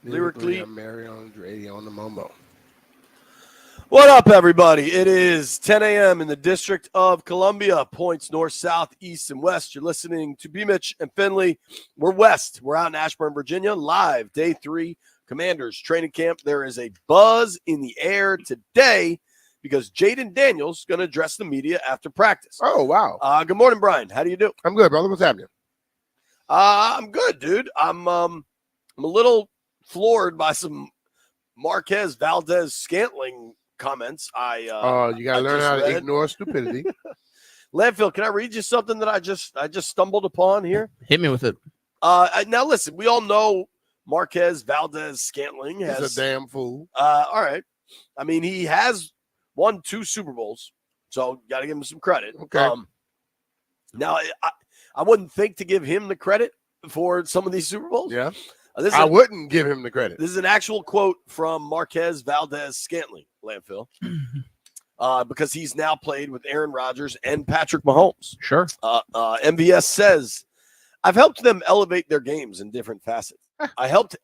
Lyrically, I'm Mary Andre on the Momo. What up, everybody? It is 10 a.m. in the District of Columbia, points north, south, east, and west. You're listening to B-Mitch and Finley. We're west. We're out in Ashburn, Virginia, live, day 3, Commanders training camp. There is a buzz in the air today because Jaden Daniels is going to address the media after practice. Oh, wow. Good morning, Brian. How do you do? I'm good, brother. What's happening? I'm good, dude. I'm a little floored by some Marquez Valdez-Scantling comments. You got to learn how to ignore stupidity. Landfill, can I read you something that I just stumbled upon here? Hit me with it. Now listen, we all know Marquez Valdez-Scantling has He's a damn fool. All right. I mean, he has won 2 Super Bowls, so got to give him some credit. Okay. Now I wouldn't think to give him the credit for some of these Super Bowls. Yeah. I wouldn't give him the credit. This is an actual quote from Marquez Valdez-Scantling, Landfill, because he's now played with Aaron Rodgers and Patrick Mahomes. Sure. MVS says, "I've helped them elevate their games in different facets. I helped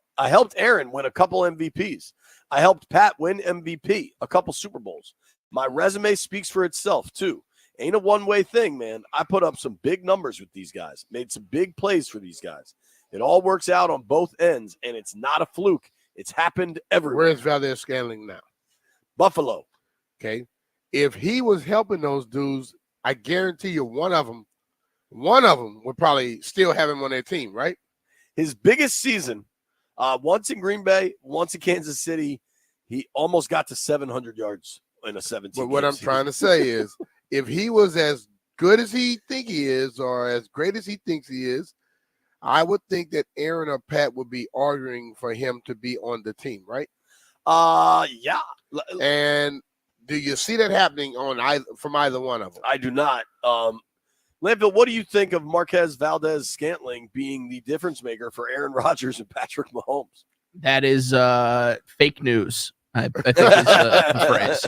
Aaron win a couple MVPs. I helped Pat win MVP, a couple Super Bowls. My resume speaks for itself, too. Ain't a one-way thing, man. I put up some big numbers with these guys, made some big plays for these guys. It all works out on both ends, and it's not a fluke. It's happened everywhere." Where's Valdez-Scantling now? Buffalo. Okay. If he was helping those dudes, I guarantee you one of them would probably still have him on their team, right? His biggest season, once in Green Bay, once in Kansas City, he almost got to 700 yards in a 17. But what I'm trying to say is, if he was as good as he think he is or as great as he thinks he is, I would think that Aaron or Pat would be arguing for him to be on the team, right? Yeah. And do you see that happening from either one of them? I do not. Landfill, what do you think of Marquez Valdez-Scantling being the difference maker for Aaron Rodgers and Patrick Mahomes? That is fake news. I think is the phrase.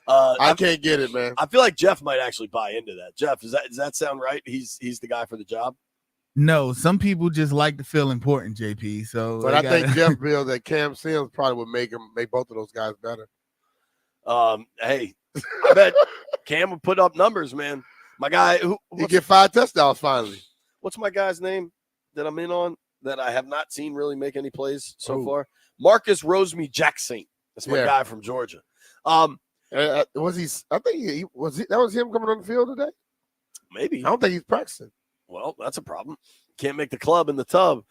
I can't get it, man. I feel like Jeff might actually buy into that. Jeff, does that sound right? He's the guy for the job? No, some people just like to feel important, JP. So, but I think Jeff feels that Cam Sims probably would make both of those guys better. Hey, I bet Cam would put up numbers, man. My guy, he get 5 touchdowns finally. What's my guy's name that I'm in on that I have not seen really make any plays so far? Marcus Rosemy-Jackson. That's my guy from Georgia. Was he? I think that was him coming on the field today. Maybe. I don't think he's practicing. Well, that's a problem. Can't make the club in the tub.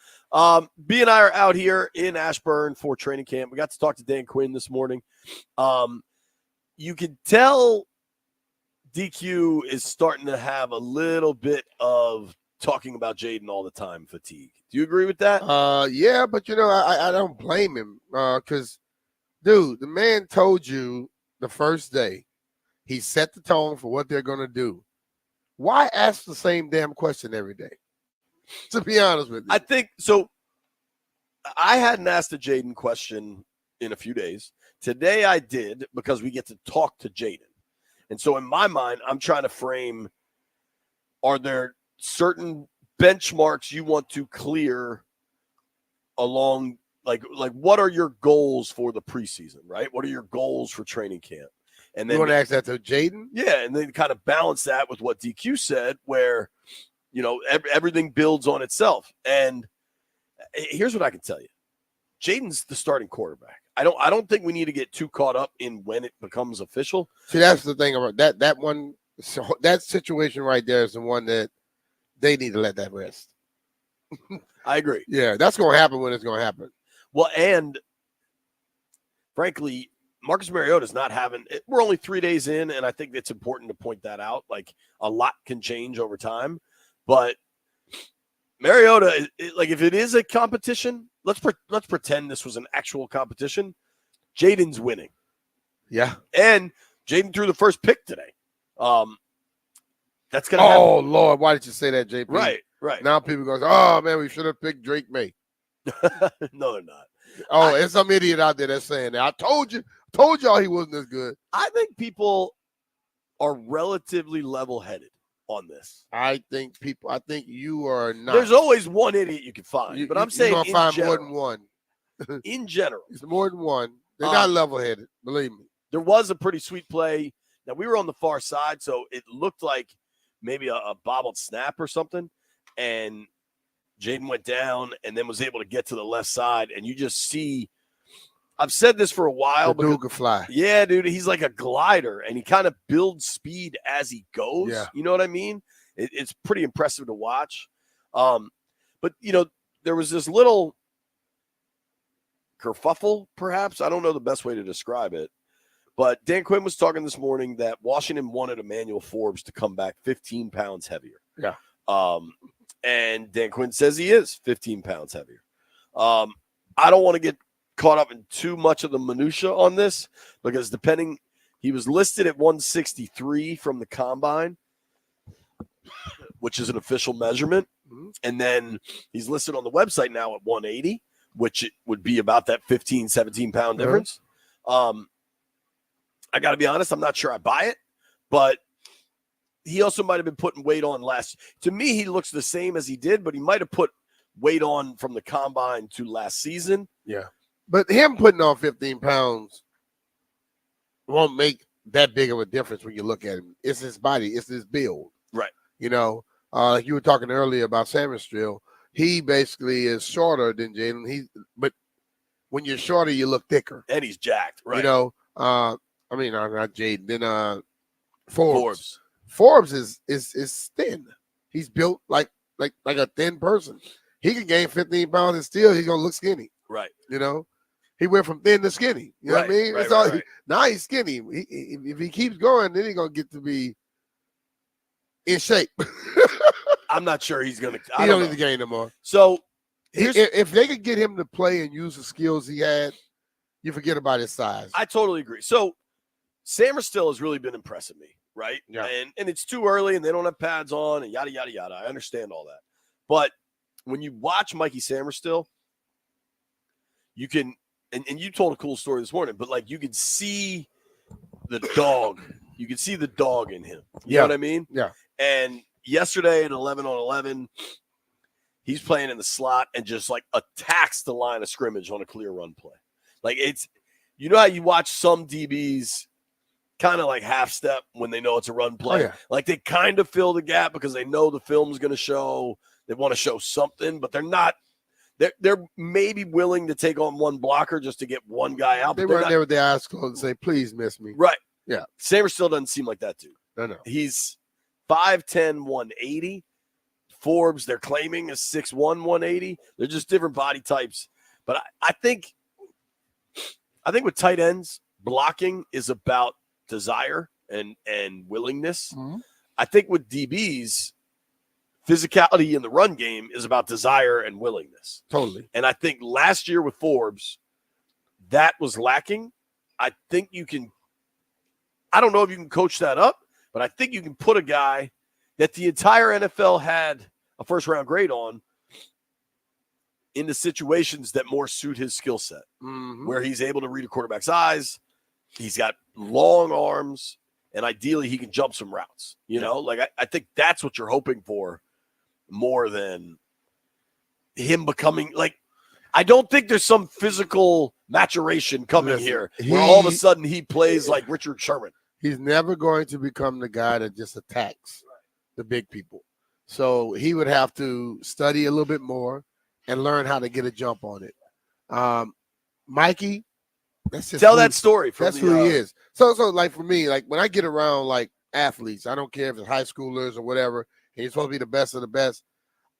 B and I are out here in Ashburn for training camp. We got to talk to Dan Quinn this morning. You can tell DQ is starting to have a little bit of talking about Jaden all the time fatigue. Do you agree with that? Yeah, but I don't blame him because, dude, the man told you the first day he set the tone for what they're going to do. Why ask the same damn question every day? To be honest with you. I think so. I hadn't asked a Jaden question in a few days. Today I did because we get to talk to Jaden. And so in my mind, I'm trying to frame, are there certain benchmarks you want to clear along, like what are your goals for the preseason, right? What are your goals for training camp? And then you want to ask that to Jaden? Yeah, and then kind of balance that with what DQ said, where, everything builds on itself. And here's what I can tell you. Jaden's the starting quarterback. I don't think we need to get too caught up in when it becomes official. See, that's the thing about that one. So that situation right there is the one that they need to let that rest. I agree. Yeah, that's going to happen when it's going to happen. Well, and frankly, Marcus Mariota's not having – we're only 3 days in, and I think it's important to point that out. Like, a lot can change over time. But Mariota, if it is a competition, let's pretend this was an actual competition. Jaden's winning. Yeah. And Jaden threw the first pick today. That's going to happen. Oh, Lord, why did you say that, JP? Right. Now people go, oh, man, we should have picked Drake May. No, they're not. Oh, there's some idiot out there that's saying that. I told y'all he wasn't as good. I think people are relatively level-headed on this. I think you are not. There's always one idiot you can find, but I'm saying you're gonna find general, more than one. in general. It's more than one. They're Um, not level-headed, believe me. There was a pretty sweet play. Now, we were on the far side, so it looked like maybe a bobbled snap or something. And Jaden went down and then was able to get to the left side. And you just see – I've said this for a while. The dude could fly. Yeah, dude, he's like a glider, and he kind of builds speed as he goes. Yeah. You know what I mean? It's pretty impressive to watch. But, you know, there was this little kerfuffle, perhaps. I don't know the best way to describe it. But Dan Quinn was talking this morning that Washington wanted Emanuel Forbes to come back 15 pounds heavier. Yeah. And Dan Quinn says he is 15 pounds heavier. I don't want to get caught up in too much of the minutia on this because he was listed at 163 from the combine, which is an official measurement. Mm-hmm. And then he's listed on the website now at 180, which it would be about that 15, 17 pound difference. I got to be honest, I'm not sure I buy it, but he also might have been putting weight on last. To me, he looks the same as he did, but he might have put weight on from the combine to last season. Yeah. But him putting on 15 pounds won't make that big of a difference when you look at him. It's his body. It's his build. Right. You know, like you were talking earlier about Samuel, he basically is shorter than Jaden. But when you're shorter, you look thicker. And he's jacked, right? You know, not Jaden. Then Forbes. Forbes is thin. He's built like a thin person. He can gain 15 pounds and still he's gonna look skinny. Right. You know, he went from thin to skinny. You know what I mean? Right. Now he's skinny. If he keeps going, then he's gonna get to be in shape. I'm not sure he's gonna. He don't need to gain no more. So if they could get him to play and use the skills he had, you forget about his size. I totally agree. So Samuel has really been impressing me, right? Yeah. And it's too early, and they don't have pads on, and yada yada yada. I understand all that, but when you watch Mikey Samuel, you can, and you told a cool story this morning, but like you could see the dog. You can see the dog in him. You know what I mean? Yeah. And yesterday at 11 on 11, he's playing in the slot and just like attacks the line of scrimmage on a clear run play. Like it's, you know how you watch some DBs kind of like half step when they know it's a run play. Oh, yeah. Like they kind of fill the gap because they know the film's going to show. They want to show something, but they're not. They're maybe willing to take on one blocker just to get one guy out. They run there with their eyes closed and say, "Please miss me." Right. Yeah. Samuel doesn't seem like that dude. No. He's 5'10", 180. Forbes, they're claiming, is 6'1", 180. They're just different body types. But I think with tight ends, blocking is about desire and willingness. Mm-hmm. I think with DBs, physicality in the run game is about desire and willingness. Totally. And I think last year with Forbes, that was lacking. I think you can – I don't know if you can coach that up, but I think you can put a guy that the entire NFL had a first-round grade on into situations that more suit his skill set, where he's able to read a quarterback's eyes. He's got long arms, and ideally he can jump some routes. You know, like I think that's what you're hoping for more than him becoming like – I don't think there's some physical maturation coming here where all of a sudden he plays like Richard Sherman. He's never going to become the guy that just attacks the big people. So he would have to study a little bit more and learn how to get a jump on it. Mikey, that's just Tell that story. That's who he is. So like for me, like when I get around like athletes, I don't care if it's high schoolers or whatever, and you're supposed to be the best of the best.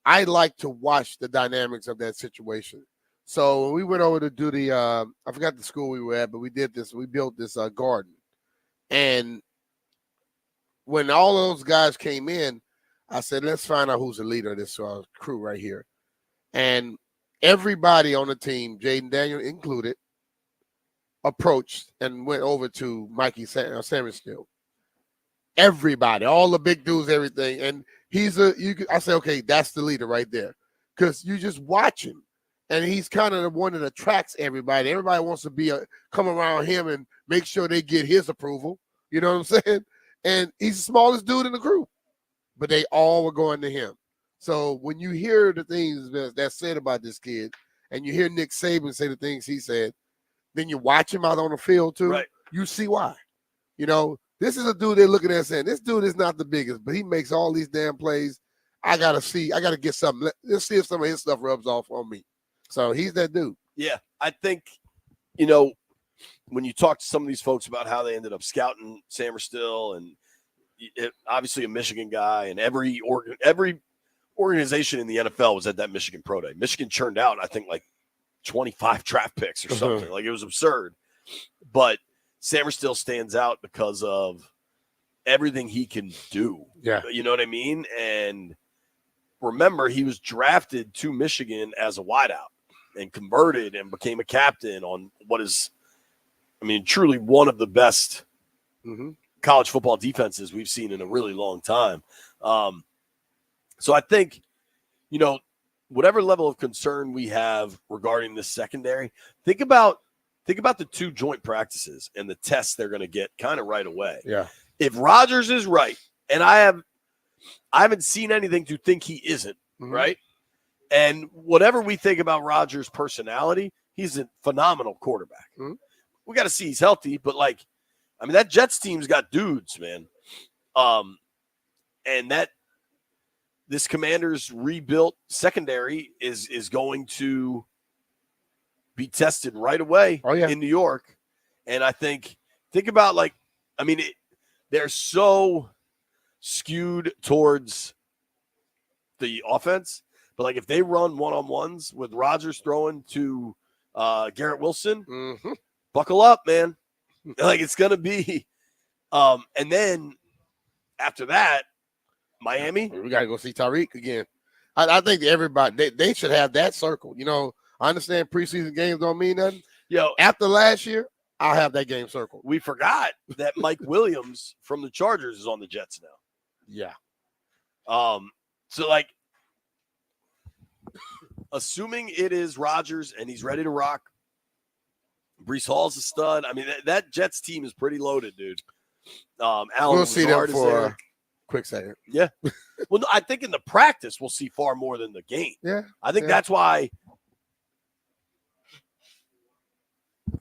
I like to watch the dynamics of that situation. So when we went over to do the, I forgot the school we were at, but we did this. We built this garden, and when all of those guys came in, I said, let's find out who's the leader of this crew right here. And everybody on the team, Jaden Daniels included, approached and went over to Mikey Samuel. Everybody, all the big dudes, everything. And I say, okay, that's the leader right there. Because you just watch him. And he's kind of the one that attracts everybody. Everybody wants to come around him and make sure they get his approval. You know what I'm saying? And he's the smallest dude in the group. But they all were going to him. So when you hear the things that's said about this kid, and you hear Nick Saban say the things he said, then you watch him out on the field too. Right. You see why. You know, this is a dude they're looking at saying, this dude is not the biggest, but he makes all these damn plays. I got to get something. Let's see if some of his stuff rubs off on me. So he's that dude. Yeah, I think, you know, when you talk to some of these folks about how they ended up scouting Samerstill, and obviously a Michigan guy, and every organization in the NFL was at that Michigan Pro Day. Michigan churned out, I think, like 25 draft picks or something. Like, it was absurd. But Samerstill stands out because of everything he can do. Yeah. You know what I mean? And remember, he was drafted to Michigan as a wideout and converted and became a captain on what is, I mean, truly one of the best college football defenses we've seen in a really long time. So I think, you know, whatever level of concern we have regarding this secondary, think about the 2 joint practices and the tests they're going to get kind of right away. Yeah. If Rodgers is right, and I haven't seen anything to think he isn't, right? And whatever we think about Rodgers' personality, he's a phenomenal quarterback. We got to see he's healthy, but like, I mean, that Jets team's got dudes, man. And that this Commanders rebuilt secondary is going to be tested right away in New York. And I think about, like, I mean, they're so skewed towards the offense, but like if they run one-on-ones with Rodgers throwing to Garrett Wilson, buckle up, man. Like, it's going to be and then after that, Miami. We got to go see Tyreek again. I think everybody, they should have that circle. You know, I understand preseason games don't mean nothing. After last year, I'll have that game circled. We forgot that Mike Williams from the Chargers is on the Jets now. Yeah. So, like, assuming it is Rodgers and he's ready to rock, Breece Hall's a stud. I mean, that Jets team is pretty loaded, dude. Allen we'll see them Lazard for a quick second. Yeah. Well, no, I think in the practice we'll see far more than the game. Yeah. I think that's why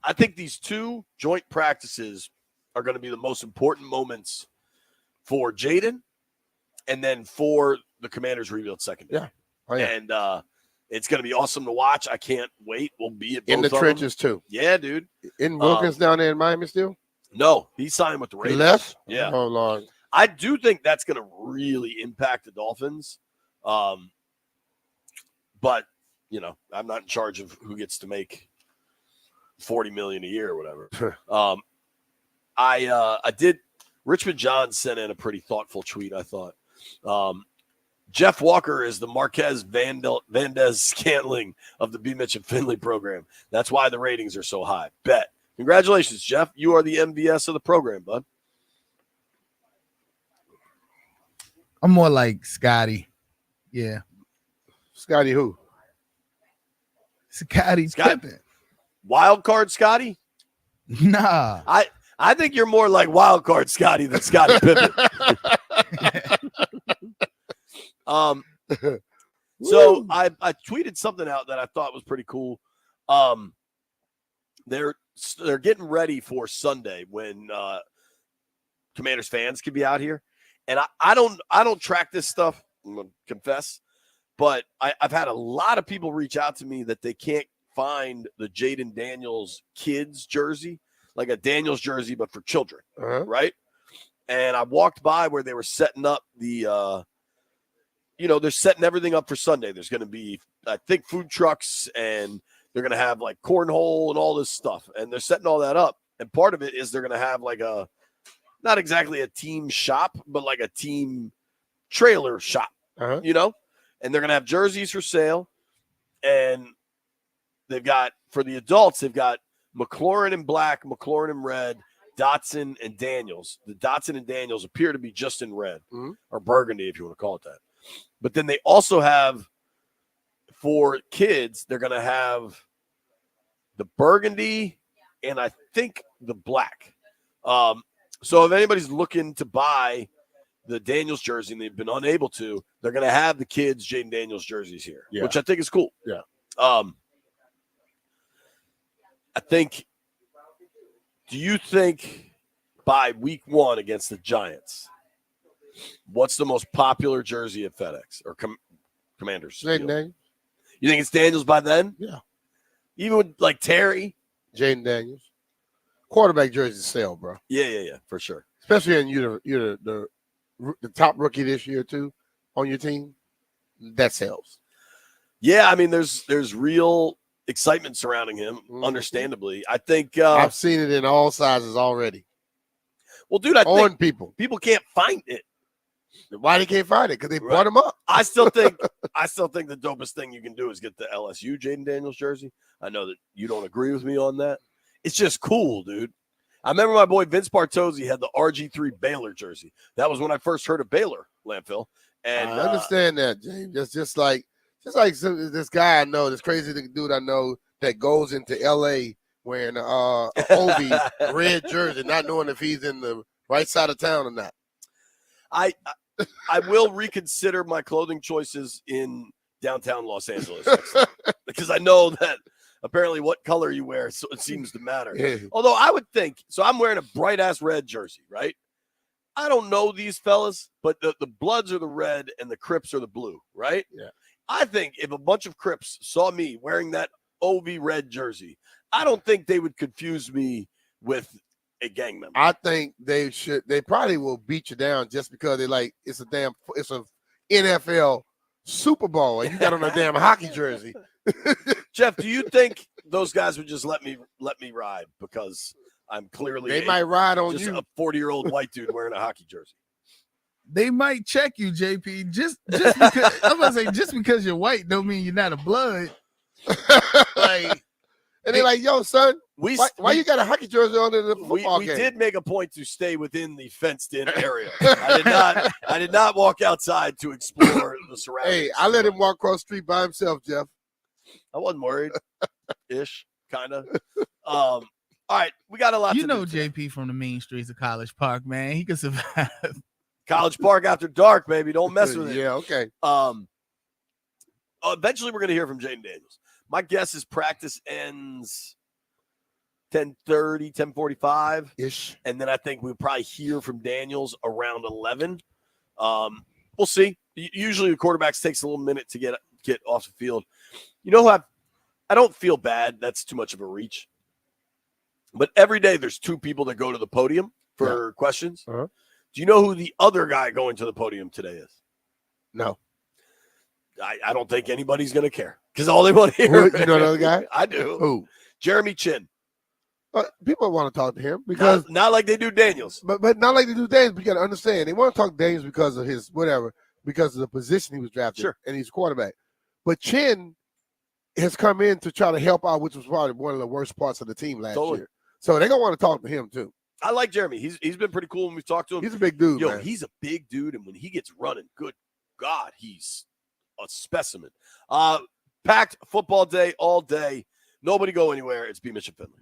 I think these 2 joint practices are going to be the most important moments for Jaden and then for the Commanders' rebuild secondary. Yeah. Oh, yeah. And it's going to be awesome to watch. I can't wait. We'll be at both in the of them. trenches too. Yeah, dude. Isn't Wilkins down there in Miami still? No, he signed with the Raiders. He left? Yeah. Oh, Lord. I do think that's going to really impact the Dolphins. But, you know, I'm not in charge of who gets to make $40 million a year or whatever. I did. Richmond John sent in a pretty thoughtful tweet, I thought. Jeff Walker is the Marquez Vandez Scantling of the B-Mitch and Finley program. That's why the ratings are so high. Bet. Congratulations, Jeff. You are the MVS of the program, bud. I'm more like Scotty. Yeah. Scotty who? Scotty Pippen. Wild card Scotty? Nah. I think you're more like wild card Scotty than Scotty Pippen. So I tweeted something out that I thought was pretty cool. They're getting ready for Sunday when Commanders fans can be out here. And I don't track this stuff, I'm gonna confess, but I've had a lot of people reach out to me that they can't find the Jaden Daniels kids jersey, like a Daniels jersey, but for children, right? And I walked by where they were setting up the, they're setting everything up for Sunday. There's going to be, I think, food trucks, and they're going to have like cornhole and all this stuff, and they're setting all that up. And part of it is they're going to have like not exactly a team shop, but like a team trailer shop, and they're going to have jerseys for sale. And they've got, for the adults, they've got McLaurin in black, McLaurin in red, Dotson and Daniels. The Dotson and Daniels appear to be just in red or burgundy, if you want to call it that. But then they also have, for kids, they're going to have the burgundy and I think the black. So if anybody's looking to buy the Daniels jersey and they've been unable to, they're going to have the kids' Jaden Daniels jerseys here, which I think is cool. Yeah. Do you think by week 1 against the Giants, what's the most popular jersey at FedEx or Commanders? Jaden Daniels. You think it's Daniels by then? Yeah. Even with like Terry? Jaden Daniels. Quarterback jerseys sell, bro. Yeah, for sure. Especially in you're the top rookie this year too on your team. That sells. Yeah, I mean, there's real excitement surrounding him, understandably. I think I've seen it in all sizes already. Well, dude, I think people can't find it. Why they can't find it? Because they brought him up. I still think the dopest thing you can do is get the LSU Jaden Daniels jersey. I know that you don't agree with me on that. It's just cool, dude. I remember my boy Vince Bartozzi had the RG3 Baylor jersey. That was when I first heard of Baylor, Landfill. And I understand that, James. That's just like this guy I know, this crazy dude I know that goes into LA wearing an Obi red jersey, not knowing if he's in the right side of town or not. I will reconsider my clothing choices in downtown Los Angeles because I know that apparently what color you wear so it seems to matter. Yeah. Although I would think, so I'm wearing a bright ass red jersey, right? I don't know these fellas, but the Bloods are the red and the Crips are the blue, right? Yeah. I think if a bunch of Crips saw me wearing that OV red jersey, I don't think they would confuse me with a gang member. I think they should. They probably will beat you down just because they like it's a NFL Super Bowl and you got on a damn hockey jersey. Jeff, do you think those guys would just let me ride because I'm clearly they might ride on just you, a 40-year-old white dude wearing a hockey jersey? They might check you, JP. Just because I'm gonna say just because you're white don't mean you're not a blood. Like, and they're like, "Yo, son, why you got a hockey jersey on in the football we game?" did make a point to stay within the fenced-in area. I did not walk outside to explore the surroundings. Hey, I let him walk across the street by himself, Jeff. I wasn't worried, kind of. All right, we got a lot. You to know, do today. JP from the mean streets of College Park, man. He could survive. College Park after dark, baby. Don't mess with it. Yeah, okay. Eventually, we're going to hear from Jaden Daniels. My guess is practice ends 10:30, 10:45 ish, and then I think we'll probably hear from Daniels around 11. We'll see. Usually, the quarterbacks takes a little minute to get off the field. You know what? I don't feel bad. That's too much of a reach. But every day, there's two people that go to the podium for questions. Uh-huh. Do you know who the other guy going to the podium today is? No. I don't think anybody's going to care because all they want to hear. You know another guy? I do. Who? Jeremy Chin. People want to talk to him because not like they do Daniels. But not like they do Daniels. But you got to understand, they want to talk Daniels because of his whatever, because of the position he was drafted, sure, and he's quarterback. But Chin has come in to try to help out, which was probably one of the worst parts of the team last year. So they're gonna want to talk to him too. I like Jeremy. He's been pretty cool when we've talked to him. He's a big dude. Yo, man. He's a big dude, and when he gets running, good God, he's a specimen. Packed football day all day. Nobody go anywhere. It's B-Mitch and Finley.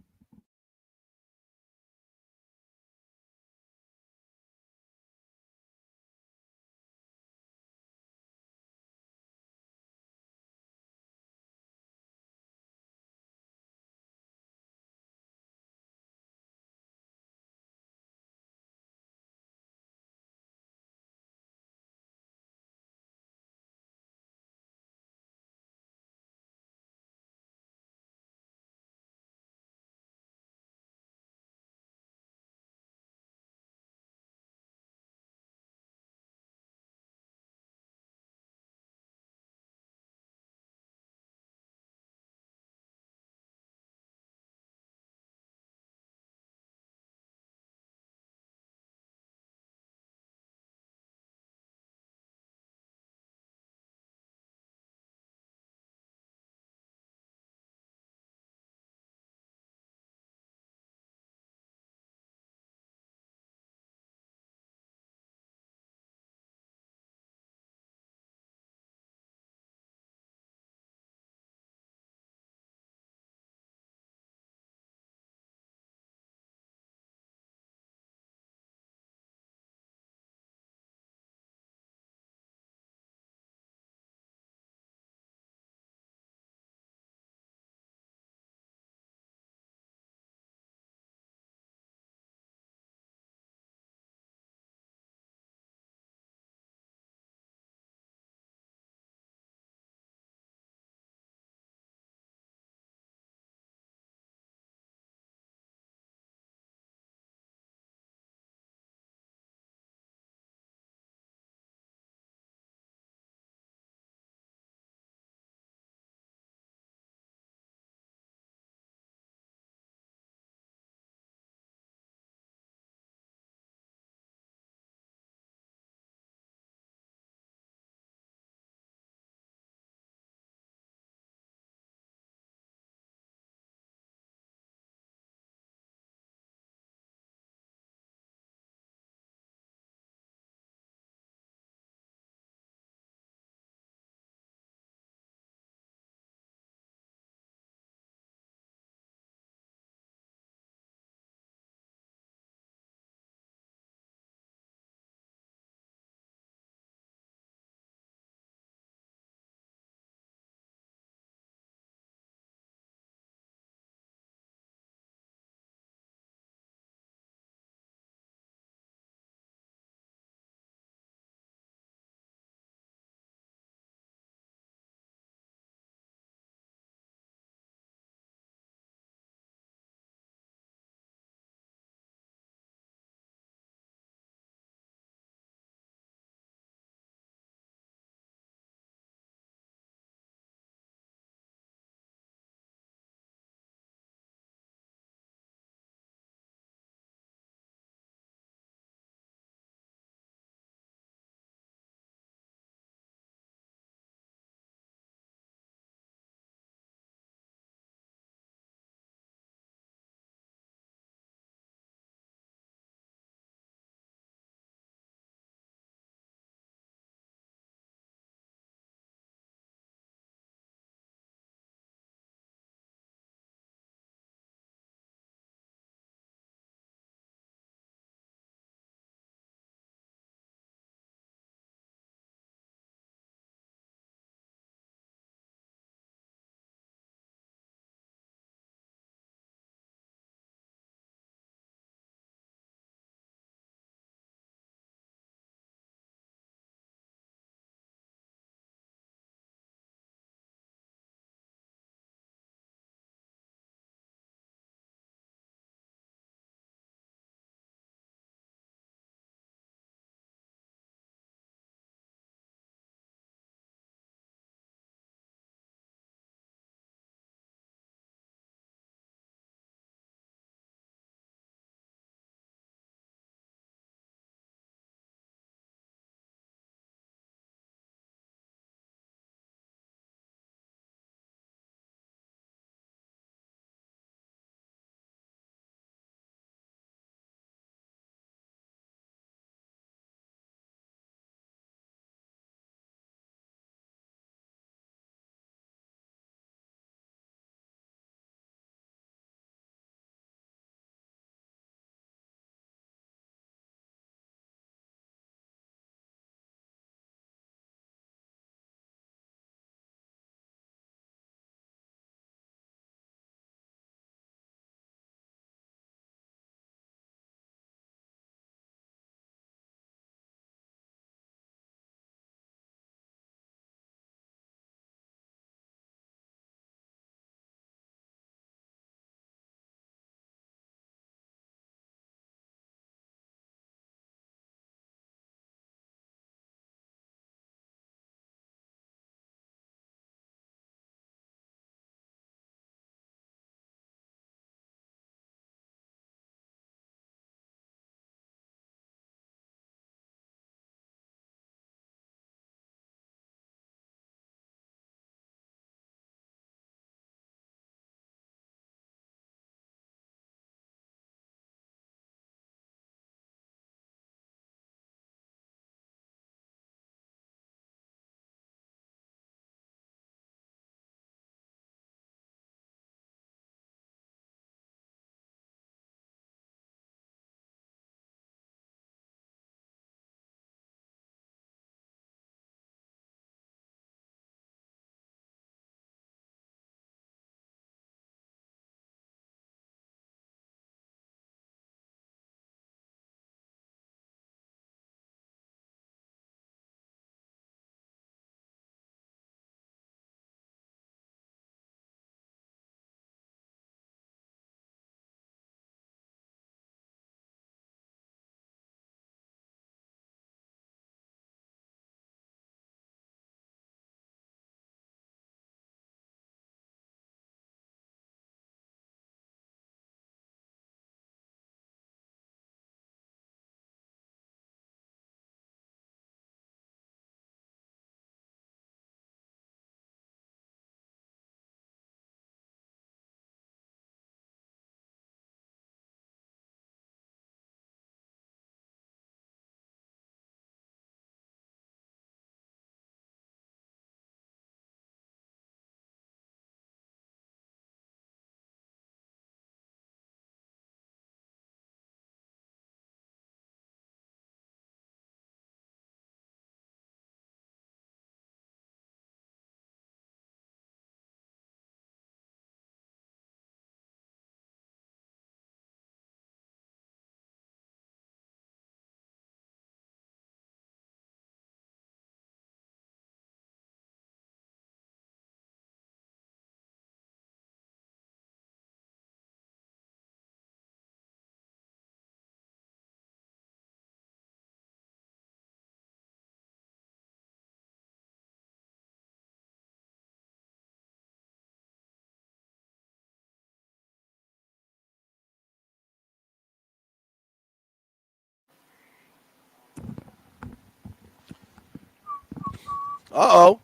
Uh-oh.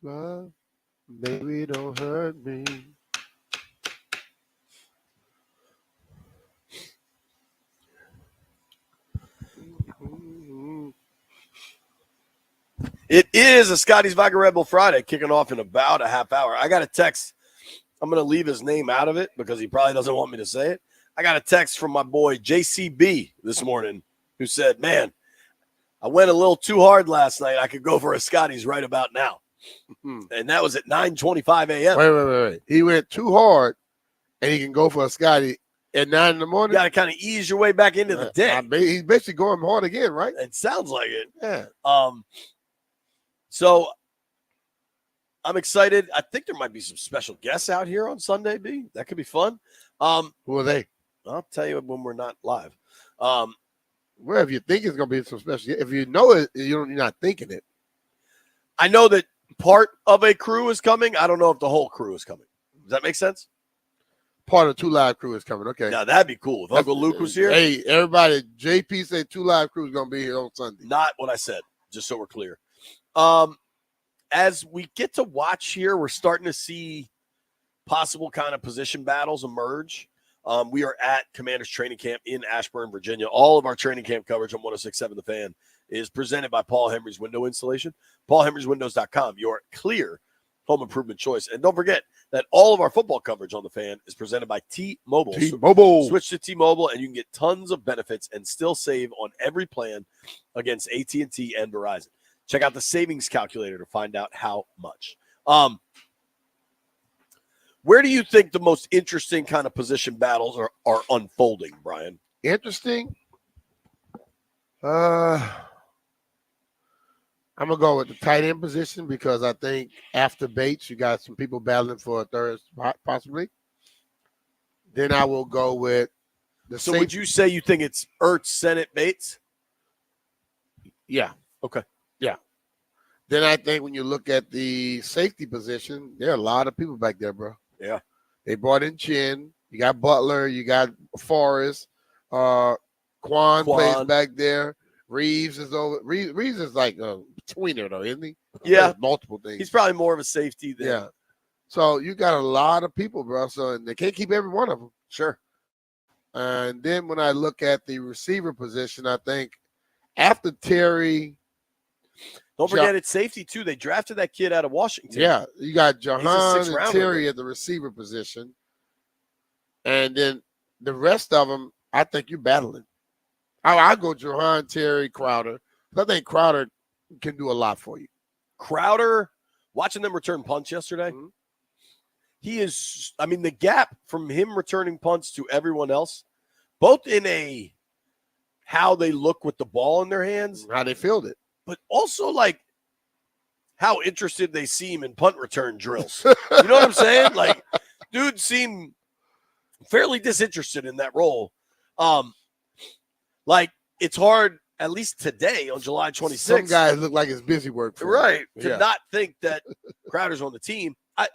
Love, baby, don't hurt me. It is a Scotty's Vodka Red Bull Friday kicking off in about a half hour. I got a text. I'm going to leave his name out of it because he probably doesn't want me to say it. I got a text from my boy JCB this morning who said, man, I went a little too hard last night. I could go for a Scotty's right about now. And that was at 9:25 a.m. Wait. He went too hard, and he can go for a Scotty at 9 in the You morning. got to kind of ease your way back into the day. He's basically going hard again, right? It sounds like it. Yeah. So I'm excited. I think there might be some special guests out here on Sunday, B. That could be fun. Who are they? I'll tell you when we're not live. Well, if you think it's going to be some special, if you know it, you're not thinking it. I know that part of a crew is coming. I don't know if the whole crew is coming. Does that make sense? Part of 2 Live crew is coming. Okay. Now, that'd be cool. If Uncle Luke was here. Hey, everybody, JP said 2 Live crew is going to be here on Sunday. Not what I said, just so we're clear. As we get to watch here, we're starting to see possible kind of position battles emerge. We are at Commanders Training Camp in Ashburn, Virginia. All of our training camp coverage on 106.7 The Fan is presented by Paul Henry's Window Installation. PaulHenry'sWindows.com, your clear home improvement choice. And don't forget that all of our football coverage on The Fan is presented by T-Mobile. T-Mobile. Switch to T-Mobile, and you can get tons of benefits and still save on every plan against AT&T and Verizon. Check out the savings calculator to find out how much. Where do you think the most interesting kind of position battles are unfolding, Brian? Interesting. I'm going to go with the tight end position because I think after Bates, you got some people battling for a third spot, possibly. Then I will go with the So would you say you think it's Ertz, Sennett, Bates? Yeah. Okay. Yeah. Then I think when you look at the safety position, there are a lot of people back there, bro. Yeah. They brought in Chin. You got Butler. You got Forrest. Quan plays back there. Reeves is over. Reeves is like a tweener, though, isn't he? Yeah. Multiple things. He's probably more of a safety than. Yeah. So you got a lot of people, bro. So and they can't keep every one of them. Sure. And then when I look at the receiver position, I think after Terry. Don't forget it's safety, too. They drafted that kid out of Washington. Yeah. You got Jahan and rounder. Terry at the receiver position. And then the rest of them, I think you're battling. I go Jahan, Terry, Crowder. I think Crowder can do a lot for you. Crowder, watching them return punts yesterday, he is, I mean, the gap from him returning punts to everyone else, both in a how they look with the ball in their hands, how they field it, but also like how interested they seem in punt return drills. You know what I'm saying? Like, dude seemed fairly disinterested in that role. Like, it's hard, at least today on July 26th. Some guys look like it's busy work for right, him. to not think that Crowder's on the team. I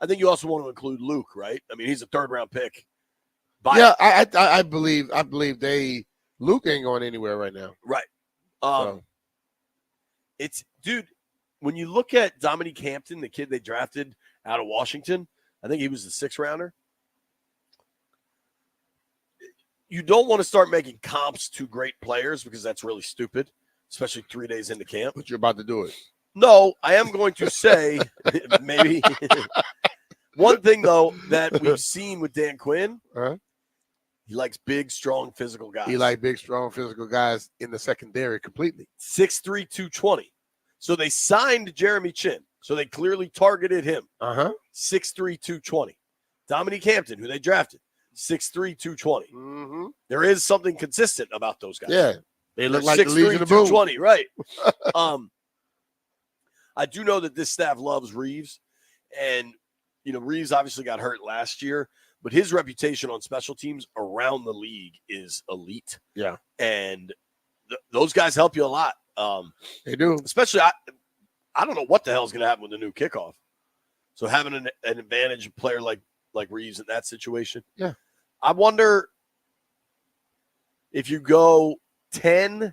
think you also want to include Luke, right? I mean, he's a third-round pick. I believe Luke ain't going anywhere right now. Right. It's, dude, when you look at Dominique Hampton, the kid they drafted out of Washington, I think he was the 6th-rounder. You don't want to start making comps to great players because that's really stupid, especially 3 days into camp. But you're about to do it. No, I am going to say maybe one thing, though, that we've seen with Dan Quinn, he likes big, strong, physical guys. He likes big, strong, physical guys in the secondary completely. 6'3", 220. So they signed Jeremy Chin. So they clearly targeted him. 6'3", 220. Dominique Hampton, who they drafted, 6'3", 220. Mm-hmm. There is something consistent about those guys. Yeah. They look like the Legion of Boom. 220, right. I do know that this staff loves Reeves. And, you know, Reeves obviously got hurt last year, but his reputation on special teams around the league is elite. Yeah. And those guys help you a lot. They do. Especially, I don't know what the hell is going to happen with the new kickoff. So having an advantage player like Reeves in that situation. Yeah. I wonder if you go 10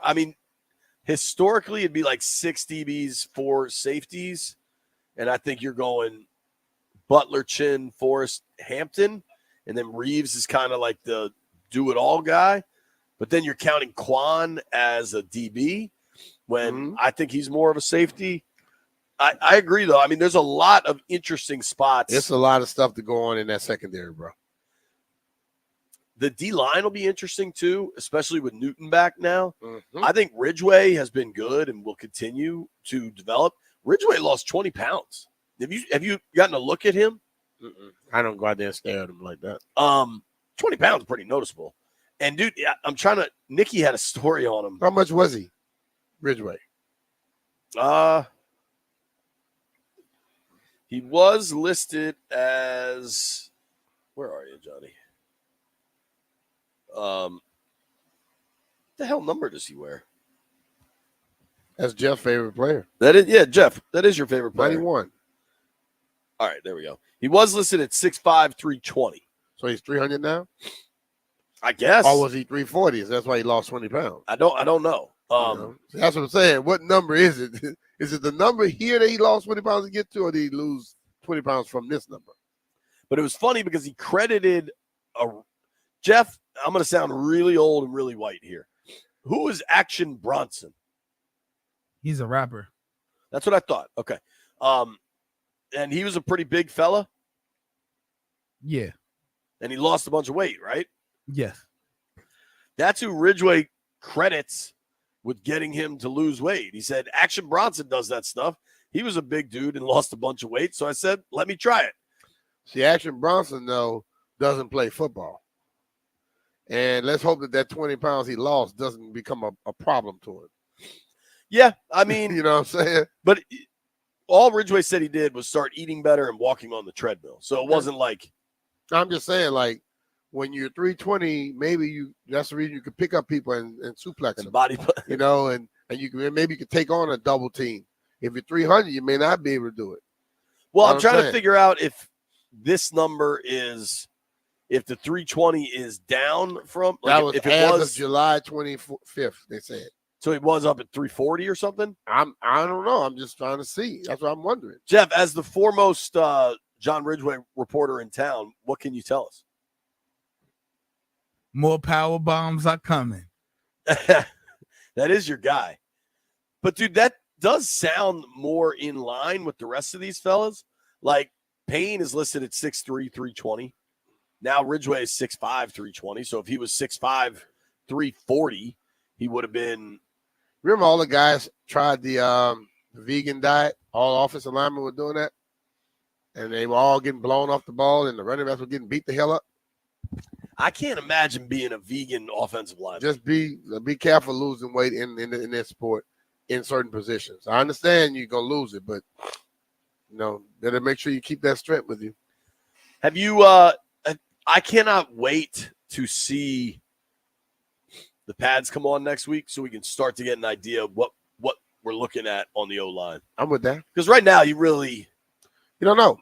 I mean, historically, it'd be like 6 DBs, 4 safeties. And I think you're going Butler, Chin, Forrest, Hampton. And then Reeves is kind of like the do-it-all guy. But then you're counting Quan as a DB when I think he's more of a safety. I agree, though. I mean, there's a lot of interesting spots. It's a lot of stuff to go on in that secondary, bro. The D-line will be interesting, too, especially with Newton back now. Mm-hmm. I think Ridgeway has been good and will continue to develop. Ridgeway lost 20 pounds. Have you gotten a look at him? I don't go out there and stare at him like that. 20 pounds is pretty noticeable. And, dude, Nikki had a story on him. How much was he, Ridgeway? He was listed as – where are you, Johnny? The hell number does he wear? That's Jeff's favorite player. Jeff. That is your favorite player. 91. All right, there we go. He was listed at 6'5", 320. So he's 300 now? I guess. Or was he 340? That's why he lost 20 pounds. I don't know. That's what I'm saying. What number is it? Is it the number here that he lost 20 pounds to get to, or did he lose 20 pounds from this number? But it was funny because he credited Jeff. I'm going to sound really old and really white here. Who is Action Bronson? He's a rapper. That's what I thought. Okay. And he was a pretty big fella. Yeah. And he lost a bunch of weight, right? Yes. That's who Ridgeway credits with getting him to lose weight. He said, Action Bronson does that stuff. He was a big dude and lost a bunch of weight. So I said, let me try it. See, Action Bronson, though, doesn't play football. And let's hope that 20 pounds he lost doesn't become a problem to him. Yeah, I mean. You know what I'm saying? But all Ridgeway said he did was start eating better and walking on the treadmill. So it wasn't like. I'm just saying, like, when you're 320, maybe that's the reason you could pick up people and suplex them. Body, you know, and you can maybe you could take on a double team. If you're 300, you may not be able to do it. Well, I'm trying to figure out if this number is, if the 320 is down from, like, that was if it as was of July 25th, they said. So it was up at 340 or something? I don't know. I'm just trying to see. That's what I'm wondering. Jeff, as the foremost John Ridgeway reporter in town, what can you tell us? More power bombs are coming. That is your guy. But, dude, that does sound more in line with the rest of these fellas. Like, Payne is listed at 6'3", 320. Now Ridgeway is 6'5", 320. So if he was 6'5", 340, he would have been. Remember all the guys tried the vegan diet? All offensive linemen were doing that? And they were all getting blown off the ball, and the running backs were getting beat the hell up? I can't imagine being a vegan offensive lineman. Just be careful losing weight in this sport in certain positions. I understand you're going to lose it, but, you know, better make sure you keep that strength with you. Have you I cannot wait to see the pads come on next week so we can start to get an idea of what we're looking at on the O-line. I'm with that. Because right now you don't know.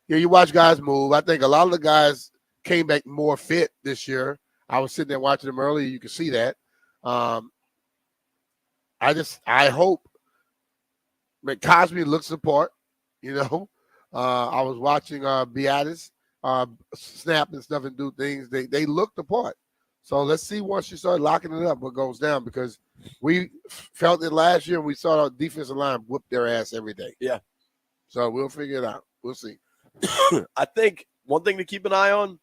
Yeah, you watch guys move. I think a lot of the guys came back more fit this year. I was sitting there watching them earlier. You can see that. I hope Cosby looks the part, you know. I was watching Beatis snap and stuff and do things. They look the part. So let's see once you start locking it up what goes down, because we felt it last year and we saw our defensive line whoop their ass every day. Yeah. So we'll figure it out. We'll see. I think one thing to keep an eye on,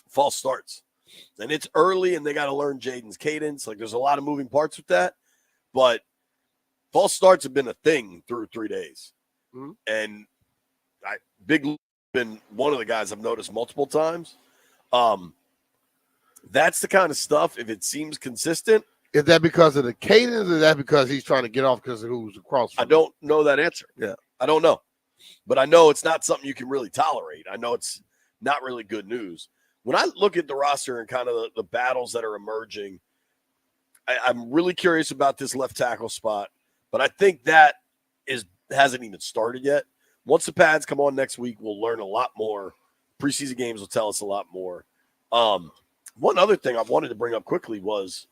false starts. And it's early and they got to learn Jaden's cadence. Like, there's a lot of moving parts with that. But false starts have been a thing through 3 days. Mm-hmm. And Big Lou has been one of the guys I've noticed multiple times. That's the kind of stuff, if it seems consistent. Is that because of the cadence, or is that because he's trying to get off because of who's across from I don't know that answer. Yeah. I don't know. But I know it's not something you can really tolerate. I know it's not really good news. When I look at the roster and kind of the battles that are emerging, I'm really curious about this left tackle spot. But I think that hasn't even started yet. Once the pads come on next week, we'll learn a lot more. Preseason games will tell us a lot more. One other thing I wanted to bring up quickly was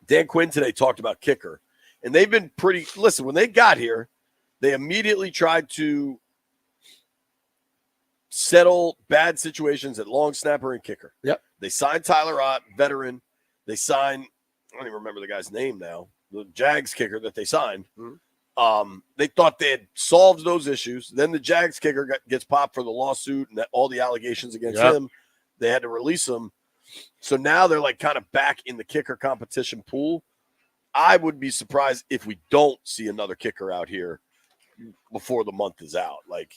Dan Quinn today talked about kicker, and they've been pretty. Listen, when they got here, they immediately tried to settle bad situations at long snapper and kicker. Yep. They signed Tyler Ott, veteran. They signed, I don't even remember the guy's name now, the Jags kicker that they signed. Mm-hmm. They thought they had solved those issues. Then the Jags kicker gets popped for the lawsuit and all the allegations against him. They had to release him. So now they're like kind of back in the kicker competition pool. I would be surprised if we don't see another kicker out here before the month is out. Like,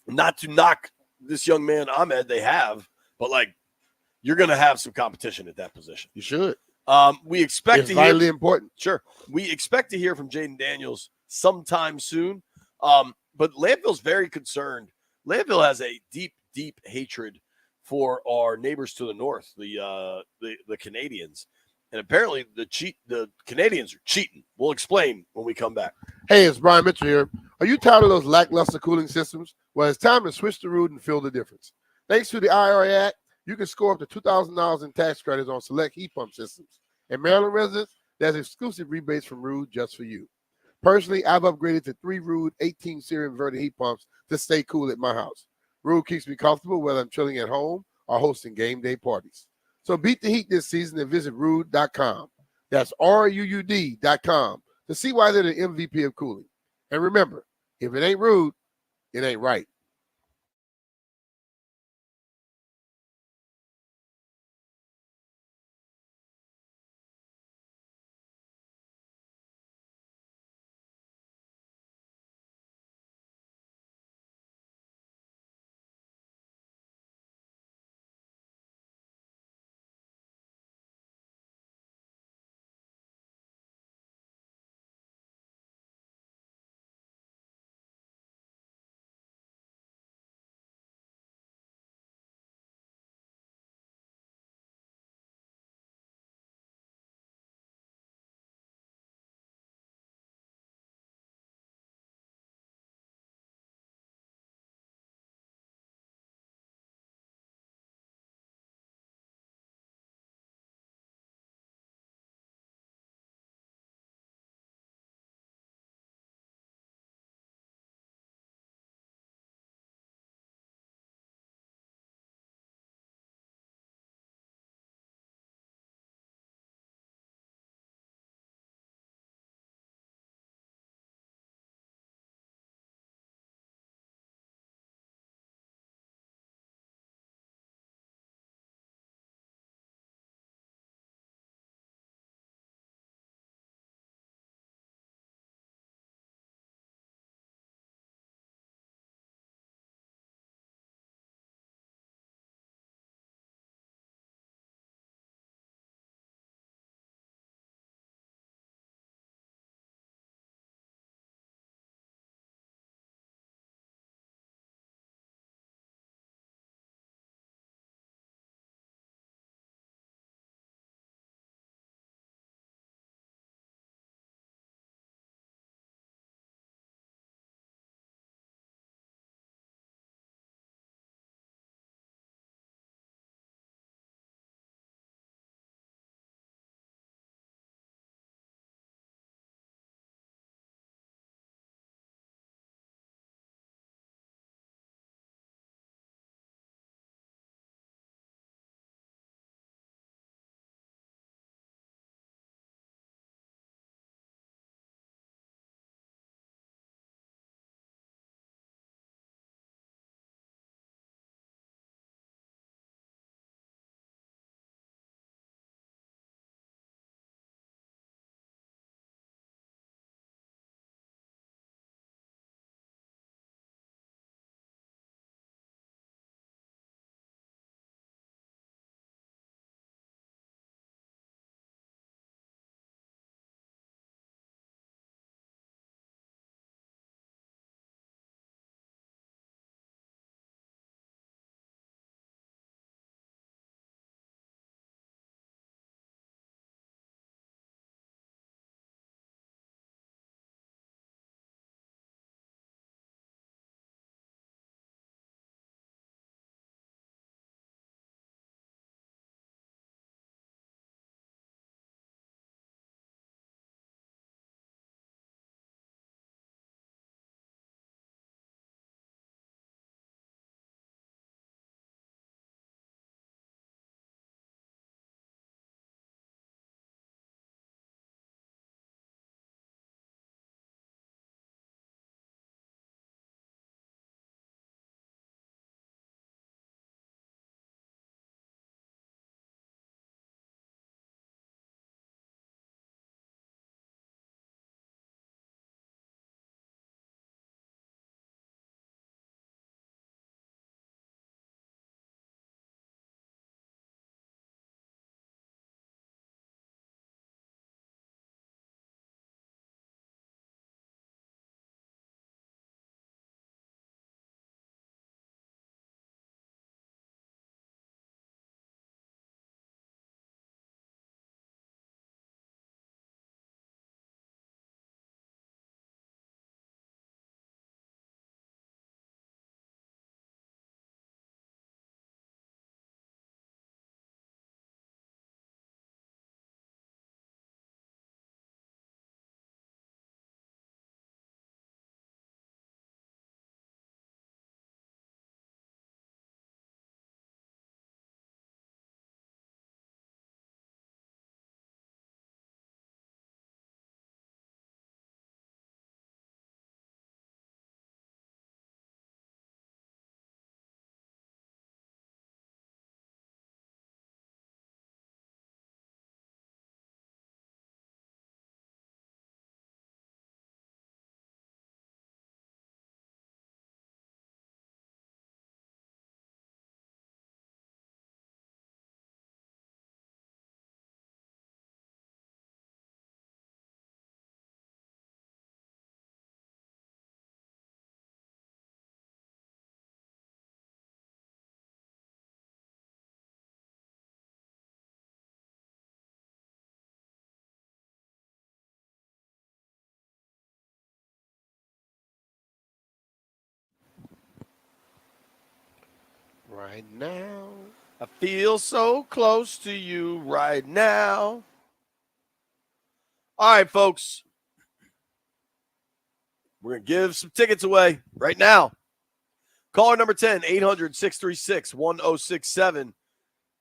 not to knock this young man Ahmed, they have, but like you're going to have some competition at that position. You should. We expect It's to vitally hear. important. Sure, we expect to hear from Jaden Daniels sometime soon. But Landville's very concerned. Landville has a deep, deep hatred for our neighbors to the north, the Canadians, and apparently the Canadians are cheating. We'll explain when we come back. Hey, it's Brian Mitchell here. Are you tired of those lackluster cooling systems? Well, it's time to switch to Ruud and feel the difference. Thanks to the IRA Act, you can score up to $2,000 in tax credits on select heat pump systems. And Maryland residents, there's exclusive rebates from Ruud just for you. Personally, I've upgraded to 3 Ruud 18-series inverted heat pumps to stay cool at my house. Ruud keeps me comfortable whether I'm chilling at home or hosting game day parties. So beat the heat this season and visit Ruud.com. That's RUUD.com to see why they're the MVP of cooling. And remember, if it ain't Ruud, it ain't right. right now. I feel so close to you right now. All right, folks. We're going to give some tickets away right now. Caller number 10, 800-636-1067.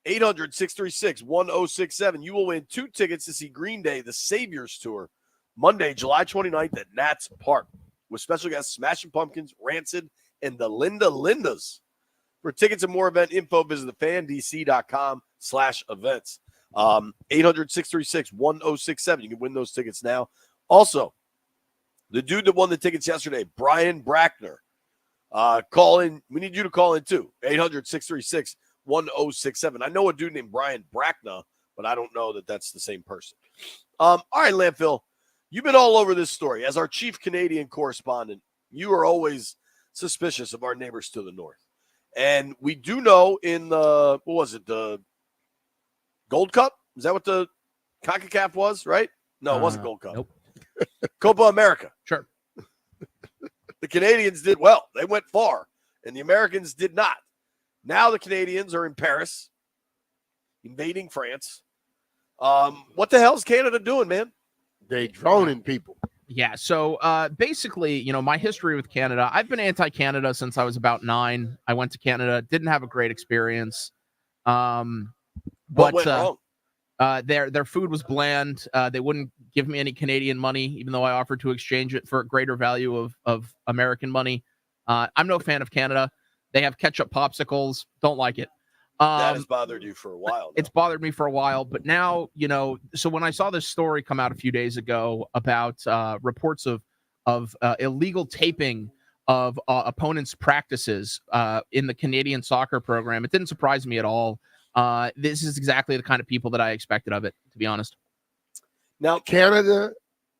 800-636-1067. You will win 2 tickets to see Green Day, the Saviors Tour, Monday, July 29th at Nats Park, with special guests Smashing Pumpkins, Rancid, and the Linda Lindas. For tickets and more event info, visit thefandc.com/events. 800-636-1067. You can win those tickets now. Also, the dude that won the tickets yesterday, Brian Brackner, call in. We need you to call in too. 800-636-1067. I know a dude named Brian Brackner, but I don't know that that's the same person. All right, Landfill, you've been all over this story. As our chief Canadian correspondent, you are always suspicious of our neighbors to the north. And we do know in the, what was it, the Gold Cup? Is that what the CONCACAF was, right? No, it wasn't Gold Cup. Nope. Copa America. Sure. The Canadians did well. They went far, and the Americans did not. Now the Canadians are in Paris, invading France. What the hell's Canada doing, man? They droning people. Yeah, so basically, my history with Canada, I've been anti-Canada since I was about 9. I went to Canada, didn't have a great experience. What went wrong? Their food was bland. They wouldn't give me any Canadian money, even though I offered to exchange it for a greater value of American money. I'm no fan of Canada. They have ketchup popsicles. Don't like it. That has bothered you for a while now. It's bothered me for a while, but now, so when I saw this story come out a few days ago about reports of illegal taping of opponents' practices in the Canadian soccer program, it didn't surprise me at all. This is exactly the kind of people that I expected of it, to be honest. Now, Canada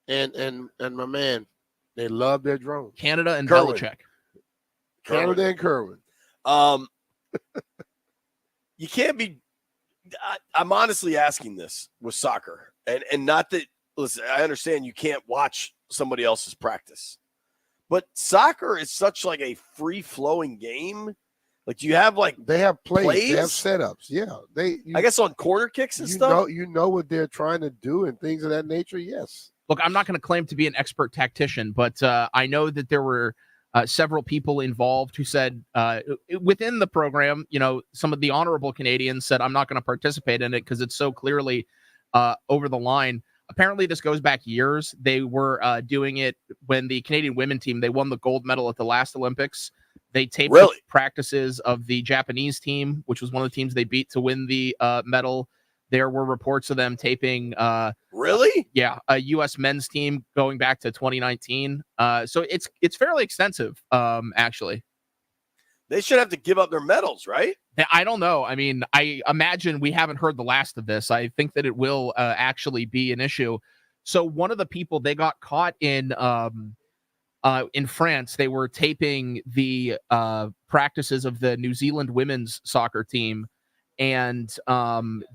and my man, they love their drones. Canada and Kerwin. Belichick. Canada and Kerwin. You can't be. I'm honestly asking this with soccer, and not that. Listen, I understand you can't watch somebody else's practice, but soccer is such like a free flowing game. Like, do you have they have plays? plays? They have setups. Yeah, I guess on corner kicks and stuff. You know what they're trying to do and things of that nature. Yes. Look, I'm not going to claim to be an expert tactician, but I know that there were several people involved who said within the program, some of the honorable Canadians said, I'm not going to participate in it because it's so clearly over the line. Apparently, this goes back years. They were doing it when the Canadian women team, they won the gold medal at the last Olympics. They taped the practices of the Japanese team, which was one of the teams they beat to win the medal. There were reports of them taping. Really? Yeah, a U.S. men's team going back to 2019. So it's fairly extensive, actually. They should have to give up their medals, right? I don't know. I mean, I imagine we haven't heard the last of this. I think that it will actually be an issue. So one of the people, they got caught in France. They were taping the practices of the New Zealand women's soccer team. And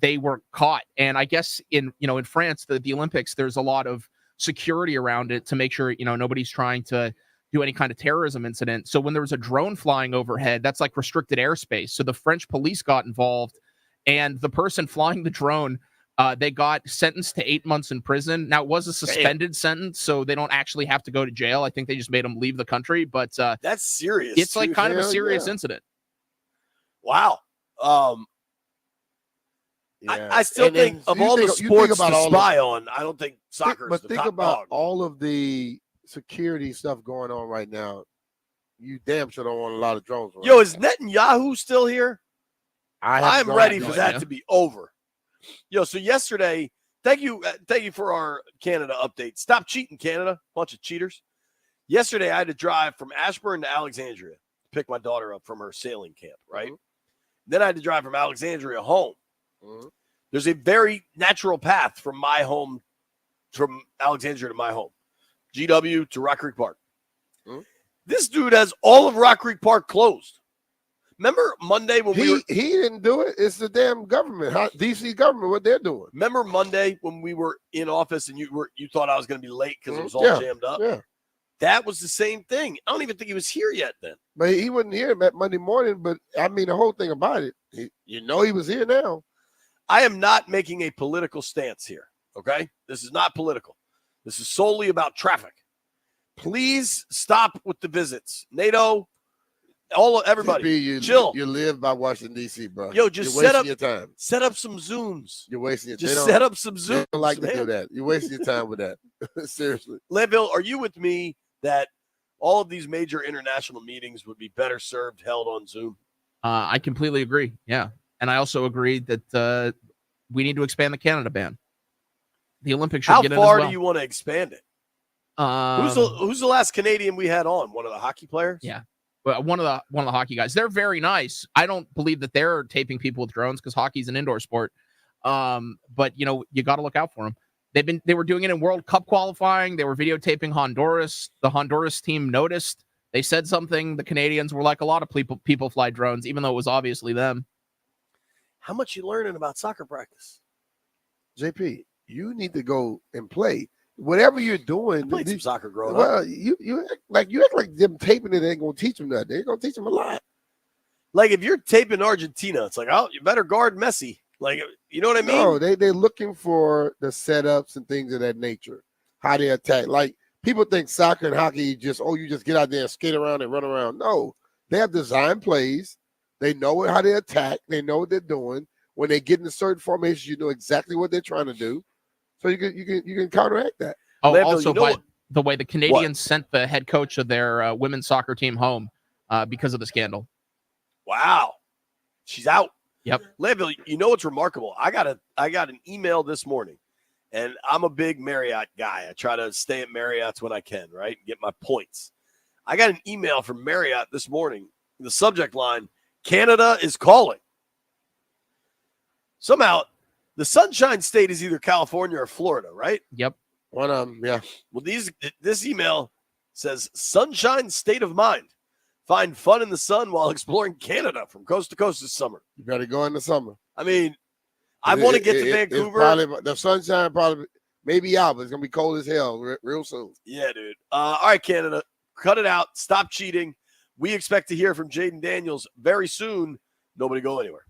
they were caught. And I guess in France, the Olympics, there's a lot of security around it to make sure, nobody's trying to do any kind of terrorism incident. So when there was a drone flying overhead, that's like restricted airspace. So the French police got involved, and the person flying the drone, they got sentenced to 8 months in prison. Now, it was a suspended sentence, so they don't actually have to go to jail. I think they just made them leave the country. But that's serious. It's like kind of a serious incident. Wow. Yeah. I still think of all the sports to spy on, I don't think soccer is the top dog. But think about all of the security stuff going on right now. You damn sure don't want a lot of drones. Yo, is Netanyahu still here? I'm ready for that idea. to be over. Yo, so yesterday, thank you for our Canada update. Stop cheating, Canada. Bunch of cheaters. Yesterday, I had to drive from Ashburn to Alexandria to pick my daughter up from her sailing camp, right? Mm-hmm. Then I had to drive from Alexandria home. Mm-hmm. There's a very natural path from my home, from Alexandria to my home. GW to Rock Creek Park. Mm-hmm. This dude has all of Rock Creek Park closed. Remember Monday when he didn't do it? It's the damn government, DC government, what they're doing. Remember Monday when we were in office and you thought I was going to be late because it was all jammed up? Yeah. That was the same thing. I don't even think he was here yet then. But he wasn't here that Monday morning. But I mean, the whole thing about it, he was here now. I am not making a political stance here. Okay, this is not political. This is solely about traffic. Please stop with the visits. NATO, everybody, chill. You live by Washington, D.C., bro. Yo, just You're wasting your time. Set up some Zooms. You're wasting your time. Just set up some Zooms. They don't like man. to do that. You're wasting your time with that. Seriously. Leadville, are you with me that all of these major international meetings would be better served held on Zoom? I completely agree. Yeah. And I also agree that we need to expand the Canada ban. The Olympics should get in as well. How far do you want to expand it? Who's the last Canadian we had on? One of the hockey players? Yeah. One of the hockey guys. They're very nice. I don't believe that they're taping people with drones because hockey's an indoor sport. But you got to look out for them. They were doing it in World Cup qualifying. They were videotaping Honduras. The Honduras team noticed. They said something. The Canadians were like, a lot of people fly drones, even though it was obviously them. How much you learning about soccer practice? JP, you need to go and play. Whatever you're doing, I played some soccer growing up. Well, you act like them taping it ain't gonna teach them that. They're gonna teach them a lot. Like if you're taping Argentina, it's like, oh, you better guard Messi. Like, you know what I mean? No, they're looking for the setups and things of that nature. How they attack. Like people think soccer and hockey you just get out there and skate around and run around. No, they have design plays. They know how they attack. They know what they're doing. When they get in a certain formation, you know exactly what they're trying to do. So you can counteract that. Oh, Leadville, also the way the Canadians sent the head coach of their women's soccer team home because of the scandal. Wow, she's out. Yep. Leadville, you know what's remarkable? I got an email this morning, and I'm a big Marriott guy. I try to stay at Marriott's when I can, right? Get my points. I got an email from Marriott this morning. The subject line: Canada is calling. Somehow, the Sunshine State is either California or Florida, right? Yep. One of them, yeah. Well, this email says Sunshine State of Mind. Find fun in the sun while exploring Canada from coast to coast this summer. You got to go in the summer. I mean, I want to get to Vancouver. The sunshine probably maybe out, but it's going to be cold as hell real soon. Yeah, dude. All right, Canada, cut it out. Stop cheating. We expect to hear from Jaden Daniels very soon. Nobody go anywhere.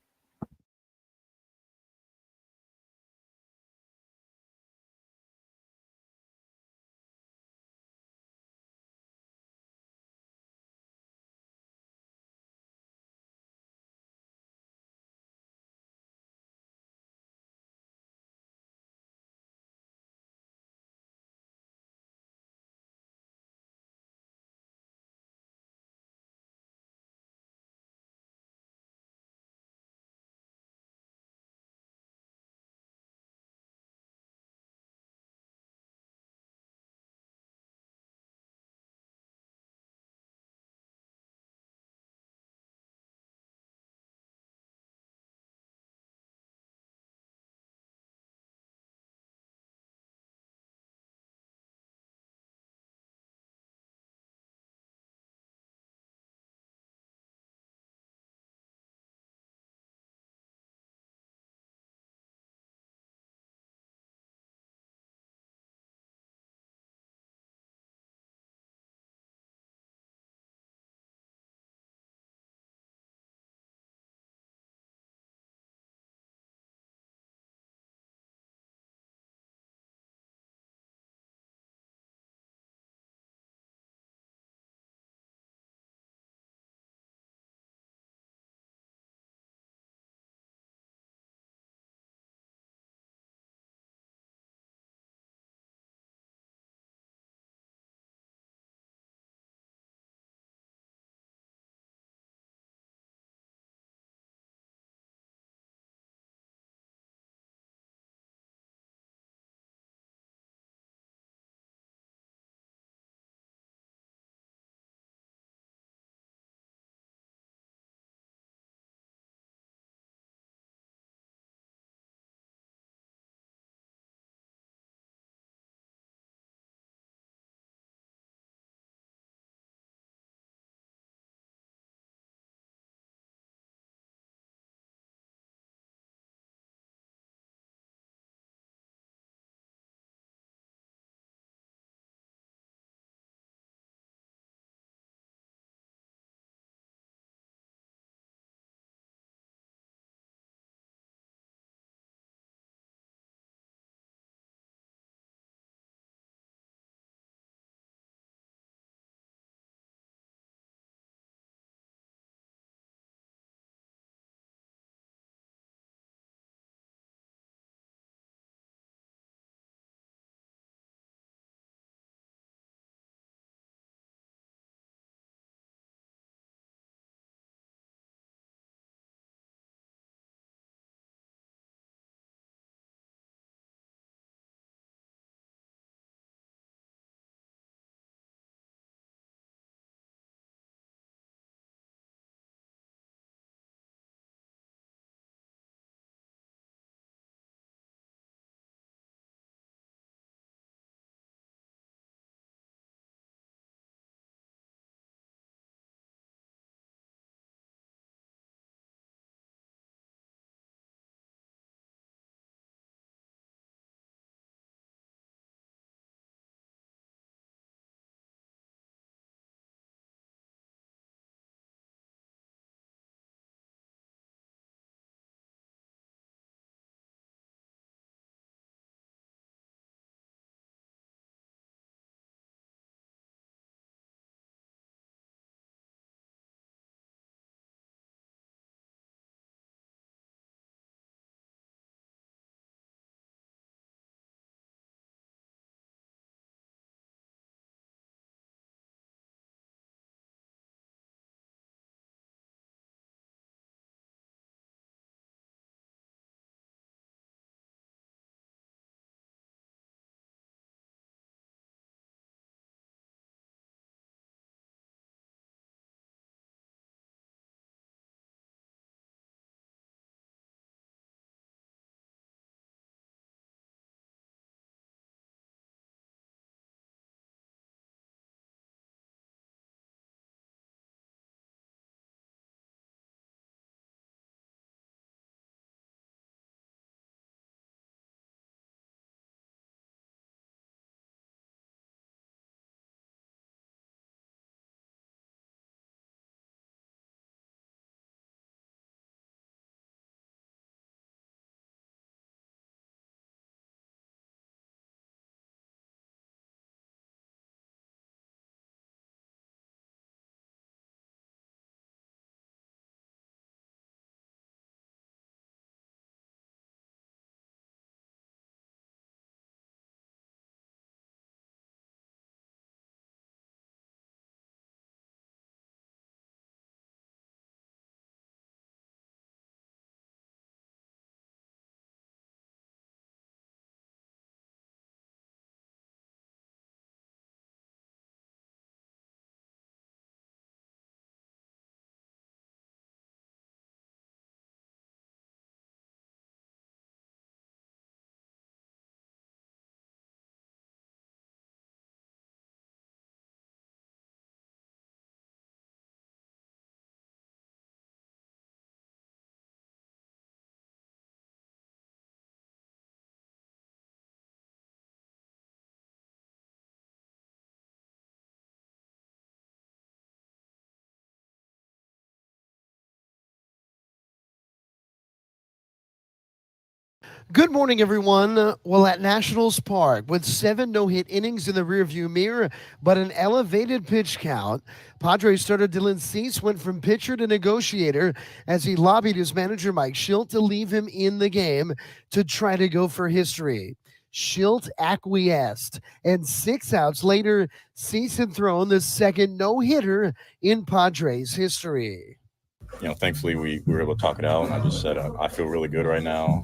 Good morning, everyone. Well, at Nationals Park, with 7 no-hit innings in the rearview mirror, but an elevated pitch count, Padres starter Dylan Cease went from pitcher to negotiator as he lobbied his manager Mike Schilt to leave him in the game to try to go for history. Schilt acquiesced, and 6 outs later, Cease had thrown the second no-hitter in Padres history. Thankfully we were able to talk it out, and I just said I feel really good right now.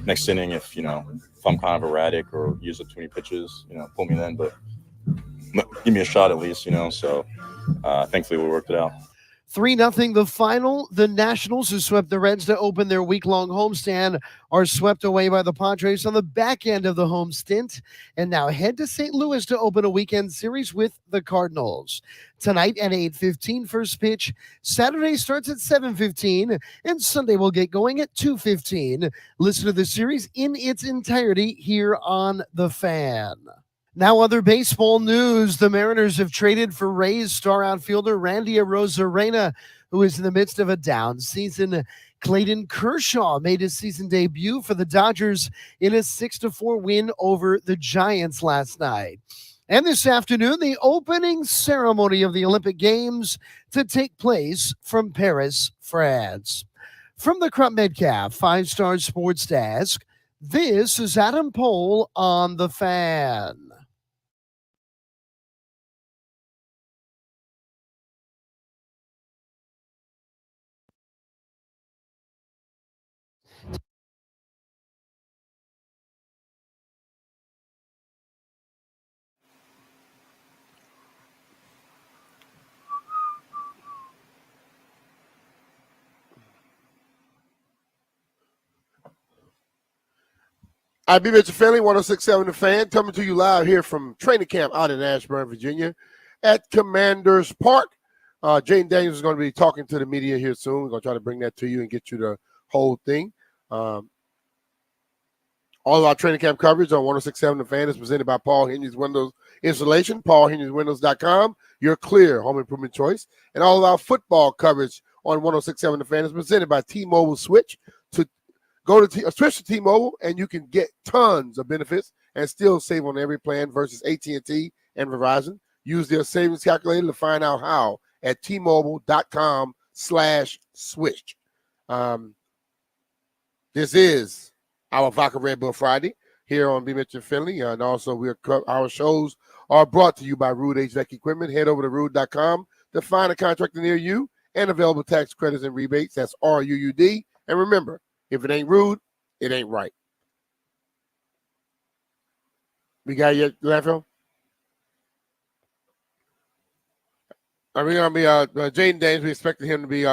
Next inning, if I'm kind of erratic or use up too many pitches, pull me then, but give me a shot at least, So thankfully we worked it out. 3-0 the final. The Nationals, who swept the Reds to open their week-long homestand, are swept away by the Padres on the back end of the home stint and now head to St. Louis to open a weekend series with the Cardinals. Tonight at 8:15 first pitch. Saturday starts at 7:15, and Sunday will get going at 2:15. Listen to the series in its entirety here on The Fan. Now, other baseball news. The Mariners have traded for Rays star outfielder Randy Arozarena, who is in the midst of a down season. Clayton Kershaw made his season debut for the Dodgers in a 6-4 win over the Giants last night. And this afternoon, the opening ceremony of the Olympic Games to take place from Paris, France. From the Crump Metcalf 5-Star Sports Desk, this is Adam Pohl on The Fan. All right, B-Mitch Family, 106.7 The Fan, coming to you live here from training camp out in Ashburn, Virginia, at Commanders Park. Jaden Daniels is going to be talking to the media here soon. We're going to try to bring that to you and get you the whole thing. All of our training camp coverage on 106.7 The Fan is presented by Paul Henry's Windows Installation, paulhenryswindows.com, your clear home improvement choice. And all of our football coverage on 106.7 The Fan is presented by T-Mobile Switch. Go to switch to T-Mobile, and you can get tons of benefits and still save on every plan versus AT&T and Verizon. Use their savings calculator to find out how at T-Mobile.com/switch. This is our Vodka Red Bull Friday here on B-Mitch and Finley. And also, our shows are brought to you by Rude HVAC Equipment. Head over to Rude.com to find a contractor near you and available tax credits and rebates. That's RUUD. And remember, if it ain't rude, it ain't right. We got your landfill? Are we going to be Jaden Daniels? We expected him to be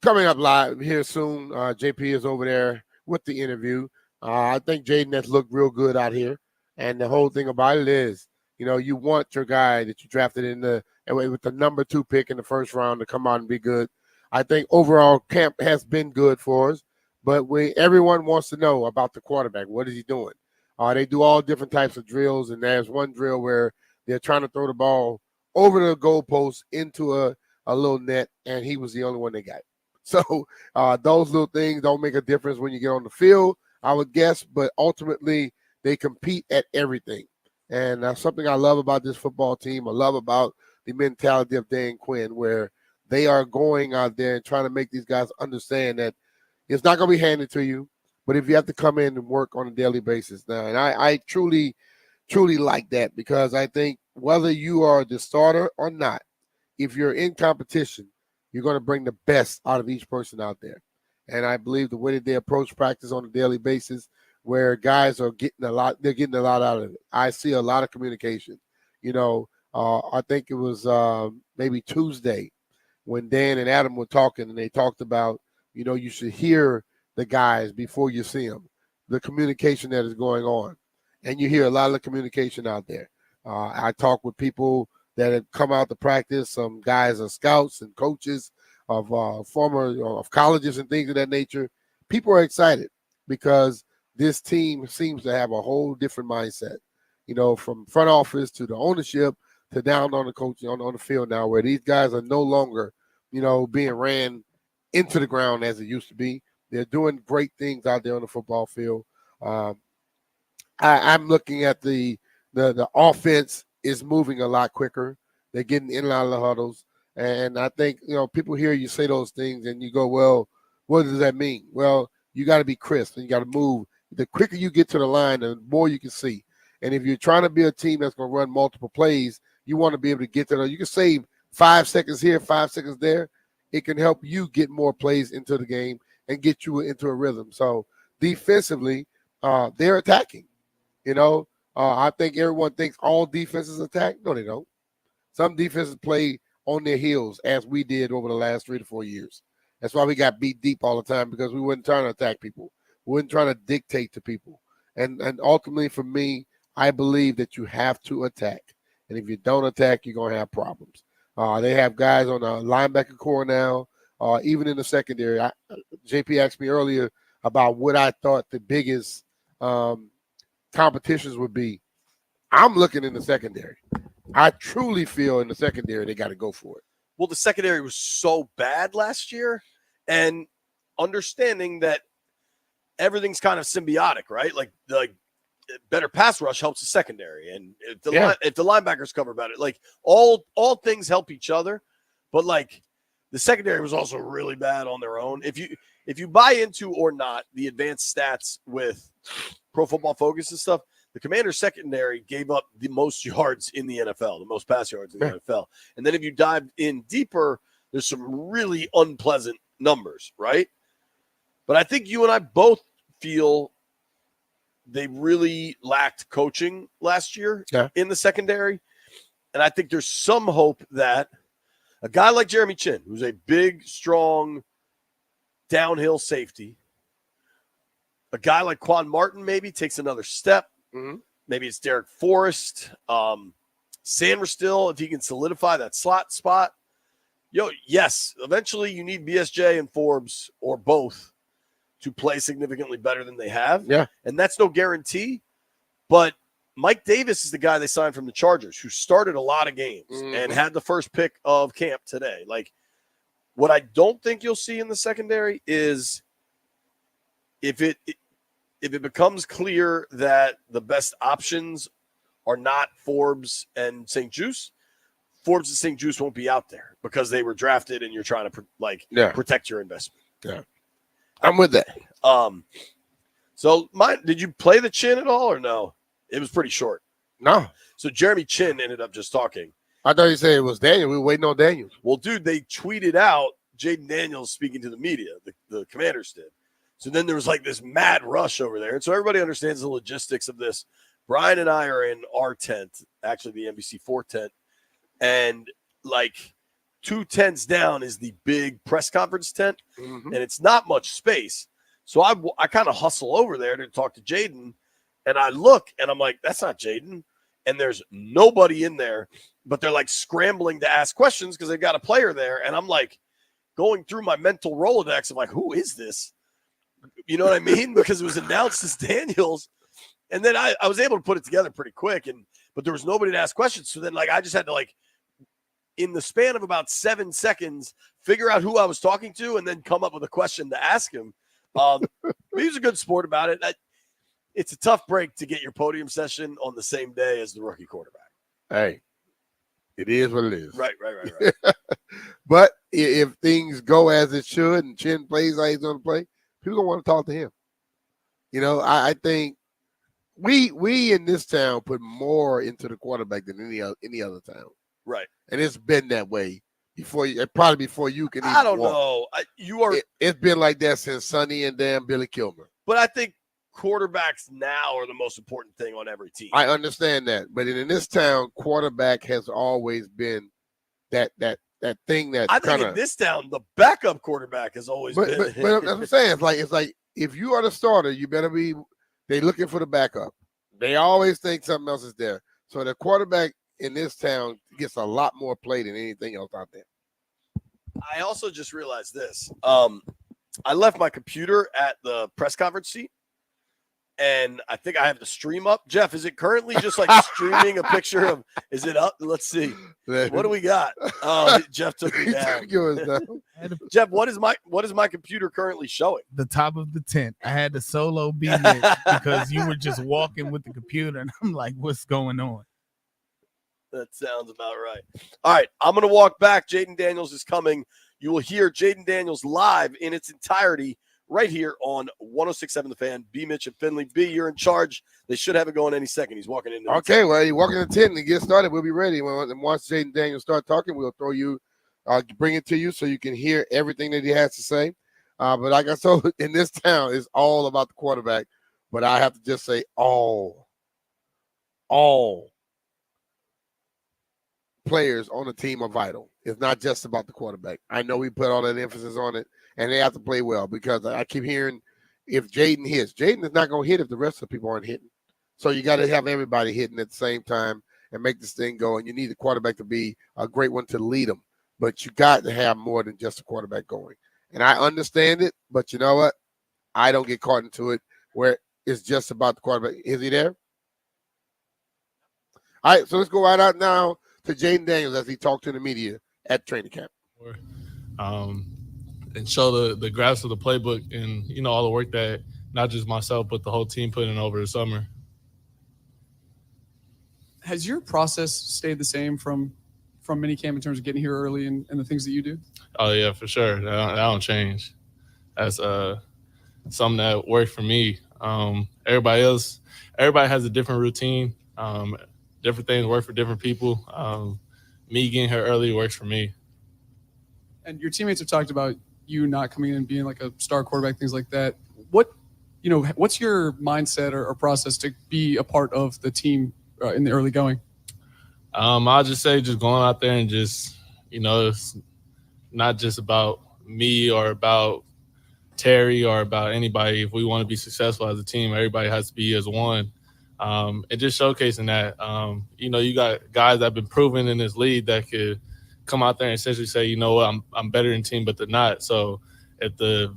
coming up live here soon. JP is over there with the interview. I think Jaden has looked real good out here. And the whole thing about it is, you want your guy that you drafted with the number 2 pick in the first round to come out and be good. I think overall camp has been good for us. But everyone wants to know about the quarterback. What is he doing? They do all different types of drills, and there's one drill where they're trying to throw the ball over the goalpost into a little net, and he was the only one they got. So those little things don't make a difference when you get on the field, I would guess, but ultimately they compete at everything. And that's something I love about this football team. I love about the mentality of Dan Quinn, where they are going out there and trying to make these guys understand that it's not going to be handed to you, but if you have to come in and work on a daily basis now, and I truly, truly like that, because I think whether you are the starter or not, if you're in competition, you're going to bring the best out of each person out there. And I believe the way that they approach practice on a daily basis, where guys are getting a lot out of it. I see a lot of communication. I think it was maybe Tuesday when Dan and Adam were talking, and they talked about, you should hear the guys before you see them, the communication that is going on. And you hear a lot of the communication out there. I talk with people that have come out to practice. Some guys are scouts and coaches of of colleges and things of that nature. People are excited because this team seems to have a whole different mindset, from front office to the ownership to down on the coaching on the field now, where these guys are no longer, being ran into the ground as it used to be. They're doing great things out there on the football field. I'm looking at the offense is moving a lot quicker. They're getting in and out of the huddles. And I think, people hear you say those things and you go, well, what does that mean? Well, you got to be crisp and you got to move. The quicker you get to the line, the more you can see. And if you're trying to be a team that's going to run multiple plays, you want to be able to get to them. You can save 5 seconds here, 5 seconds there. It can help you get more plays into the game and get you into a rhythm. So defensively, they're attacking. I think everyone thinks all defenses attack. No, they don't. Some defenses play on their heels, as we did over the last 3 to 4 years. That's why we got beat deep all the time, because we weren't trying to attack people. We weren't trying to dictate to people. And ultimately, for me, I believe that you have to attack. And if you don't attack, you're going to have problems. They have guys on the linebacker core now, even in the secondary. JP asked me earlier about what I thought the biggest competitions would be. I'm looking in the secondary. I truly feel in the secondary they got to go for it. Well, the secondary was so bad last year, and understanding that everything's kind of symbiotic, right? Like better pass rush helps the secondary, and if the linebackers cover better, like all things help each other. But like the secondary was also really bad on their own. If you buy into or not the advanced stats with Pro Football Focus and stuff, the Commanders secondary gave up the most yards in the NFL, the most pass yards in the NFL. And then if you dive in deeper, there's some really unpleasant numbers, right? But I think you and I both feel they really lacked coaching last year in the secondary. And I think there's some hope that a guy like Jeremy Chin, who's a big, strong, downhill safety, a guy like Quan Martin maybe takes another step. Mm-hmm. Maybe it's Derek Forrest. Sanders still, if he can solidify that slot spot. Yes, eventually you need BSJ and Forbes or both to play significantly better than they have. Yeah. And that's no guarantee. But Mike Davis is the guy they signed from the Chargers, who started a lot of games and had the first pick of camp today. Like, what I don't think you'll see in the secondary is if it becomes clear that the best options are not Forbes and St. Juice, Forbes and St. Juice won't be out there because they were drafted and you're trying to protect your investment. Yeah. I'm with that. So did you play the Chin at all or no? It was pretty short. No. So Jeremy Chin ended up just talking. I thought you said it was Daniel. We were waiting on Daniels. Well, dude, they tweeted out Jaden Daniels speaking to the media. The Commanders did. So then there was like this mad rush over there. And so everybody understands the logistics of this. Brian and I are in our tent, actually the NBC4 tent. And like 2 tents down is the big press conference tent. Mm-hmm. And it's not much space. So I kind of hustle over there to talk to Jaden. And I look and I'm like, that's not Jaden. And there's nobody in there. But they're like scrambling to ask questions because they've got a player there. And I'm like going through my mental Rolodex. I'm like, who is this? You know what I mean? Because it was announced as Daniels. And then I was able to put it together pretty quick. But there was nobody to ask questions. So then I just had to in the span of about 7 seconds, figure out who I was talking to and then come up with a question to ask him. He was a good sport about it. It's a tough break to get your podium session on the same day as the rookie quarterback. Hey, it is what it is. Right. But if things go as it should and Chin plays how he's going to play, people don't want to talk to him. I think we in this town put more into the quarterback than any other town. Right. And it's been that way before you can even I don't walk. know. It's been like that since Sonny and damn Billy Kilmer. But I think quarterbacks now are the most important thing on every team. I understand that. But in this town, quarterback has always been that thing that I think in this town, the backup quarterback has always been. But that's what I'm saying. It's like if you are the starter, you better be. They looking for the backup. They always think something else is there. So the quarterback in this town gets a lot more play than anything else out there. I also just realized this. I left my computer at the press conference seat, And I think I have the stream up. Jeff, is it currently just like streaming a picture of? Is it up? Let's see. What do we got? Oh, Jeff took me down. Jeff, what is my computer currently showing? The top of the tent. I had to solo B-Mitch because you were just walking with the computer, and I'm like, what's going on? That sounds about right. All right, I'm going to walk back. Jaden Daniels is coming. You will hear Jaden Daniels live in its entirety right here on 106.7 The Fan. B-Mitch and Finley. B, you're in charge. They should have it going any second. He's walking in. Okay, well, you walk in the tent and get started. We'll be ready. Once Jaden Daniels start talking, we'll throw you, bring it to you so you can hear everything that he has to say. But like I told, in this town, it's all about the quarterback. But I have to just say all players on the team are vital. It's not just about the quarterback. I know we put all that emphasis on it, and they have to play well because I keep hearing if Jaden hits, Jaden is not going to hit if the rest of the people aren't hitting. So you got to have everybody hitting at the same time and make this thing go. And you need the quarterback to be a great one to lead them. But you got to have more than just a quarterback going. And I understand it, but you know what? I don't get caught into it where it's just about the quarterback. Is he there? All right, so let's go right out now to Jaden Daniels as he talked to the media at training camp. And show the grasp of the playbook and, you know, all the work that not just myself but the whole team put in over the summer. Has your process stayed the same from minicamp in terms of getting here early and the things that you do? Oh, yeah, for sure. That don't change. That's something that worked for me. Everybody has a different routine. Different things work for different people. Me getting here early works for me. And your teammates have talked about you not coming in and being like a star quarterback, things like that. What's your mindset or process to be a part of the team in the early going? I'll just say just going out there and just, you know, it's not just about me or about Terry or about anybody. If we want to be successful as a team, everybody has to be as one. And just showcasing that, you know, you got guys that have been proven in this league that could come out there and essentially say, you know what, I'm better than team, but they're not. So if the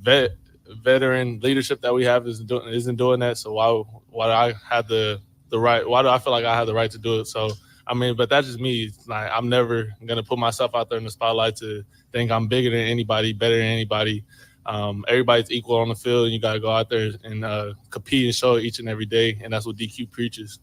veteran leadership that we have isn't doing that, so why do I have the right? Why do I feel like I have the right to do it? So I mean, but that's just me. Like, I'm never gonna put myself out there in the spotlight to think I'm bigger than anybody, better than anybody. Everybody's equal on the field, and you got to go out there and compete and show it each and every day, and that's what DQ preaches.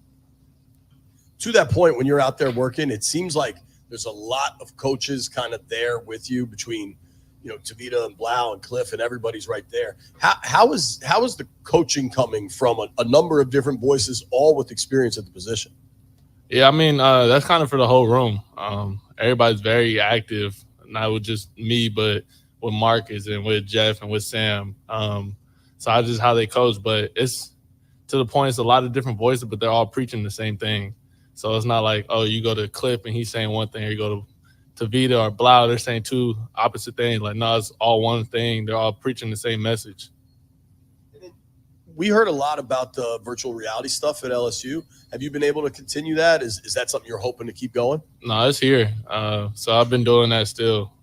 To that point, when you're out there working, it seems like there's a lot of coaches kind of there with you between, you know, Tavita and Blau and Cliff, and everybody's right there. How is the coaching coming from a number of different voices, all with experience at the position? Yeah, I mean, that's kind of for the whole room. Everybody's very active, not with just me, but with Marcus and with Jeff and with Sam. So I just how they coach, but it's to the point it's a lot of different voices, but they're all preaching the same thing. So it's not like, oh, you go to Cliff and he's saying one thing, or you go to Vita or Blau, they're saying two opposite things. Like, no, it's all one thing. They're all preaching the same message. We heard a lot about the virtual reality stuff at LSU. Have you been able to continue that? Is that something you're hoping to keep going? No, it's here. So I've been doing that still.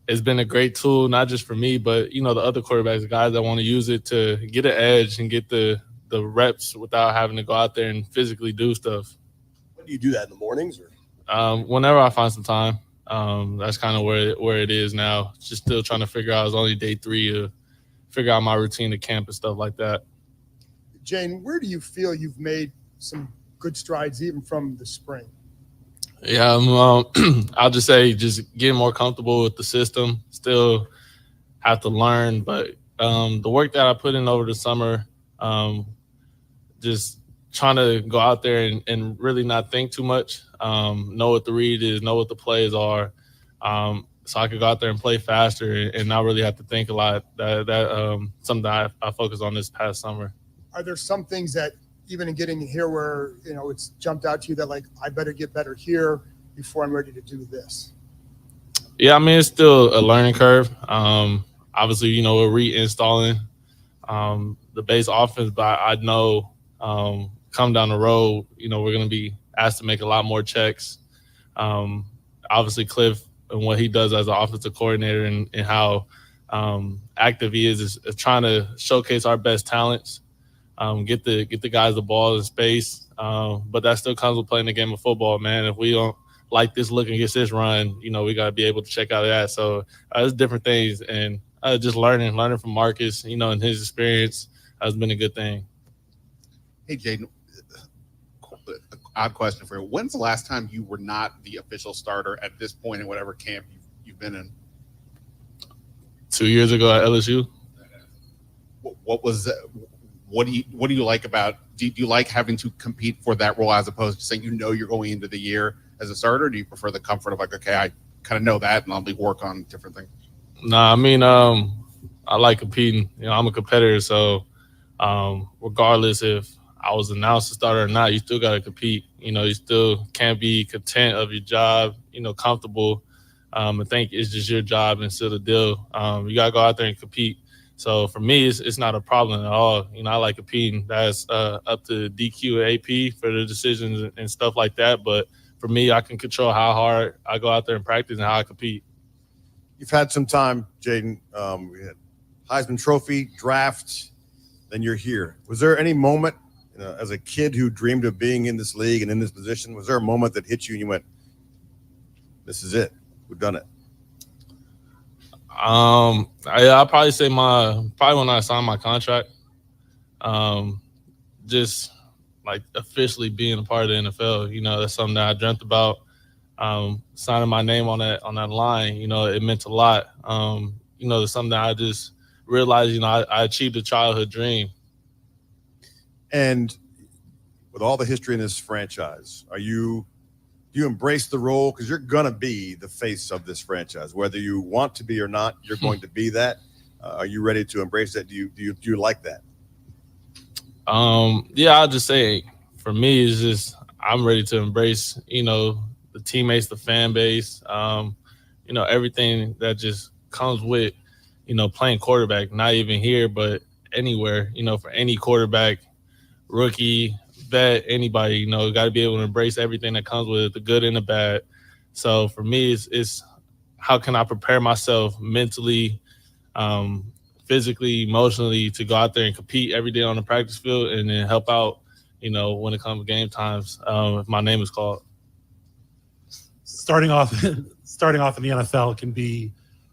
It's been a great tool, not just for me, but, you know, the other quarterbacks, the guys that want to use it to get an edge and get the reps without having to go out there and physically do stuff. When do you do that, in the mornings? Or? Whenever I find some time. That's kind of where it is now. Just still trying to figure out. It's only day 3 to figure out my routine at camp and stuff like that. Jane, where do you feel you've made some good strides even from the spring? Yeah, I'll just say just getting more comfortable with the system. Still have to learn, but the work that I put in over the summer, just trying to go out there and really not think too much, know what the read is, know what the plays are, so I could go out there and play faster and not really have to think a lot. That something that I focused on this past summer. Are there some things that even in getting here where, you know, it's jumped out to you that, like, I better get better here before I'm ready to do this? Yeah, I mean, it's still a learning curve. Obviously, you know, we're reinstalling the base offense, but I know come down the road, you know, we're going to be asked to make a lot more checks. Obviously, Cliff and what he does as an offensive coordinator and how active he is trying to showcase our best talents. get the guys the ball in space. But that still comes with playing the game of football, man. If we don't like this look against this run, we got to be able to check out of that. So it's different things, and just learning from Marcus, and his experience has been a good thing. Hey, Jaden, odd question for you. When's the last time you were not the official starter at this point in whatever camp you've been in? 2 years ago at LSU. What was that? What do you like about? Do you like having to compete for that role as opposed to saying you're going into the year as a starter? Or do you prefer the comfort of like, okay, I kind of know that and I'll work on different things? Nah, I mean, I like competing. I'm a competitor, so regardless if I was announced a starter or not, you still got to compete. You still can't be content of your job, comfortable. I think it's just your job and still the deal. You got to go out there and compete. So for me, it's not a problem at all. I like competing. That's up to DQ and AP for the decisions and stuff like that. But for me, I can control how hard I go out there and practice and how I compete. You've had some time, Jaden. We had Heisman Trophy, draft, then you're here. Was there any moment, as a kid who dreamed of being in this league and in this position, was there a moment that hit you and you went, this is it, we've done it? I'll probably say probably when I signed my contract, just like officially being a part of the NFL, that's something that I dreamt about. Signing my name on that line, it meant a lot. It's something that I just realized, I achieved a childhood dream. And with all the history in this franchise, do you embrace the role? Because you're going to be the face of this franchise, whether you want to be or not. You're going to be that. Are you ready to embrace that? Do you like that? Yeah, I'll just say for me, it's just I'm ready to embrace, the teammates, the fan base, everything that just comes with, playing quarterback, not even here, but anywhere, for any quarterback, rookie, vet, anybody, got to be able to embrace everything that comes with it, the good and the bad. So for me, it's how can I prepare myself mentally, physically, emotionally to go out there and compete every day on the practice field and then help out, when it comes to game times, if my name is called. Starting off in the NFL can be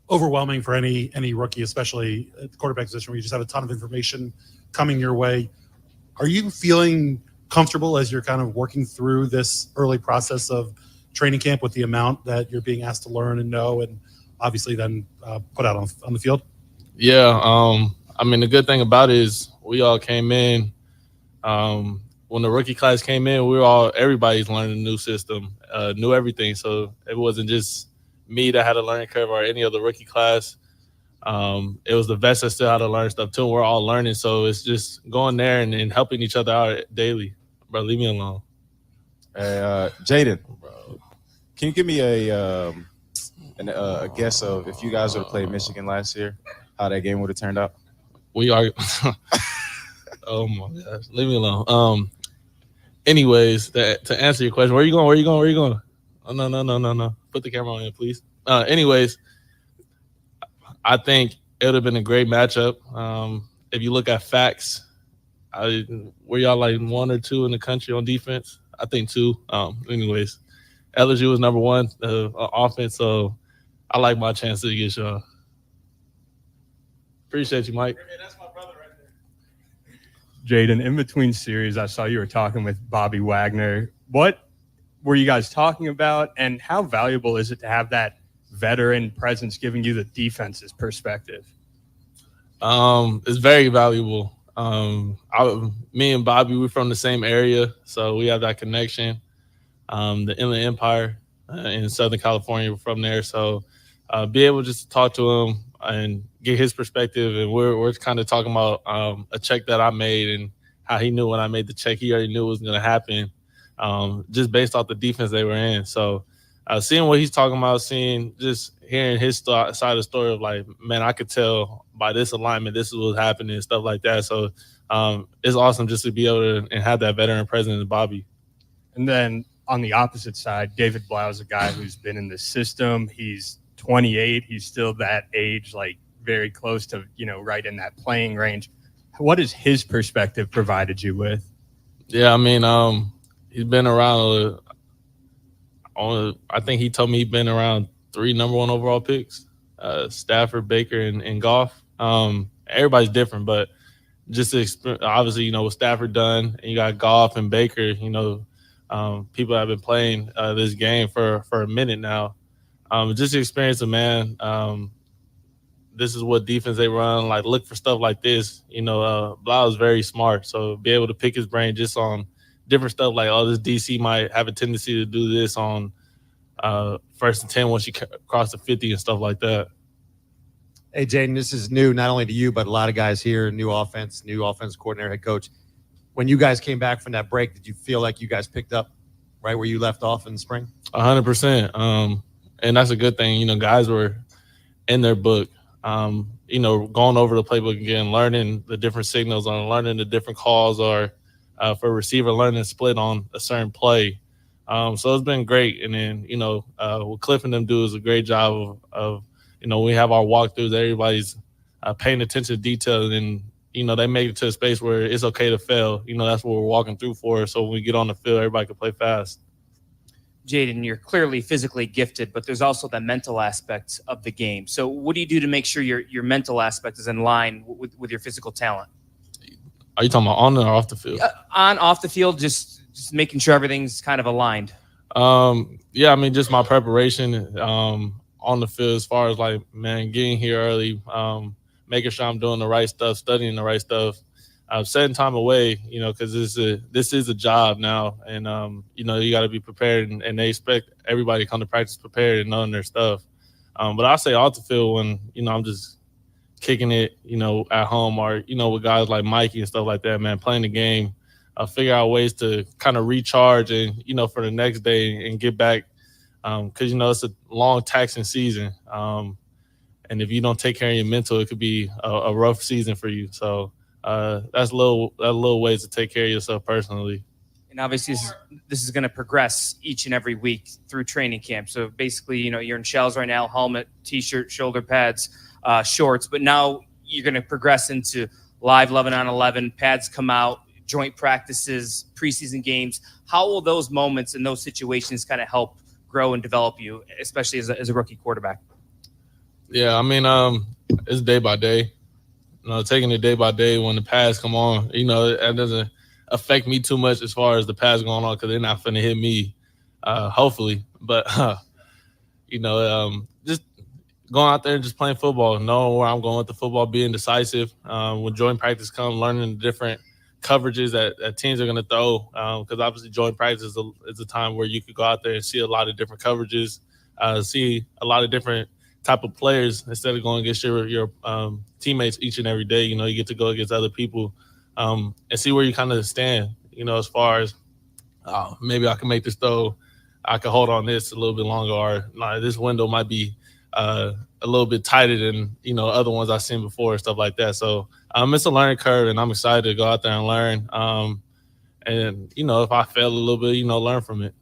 overwhelming for any rookie, especially at the quarterback position where you just have a ton of information coming your way. Are you feeling comfortable as you're kind of working through this early process of training camp with the amount that you're being asked to learn and know and obviously then put out on the field? Yeah. I mean, the good thing about it is we all came in when the rookie class came in, everybody's learning a new system, knew everything. So it wasn't just me that had a learning curve or any other rookie class. It was the vets that still had to learn stuff too. We're all learning. So it's just going there and helping each other out daily. Bro, leave me alone. Jaden, can you give me a guess of if you guys would have played Michigan last year, how that game would have turned out? We are. Oh my gosh, leave me alone. Anyways, to answer your question, where are you going? Oh, no. Put the camera on in, please. Anyways, I think it would have been a great matchup. If you look at facts, were y'all like 1 or 2 in the country on defense? I think 2. Anyways, LSU was number 1 offense, so I like my chance to get Sean. Appreciate you, Mike. That's my brother right there. Jaden, in between series, I saw you were talking with Bobby Wagner. What were you guys talking about, and how valuable is it to have that veteran presence giving you the defense's perspective? It's very valuable. Me and Bobby, we're from the same area, so we have that connection. The Inland Empire in Southern California, we're from there, so be able just to talk to him and get his perspective. And we're kind of talking about a check that I made and how he knew when I made the check, he already knew it was going to happen, just based off the defense they were in. So seeing what he's talking about, hearing his side of the story of like, man, I could tell by this alignment, this is what's happening and stuff like that. So it's awesome just to be able to and have that veteran presence in Bobby. And then on the opposite side, David Blau is a guy who's been in the system. He's 28. He's still that age, like very close to, right in that playing range. what has his perspective provided you with? Yeah, I mean, he's been around. I think he told me he's been around 3 number 1 overall picks: Stafford, Baker, and Goff. Everybody's different, but just the experience, obviously, you know, what Stafford done, and you got Goff and Baker. You know, people have been playing this game for a minute now. Just the experience of, man. This is what defense they run. Like, look for stuff like this. You know, Blau is very smart, so be able to pick his brain just on different stuff. Like, oh, this DC might have a tendency to do this on 1st and 10 once you cross the 50 and stuff like that. Hey, Jaden, this is new not only to you, but a lot of guys here, new offense coordinator, head coach. When you guys came back from that break, did you feel like you guys picked up right where you left off in the spring? 100%. And that's a good thing. You know, guys were in their book. You know, going over the playbook again, learning the different signals on, learning the different calls, or for a receiver, learning to split on a certain play. So it's been great. And then, you know, what Cliff and them do is a great job of you know, we have our walkthroughs, everybody's paying attention to detail, and, you know, they make it to a space where it's okay to fail. You know, that's what we're walking through for. So when we get on the field, everybody can play fast. Jaden, you're clearly physically gifted, but there's also the mental aspect of the game. So what do you do to make sure your mental aspect is in line with your physical talent? Are you talking about on or off the field? Off the field, just making sure everything's kind of aligned. Yeah, I mean, just my preparation on the field, as far as, like, man, getting here early, making sure I'm doing the right stuff, studying the right stuff, setting time away, you know, because this is a job now, and you know, you got to be prepared, and they expect everybody to come to practice prepared and knowing their stuff. But I say off the field when, you know, I'm just kicking it, you know, at home, or, you know, with guys like Mikey and stuff like that, man, playing the game, figure out ways to kind of recharge and, you know, for the next day and get back, because, you know, it's a long taxing season, and if you don't take care of your mental, it could be a rough season for you. So that's little ways to take care of yourself personally. And obviously this is going to progress each and every week through training camp. So basically, you know, you're in shells right now, helmet, T-shirt, shoulder pads, shorts, but now you're going to progress into live 11-on-11, pads come out, joint practices, preseason games. How will those moments and those situations kind of help grow and develop you, especially as a rookie quarterback? Yeah, I mean, it's day by day. You know, taking it day by day. When the pads come on, you know, it doesn't affect me too much as far as the pads going on, because they're not finna hit me, hopefully. But you know, just going out there and just playing football, knowing where I'm going with the football, being decisive. When joint practice comes, learning the different coverages that teams are going to throw, because obviously joint practice is a time where you could go out there and see a lot of different coverages, see a lot of different type of players instead of going against your teammates each and every day. You know, you get to go against other people and see where you kind of stand, you know, as far as maybe I can make this throw, I can hold on this a little bit longer, or this window might be a little bit tighter than, you know, other ones I've seen before and stuff like that. So it's a learning curve, and I'm excited to go out there and learn. And, you know, if I fail a little bit, you know, learn from it.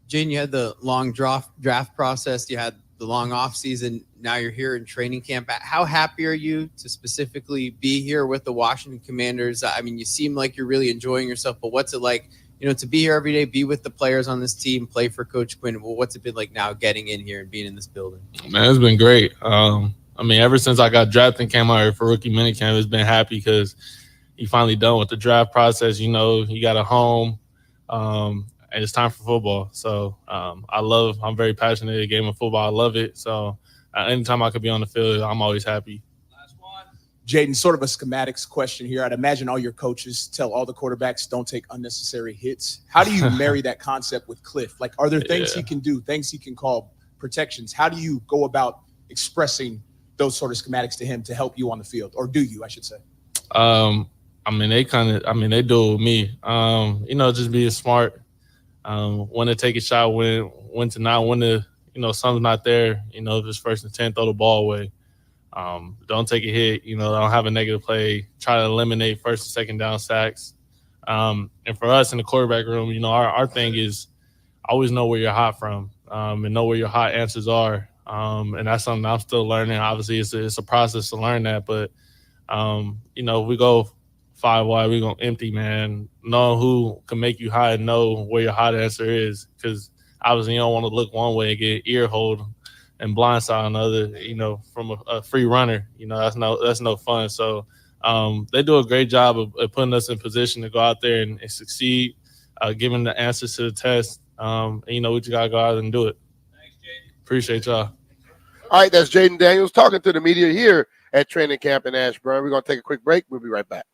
Jaden, you had the long draft process. You had the long off season. Now you're here in training camp. How happy are you to specifically be here with the Washington Commanders? I mean, you seem like you're really enjoying yourself, but what's it like, you know, to be here every day, be with the players on this team, play for Coach Quinn? Well, what's it been like now getting in here and being in this building? Man, it's been great. I mean, ever since I got drafted and came out here for rookie minicamp, it's been happy because you finally done with the draft process. You know, you got a home, and it's time for football. So I'm very passionate in the game of football. I love it. So anytime I could be on the field, I'm always happy. Jaden, sort of a schematics question here. I'd imagine all your coaches tell all the quarterbacks don't take unnecessary hits. How do you marry that concept with Cliff? Like, are there things he can do, things he can call protections? How do you go about expressing those sort of schematics to him to help you on the field? Or do you, I should say? I mean, they do it with me. You know, just being smart, when to take a shot, when to not, when to, you know, something's not there, you know, if it's 1st and 10, throw the ball away. Don't take a hit, you know, don't have a negative play, try to eliminate 1st and 2nd down sacks. And for us in the quarterback room, you know, our thing is always know where you're hot from, and know where your hot answers are. And that's something I'm still learning. Obviously, it's a process to learn that, but, you know, we go 5 wide. We're gonna empty, man. Knowing who can make you hide, know where your hot answer is, because obviously you don't want to look one way and get ear hold and blindside another. From a free runner, that's no fun. So they do a great job of putting us in position to go out there and succeed, giving the answers to the test. And we just gotta go out and do it. Thanks, Jaden. Appreciate y'all. All right, that's Jaden Daniels talking to the media here at training camp in Ashburn. We're going to take a quick break. We'll be right back.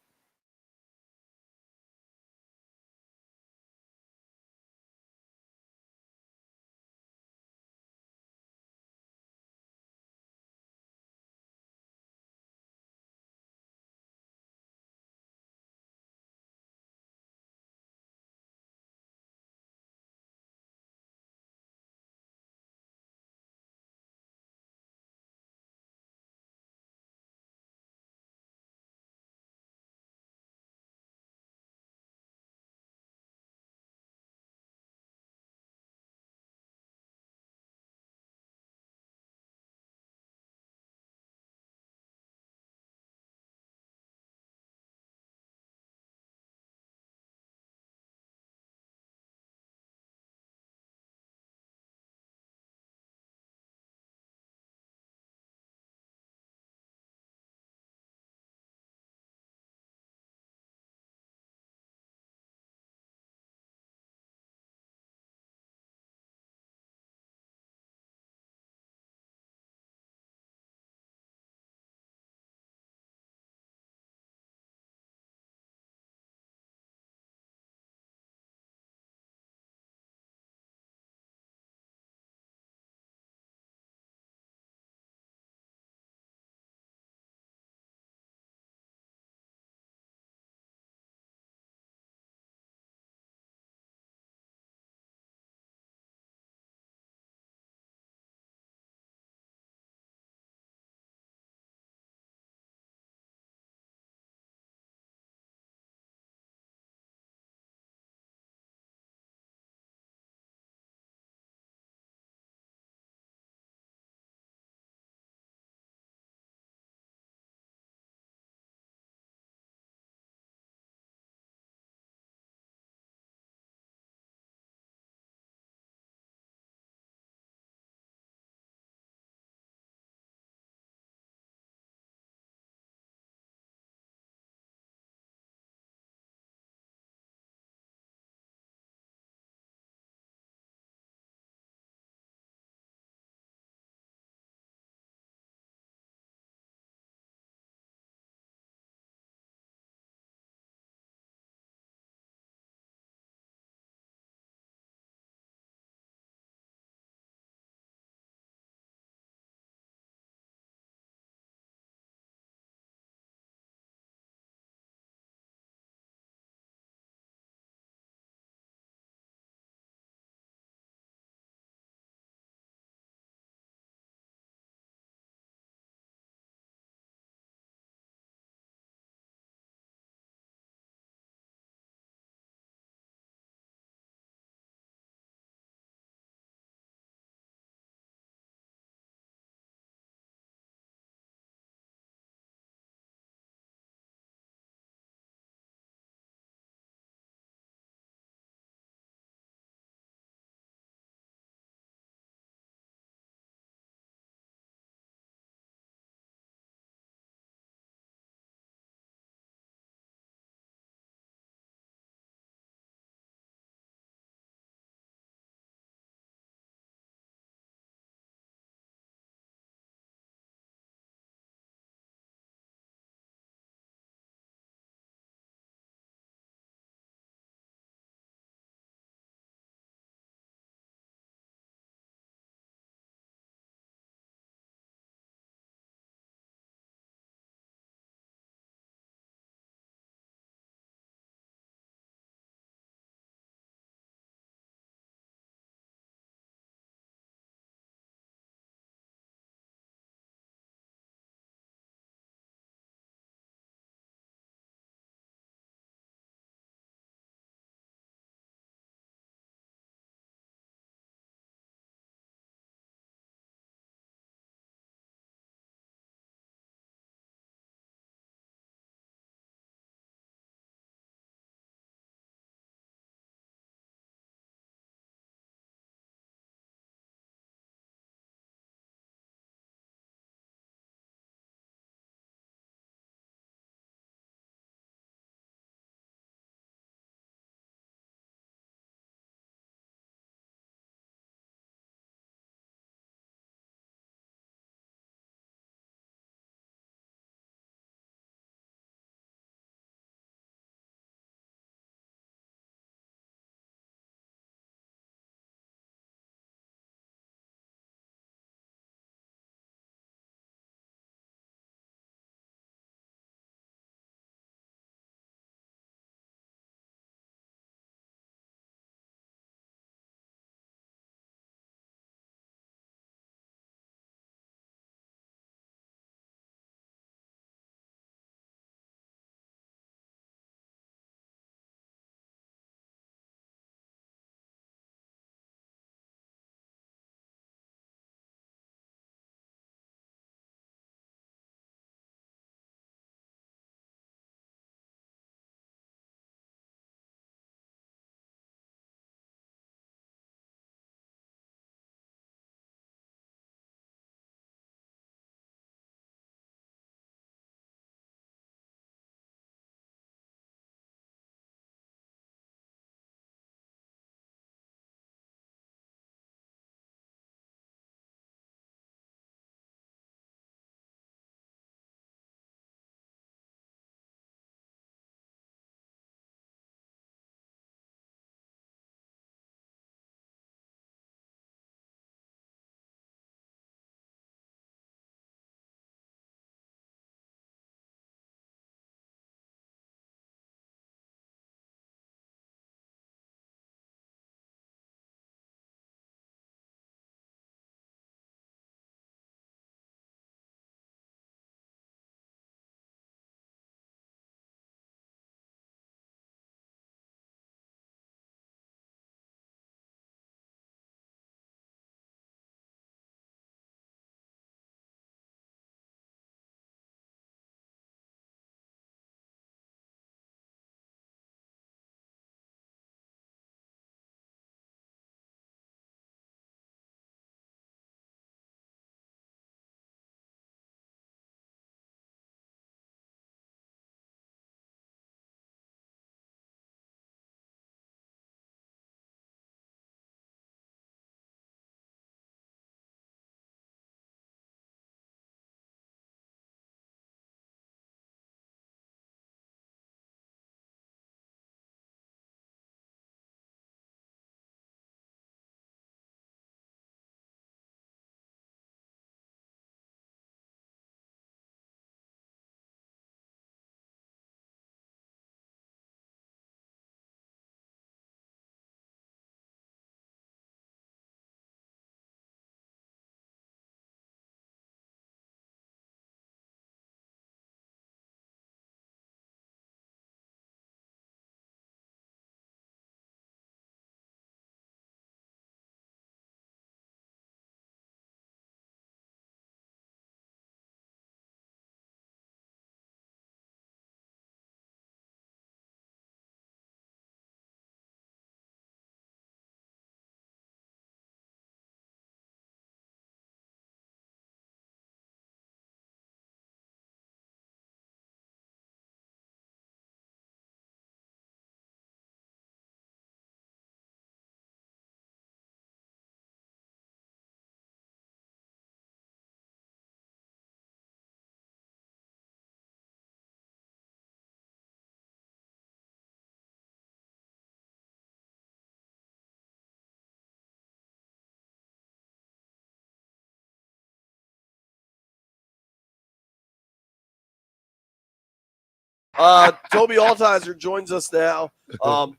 Toby Altizer joins us now.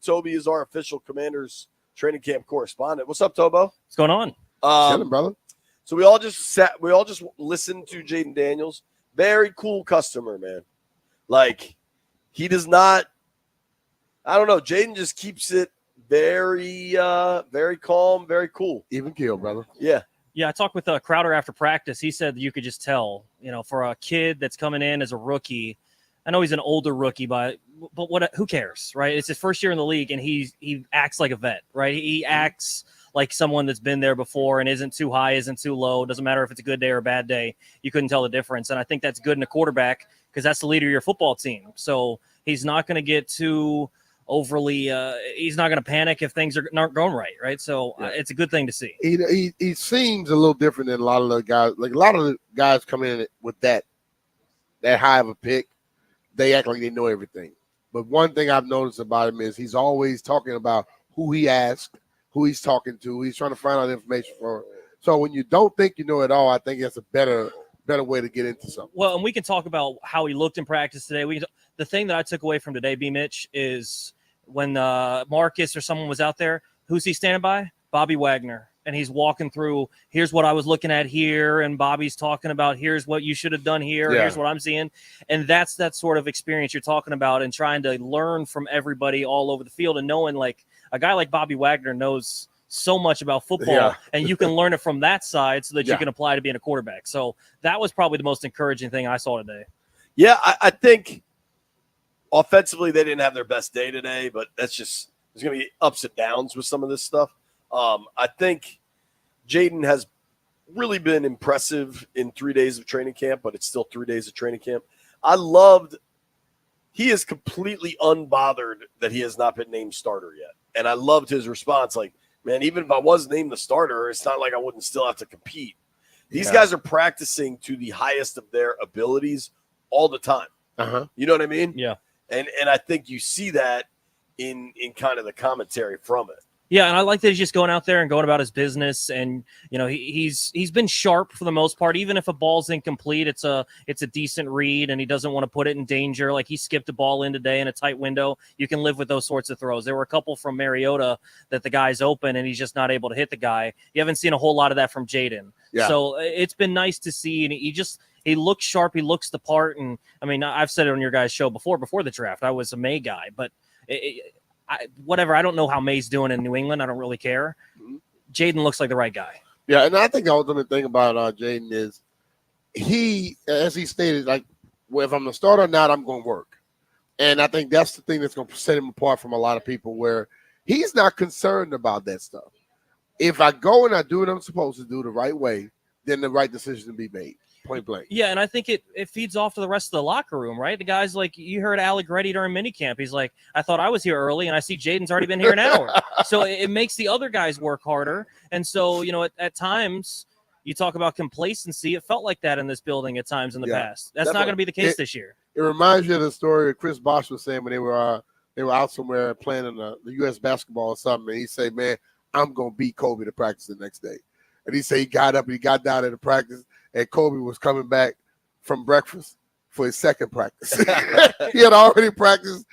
Toby is our official Commanders training camp correspondent. What's up, Tobo? What's going on? Chilling, brother. So we all just listened to Jaden Daniels. Very cool customer, man. Like, he does not, I don't know. Jaden just keeps it very, very calm, very cool. Even keel, brother. Yeah. Yeah, I talked with Crowder after practice. He said that you could just tell, for a kid that's coming in as a rookie. I know he's an older rookie, but what? Who cares, right? It's his first year in the league, and he acts like a vet, right? He acts like someone that's been there before and isn't too high, isn't too low. Doesn't matter if it's a good day or a bad day. You couldn't tell the difference, and I think that's good in a quarterback because that's the leader of your football team. So he's not going to get too overly. He's not going to panic if things are not going right? So it's a good thing to see. He seems a little different than a lot of the guys. Like a lot of the guys come in with that high of a pick. They act like they know everything. But one thing I've noticed about him is he's always talking about who he asked, who he's talking to. He's trying to find out information for. So when you don't think you know it all, I think that's a better way to get into something. Well, and we can talk about how he looked in practice today. The thing that I took away from today, B-Mitch, is when Marcus or someone was out there, who's he standing by? Bobby Wagner. And he's walking through, here's what I was looking at here, and Bobby's talking about, here's what you should have done here, here's what I'm seeing. And that's that sort of experience you're talking about and trying to learn from everybody all over the field and knowing, like, a guy like Bobby Wagner knows so much about football, and you can learn it from that side so that you can apply to being a quarterback. So that was probably the most encouraging thing I saw today. Yeah, I think offensively they didn't have their best day today, but that's just – there's going to be ups and downs with some of this stuff. I think Jaden has really been impressive in 3 days of training camp, but it's still 3 days of training camp. He is completely unbothered that he has not been named starter yet. And I loved his response. Like, man, even if I was named the starter, it's not like I wouldn't still have to compete. These guys are practicing to the highest of their abilities all the time. You know what I mean? Yeah. And I think you see that in kind of the commentary from it. Yeah, and I like that he's just going out there and going about his business, and he's been sharp for the most part. Even if a ball's incomplete, it's a decent read, and he doesn't want to put it in danger. Like, he skipped a ball in today in a tight window. You can live with those sorts of throws. There were a couple from Mariota that the guy's open, and he's just not able to hit the guy. You haven't seen a whole lot of that from Jaden. Yeah. So it's been nice to see, and he looks sharp. He looks the part, and I mean, I've said it on your guys' show before the draft. I was a May guy, but whatever. I don't know how May's doing in New England. I don't really care. Jaden looks like the right guy. Yeah, and I think the ultimate thing about Jaden is he, as he stated, like, well, if I'm the starter or not, I'm going to work. And I think that's the thing that's going to set him apart from a lot of people, where he's not concerned about that stuff. If I go and I do what I'm supposed to do the right way, then the right decision will be made. Point blank. Yeah, and I think it feeds off to the rest of the locker room, right? The guys, like, you heard Allegretti during minicamp. He's like, I thought I was here early, and I see Jaden's already been here an hour. So it makes the other guys work harder. And so, at times, you talk about complacency. It felt like that in this building at times in the past. That's not going to be the case this year. It reminds you of the story Chris Bosh was saying when they were out somewhere playing in the U.S. basketball or something, and he said, man, I'm going to beat Kobe to practice the next day. And he said he got up and he got down at the practice, and Kobe was coming back from breakfast for his second practice. He had already practiced,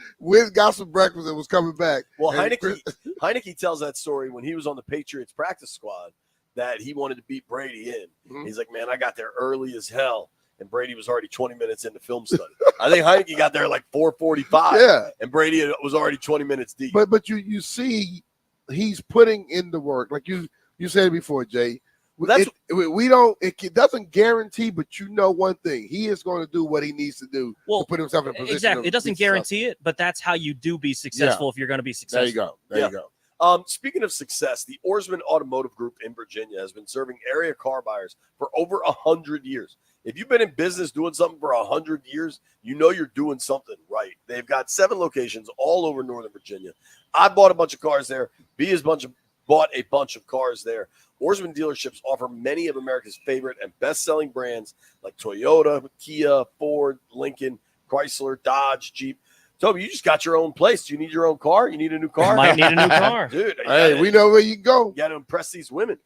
got some breakfast, and was coming back. Well, Heineke tells that story when he was on the Patriots practice squad that he wanted to beat Brady in. He's like, man, I got there early as hell, and Brady was already 20 minutes into film study. I think Heineke got there like 4:45, and Brady was already 20 minutes deep. But you see, he's putting in the work. Like you said before, Jay. It doesn't guarantee, but you know one thing: he is going to do what he needs to do to put himself in a position. Exactly, it doesn't guarantee it, but that's how you do be successful if you're going to be successful. There you go. Speaking of success, the Oarsman Automotive Group in Virginia has been serving area car buyers for over 100 years. If you've been in business doing something for 100 years, you know you're doing something right. They've got 7 locations all over Northern Virginia. I bought a bunch of cars there. B has bought a bunch of cars there. Oarsman dealerships offer many of America's favorite and best-selling brands like Toyota, Kia, Ford, Lincoln, Chrysler, Dodge, Jeep. Toby, you just got your own place. Do you need your own car? You need a new car? Might need a new car. Dude, hey, we know where you go. You got to impress these women.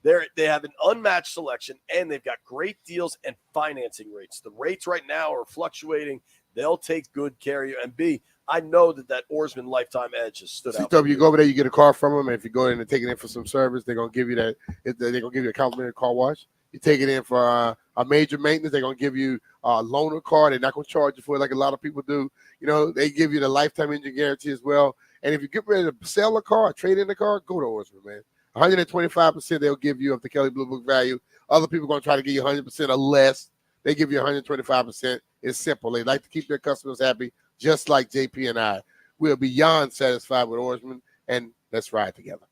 They have an unmatched selection, and they've got great deals and financing rates. The rates right now are fluctuating They'll take good care of you. And B, I know that Oarsman Lifetime Edge has stood out. CW, you go over there, you get a car from them. And if you go in and take it in for some service, they're gonna give you that. They're gonna give you a complimentary car wash. You take it in for a major maintenance, they're gonna give you a loaner car. They're not gonna charge you for it like a lot of people do. You know, they give you the lifetime engine guarantee as well. And if you get ready to sell a car, trade in the car, go to Oarsman, man. 125% they'll give you of the Kelly Blue Book value. Other people are gonna try to give you 100% or less. They give you 125%. It's simple. They like to keep their customers happy, just like JP and I. We're beyond satisfied with Oarsman, and let's ride together.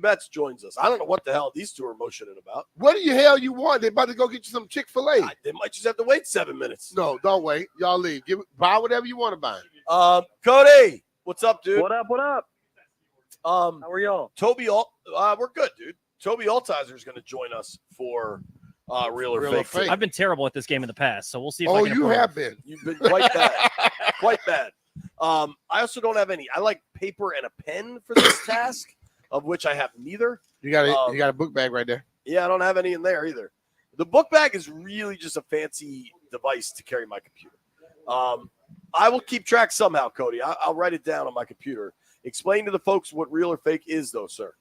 Metz joins us. I don't know what the hell these two are motioning about. What the hell you want? They about to go get you some Chick-fil-A. They might just have to wait 7 minutes. No, don't wait. Y'all leave. Buy whatever you want to buy. Cody, what's up, dude? What up? What up? How are y'all? Toby, we're good, dude. Toby Altizer is going to join us for real or fake. I've been terrible at this game in the past, so we'll see if Oh, I can you improve. have been. You've been quite bad. Quite bad. I also don't have any. I like paper and a pen for this task, of which I have neither. You got a book bag right there. Yeah, I don't have any in there either. The book bag is really just a fancy device to carry my computer. I will keep track somehow, Cody. I'll write it down on my computer. Explain to the folks what real or fake is, though, sir.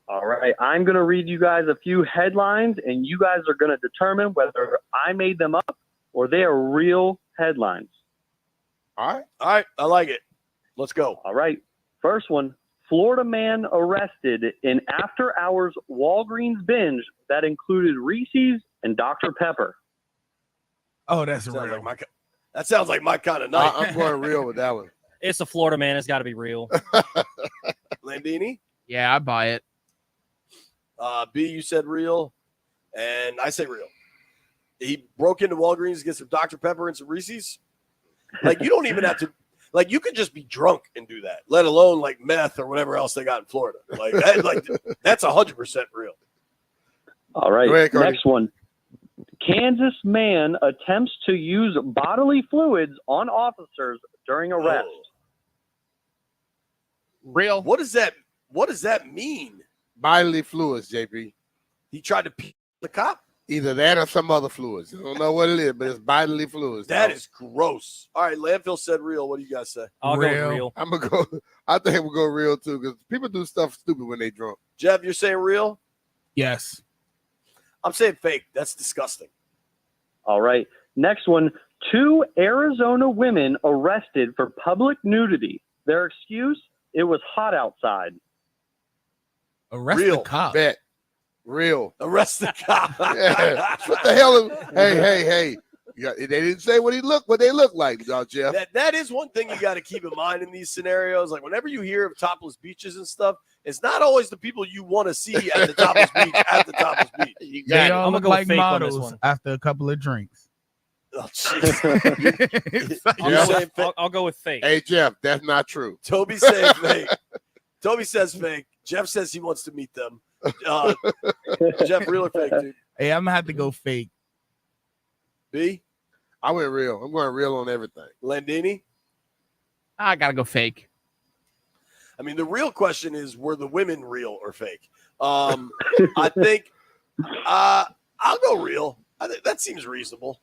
All right. I'm going to read you guys a few headlines, and you guys are going to determine whether I made them up or they are real headlines. All right. All right. I like it. Let's go. All right. First one. Florida man arrested in after-hours Walgreens binge that included Reese's and Dr. Pepper. Oh, that's Sounds real. like that sounds like my kind of night. I'm going real with that one. It's a Florida man. It's got to be real. Landini? Yeah, I buy it. B, you said real, and I say real. He broke into Walgreens to get some Dr. Pepper and some Reese's. Like, you don't even have to. Like, you could just be drunk and do that, let alone like meth or whatever else they got in Florida. That's 100% real. All right. Go ahead, Cody. Next one. Kansas man attempts to use bodily fluids on officers during arrest. Real. What does that mean? Bodily fluids, JP. He tried to pee the cop? Either that or some other fluids. I don't know what it is, but it's bodily fluids. That is gross. All right, Landfill said real. What do you guys say? I'll go with real. I'm gonna go. I think we'll go real too, because people do stuff stupid when they drunk. Jeff, you're saying real? Yes. I'm saying fake. That's disgusting. All right. Next one. 2 Arizona women arrested for public nudity. Their excuse? It was hot outside. Arrest Real. the cop. Bet. Real. Arrest the cop. Yeah. What the hell? Hey. Yeah, they didn't say what they look like, Jeff. That is one thing you got to keep in mind in these scenarios. Like, whenever you hear of topless beaches and stuff, it's not always the people you want to see at the topless beach at the topless beach. They all I'm look gonna go like fake on this models one. after a couple of drinks. Oh, jeez. I'll go with fake. Hey, Jeff, that's not true. Toby saying fake. Toby says fake. Jeff says he wants to meet them. Jeff, real or fake, dude? Hey, I'm gonna have to go fake. B? I went real. I'm going real on everything. Landini? I gotta go fake. I mean, the real question is, were the women real or fake? I think I'll go real. I think that seems reasonable.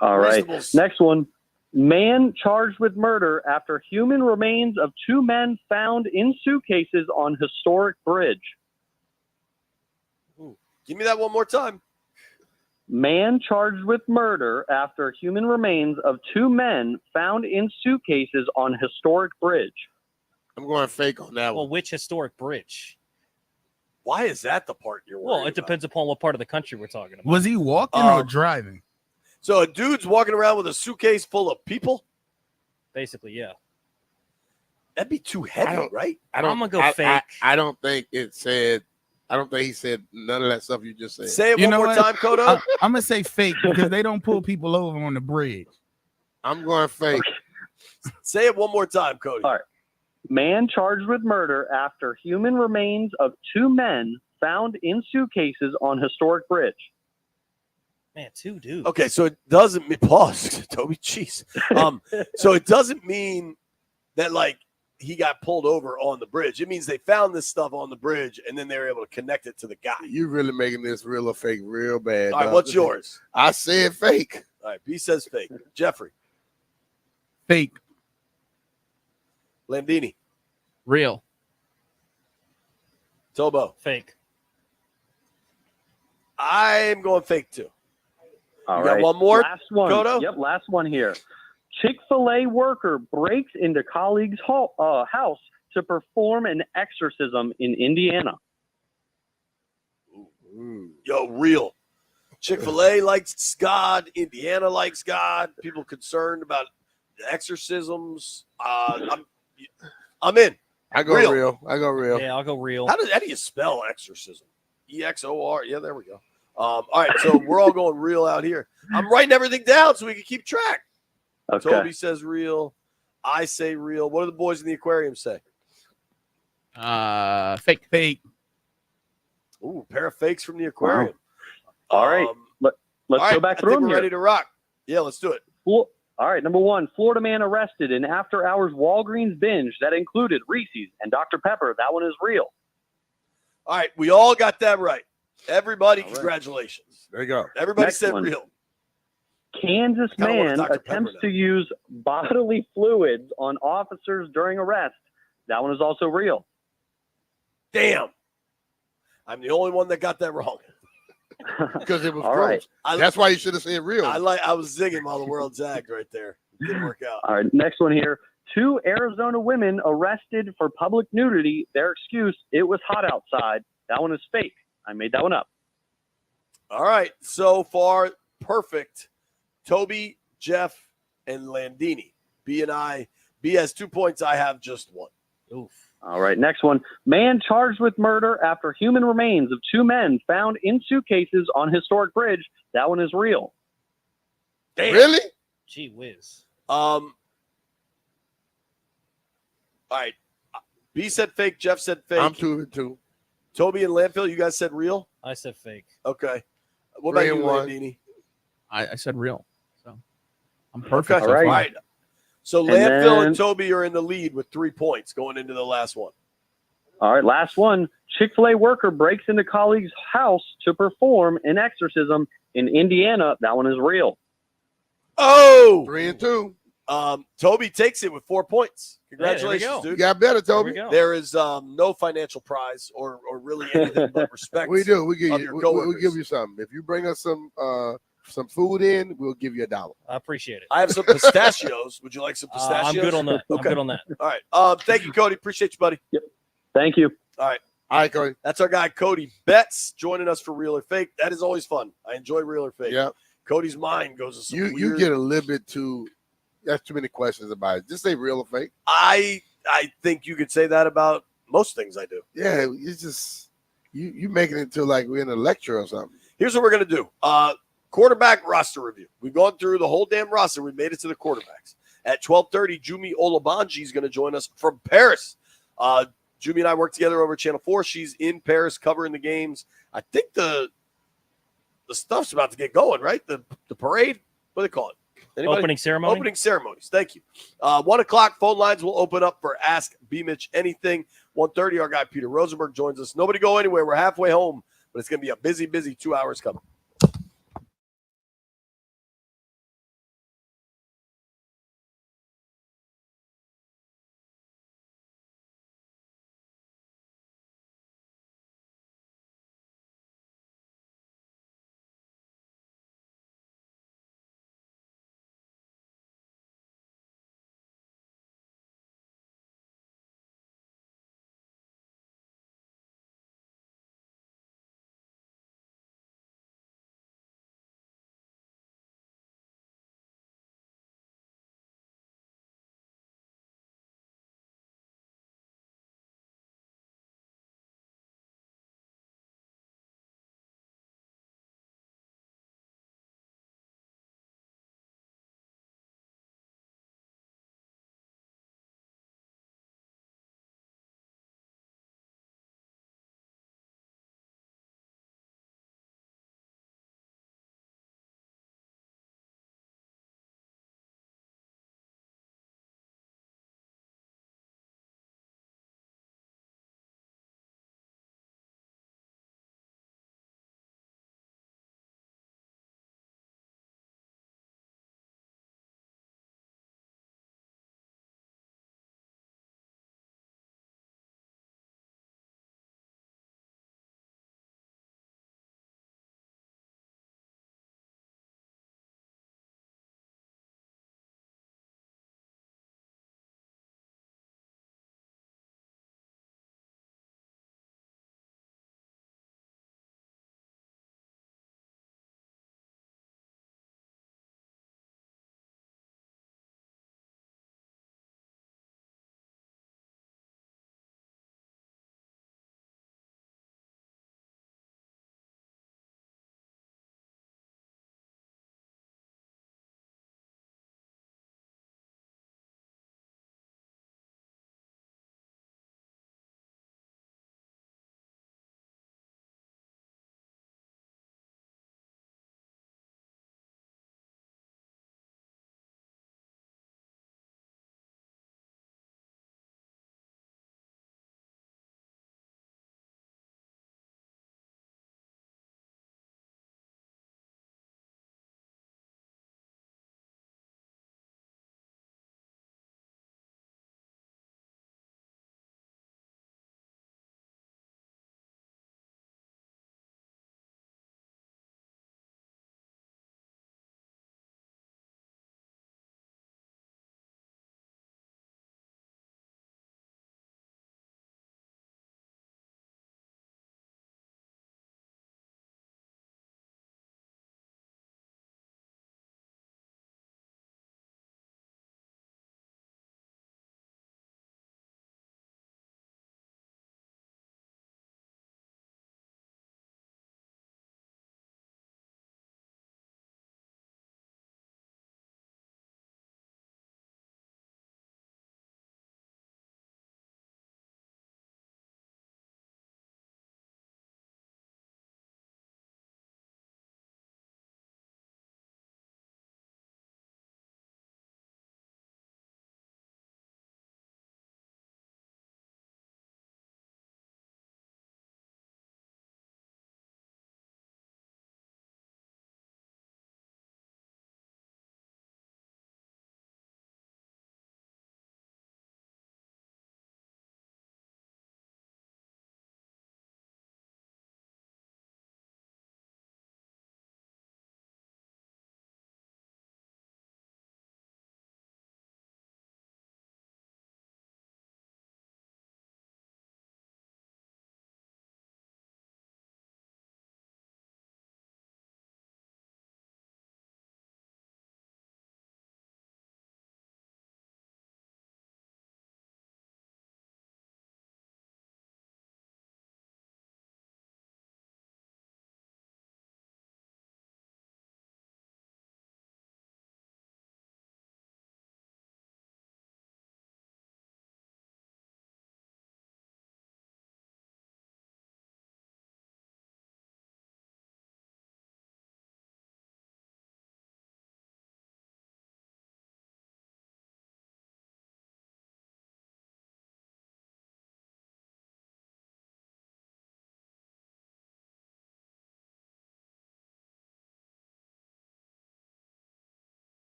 All right. Reasonable. Next one. Man charged with murder after human remains of 2 men found in suitcases on historic bridge. Give me that one more time. Man charged with murder after human remains of 2 men found in suitcases on historic bridge. I'm going fake on that Well, one. which historic bridge? Why is that the part you're worried Well, it depends upon what part of the country we're talking about. Was he walking or driving? So a dude's walking around with a suitcase full of people? Basically, yeah. That'd be too heavy, right? I'm gonna go fake. I don't think it said. I don't think he said none of that stuff you just said. Say it You one know more what? time, Kodo. I'm gonna say fake because they don't pull people over on the bridge. I'm going fake. Say it one more time, Cody. All right. Man charged with murder after human remains of 2 men found in suitcases on historic bridge. Man, 2 dudes. Okay, so it doesn't mean pause, Toby. Jeez. So it doesn't mean that like he got pulled over on the bridge. It means they found this stuff on the bridge and then they were able to connect it to the guy. You really making this real or fake real bad. All right, dog. what's yours? I said fake. All right, B says fake. Jeffrey. Fake. Landini. Real. Tobo. Fake. I'm going fake too. All You got right. one more, Last one. Kodo? Yep, last one here. Chick-fil-A worker breaks into colleague's house to perform an exorcism in Indiana. Yo, real. Chick-fil-A likes God. Indiana likes God. People concerned about exorcisms. I'm in. I go real. I go real. Yeah, I'll go real. How do you spell exorcism? EXOR. Yeah, there we go. All right, so we're all going real out here. I'm writing everything down so we can keep track. Okay. Toby says real. I say real. What do the boys in the aquarium say? Fake. Ooh, a pair of fakes from the aquarium. All right. Let's all go right, back I through think them we're here. ready to rock. Yeah, let's do it. All right. Number one, Florida man arrested in after-hours Walgreens binge that included Reese's and Dr. Pepper. That one is real. All right, we all got that right. Everybody, congratulations. There you go. Everybody Next said one. real. Kansas I kinda want a man Dr. Pepper attempts now. to use bodily fluids on officers during arrest. That one is also real. Damn. I'm the only one that got that wrong. Because it was All gross. right. That's why you should have said real. I was zigging while the world zagged right there. Didn't work out. All right, next one here. 2 Arizona women arrested for public nudity. Their excuse, it was hot outside. That one is fake. I made that one up. All right, so far, perfect. Toby, Jeff, and Landini. B has 2 points. I have just 1. Oof. All right, next one. Man charged with murder after human remains of 2 men found in suitcases on historic bridge. That one is real. Damn. Really? Gee whiz. All right. B said fake. Jeff said fake. I'm 2 and 2. Toby and Landfill, you guys said real? I said fake. Okay. What about 3 you, and 1. Landini? I said real. So I'm perfect. Okay. So All far. right. So And Landfill then- and Toby are in the lead with 3 points going into the last one. All right, last one. Chick-fil-A worker breaks into colleague's house to perform an exorcism in Indiana. That one is real. Oh! 3 and 2. Toby takes it with 4 points. Yeah, there we Congratulations, go. You dude. got better, There we Toby. go. There is no financial prize or really anything but respect. We do. We give of you. your We coworkers. give you something. If you bring us some food in, we'll give you $1. I appreciate it. I have some pistachios. Would you like some pistachios? I'm good on that. I'm Okay. good on that. All right. Thank you, Cody. Appreciate you, buddy. Thank you. All right. All right, Cody. That's our guy, Cody Betts, joining us for Real or Fake. That is always fun. I enjoy Real or Fake. Yeah. Cody's mind goes to some You weird... get a little bit too. That's too many questions about it. Just say real or fake. I think you could say that about most things I do. Yeah, it's just you making it into like we're in a lecture or something. Here's what we're going to do. Quarterback roster review. We've gone through the whole damn roster. We made it to the quarterbacks. At 12:30, Jumi Olabanji is going to join us from Paris. Jumi and I work together over Channel 4. She's in Paris covering the games. I think the stuff's about to get going, right? The parade? What do they call it? Anybody? Opening ceremony? Opening ceremonies. Thank you. 1 o'clock, phone lines will open up for Ask B-Mitch Anything. 1:30, our guy Peter Rosenberg joins us. Nobody go anywhere. We're halfway home, but it's going to be a busy 2 hours coming.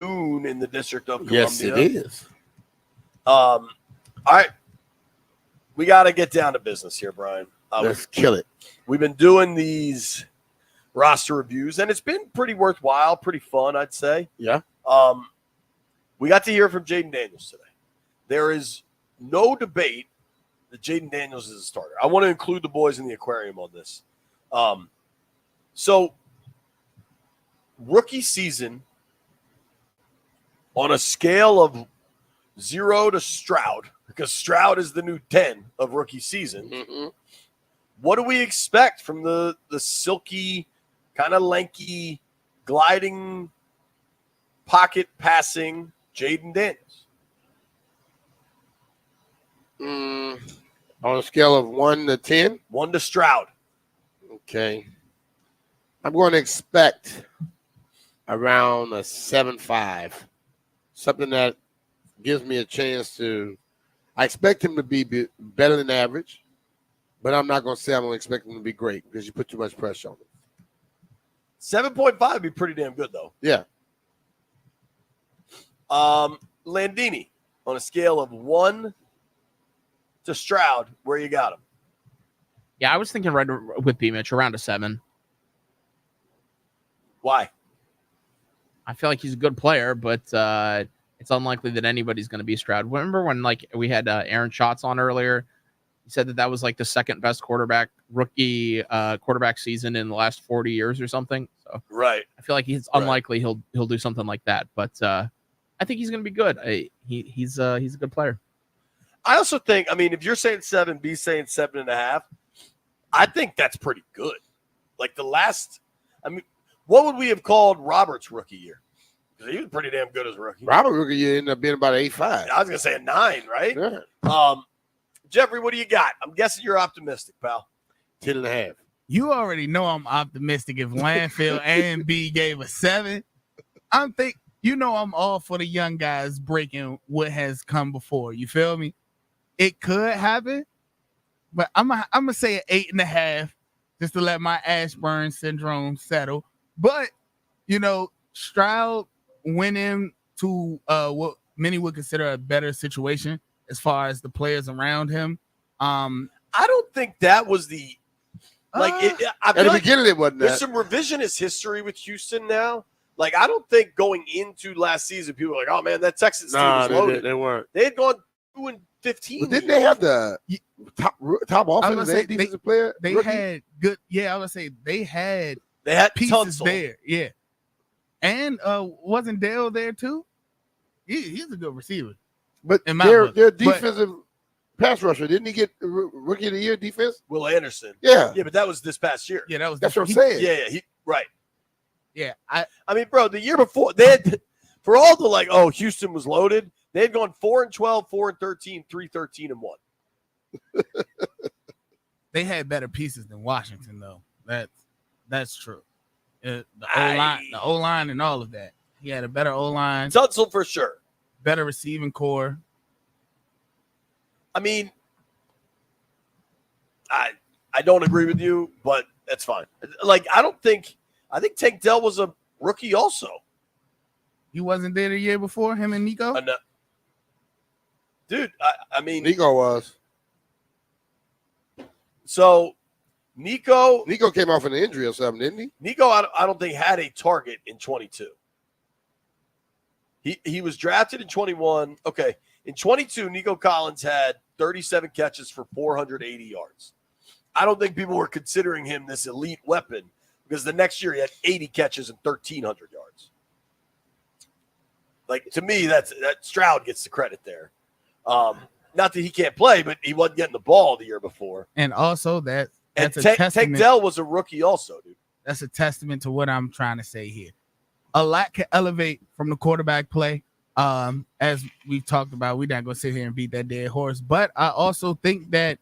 noon in the District of Columbia. Yes, it is. All right. We got to get down to business here, Brian. Let's kill it. We've been doing these roster reviews, and it's been pretty worthwhile, pretty fun, I'd say. Yeah. We got to hear from Jaden Daniels today. There is no debate that Jaden Daniels is a starter. I want to include the boys in the aquarium on this. So, rookie season on a scale of 0 to Stroud, because Stroud is the new 10 of rookie season. Mm-hmm. What do we expect from the silky, kind of lanky, gliding, pocket passing Jaden Daniels? On a scale of 1 to 10? 1 to Stroud. Okay. I'm going to expect around a 7.5. Something that gives me a chance to – I expect him to be better than average, but I'm not going to say I'm going to expect him to be great because you put too much pressure on him. 7.5 would be pretty damn good, though. Yeah. Landini, on a scale of 1 to Stroud, where you got him? Yeah, I was thinking right with B-Mitch, around a 7. Why? I feel like he's a good player, but it's unlikely that anybody's going to be Stroud. Remember when we had Aaron Schatz on earlier? He said that was like the second best rookie quarterback season in the last 40 years or something. So right. I feel like it's unlikely he'll do something like that, but I think he's going to be good. He's a good player. I also think, if you're saying 7, B's saying 7.5, I think that's pretty good. Like what would we have called Robert's rookie year? Because he was pretty damn good as a rookie. Robert rookie year ended up being about 8.5. I was going to say a 9, right? Yeah. Jeffrey, what do you got? I'm guessing you're optimistic, pal. 10.5. You already know I'm optimistic. If Landfill and B gave a 7, I'm all for the young guys breaking what has come before. You feel me? It could happen, but I'm gonna say an 8.5 just to let my Ashburn syndrome settle. But Stroud went into what many would consider a better situation as far as the players around him. I don't think that was the at the beginning it wasn't there's that. some revisionist history with Houston now. Like, I don't think going into last season, people were like, "Oh man, that Texans team was loaded." They weren't. They had gone 2-15. But didn't they have the top offensive defensive player? They rookie? had good. Yeah, I would say they had pieces Tunsil there. Yeah, and wasn't Dale there too? He's a good receiver. But in my their book. defensive pass rusher, didn't he get rookie of the year defense? Will Anderson. Yeah. Yeah, but that was this past year. Yeah, that's what I'm saying. Yeah, right. Yeah, bro, the year before they had, for all the Houston was loaded. They had gone 4-12, 4-13, 3-13, and 1. They had better pieces than Washington, though. That's true. The O line, and all of that. He had a better O line. Tunsil for sure. Better receiving core. I don't agree with you, but that's fine. I think Tank Dell was a rookie also. He wasn't there the year before, him and Nico? No. Dude, Nico was. So, Nico came off an injury or something, didn't he? Nico, I don't think had a target in 22. He was drafted in 21. Okay, in 22, Nico Collins had 37 catches for 480 yards. I don't think people were considering him this elite weapon because the next year he had 80 catches and 1,300 yards. Like, to me, that Stroud gets the credit there. Not that he can't play, but he wasn't getting the ball the year before. And also that's a Tank testament. Dell was a rookie also, dude. That's a testament to what I'm trying to say here. A lot can elevate from the quarterback play. As we've talked about, we're not going to sit here and beat that dead horse. But I also think that,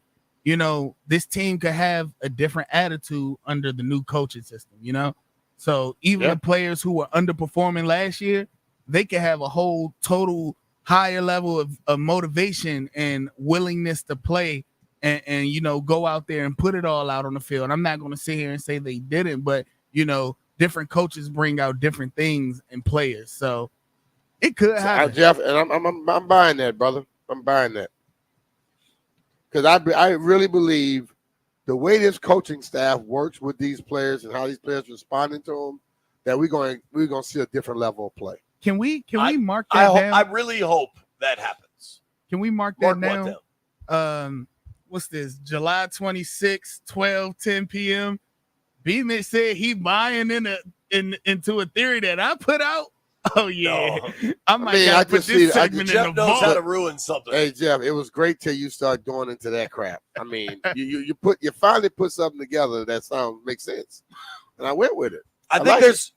this team could have a different attitude under the new coaching system, So even the players who were underperforming last year, they could have a whole total higher level of motivation and willingness to play and go out there and put it all out on the field. I'm not going to sit here and say they didn't, but, different coaches bring out different things in players. So It could So, happen. Jeff, and I'm buying that, brother. I'm buying that because I really believe the way this coaching staff works with these players and how these players responding to them, that we're going to see a different level of play. Can we mark that down? I really hope that happens. Can we mark that Mark what down? What's this? July 26th, 12:10 p.m. B-Mitch said he buying into a theory that I put out. Oh yeah, No. I might gotta put this segment in the Jeff knows how vault. to ruin something. Hey Jeff, it was great till you start going into that crap. I mean, you finally put something together that makes sense, and I went with it. I think there's,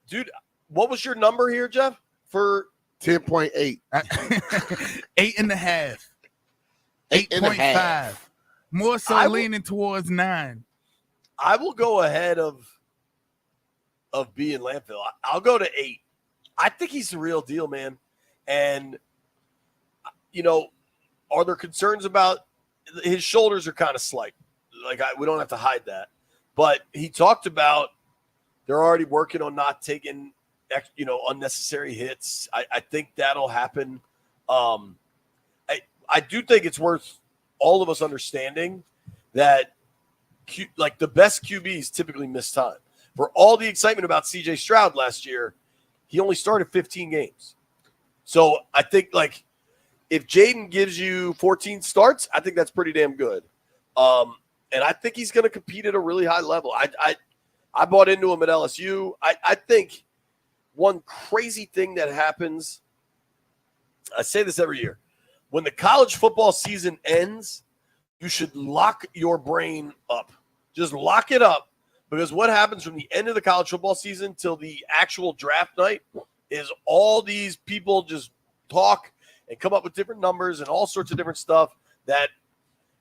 dude. What was your number here, Jeff? For 10.8, 8.5, 8.5. More so leaning towards 9. I will go ahead of B and Landfill. I'll go to 8. I think he's the real deal, man. And are there concerns about his shoulders are kind of slight? Like we don't have to hide that. But he talked about they're already working on not taking unnecessary hits. I think that'll happen. I do think it's worth all of us understanding that the best QBs typically miss time. For all the excitement about CJ Stroud last year, he only started 15 games. So I think if Jaden gives you 14 starts, I think that's pretty damn good. And I think he's going to compete at a really high level. I bought into him at LSU. I think one crazy thing that happens, I say this every year, when the college football season ends, you should lock your brain up. Just lock it up, because what happens from the end of the college football season till the actual draft night is all these people just talk and come up with different numbers and all sorts of different stuff that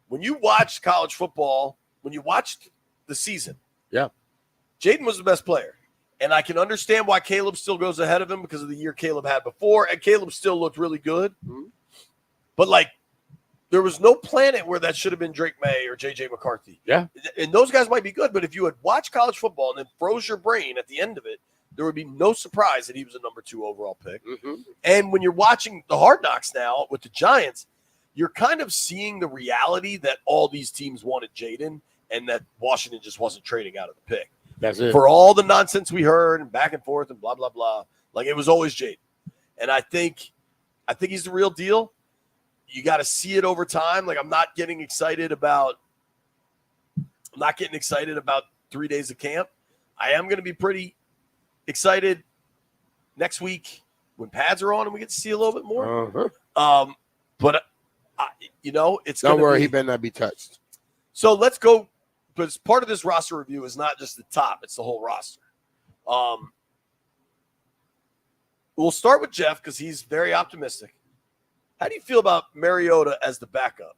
when you watch college football, when you watched the season, Jaden was the best player. And I can understand why Caleb still goes ahead of him because of the year Caleb had before, and Caleb still looked really good. Mm-hmm. But there was no planet where that should have been Drake May or JJ McCarthy. Yeah. And those guys might be good, but if you had watched college football and then froze your brain at the end of it, there would be no surprise that he was a number 2 overall pick. Mm-hmm. And when you're watching the Hard Knocks now with the Giants, you're kind of seeing the reality that all these teams wanted Jaden and that Washington just wasn't trading out of the pick. That's it. For all the nonsense we heard and back and forth and blah, blah, blah. It was always Jaden. And I think he's the real deal. You got to see it over time. I'm not getting excited about 3 days of camp. I am going to be pretty excited next week when pads are on and we get to see a little bit more. Uh-huh. But it's don't worry, he better not be touched. So let's go. Because part of this roster review is not just the top; it's the whole roster. We'll start with Jeff because he's very optimistic. How do you feel about Mariota as the backup?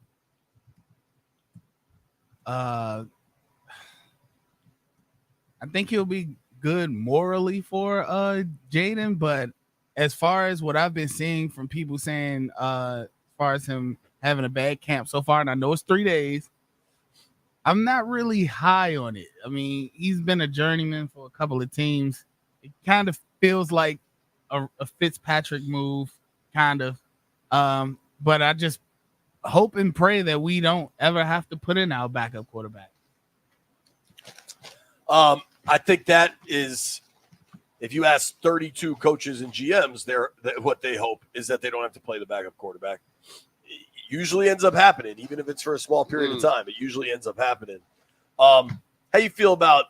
I think he'll be good morally for Jaden, but as far as what I've been seeing from people saying, as far as him having a bad camp so far, and I know it's 3 days, I'm not really high on it. I mean, he's been a journeyman for a couple of teams. It kind of feels like a Fitzpatrick move, kind of. But I just hope and pray that we don't ever have to put in our backup quarterback. I think that is, if you ask 32 coaches and GMs, what they hope is that they don't have to play the backup quarterback. It usually ends up happening, even if it's for a small period of time. It usually ends up happening. How you feel about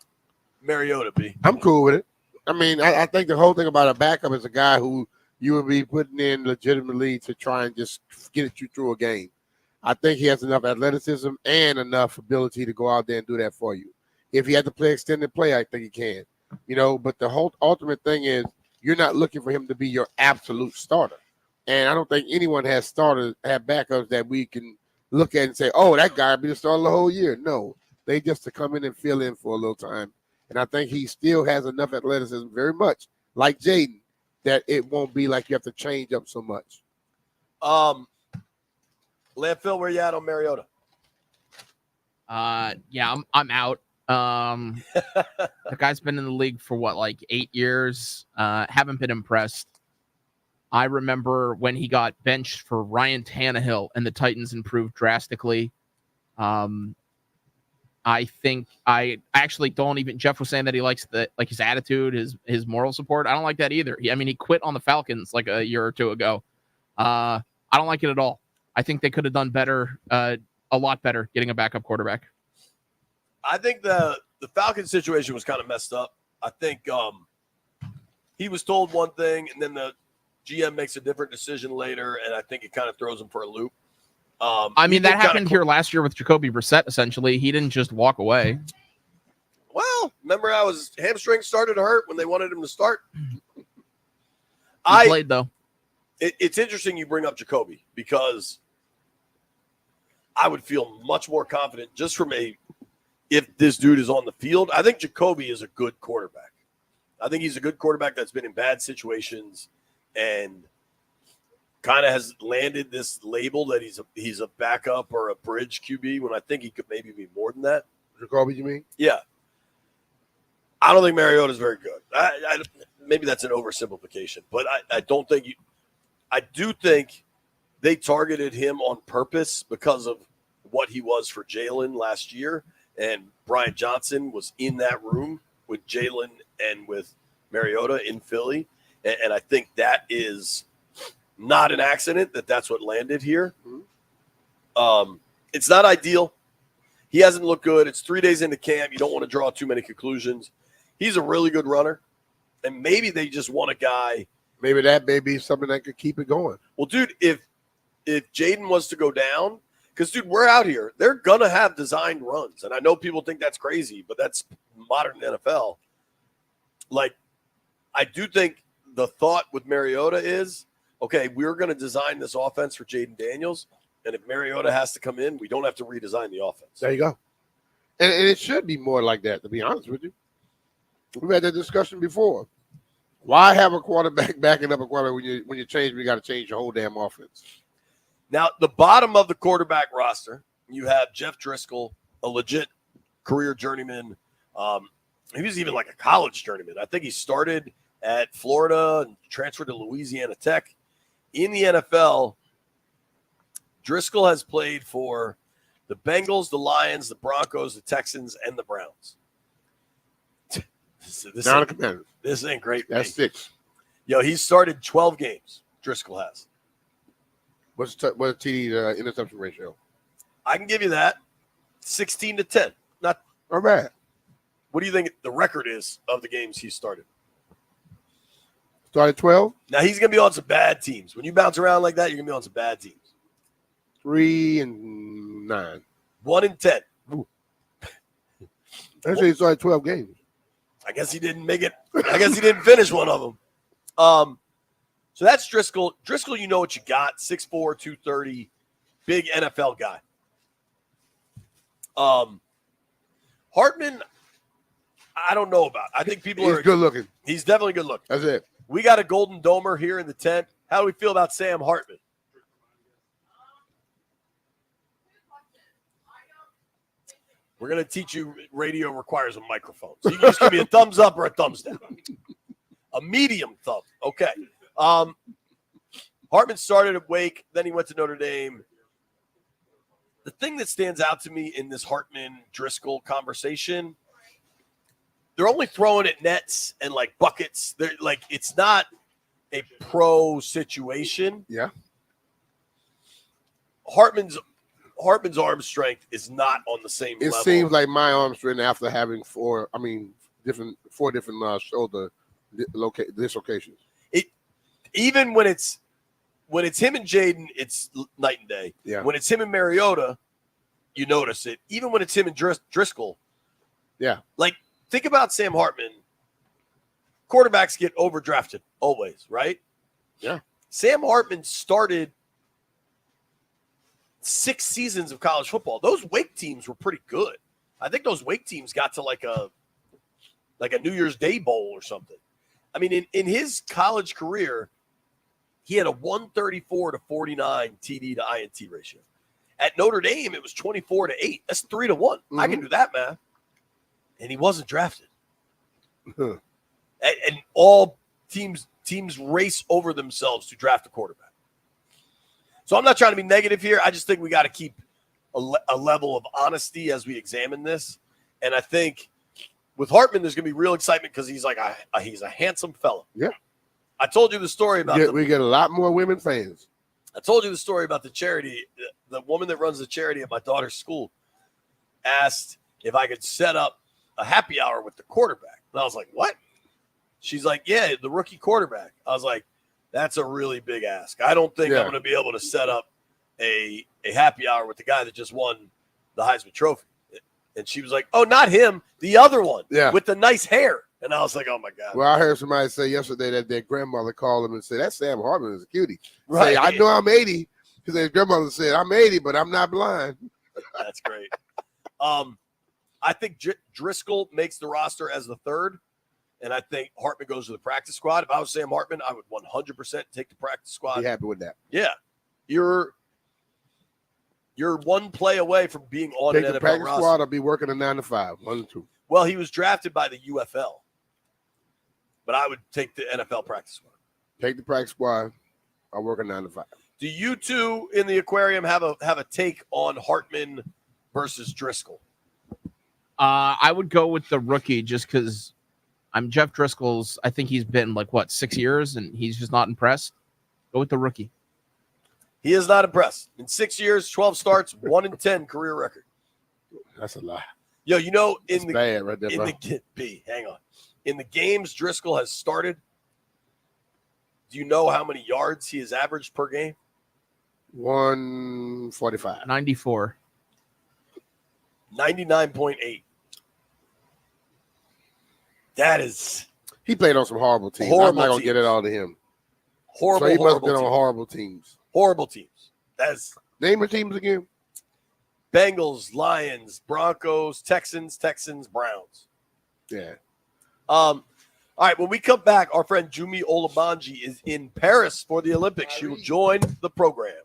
Mariota, B? I'm cool with it. I mean, I think the whole thing about a backup is a guy who you would be putting in legitimately to try and just get you through a game. I think he has enough athleticism and enough ability to go out there and do that for you. If he had to play extended play, I think he can. But the whole ultimate thing is you're not looking for him to be your absolute starter. And I don't think anyone have backups that we can look at and say, oh, that guy will be the starter the whole year. No, they just to come in and fill in for a little time. And I think he still has enough athleticism, very much like Jaden, that it won't be like you have to change up so much. Landfill, where you at on Mariota? Yeah, I'm out. The guy's been in the league for 8 years. Haven't been impressed. I remember when he got benched for Ryan Tannehill and the Titans improved drastically. I think I actually don't even. Jeff was saying that he likes his attitude, his moral support. I don't like that either. He quit on the Falcons like a year or two ago. I don't like it at all. I think they could have done better, a lot better, getting a backup quarterback. I think the Falcons situation was kind of messed up. I think he was told one thing, and then the GM makes a different decision later, and I think it kind of throws him for a loop. That happened here last year with Jacoby Brissett, essentially. He didn't just walk away. Well, remember how his hamstring started to hurt when they wanted him to start? He played, though. It's interesting you bring up Jacoby because I would feel much more confident just from if this dude is on the field. I think Jacoby is a good quarterback. I think he's a good quarterback that's been in bad situations and kind of has landed this label that he's a backup or a bridge QB when I think he could maybe be more than that. Jacoby, you mean? Yeah. I don't think Mariota is very good. Maybe that's an oversimplification, but I don't think you. I do think they targeted him on purpose because of what he was for Jalen last year, and Brian Johnson was in that room with Jalen and with Mariota in Philly, and I think that is not an accident that's what landed here. It's not ideal. He hasn't looked good. It's 3 days into camp. You don't want to draw too many conclusions. He's a really good runner, and maybe they just want a guy. Maybe that may be something that could keep it going. Well, dude, if Jaden was to go down, because, dude, we're out here. They're going to have designed runs, and I know people think that's crazy, but that's modern NFL. Like, I do think the thought with Mariota is, okay, we're going to design this offense for Jaden Daniels, and if Mariota has to come in, we don't have to redesign the offense. There you go. And it should be more like that, to be honest with you. We've had that discussion before. Why have a quarterback backing up a quarterback when you change? We got to change your whole damn offense. Now, the bottom of the quarterback roster, you have Jeff Driscoll, a legit career journeyman. He was even like a college journeyman. I think he started at Florida and transferred to Louisiana Tech. In the NFL, Driscoll has played for the Bengals, the Lions, the Broncos, the Texans, and the Browns. This ain't great. That's 6. Yo, he's started 12 games. Driscoll has. What's TD interception ratio? I can give you that. 16-10. Not bad. What do you think the record is of the games he started? Started 12. Now he's gonna be on some bad teams. When you bounce around like that, you're gonna be on some bad teams. 3-9. 1-10. Actually, he started 12 games. I guess he didn't make it. I guess he didn't finish one of them. So that's Driscoll. Driscoll, you know what you got. 6'4", 230, big NFL guy. Hartman, I don't know about. I think people He's good looking. He's definitely good looking. That's it. We got a Golden Domer here in the tent. How do we feel about Sam Hartman? We're going to teach you radio requires a microphone. So you can just give me a thumbs up or a thumbs down. A medium thumb. Okay. Hartman started at Wake. Then he went to Notre Dame. The thing that stands out to me in this Hartman-Driscoll conversation, they're only throwing at nets and like buckets. They're like, it's not a pro situation. Yeah. Hartman's arm strength is not on the same level. It seems like my arm strength after having 4 different shoulder dislocations. Even when it's him and Jaden, it's night and day. Yeah. When it's him and Mariota, you notice it. Even when it's him and Driscoll. Yeah. Like, think about Sam Hartman. Quarterbacks get overdrafted always, right? Yeah. Sam Hartman started 6 seasons of college football. Those Wake teams were pretty good. I think those Wake teams got to like a New Year's Day bowl or something. I mean, in his college career, he had a 134 to 49 TD to INT ratio. At Notre Dame, it was 24 to 8. That's 3 to 1. I can do that math. And he wasn't drafted. And all teams teams race over themselves to draft a quarterback. So I'm not trying to be negative here. I just think we got to keep a level of honesty as we examine this. And I think with Hartman, there's going to be real excitement because he's like he's a handsome fellow. Yeah. I told you the story about we get a lot more women fans. I told you the story about the charity. The woman that runs the charity at my daughter's school asked if I could set up a happy hour with the quarterback. And I was like, what? She's like, yeah, the rookie quarterback. I was like, that's a really big ask. I don't think I'm going to be able to set up a happy hour with the guy that just won the Heisman Trophy. And she was like, oh, not him, the other one with the nice hair. And I was like, oh, my God. Well, I heard somebody say yesterday that their grandmother called him and said, that Sam Hartman is a cutie. Right. Say, I know I'm 80 because his grandmother said, I'm 80, but I'm not blind. That's great. I think Driscoll makes the roster as the third, and I think Hartman goes to the practice squad. If I was Sam Hartman, I would 100% take the practice squad. Be happy with that. Yeah. You're one play away from being on Take an the NFL practice roster. squad or be working a 9 to 5, 1 and 2. Well, he was drafted by the UFL, but I would take the NFL practice squad. Take the practice squad or work a 9 to 5. Do you two in the aquarium have a take on Hartman versus Driscoll? I would go with the rookie just because I'm Jeff Driscoll's. I think he's been 6 years, and he's just not impressed. Go with the rookie. He is not impressed. In 6 years, 12 starts, 1-10 career record. That's a lie. Yo, you know, That's bad right there, bro. hang on. In the games Driscoll has started, do you know how many yards he has averaged per game? 145. 94. 99.8. That is He played on some horrible teams. I'm Horrible not going to teams. get it all to him. horrible. So he must have horrible been on teams. horrible teams. Horrible teams. That's Name the teams again. Bengals, Lions, Broncos, Texans, Browns. Yeah. All right, when we come back, our friend Jumi Olabanji is in Paris for the Olympics. She will join the program.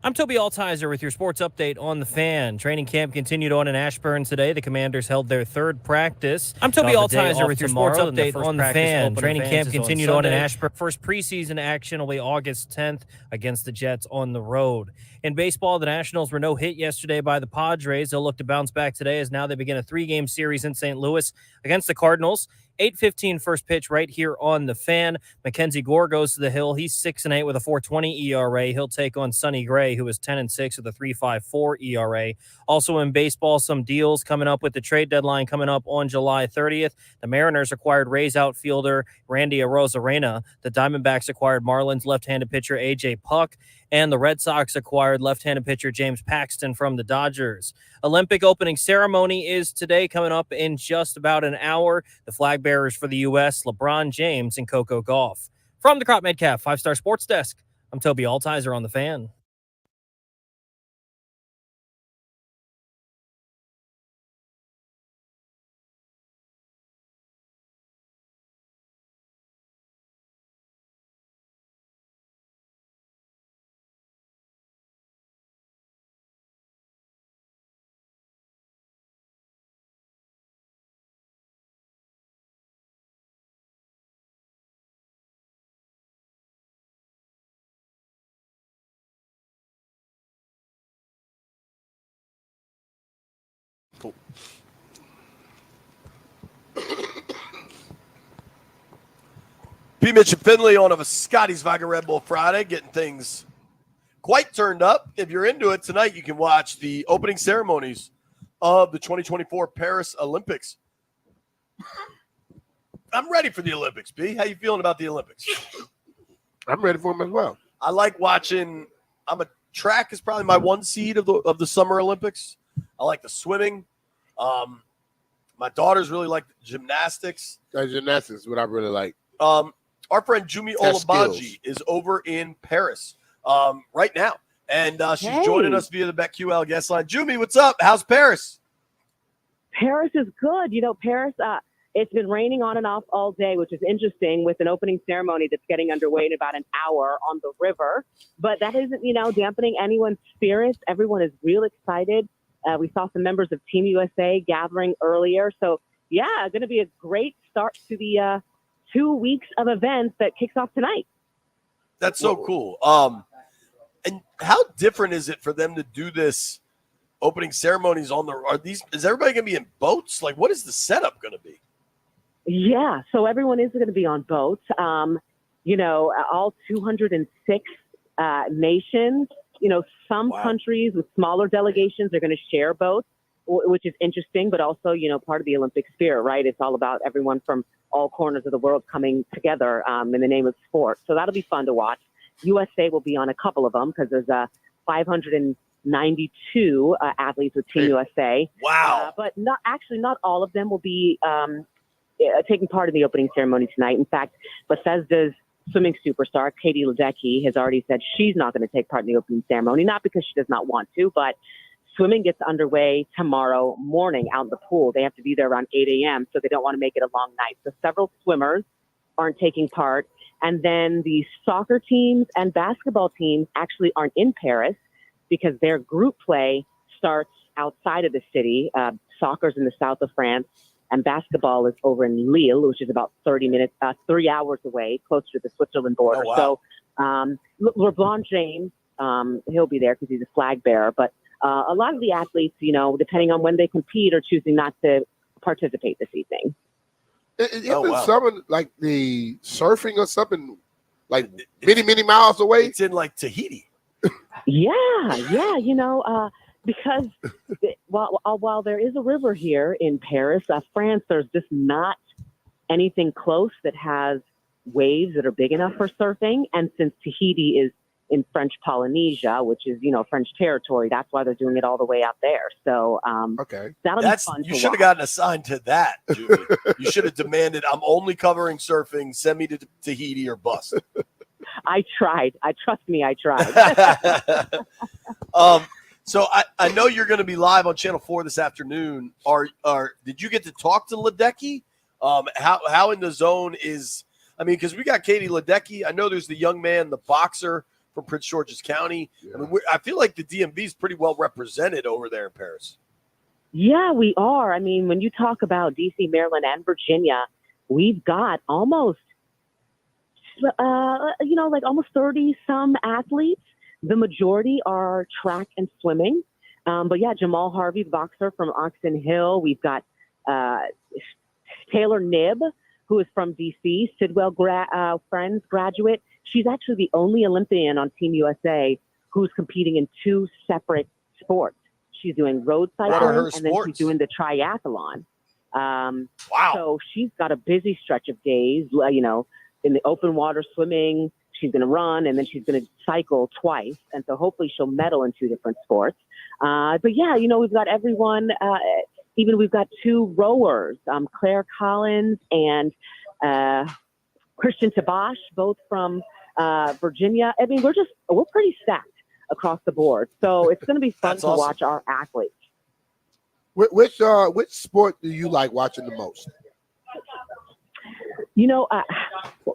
I'm Toby Altizer with your sports update on the Fan. Training camp continued on in Ashburn today. The Commanders held their third practice. I'm Toby Altizer with your sports update on the Fan. Training camp continued on in Ashburn. First preseason action will be August 10th against the Jets on the road. In baseball, the Nationals were no hit yesterday by the Padres. They'll look to bounce back today as now they begin a 3-game series in St. Louis against the Cardinals. 8:15 first pitch right here on the Fan. Mackenzie Gore goes to the hill. He's 6-8 with a 4.20 ERA. He'll take on Sonny Gray, who is 10-6 with a 3.54 ERA. Also in baseball, some deals coming up with the trade deadline coming up on July 30th. The Mariners acquired Rays outfielder Randy Arozarena. The Diamondbacks acquired Marlins left-handed pitcher A.J. Puck. And the Red Sox acquired left-handed pitcher James Paxton from the Dodgers. Olympic opening ceremony is today, coming up in just about an hour. The flag bearers for the U.S., LeBron James and Coco Gauff. From the Crop Metcalf 5-Star Sports Desk, I'm Toby Altizer on the Fan. B-Mitch and Finley on a Scotty's Vodka Red Bull Friday, getting things quite turned up. If you're into it tonight, you can watch the opening ceremonies of the 2024 Paris Olympics. I'm ready for the Olympics, B. How you feeling about the Olympics? I'm ready for them as well. I like watching. Track is probably my one seed of the Summer Olympics. I like the swimming. My daughters really like gymnastics. Gymnastics is what I really like. Our friend Jumi Olabaji is over in Paris right now, and she's joining us via the BetQL guest line. Jumi, what's up? How's Paris? Paris is good. You know, Paris, it's been raining on and off all day, which is interesting with an opening ceremony that's getting underway in about an hour on the river. But that isn't, dampening anyone's spirits. Everyone is real excited. We saw some members of Team USA gathering earlier. So, yeah, going to be a great start to the 2 weeks of events that kicks off tonight. That's so cool. And how different is it for them to do this opening ceremonies is everybody going to be in boats? Like, what is the setup going to be? Yeah, so everyone is going to be on boats. All 206 nations. Some countries with smaller delegations are going to share boats, which is interesting, but also, part of the Olympic spirit, right? It's all about everyone from all corners of the world coming together in the name of sport. So that'll be fun to watch. USA will be on a couple of them because there's 592 athletes with Team USA. Wow. But not all of them will be taking part in the opening ceremony tonight. In fact, Bethesda's swimming superstar, Katie Ledecky, has already said she's not going to take part in the opening ceremony, not because she does not want to, but swimming gets underway tomorrow morning out in the pool. They have to be there around 8 a.m., so they don't want to make it a long night. So several swimmers aren't taking part. And then the soccer teams and basketball teams actually aren't in Paris because their group play starts outside of the city. Soccer's in the south of France, and basketball is over in Lille, which is about 3 hours away, closer to the Switzerland border. Oh, wow. So LeBron James, he'll be there because he's a flag bearer. But a lot of the athletes, depending on when they compete, are choosing not to participate this evening. Isn't something like the surfing or something like many miles away? It's in like Tahiti. Yeah. Because while there is a river here in Paris, France, there's just not anything close that has waves that are big enough for surfing. And since Tahiti is in French Polynesia, which is, French territory, that's why they're doing it all the way out there. So that'll be fun. You should have gotten assigned to that, Julie. You should have demanded, I'm only covering surfing, send me to Tahiti or bust. I tried. Trust me, I tried. So I know you're going to be live on Channel 4 this afternoon. Did you get to talk to Ledecky? How in the zone is? I mean, because we got Katie Ledecky. I know there's the young man, the boxer from Prince George's County. I mean, I feel like the DMV is pretty well represented over there in Paris. Yeah, we are. I mean, when you talk about DC, Maryland, and Virginia, we've got almost, like almost 30 some athletes. The majority are track and swimming. But yeah, Jamal Harvey, boxer from Oxon Hill. We've got Taylor Knibb, who is from DC, Sidwell Friends graduate. She's actually the only Olympian on Team USA who's competing in 2 separate sports. She's doing road cycling and then she's doing the triathlon. Wow. So she's got a busy stretch of days, in the open water swimming. She's going to run and then she's going to cycle twice. And so hopefully she'll medal in 2 different sports. But yeah, we've got everyone, even we've got 2 rowers, Claire Collins and Christian Tabash, both from Virginia. I mean, we're pretty stacked across the board. So it's going to be fun to watch our athletes. Which sport do you like watching the most?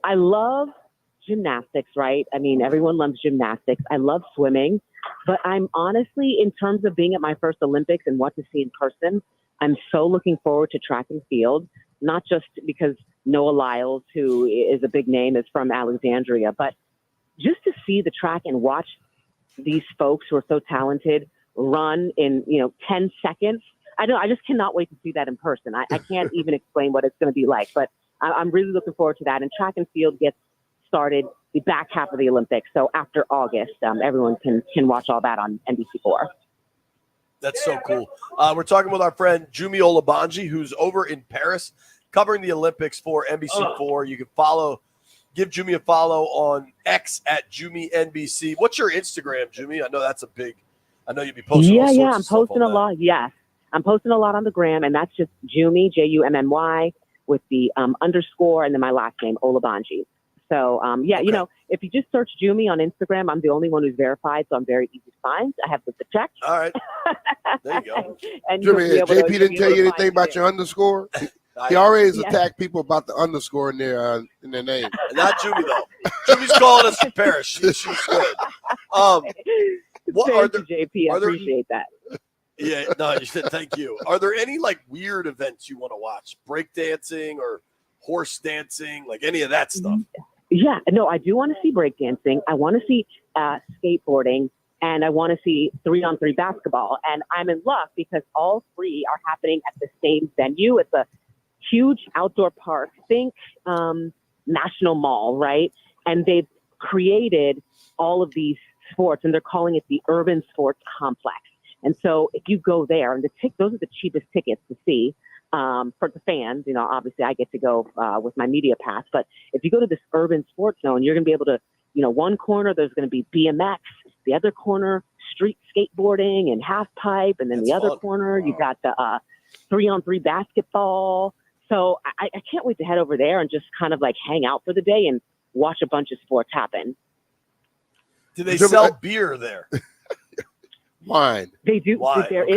I love gymnastics, right? I mean, everyone loves gymnastics. I love swimming, but I'm honestly, in terms of being at my first Olympics and what to see in person, I'm so looking forward to track and field, not just because Noah Lyles, who is a big name, is from Alexandria, but just to see the track and watch these folks who are so talented run in, 10 seconds. I just cannot wait to see that in person. I can't even explain what it's going to be like, but I'm really looking forward to that. And track and field gets started the back half of the Olympics. So after August, everyone can watch all that on NBC4. That's so cool. We're talking with our friend Jumi Olabanji, who's over in Paris covering the Olympics for NBC4. You can give Jumi a follow on X at JumiNBC. What's your Instagram, Jumi? I know you'd be posting all sorts Yeah, I'm of stuff posting a lot. Yes, I'm posting a lot on the gram, and that's just Jumi, Jummy, with the underscore and then my last name, Olabanji. So, if you just search Jumi on Instagram, I'm the only one who's verified, so I'm very easy to find. I have the check. All right. There you go. And Jimmy, JP didn't tell you anything about your underscore? He always Yeah. attacked people about the underscore in their name. Not Jumi, though. Jumi's calling us from Paris. She's good. Thank you, JP. I appreciate that. Yeah, no, you said thank you. Are there any weird events you want to watch? Breakdancing or horse dancing, any of that stuff? Yeah, no, I do want to see breakdancing. I want to see skateboarding, and I want to see 3-on-3 basketball. And I'm in luck because all 3 are happening at the same venue. It's a huge outdoor park. Think National Mall, right? And they've created all of these sports, and they're calling it the Urban Sports Complex. And so if you go there, and those are the cheapest tickets to see for the fans. Obviously I get to go with my media pass. But if you go to this urban sports zone, you're going to be able to, one corner, there's going to be BMX. The other corner, street skateboarding and half pipe. And then the other corner, you got the 3-on-3 basketball. So I can't wait to head over there and just kind of hang out for the day and watch a bunch of sports happen. Do they sell beer there? Wine. They do. Wine. There is,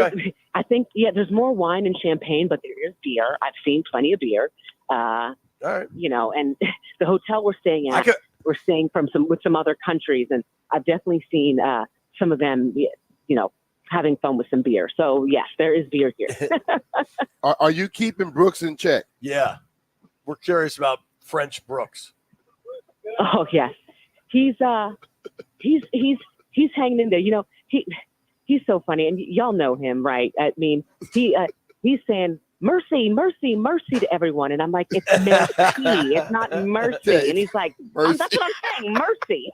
I think, there's more wine and champagne, but there is beer. I've seen plenty of beer. All right. And the hotel we're staying at, we're staying with some other countries, and I've definitely seen some of them, having fun with some beer. So yes, there is beer here. Are you keeping Brooks in check? Yeah. We're curious about French Brooks. Oh yes, he's hanging in there. He's so funny, and y'all know him, right? I mean, he's saying mercy, mercy, mercy to everyone, and I'm like, it's merci, it's not mercy. And he's like, that's what I'm saying, mercy.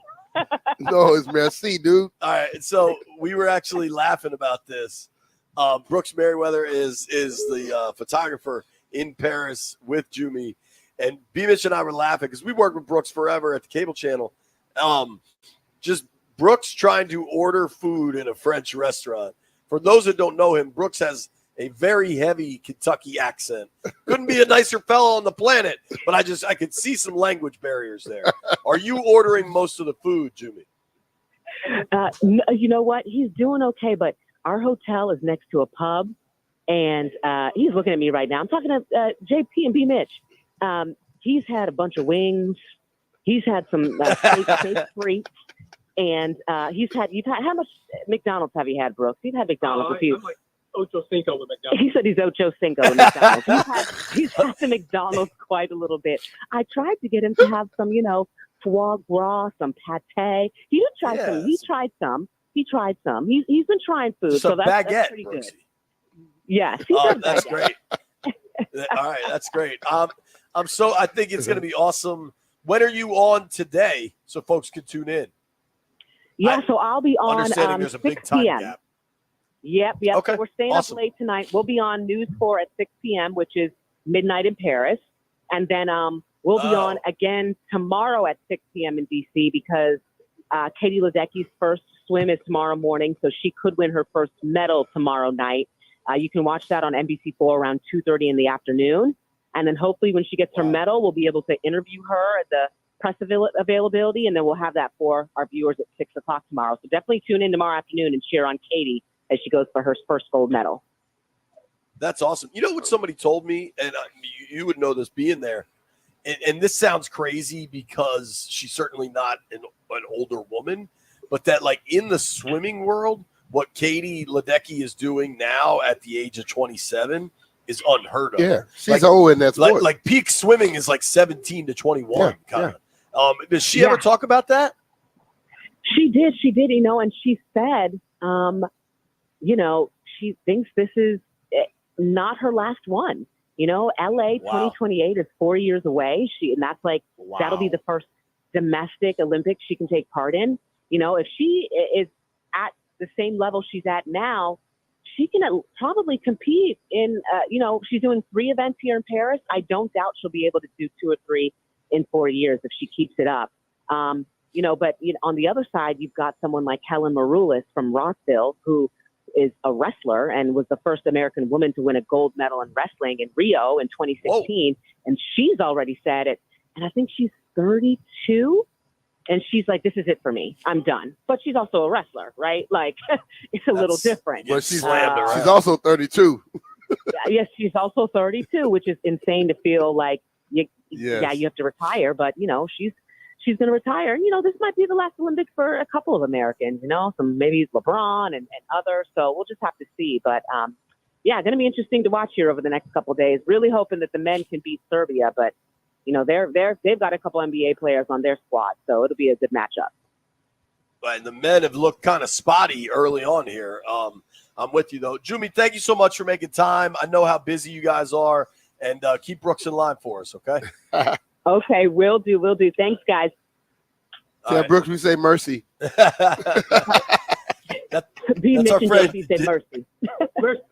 No, it's merci, dude. All right, so we were actually laughing about this. Brooks Merriweather is the photographer in Paris with Jumi, and B-Mitch and I were laughing because we worked with Brooks forever at the cable channel. Just Brooks trying to order food in a French restaurant. For those that don't know him, Brooks has a very heavy Kentucky accent. Couldn't be a nicer fellow on the planet, but I could see some language barriers there. Are you ordering most of the food, Jumi? You know what? He's doing okay, but our hotel is next to a pub, and he's looking at me right now. I'm talking to JP and B-Mitch. He's had a bunch of wings. He's had some steak frites. And you've had how much McDonald's have you had, Brooks? You've had McDonald's a few. I'm like Ocho Cinco with McDonald's. He said he's Ocho Cinco with McDonald's. He's had the McDonald's quite a little bit. I tried to get him to have some, foie gras, some pate. He did try some. He tried some. He's been trying food, Some so that's baguette, pretty Brooksy. good. Yes. That's great. All right, that's great. I think it's going to be awesome. When are you on today so folks can tune in? Yeah, so I'll be on Understanding there's a 6 big time p.m. gap. Yep. Okay, So we're staying awesome. up late tonight. We'll be on News 4 at 6 p.m., which is midnight in Paris. And then we'll be on again tomorrow at 6 p.m. in D.C. because Katie Ledecky's first swim is tomorrow morning, so she could win her first medal tomorrow night. You can watch that on NBC4 around 2:30 in the afternoon. And then hopefully when she gets her medal, we'll be able to interview her at the press availability, and then we'll have that for our viewers at 6 o'clock tomorrow. So definitely tune in tomorrow afternoon and cheer on Katie as she goes for her first gold medal. That's awesome. You know what somebody told me, and you would know this being there, and this sounds crazy because she's certainly not an older woman, but that like in the swimming world, what Katie Ledecky is doing now at the age of 27 is unheard of. Yeah, she's old in that sport. Like peak swimming is like 17 to 21 kind of. Does she ever talk about that? She did, and she said, she thinks this is not her last one. LA 2028 is 4 years away. And that's like, that'll be the first domestic Olympics she can take part in. If she is at the same level she's at now, she can probably compete in, she's doing 3 events here in Paris. I don't doubt she'll be able to do 2 or 3 in 4 years if she keeps it up. But on the other side, you've got someone like Helen Maroulis from Rossville, who is a wrestler and was the first American woman to win a gold medal in wrestling in Rio in 2016. And she's already said it. And I think she's 32. And she's like, this is it for me. I'm done. But she's also a wrestler, right? Like, it's a little different. But she's also 32. Yes, she's also 32, which is insane to feel like, you have to retire. But, she's going to retire. And, this might be the last Olympics for a couple of Americans, some maybe LeBron and others. So we'll just have to see. But, going to be interesting to watch here over the next couple of days. Really hoping that the men can beat Serbia. But, they've got a couple NBA players on their squad. So it'll be a good matchup. And the men have looked kind of spotty early on here. I'm with you, though. Jumi, thank you so much for making time. I know how busy you guys are. And keep Brooks in line for us, okay? Okay, will do. Thanks, guys. Tell Brooks we say mercy. B-Mitch and JP say mercy. Mercy.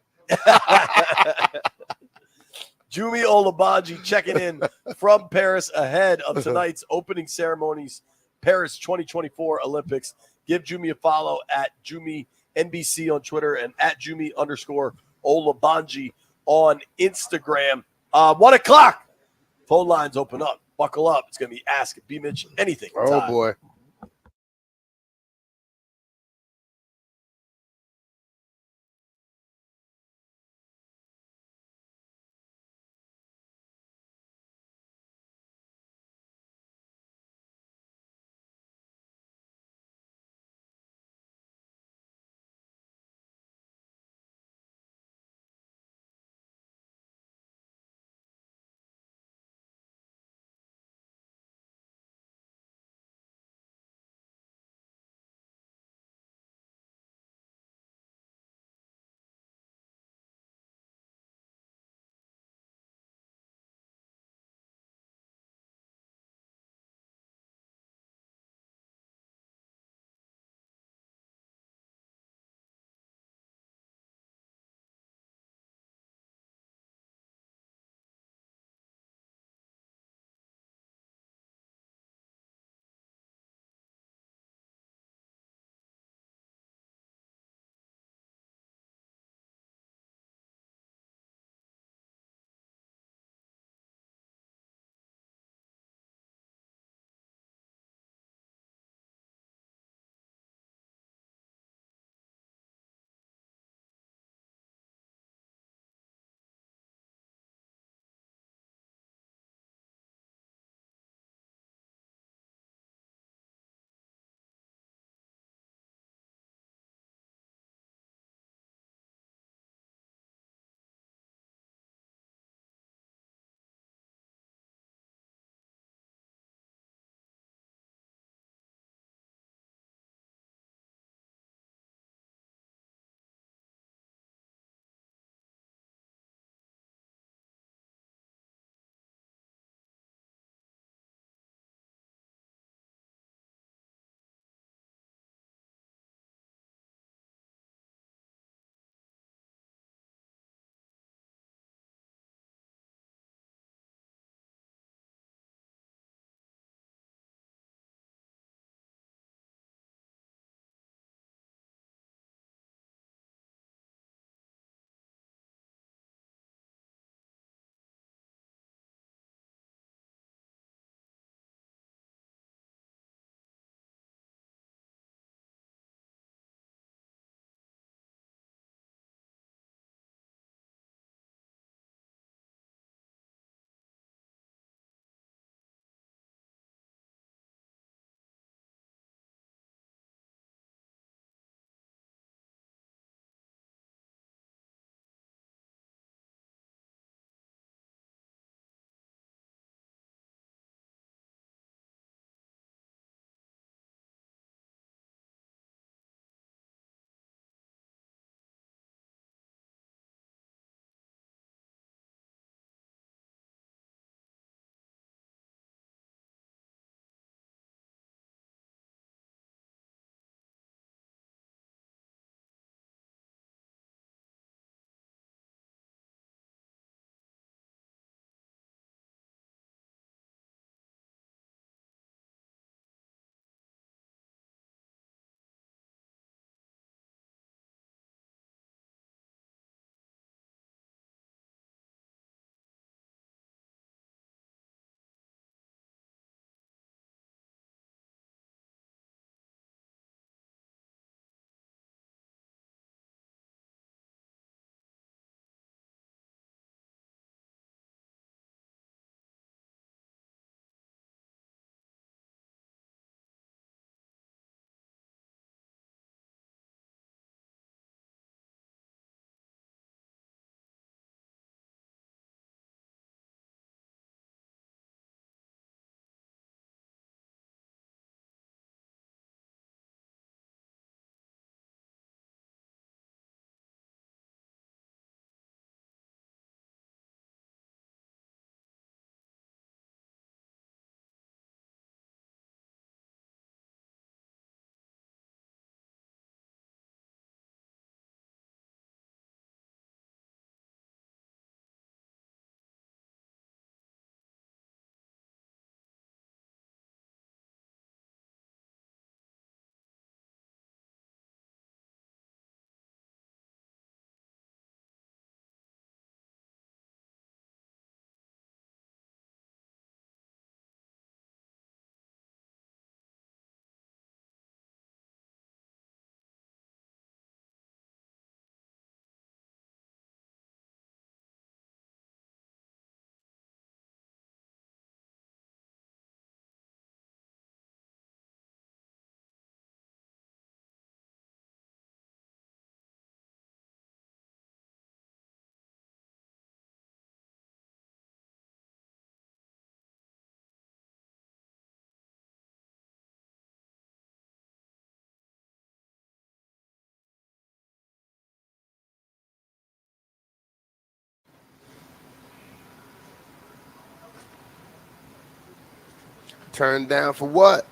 Jumi Olabanji checking in from Paris ahead of tonight's opening ceremonies, Paris 2024 Olympics. Give Jumi a follow at Jumi NBC on Twitter and at Jumi_Olabanji on Instagram. 1 o'clock. Phone lines open up. Buckle up. It's going to be Ask B-Mitch Anything. Oh, boy. Turned down for what?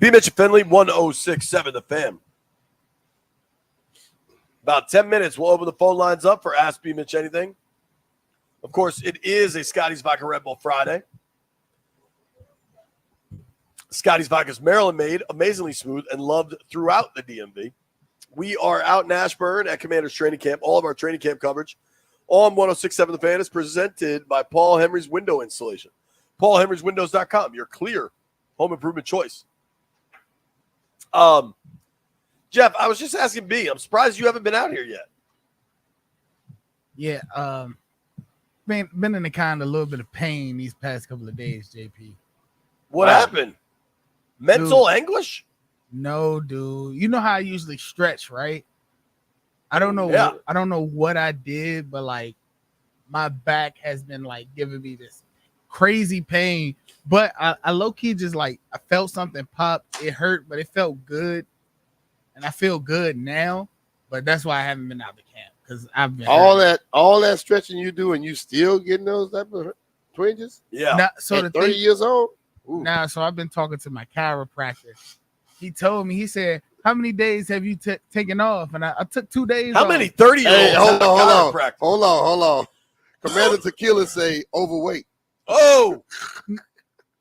B-Mitch and Finley, 1067 The Fan. About 10 minutes, we'll open the phone lines up for Ask B-Mitch Anything. Of course, it is a Scotty's Vodka Red Bull Friday. Scotty's Vodka is Maryland-made, amazingly smooth, and loved throughout the DMV. We are out in Ashburn at Commander's Training Camp. All of our training camp coverage on 1067 The Fan is presented by Paul Henry's Window Installation. PaulHenry'sWindows.com, your clear home improvement choice. Jeff, I was just asking B. I'm surprised you haven't been out here yet. Yeah, been in a kind of a little bit of pain these past couple of days, JP. What happened? Mental anguish? No, dude. You know how I usually stretch, right? I don't know. Yeah. I don't know what I did, but like my back has been like giving me this crazy pain. But I low key just like I felt something pop. It hurt, but it felt good, and I feel good now. But that's why I haven't been out the camp because I've been all that stretching you do, and you still getting those type of twinges. Yeah. Now, so At the 30 thing, years old. Now, so I've been talking to my chiropractor. He told me, he said, "How many days have you taken off?" And I took 2 days. How off. many 30-year-olds? Hey, have hold on. Commander Tequila say overweight. Oh,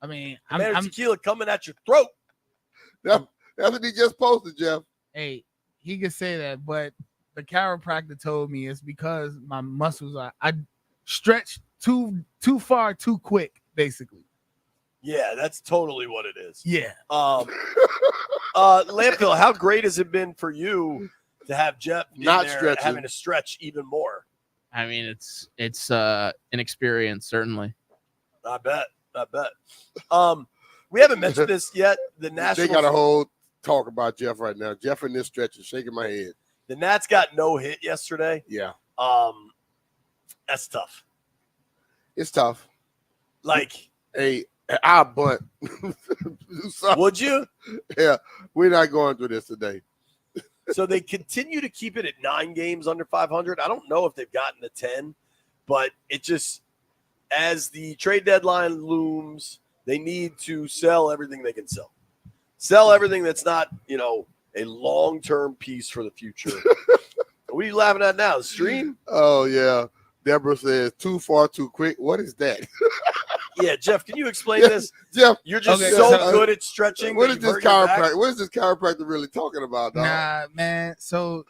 I mean, I'm Tequila coming at your throat. That's what he just posted, Jeff. Hey, he could say that, but the chiropractor told me it's because my muscles I stretch too far too quick, basically. Yeah, that's totally what it is. Yeah. Lampville, how great has it been for you to have Jeff in Not there stretching. having to stretch even more? I mean, it's an experience, certainly. I bet. We haven't mentioned this yet. The Nationals, They got a whole talk about Jeff right now. Jeff in this stretch is shaking my head. the Nats got no hit yesterday. Yeah. That's tough. It's tough. Like, Hey, I bunt. would you? Yeah, we're not going through this today. So they continue to keep it at 9 games under 500. I don't know if they've gotten to 10, but it just, as the trade deadline looms, they need to sell everything they can sell. Sell everything that's not, a long-term piece for the future. What are you laughing at now? The stream? Oh, yeah. Deborah says, too far, too quick. What is that? Yeah, Jeff, can you explain this? Jeff, You're just okay, so good at stretching. What that is you've this hurt your back? chiropractor? What is this chiropractor really talking about, dog? Nah, man. So,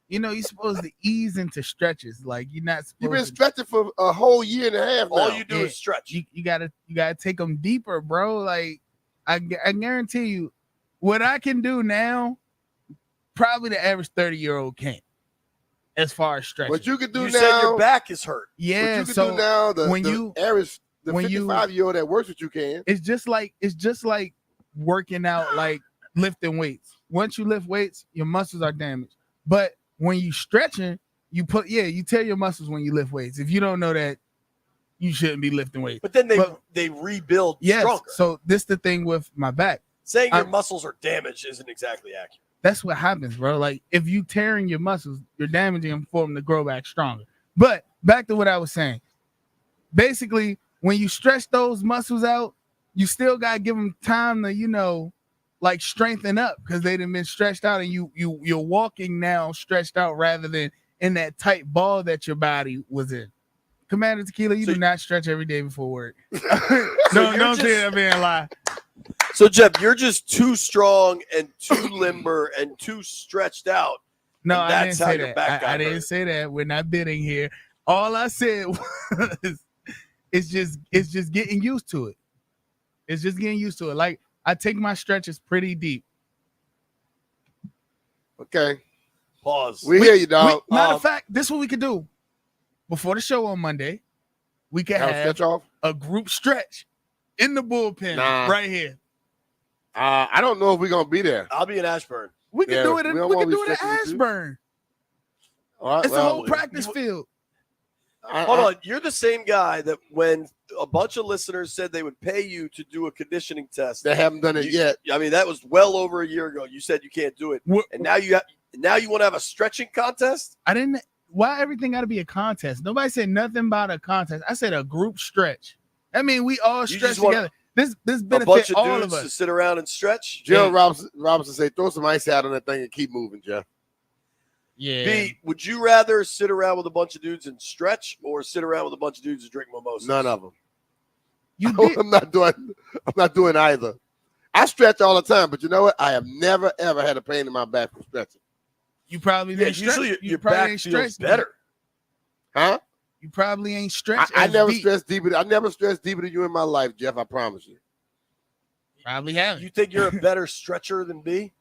you're supposed to ease into stretches. Like you're not supposed You've been to, stretching for a whole year and a half now. All you do is stretch. you gotta take them deeper, bro. Like I guarantee you, what I can do now, probably the average 30-year-old can't. As far as stretching, What you can do You now, said your back is hurt. yeah. what you can So do now, the average, the when you- 55-year-old that works with you can. it's just like working out, like lifting weights. Once you lift weights, your muscles are damaged. But when you stretching, you tear your muscles when you lift weights. If you don't know that, you shouldn't be lifting weights. But then they rebuild Yes. stronger. So this the thing with my back. Saying your muscles are damaged isn't exactly accurate. That's what happens, bro. Like if you tearing your muscles, you're damaging them for them to grow back stronger. But back to what I was saying. Basically, when you stretch those muscles out, you still gotta give them time to, like strengthen up because they've been stretched out, and you're walking now stretched out rather than in that tight ball that your body was in. Commander Tequila, you do not stretch every day before work. Don't say that being a lie. So, Jeff, you're just too strong and too limber and too stretched out. No, and I didn't that's how say your that. back got I didn't hurt. say that. We're not bidding here. All I said was it's just getting used to it. It's just getting used to it. Like I take my stretches pretty deep. Okay. Pause. We hear you, dog. Matter of fact, this is what we could do. Before the show on Monday, we could Have a have stretch off? a group stretch in the bullpen Nah. right here. I don't know if we're gonna be there. I'll be in Ashburn. We can Yeah, do it. we don't We wanna can be do it at stretching with you. Ashburn. All right, It's a well, whole practice field. Hold on. You're the same guy that when a bunch of listeners said they would pay you to do a conditioning test. They haven't done it yet. I mean, that was well over a year ago. You said you can't do it. And now you want to have a stretching contest? I didn't. why everything got to be a contest? Nobody said nothing about a contest. I said a group stretch. I mean, we all stretch just want together. This A benefit bunch of all dudes of to us. sit around and stretch. Gerald Robinson say, throw some ice out on that thing and keep moving, Jeff. Yeah. B, would you rather sit around with a bunch of dudes and stretch, or sit around with a bunch of dudes and drink mimosas? None of them. I'm not doing either. I stretch all the time, but you know what? I have never ever had a pain in my back from stretching. You probably Yeah, didn't usually stretch. your You probably back ain't feels stretched better. Huh? You probably ain't stretched. I as never deep. stressed deeper. I never stressed deeper than you in my life, Jeff. I promise you. Probably haven't. You think you're a better stretcher than B?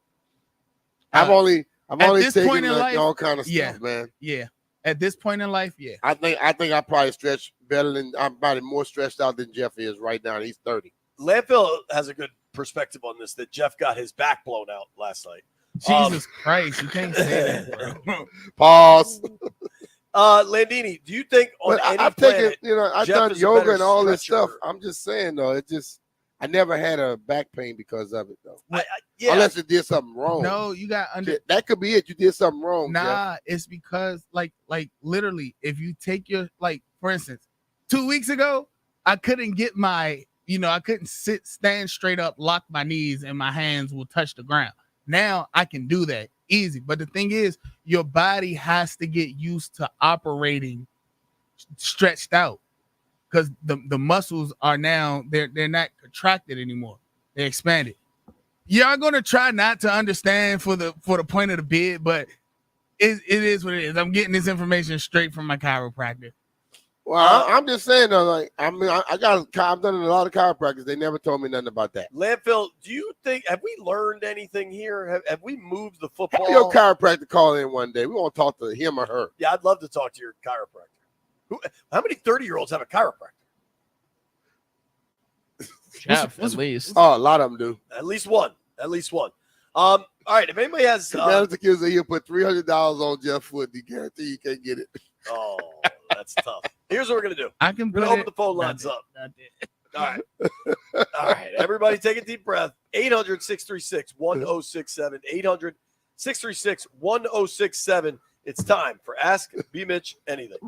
I've only at this taken point in life, all kind of yeah. stuff, man. Yeah. At this point in life, yeah. I think I probably stretch better than I'm probably more stretched out than Jeff is right now. He's 30. Landfill has a good perspective on this, that Jeff got his back blown out last night. Jesus Christ, you can't say that, bro. Pause. Landini, do you think on any I've taken, planet, I've Jeff done is a yoga better and all this stretcher? stuff. I'm just saying though, I never had a back pain because of it though. Yeah. Unless it did something wrong. No, you got that could be it. You did something wrong. Nah, Jeff. it's because like literally, if you take your for instance, 2 weeks ago, I couldn't get I couldn't stand straight up, lock my knees, and my hands will touch the ground. Now I can do that easy. But the thing is, your body has to get used to operating stretched out, because the muscles are now they're not contracted anymore. They're expanded. Y'all gonna try not to understand for the point of the bid, but it is what it is. I'm getting this information straight from my chiropractor. Well, I'm just saying though, I've done a lot of chiropractors. They never told me nothing about that. Landfill, do you think, have we learned anything here? Have we moved the football? Have your chiropractor call in one day. We want to talk to him or her. Yeah, I'd love to talk to your chiropractor. How many 30-year-olds have a chiropractor? Jeff, at least. Oh, a lot of them do. At least one. All right, if anybody has Manager Q said he'll put $300 on Jeff Foot. He guarantee you can't get it. Oh, that's tough. Here's what we're gonna do. I can We're gonna open the phone lines up. All right. All right. Everybody take a deep breath. 800-636-1067. 800-636-1067. It's time for Ask B-Mitch Anything.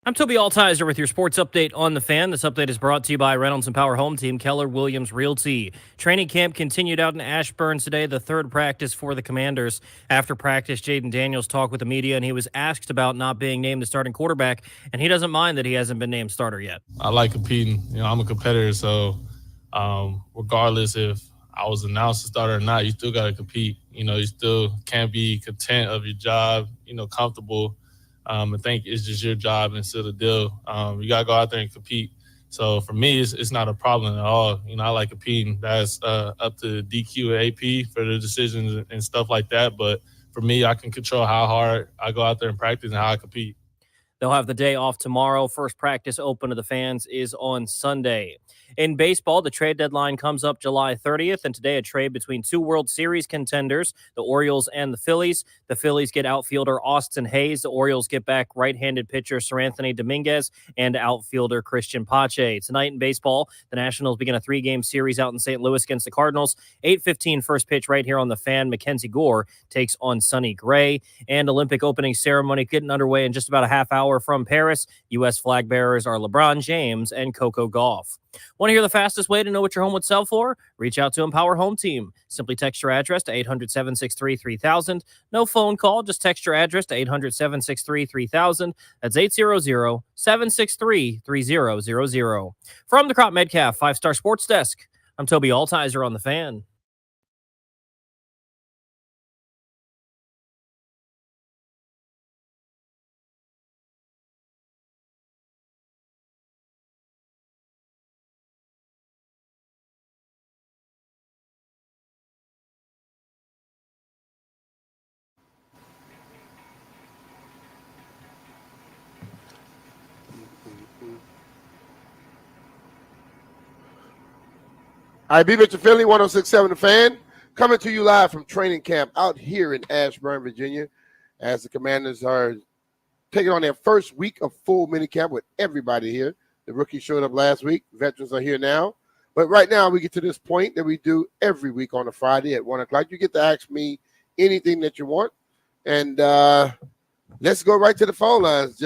I'm Toby Altizer with your sports update on the Fan. This update is brought to you by Reynolds and Power Home Team, Keller Williams Realty. Training camp continued out in Ashburn today, the third practice for the Commanders. After practice, Jaden Daniels talked with the media, and he was asked about not being named the starting quarterback, and he doesn't mind that he hasn't been named starter yet. I like competing. I'm a competitor, so regardless if I was announced a starter or not, you still got to compete. You still can't be content of your job, comfortable. I think it's just your job and still the deal. You got to go out there and compete. So for me, it's not a problem at all. I like competing. That's up to DQ and AP for the decisions and stuff like that. But for me, I can control how hard I go out there and practice and how I compete. They'll have the day off tomorrow. First practice open to the fans is on Sunday. In baseball, the trade deadline comes up July 30th, and today a trade between two World Series contenders, the Orioles and the Phillies. The Phillies get outfielder Austin Hayes. The Orioles get back right-handed pitcher Seranthony Dominguez and outfielder Christian Pache. Tonight in baseball, the Nationals begin a 3-game series out in St. Louis against the Cardinals. 8:15 first pitch right here on the Fan. Mackenzie Gore takes on Sonny Gray. And Olympic opening ceremony getting underway in just about a half hour from Paris. U.S. flag bearers are LeBron James and Coco Gauff. Want to hear the fastest way to know what your home would sell for? Reach out to Empower Home Team. Simply text your address to 800-763-3000. No phone call, just text your address to 800-763-3000. That's 800-763-3000. From the Crop Metcalf 5-Star Sports Desk, I'm Toby Altizer on the Fan. All right, B-Mitch and Philly, 106.7 The Fan, coming to you live from training camp out here in Ashburn, Virginia, as the Commanders are taking on their first week of full minicamp with everybody here. The rookies showed up last week. Veterans are here now. But right now, we get to this point that we do every week on a Friday at 1 o'clock. You get to ask me anything that you want. And let's go right to the phone lines.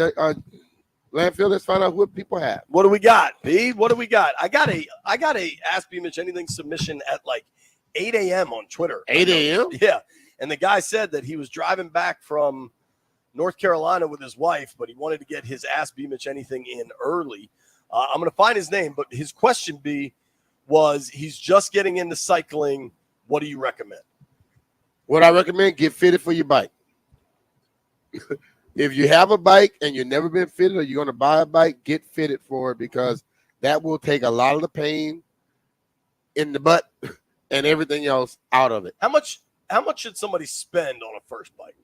Landfill, let's find out what people have. What do we got, B? What do we got? I got a Ask B-Mitch Anything submission at like 8 a.m. on Twitter. 8 a.m.? Yeah. And the guy said that he was driving back from North Carolina with his wife, but he wanted to get his Ask B-Mitch Anything in early. I'm going to find his name, but his question, B, was he's just getting into cycling. What do you recommend? What I recommend, get fitted for your bike. If you have a bike and you've never been fitted or you're going to buy a bike, get fitted for it because that will take a lot of the pain in the butt and everything else out of it. How much should somebody spend on a first bike?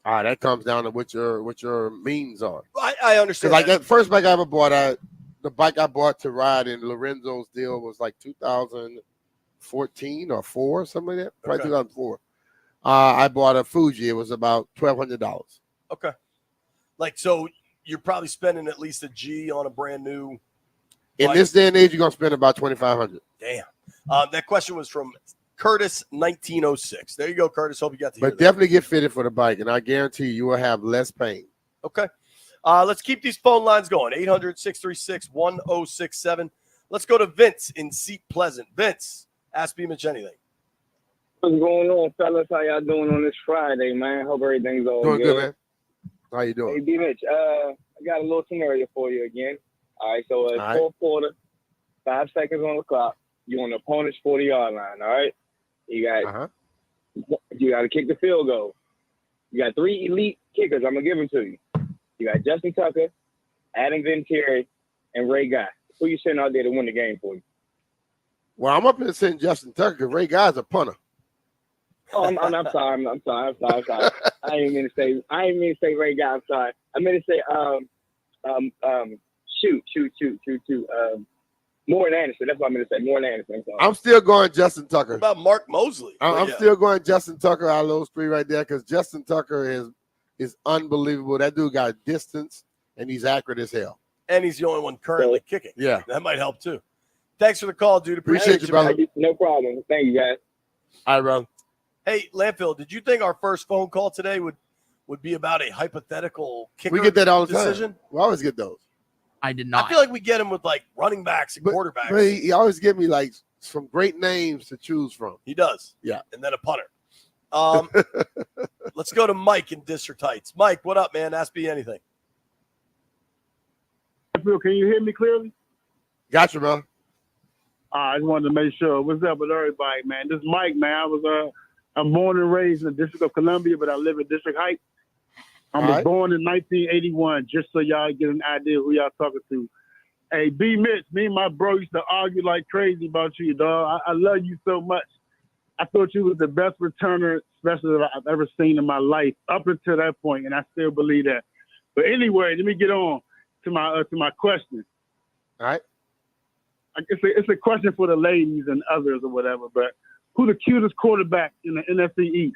All right, that comes down to what your means are. I understand. Like that first bike I ever bought, the bike I bought to ride in Lorenzo's deal was like 2014 or 4, something like that. Probably 2004. I bought a Fuji. It was about $1,200. Okay. Like, so you're probably spending at least a G on a brand new In this day and age, you're going to spend about $2,500. Damn. That question was from Curtis 1906. There you go, Curtis. Hope you got to hear But definitely get fitted for the bike, and I guarantee you will have less pain. Okay. Let's keep these phone lines going. 800-636-1067. Let's go to Vince in Seat Pleasant. Vince, ask B-Mitch anything. What's going on, fellas? How y'all doing on this Friday, man? Hope everything's all Doing good. good, man. How you doing? Hey, B-Mitch, I got a little scenario for you again. All right, so it's fourth quarter, 5 seconds on the clock. You're on the opponent's 40-yard line, all right? You got to kick the field goal. You got 3 elite kickers. I'm going to give them to you. You got Justin Tucker, Adam Vinatieri, and Ray Guy. Who you sending out there to win the game for you? Well, I'm up here saying Justin Tucker because Ray Guy's a punter. Oh, I'm sorry. I'm sorry. I didn't mean to say Ray Guy. I'm sorry. I meant to say shoot. Morton Anderson. That's what I meant to say. Morton Anderson. I'm still going Justin Tucker. What about Mark Mosley? I'm still going Justin Tucker out of those 3 right there because Justin Tucker is unbelievable. That dude got distance and he's accurate as hell. And he's the only one currently kicking. Yeah. That might help too. Thanks for the call, dude. Appreciate you, brother. man. No problem. Thank you, guys. All right, bro. Hey, Landfill, did you think our first phone call today would would be about a hypothetical kicker We get that all the decision. time. We always get those. I did not. I feel like we get them with like running backs and quarterbacks. But he always give me like some great names to choose from. He does. Yeah. And then a punter. Let's go to Mike in District Heights. Mike, what up, man? Ask me anything. Phil, can you hear me clearly? Gotcha, bro. I just wanted to make sure. What's up with everybody, man? This is Mike, man. I'm born and raised in the District of Columbia, but I live in District Heights. I was born in 1981, just so y'all get an idea who y'all talking to. Hey, B-Mitch, me and my bro used to argue like crazy about you, dog. I love you so much. I thought you was the best returner specialist I've ever seen in my life up until that point, and I still believe that. But anyway, let me get on to my question. All right. It's a question for the ladies and others or whatever, but who the cutest quarterback in the NFC East?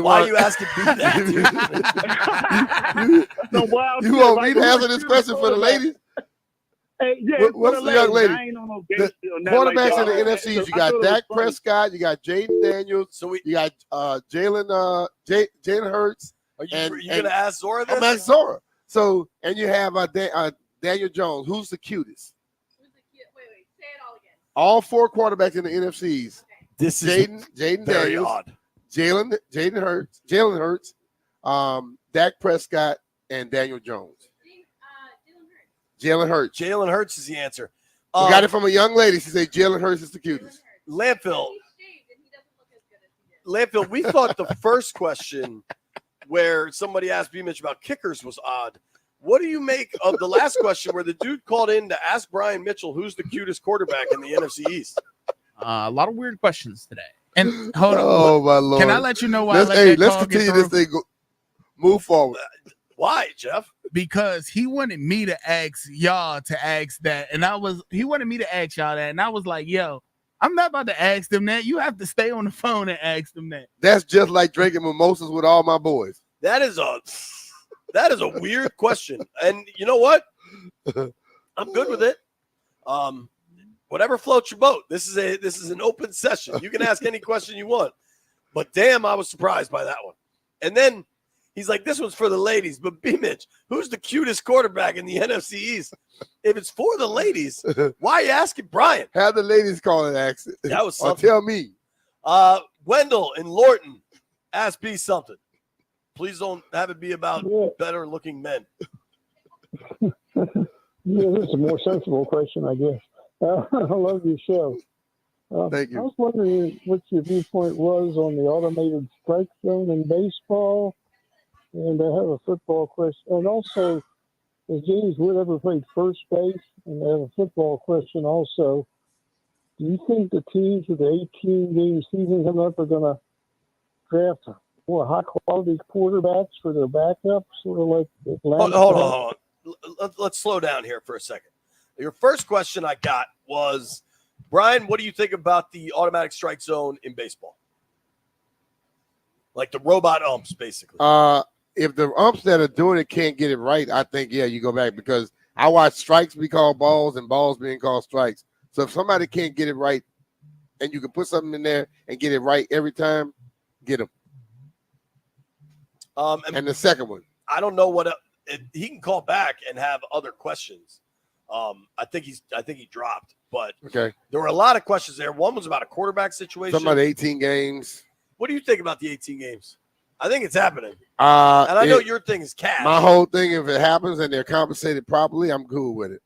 Why are you asking me that? You want me to answer this question for the ladies? Hey, yeah, What's the young lady? I ain't on no The gangster or nothing like quarterbacks that. in the NFC, you got Dak Prescott, you got Jaden Daniels, you got Jalen Hurts. Are you going to ask Zora this? I'm asking Zora. So, and you have Daniel Jones. Who's the cutest? Wait, say it all again. All four quarterbacks in the NFCs. This is Jaden very Daniels, odd. Jalen Hurts, Dak Prescott, and Daniel Jones. Jalen Hurts. Jalen Hurts is the answer. We got it from a young lady. She said Jalen Hurts is the cutest. Landfill, we thought the first question where somebody asked B-Mitch about kickers was odd. What do you make of the last question where the dude called in to ask Brian Mitchell who's the cutest quarterback in the NFC East? A lot of weird questions today. And hold on. Oh, my Lord. Can I let you know why? Let's continue this thing. Move forward. Why, Jeff? Because he wanted me to ask y'all to ask that. And he wanted me to ask y'all that. And I was like, yo, I'm not about to ask them that. You have to stay on the phone and ask them that. That's just like drinking mimosas with all my boys. That is a weird question. And you know what? I'm good with it. Whatever floats your boat. This is an open session. You can ask any question you want. But damn, I was surprised by that one. And then he's like, this one's for the ladies. But B-Mitch, who's the cutest quarterback in the NFC East? If it's for the ladies, why are you asking Brian? Have the ladies call and ask it. That was Or something. tell me. Wendell in Lorton, ask B something. Please don't have it be about better looking men. Yeah, this is a more sensible question, I guess. I love your show. Thank you. I was wondering what your viewpoint was on the automated strike zone in baseball. And I have a football question. And also, has James Wood ever played first base? And I have a football question also. Do you think the teams with the 18-game season coming up are going to draft more high-quality quarterbacks for their backups, sort of like Atlanta? Hold on. Let's slow down here for a second. Your first question I got was, Brian, what do you think about the automatic strike zone in baseball? Like the robot umps, basically. If the umps that are doing it can't get it right, I think, you go back, because I watch strikes be called balls and balls being called strikes. So if somebody can't get it right and you can put something in there and get it right every time, get them. And the second one. I don't know what he can call back and have other questions. I think he dropped, but Okay. there were a lot of questions there. One was about a quarterback situation. Something about 18 games. What do you think about the 18 games? I think it's happening. And And I know your thing is cash. My whole thing, if it happens and they're compensated properly, I'm cool with it.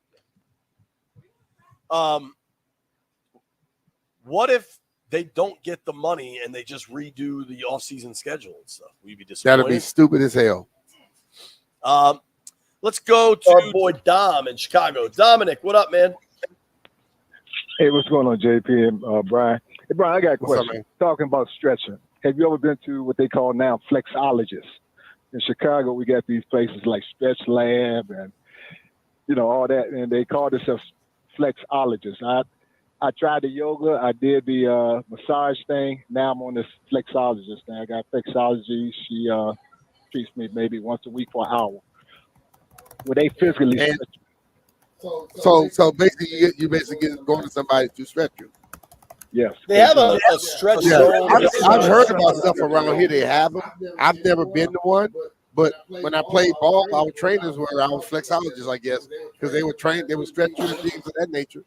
What if they don't get the money and they just redo the offseason schedule and stuff? Will you be disappointed? That'll be stupid as hell. Let's go to our boy Dom in Chicago. Dominic, what up, man? Hey, what's going on, JP and Brian? Hey, Brian, I got a What's up, question. man? Talking about stretching. Have you ever been to what they call now flexologists? In Chicago, we got these places like Stretch Lab and, all that, and they call themselves flexologists. I tried the yoga. I did the massage thing. Now I'm on this flexologist thing. I got flexology. She treats me maybe once a week for an hour. Where they physically stretch. So basically, you basically going to somebody to stretch you. Yes. They have a stretch Yeah, zone. I've heard about stuff around here. They have them. I've never been to one, but when I played ball, our trainers were our flexologists, I guess, because they were trained. They were stretch you and things of that nature.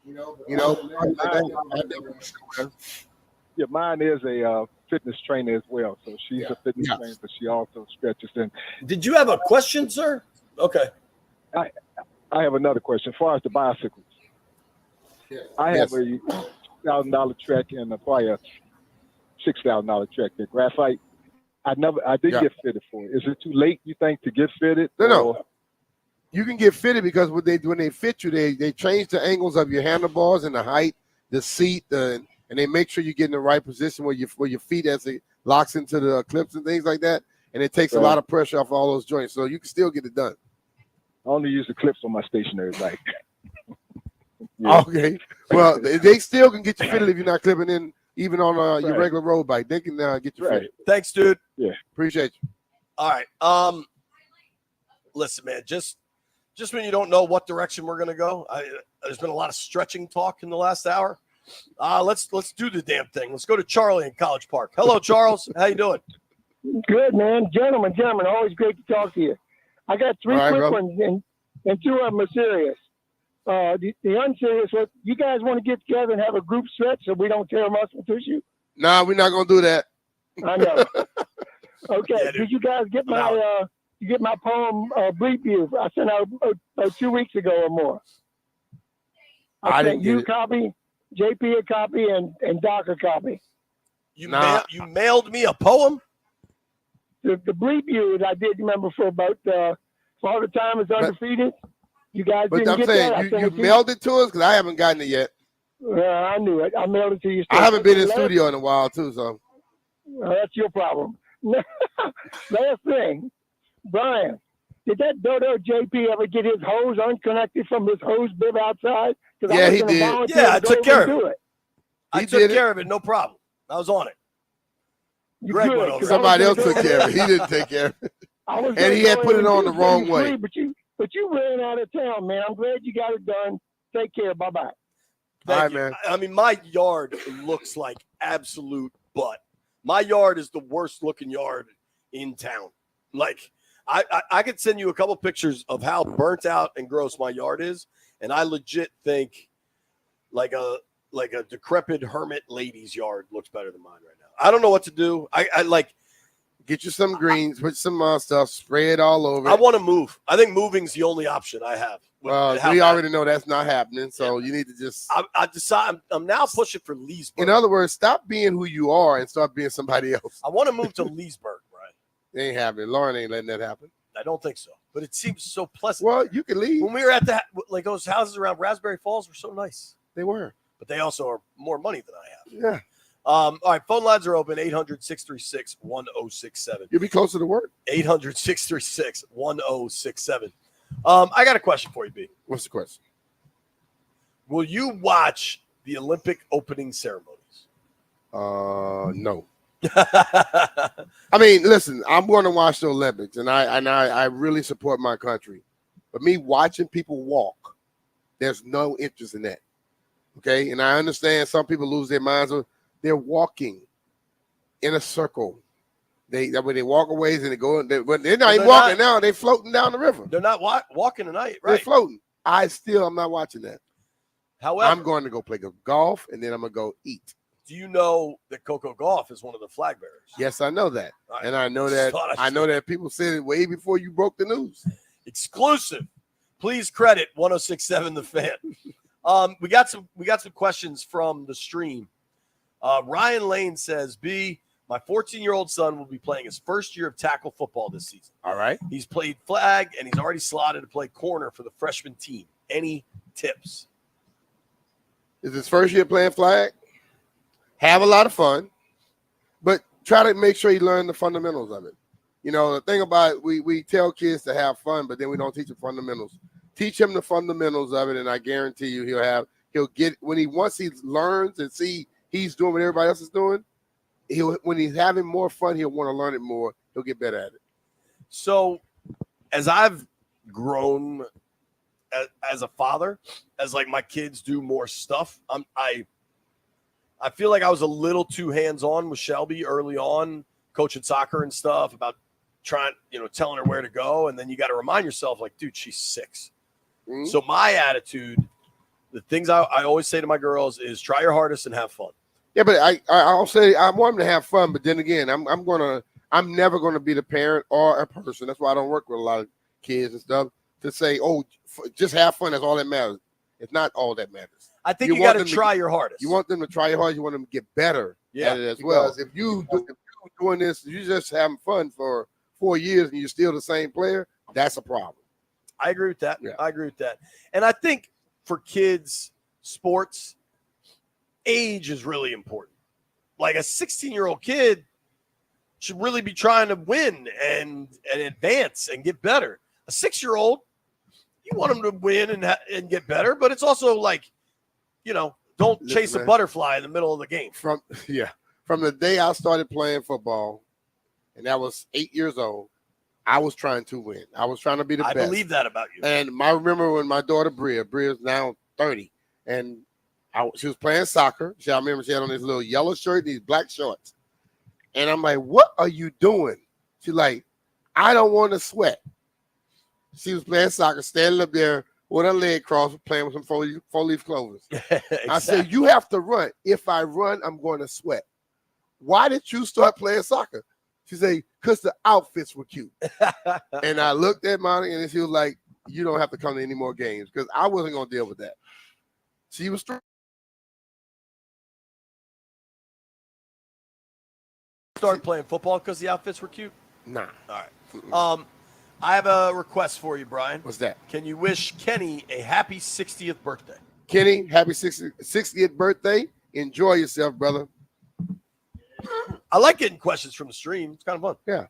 Yeah, mine is a fitness trainer as well. So she's a fitness trainer, but she also stretches. And did you have a question, sir? Okay. I have another question. As far as the bicycles, I have a $1,000 Trek and probably a $6,000 Trek. The graphite, I didn't get fitted for it. Is it too late, you think, to get fitted? No. You can get fitted because when they fit you, they change the angles of your handlebars and the height, the seat, and they make sure you get in the right position where your feet as it locks into the clips and things like that. And it takes a lot of pressure off all those joints, so you can still get it done. I only use the clips on my stationary bike. Okay. Well, they still can get you fitted if you're not clipping in, even on your regular road bike. They can get you fitted. Thanks, dude. Yeah. Appreciate you. All right. Listen, man, just when you don't know what direction we're gonna go, there's been a lot of stretching talk in the last hour. Let's do the damn thing. Let's go to Charlie in College Park. Hello, Charles. How you doing? Good, man. Gentlemen, always great to talk to you. I got three quick ones, and two of them are serious. The unserious, you guys want to get together and have a group stretch so we don't tear muscle tissue? Nah, we're not going to do that. I know. Okay. Did you guys get my poem Bleep You? I sent out 2 weeks ago or more. I sent you a copy, JP a copy, and Doc a copy. You mailed me a poem? The Bleep You that I did remember for about Father Time is Undefeated. You guys But didn't I'm get saying that. you mailed it to us because I haven't gotten it yet. I knew it. I mailed it to you. I haven't been in studio in a while too, so that's your problem. Last thing, Brian, did that Dodo JP ever get his hose unconnected from his hose bib outside? Yeah, he did. Yeah, I took care of it. I took did care of it, no problem. I was on it. Greg went over it. Somebody else took care of it. He didn't take care of it. And he had put it on the wrong way. But you ran out of town, man. I'm glad you got it done. Take care. Bye-bye. All right, man. I mean, my yard looks like absolute butt. My yard is the worst looking yard in town. Like, I could send you a couple pictures of how burnt out and gross my yard is, and I legit think like a decrepit hermit lady's yard looks better than mine right now. I don't know what to do. I like get you some greens, put some stuff, spray it all over. I want to move. I think moving's the only option I have. Well, we already know that's not happening, so you need to just. I decide. I'm now pushing for Leesburg. In other words, stop being who you are and start being somebody else. I want to move to Leesburg, right? They ain't happening. Lauren ain't letting that happen. I don't think so, but it seems so pleasant. Well, you can leave. When we were at those houses around Raspberry Falls were so nice. They were, but they also are more money than I have. Yeah. All right, phone lines are open, 800-636-1067. You'll be closer to work. 800-636-1067. I got a question for you, B. What's the question? Will you watch the Olympic opening ceremonies? No. I mean, listen, I'm going to watch the Olympics, and I really support my country. But me watching people walk, there's no interest in that. Okay? And I understand some people lose their minds. They're walking in a circle. When they walk away and they go, they're not even walking now. They're floating down the river. They're not walking tonight, right? They're floating. I'm not watching that. However, I'm going to go play golf, and then I'm going to go eat. Do you know that Coco Gauff is one of the flag bearers? Yes, I know that. Right. And I know that people said it way before you broke the news. Exclusive. Please credit 1067 The Fan. We got some questions from the stream. Ryan Lane says, B, my 14-year-old son will be playing his first year of tackle football this season. All right. He's played flag, and he's already slotted to play corner for the freshman team. Any tips? Is his first year playing flag? Have a lot of fun, but try to make sure you learn the fundamentals of it. You know, the thing about it, we tell kids to have fun, but then we don't teach them fundamentals. Teach him the fundamentals of it, and I guarantee you he'll get once he learns and see he's doing what everybody else is doing, when he's having more fun, he'll want to learn it more. He'll get better at it. So as I've grown as a father, as like my kids do more stuff, I I feel like I was a little too hands-on with Shelby early on, coaching soccer and stuff about trying, telling her where to go. And then you got to remind yourself, like, dude, she's 6. Mm-hmm. So my attitude, the things I always say to my girls is try your hardest and have fun. Yeah, but I'll say I want them to have fun, but then again, I'm never gonna be the parent or a person. That's why I don't work with a lot of kids and stuff to say, oh, just have fun. That's all that matters. It's not all that matters. I think you got to try your hardest. You want them to try your hardest. You want them to get better at it as well. If you doing this, you just having fun for 4 years and you're still the same player, that's a problem. I agree with that. Yeah. I agree with that. And I think for kids, sports, age is really important. Like a 16-year-old kid should really be trying to win and advance and get better. A 6-year-old, you want them to win and get better, but it's also like, don't chase a butterfly in the middle of the game. From the day I started playing football, and that was 8 years old, I was trying to win. I was trying to be the best. I believe that about you. And I remember when my daughter Bria's now 30, and she was playing soccer. I remember she had on this little yellow shirt, these black shorts. And I'm like, what are you doing? She's like, I don't want to sweat. She was playing soccer, standing up there with her leg crossed, playing with some four-leaf clovers. Exactly. I said, you have to run. If I run, I'm going to sweat. Why did you start playing soccer? She said, because the outfits were cute. And I looked at Monica, and she was like, you don't have to come to any more games, because I wasn't going to deal with that. She was started playing football because the outfits were cute? Nah. All right. I have a request for you, Brian. What's that? Can you wish Kenny a happy 60th birthday? Kenny, happy 60th birthday. Enjoy yourself, brother. I like getting questions from the stream. It's kind of fun. Yeah.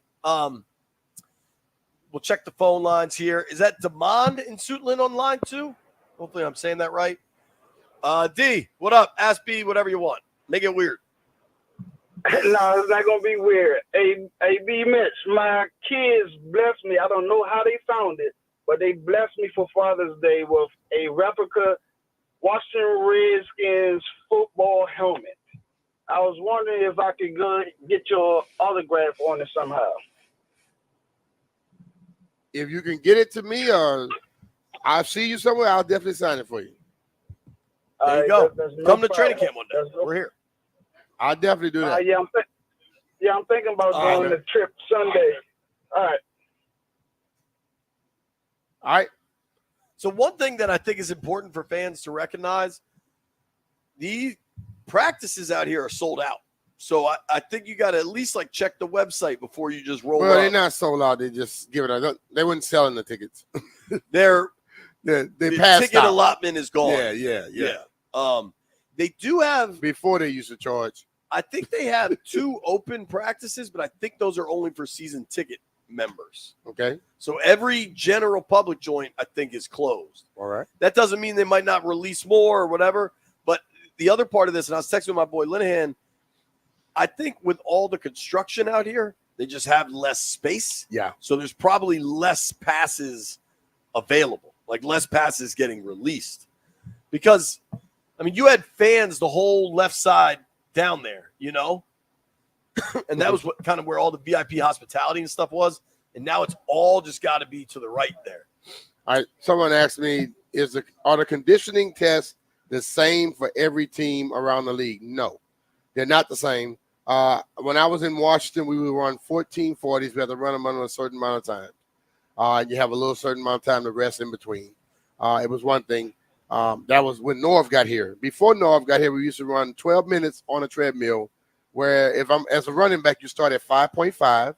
We'll check the phone lines here. Is that Demond in Suitland on line 2? Hopefully I'm saying that right. D, what up? Ask B, whatever you want. Make it weird. No, it's not gonna be weird. Hey, B-Mitch, my kids blessed me. I don't know how they found it, but they blessed me for Father's Day with a replica Washington Redskins football helmet. I was wondering if I could go get your autograph on it somehow. If you can get it to me, or I'll see you somewhere, I'll definitely sign it for you. There you go. Come to training camp one day. We're here. I'll definitely do that. I'm thinking about doing the trip Sunday. All right. All right. So one thing that I think is important for fans to recognize, the practices out here are sold out. So I think you got to at least check the website before you just roll. Well, they're not sold out. They just give it out. They weren't selling the tickets. The passed ticket out. allotment is gone. Yeah. They do have. Before they used to charge. I think they have 2 open practices, but I think those are only for season ticket members. Okay. So every general public joint, I think, is closed. All right. That doesn't mean they might not release more or whatever. But the other part of this, and I was texting with my boy Linehan, I think with all the construction out here, they just have less space. Yeah. So there's probably less passes available, less passes getting released. Because, you had fans the whole left side down there, and that was what kind of where all the VIP hospitality and stuff was. And now it's all just got to be to the right there. All right. Someone asked me, are the conditioning tests the same for every team around the league? No, they're not the same. When I was in Washington, we would run 1440s. We had to run them under a certain amount of time. You have a little certain amount of time to rest in between. It was one thing. That was when Norv got here. Before Norv got here, we used to run 12 minutes on a treadmill, where if I'm as a running back, you start at 5.5,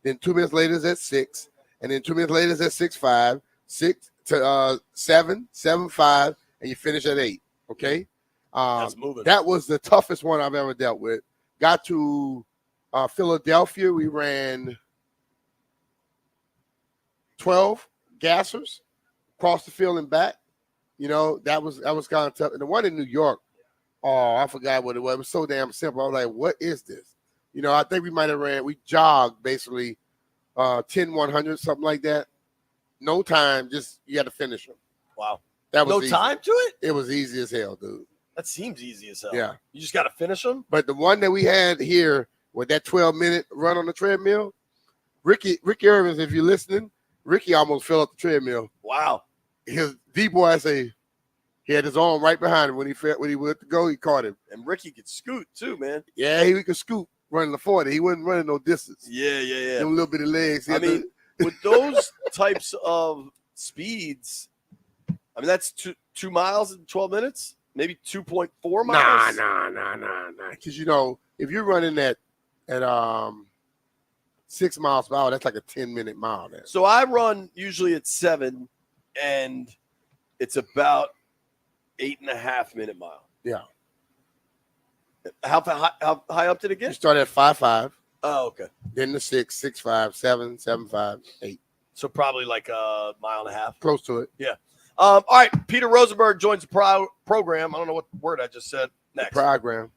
then 2 minutes later is at 6, and then 2 minutes later is at 6.5, 6 to 7, 7.5, and you finish at 8. Okay, that's moving. That was the toughest one I've ever dealt with. Got to Philadelphia, we ran 12 gassers across the field and back. That was kind of tough. And the one in New York, I forgot what it was. It was so damn simple. I was like, what is this? I think we might have we jogged basically 10, 100, something like that. No time, just you had to finish them. Wow. That was no easy. time to it? It was easy as hell, dude. That seems easy as hell. Yeah. You just got to finish them. But the one that we had here with that 12-minute run on the treadmill, Ricky Irvins, if you're listening, Ricky almost fell off the treadmill. Wow. His D-boy, I say, he had his arm right behind him when he went to go. He caught him. And Ricky could scoot too, man. Yeah, he could scoot running the 40. He wasn't running no distance. Yeah. Them little bitty legs. I mean, with those types of speeds, I mean, that's 2 miles in 12 minutes, maybe 2.4 miles. Nah. Because, if you're running at 6 miles per hour, that's like a 10-minute mile there. So I run usually at 7, and it's about 8.5 minute mile. Yeah. How high up did it get? You start at 5.5. Oh, okay. Then the 6, 6.5, 7, 7.5, 8. So probably like a mile and a half. Close to it. Yeah. All right. Peter Rosenberg joins the program. I don't know what word I just said. Next. Program.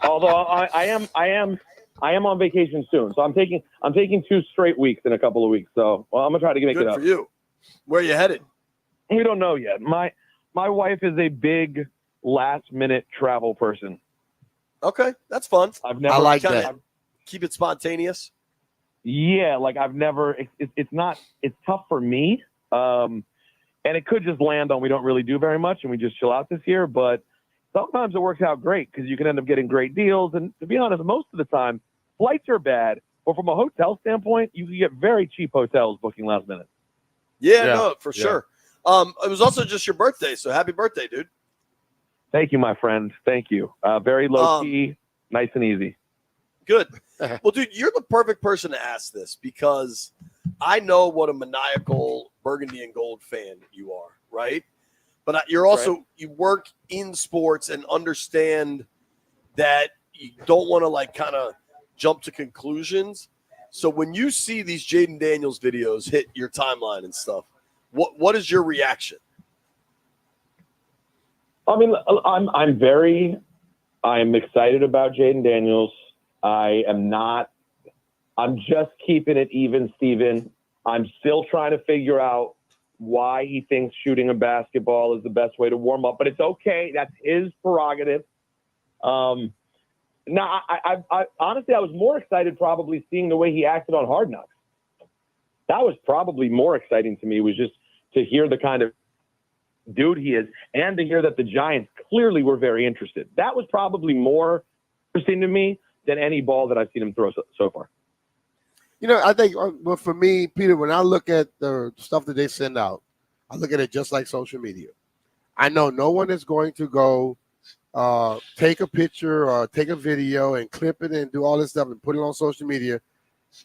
Although I am on vacation soon, so I'm taking 2 straight weeks in a couple of weeks. So I'm gonna try to make Good it up. for you. Where are you headed? We don't know yet. My wife is a big last minute travel person. Okay, that's fun. I've never. I like Kinda that. Keep it spontaneous. Yeah, like I've never. It's not. It's tough for me. And it could just land on we don't really do very much and we just chill out this year. But sometimes it works out great because you can end up getting great deals. And to be honest, most of the time, flights are bad. But from a hotel standpoint, you can get very cheap hotels booking last minute. Yeah, no, for sure. It was also just your birthday, so happy birthday, dude. Thank you, my friend. Thank you. Very low key, nice and easy. Good. Well, dude, you're the perfect person to ask this because I know what a maniacal burgundy and gold fan you are, right? But you're also, you work in sports and understand that you don't want to like kind of jump to conclusions. So when you see these Jaden Daniels videos hit your timeline and stuff, what is your reaction? I mean, I'm excited about Jaden Daniels. I'm just keeping it even, Steven. I'm still trying to figure out why he thinks shooting a basketball is the best way to warm up, but it's okay. That's his prerogative. I honestly, I was more excited probably seeing the way he acted on Hard Knocks. That was probably more exciting to me, was just to hear the kind of dude he is and to hear that the Giants clearly were very interested. That was probably more interesting to me than any ball that I've seen him throw so far. You know, I think, well, for me, Peter, when I look at the stuff that they send out, I look at it just like social media. I know no one is going to go take a picture or take a video and clip it and do all this stuff and put it on social media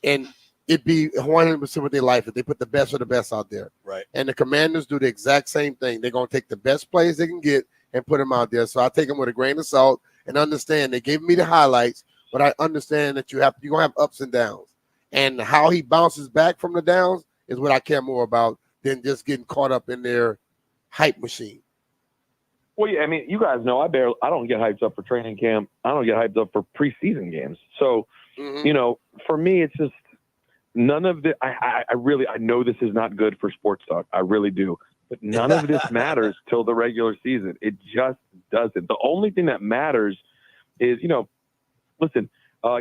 and it be 100% with their life if they put the best of the best out there. Right. And the Commanders do the exact same thing. They're going to take the best plays they can get and put them out there. So I take them with a grain of salt and understand they gave me the highlights, but I understand that you're going to have ups and downs. And how he bounces back from the downs is what I care more about than just getting caught up in their hype machine. Well, yeah, I mean, you guys know I don't get hyped up for training camp. I don't get hyped up for preseason games. So, you know, for me, it's just none of the. I know this is not good for sports talk. I really do, but none of this matters till the regular season. It just doesn't. The only thing that matters is, you know, listen.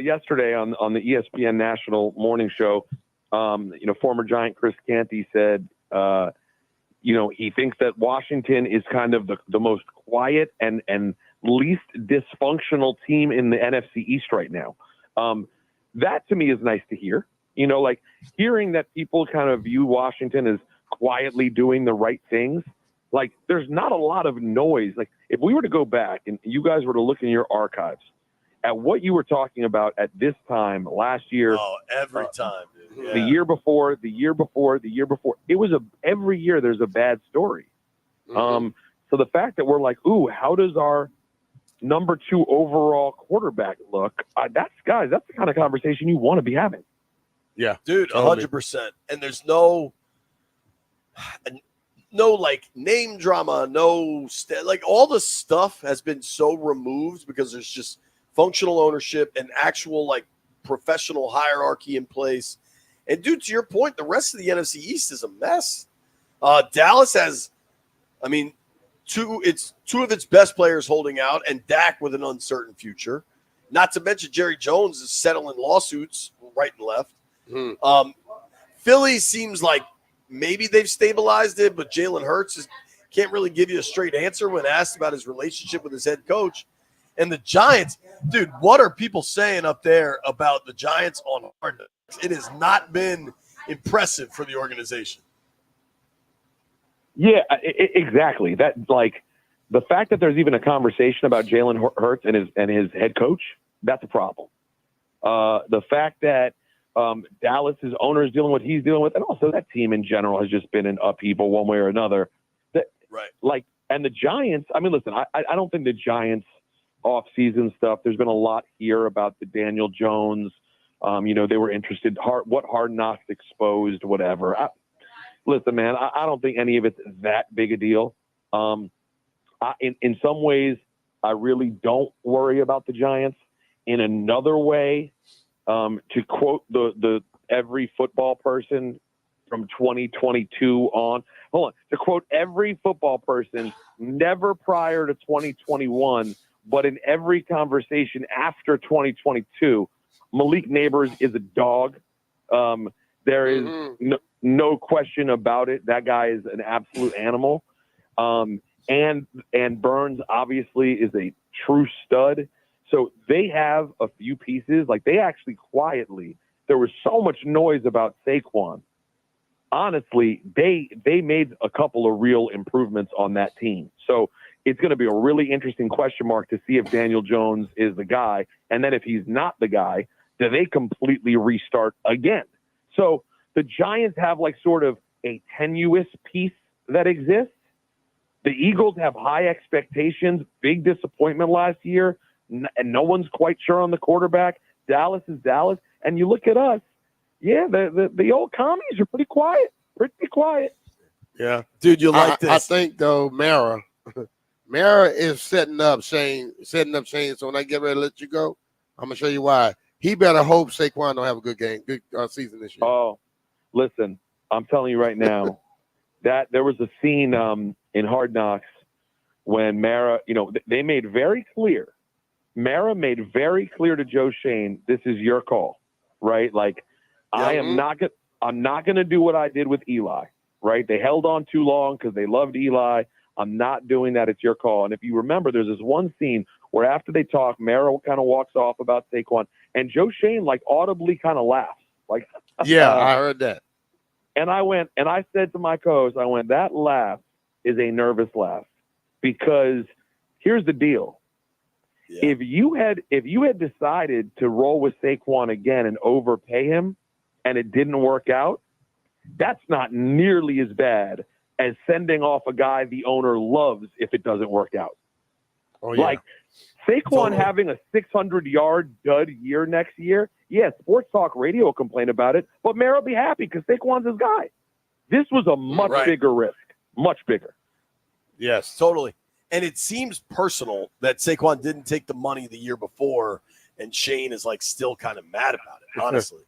Yesterday on the ESPN National Morning Show, you know, former Giant Chris Canty said, you know, he thinks that Washington is kind of the most quiet and least dysfunctional team in the NFC East right now. That to me is nice to hear. You know, like hearing that people kind of view Washington as quietly doing the right things. Like there's not a lot of noise. Like if we were to go back and you guys were to look in your archives at what you were talking about at this time last year. Oh, every time, dude. Yeah. The year before. It was every year there's a bad story. So the fact that we're like, ooh, how does our number 2 overall quarterback look? That's the kind of conversation you want to be having. Yeah, dude, 100%. And there's no like name drama, like all the stuff has been so removed because there's just functional ownership and actual like professional hierarchy in place. And dude, to your point, the rest of the NFC East is a mess. Dallas has, I mean, two of its best players holding out and Dak with an uncertain future. Not to mention Jerry Jones is settling lawsuits right and left. Philly seems like maybe they've stabilized it, but Jalen Hurts can't really give you a straight answer when asked about his relationship with his head coach. And the Giants, dude, what are people saying up there about the Giants on Hard Knocks? It has not been impressive for the organization. Yeah, exactly. That like the fact that there's even a conversation about Jalen Hurts and his head coach, that's a problem. The fact that Dallas's owner is dealing with what he's dealing with, and also that team in general has just been in upheaval one way or another. Right. Like, and the Giants. I mean, listen, I don't think the Giants off-season stuff. There's been a lot here about the Daniel Jones. You know, they were interested. What Hard Knocks exposed, whatever. Listen, man, I don't think any of it's that big a deal. In some ways, I really don't worry about the Giants. In another way, to quote the every football person from 2022 on, to quote every football person, never prior to 2021, but in every conversation after 2022, Malik Neighbors is a dog. There is no question about it. That guy is an absolute animal. And Burns obviously is a true stud. So they have a few pieces. Like, they actually quietly, there was so much noise about Saquon. Honestly, they made a couple of real improvements on that team. So it's going to be a really interesting question mark to see if Daniel Jones is the guy. And then if he's not the guy, do they completely restart again? So the Giants have like sort of a tenuous piece that exists. The Eagles have high expectations, big disappointment last year, and no one's quite sure on the quarterback. Dallas is Dallas. And you look at us, yeah, the old commies are pretty quiet. Yeah. Dude, you like this. I think, though, Mara is setting up Shane. So when I get ready to let you go, I'm going to show you why. He better hope Saquon don't have a good season this year. Oh, listen, I'm telling you right now that there was a scene in Hard Knocks when Mara, they made very clear. Mara made very clear to Joe Shane, this is your call, right? Like, I'm not going to do what I did with Eli, right? They held on too long because they loved Eli. I'm not doing that. It's your call. And if you remember, there's this one scene where after they talk, Mara kind of walks off about Saquon, and Joe Shane like audibly kind of laughs. Like, yeah, I heard that. And I said to my co-host, that laugh is a nervous laugh, because here's the deal. Yeah. If you had decided to roll with Saquon again and overpay him and it didn't work out, that's not nearly as bad as sending off a guy the owner loves if it doesn't work out. Oh, yeah. Like Saquon having a 600-yard dud year next year, yeah, Sports Talk Radio will complain about it, but Mara will be happy because Saquon's his guy. This was a much bigger risk, much bigger. Yes, totally. And it seems personal that Saquon didn't take the money the year before, and Shane is like still kind of mad about it, honestly.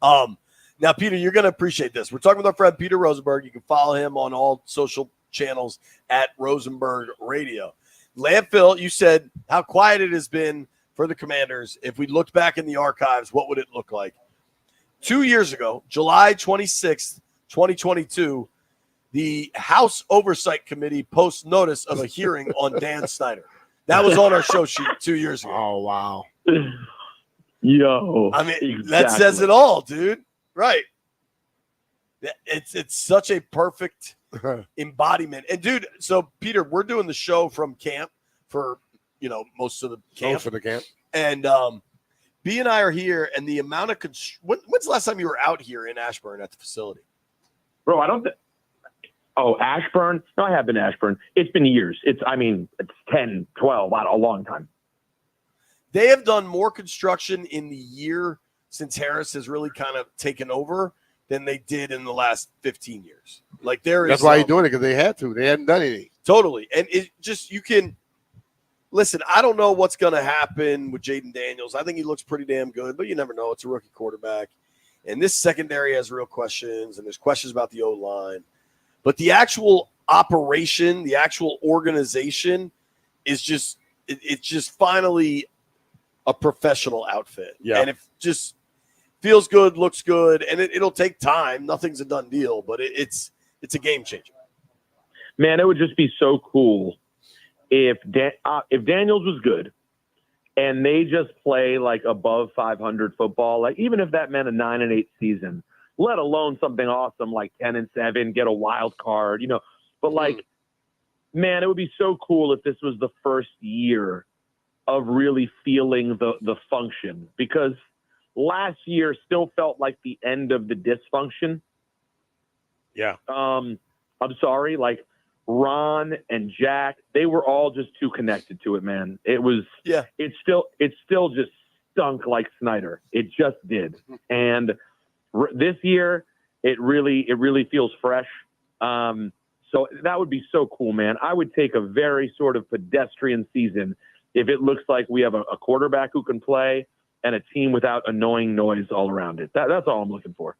Now, Peter, you're going to appreciate this. We're talking with our friend Peter Rosenberg. You can follow him on all social channels at Rosenberg Radio. Landfill, you said how quiet it has been for the Commanders. If we looked back in the archives, what would it look like? 2 years ago, July 26th, 2022, the House Oversight Committee posts notice of a hearing on Dan Snyder. That was on our show sheet 2 years ago. Oh, wow. Yo. I mean, exactly. That says it all, dude. Right. It's such a perfect embodiment. And, dude, so, Peter, we're doing the show from camp for, most of the camp. Most of the camp. And B and I are here, and the amount of when's the last time you were out here in Ashburn at the facility? Bro, I don't Oh, Ashburn? No, I have been to Ashburn. It's been years. It's 10, 12, a long time. They have done more construction in the year since Harris has really kind of taken over than they did in the last 15 years. Like that's why you're doing it, because they had to. They hadn't done anything. Totally. And it just, you can listen. I don't know what's going to happen with Jaden Daniels. I think he looks pretty damn good, but you never know. It's a rookie quarterback. And this secondary has real questions, and there's questions about the O-line. But the actual operation, the actual organization is just, it's just finally a professional outfit. Yeah. And it just feels good, looks good, and it'll take time. Nothing's a done deal, but it's a game changer. Man, it would just be so cool if Daniels was good and they just play like above 500 football, like even if that meant a 9-8 season, let alone something awesome like 10-7, get a wild card, But like, man, it would be so cool if this was the first year of really feeling the function, because last year still felt like the end of the dysfunction. Yeah. I'm sorry, like Ron and Jack, they were all just too connected to it, man. It was, it still just stunk like Snyder. It just did. And this year, it really feels fresh. So that would be so cool, man. I would take a very sort of pedestrian season if it looks like we have a quarterback who can play and a team without annoying noise all around it. That's all I'm looking for.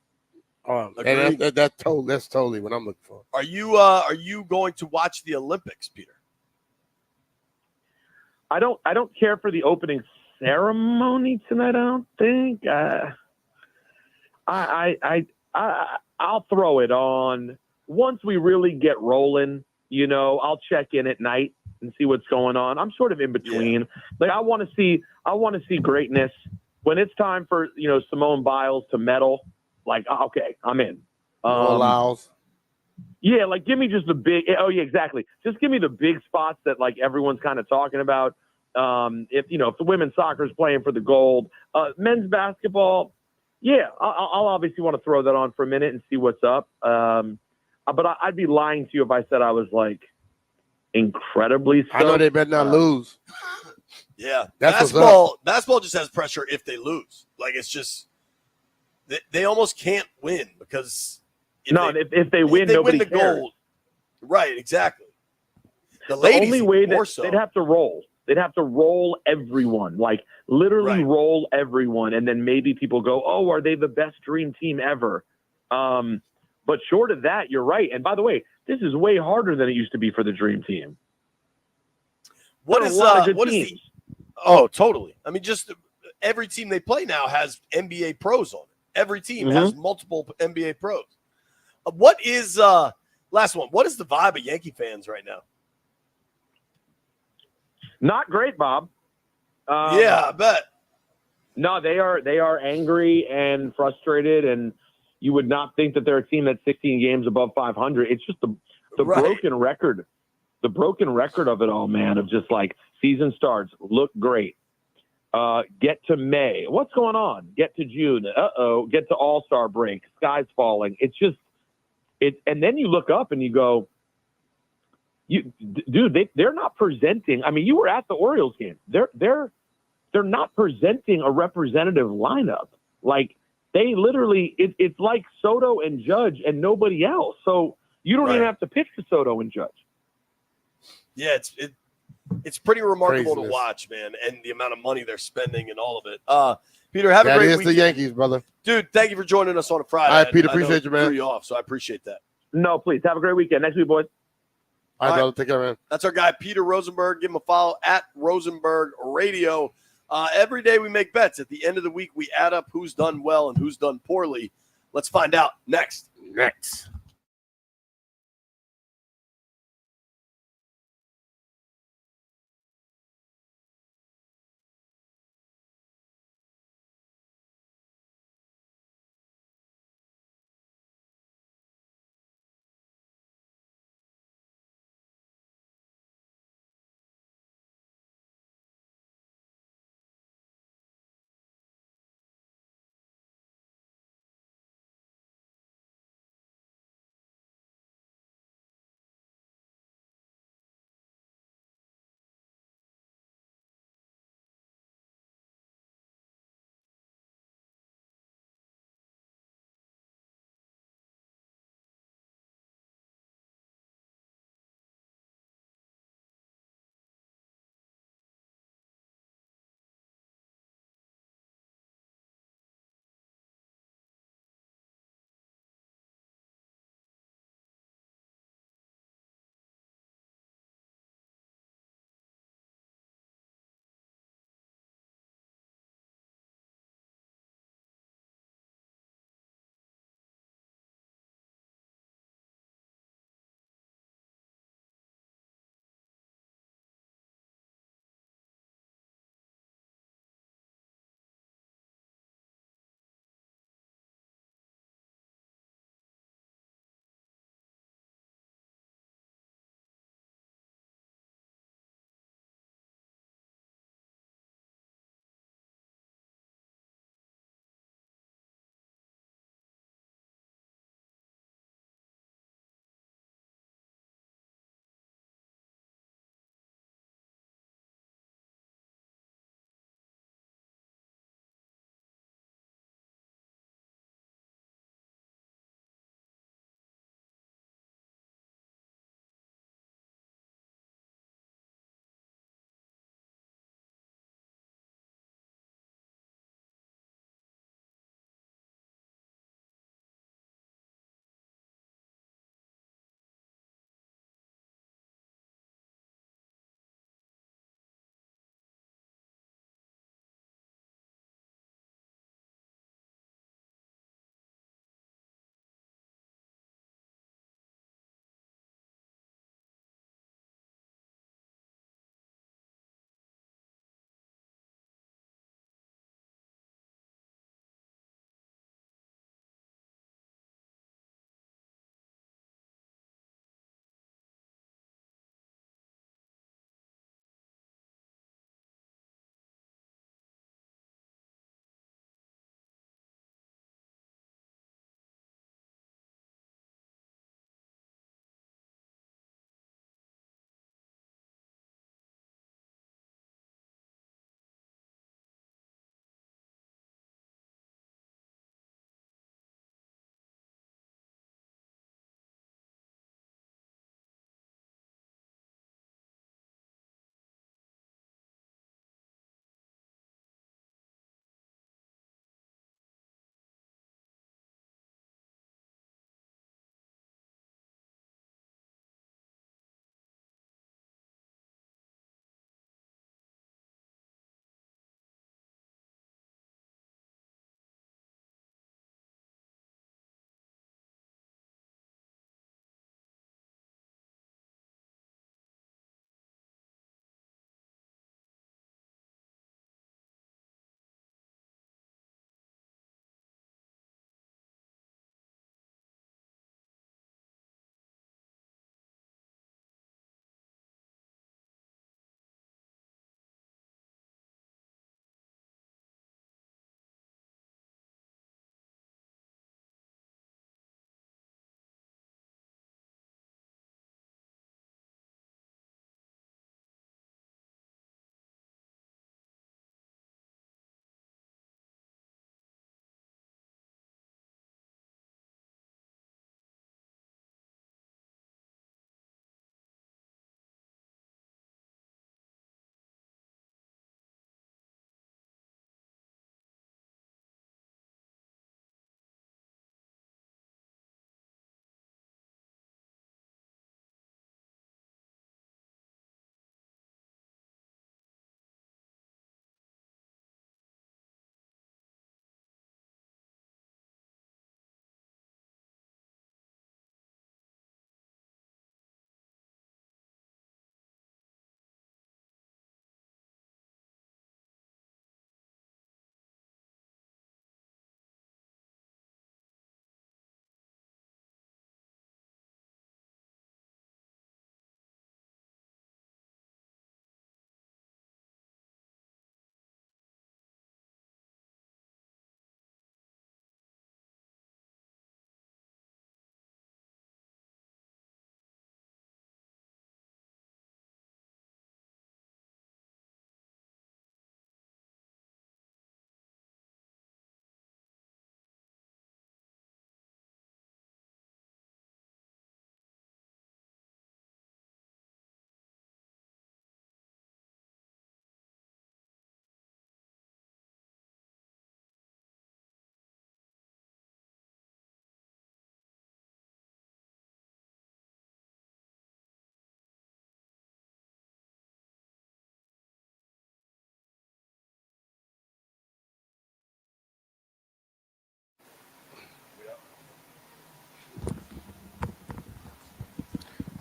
And that's totally what I'm looking for. Are you going to watch the Olympics, Peter? I don't care for the opening ceremony tonight. I don't think. I'll throw it on once we really get rolling. You know, I'll check in at night and see what's going on. I'm sort of in between. Like I want to see greatness when it's time for Simone Biles to medal. Like okay, I'm in. Allows. Yeah, like give me just the big. Oh yeah, exactly. Just give me the big spots that like everyone's kind of talking about. If the women's soccer is playing for the gold, men's basketball, yeah, I'll obviously want to throw that on for a minute and see what's up. But I'd be lying to you if I said I was like incredibly stoked. I know they better not lose. Yeah, That's basketball just has pressure if they lose. Like it's just they almost can't win because if they win, nobody win the cares. gold. Right, exactly. The only way more that so. they'd have to roll. They'd have to roll everyone, like literally roll everyone, and then maybe people go, "Oh, are they the best dream team ever?" But short of that, you're right. And by the way, this is way harder than it used to be for the dream team. What There are is a lot of good what is teams. the? Oh, totally. I mean, just every team they play now has NBA pros on it. Every team has multiple NBA pros. What is last one? What is the vibe of Yankee fans right now? Not great, Bob. Yeah, I bet. No, they are angry and frustrated, and you would not think that they're a team that's 16 games above 500. It's just the broken record, the broken record of it all, man. Of just like season starts, look great, get to May, what's going on? Get to June, get to All-Star break, sky's falling. It's just and then you look up and you go, they're not presenting. I mean, you were at the Orioles game. They're not presenting a representative lineup. Like they literally, it's like Soto and Judge and nobody else. So you don't even have to pitch to Soto and Judge. Yeah, it's pretty remarkable Craziness. to watch, man, and the amount of money they're spending and all of it. Peter, have a great weekend. the Yankees, brother. Dude, thank you for joining us on a Friday. All right, Peter, I know appreciate you, man. threw you off, so I appreciate that. No, please have a great weekend. Next week, boys. All right, brother. Take care, man. That's our guy, Peter Rosenberg. Give him a follow at Rosenberg Radio. Every day we make bets. At the end of the week, we add up who's done well and who's done poorly. Let's find out next.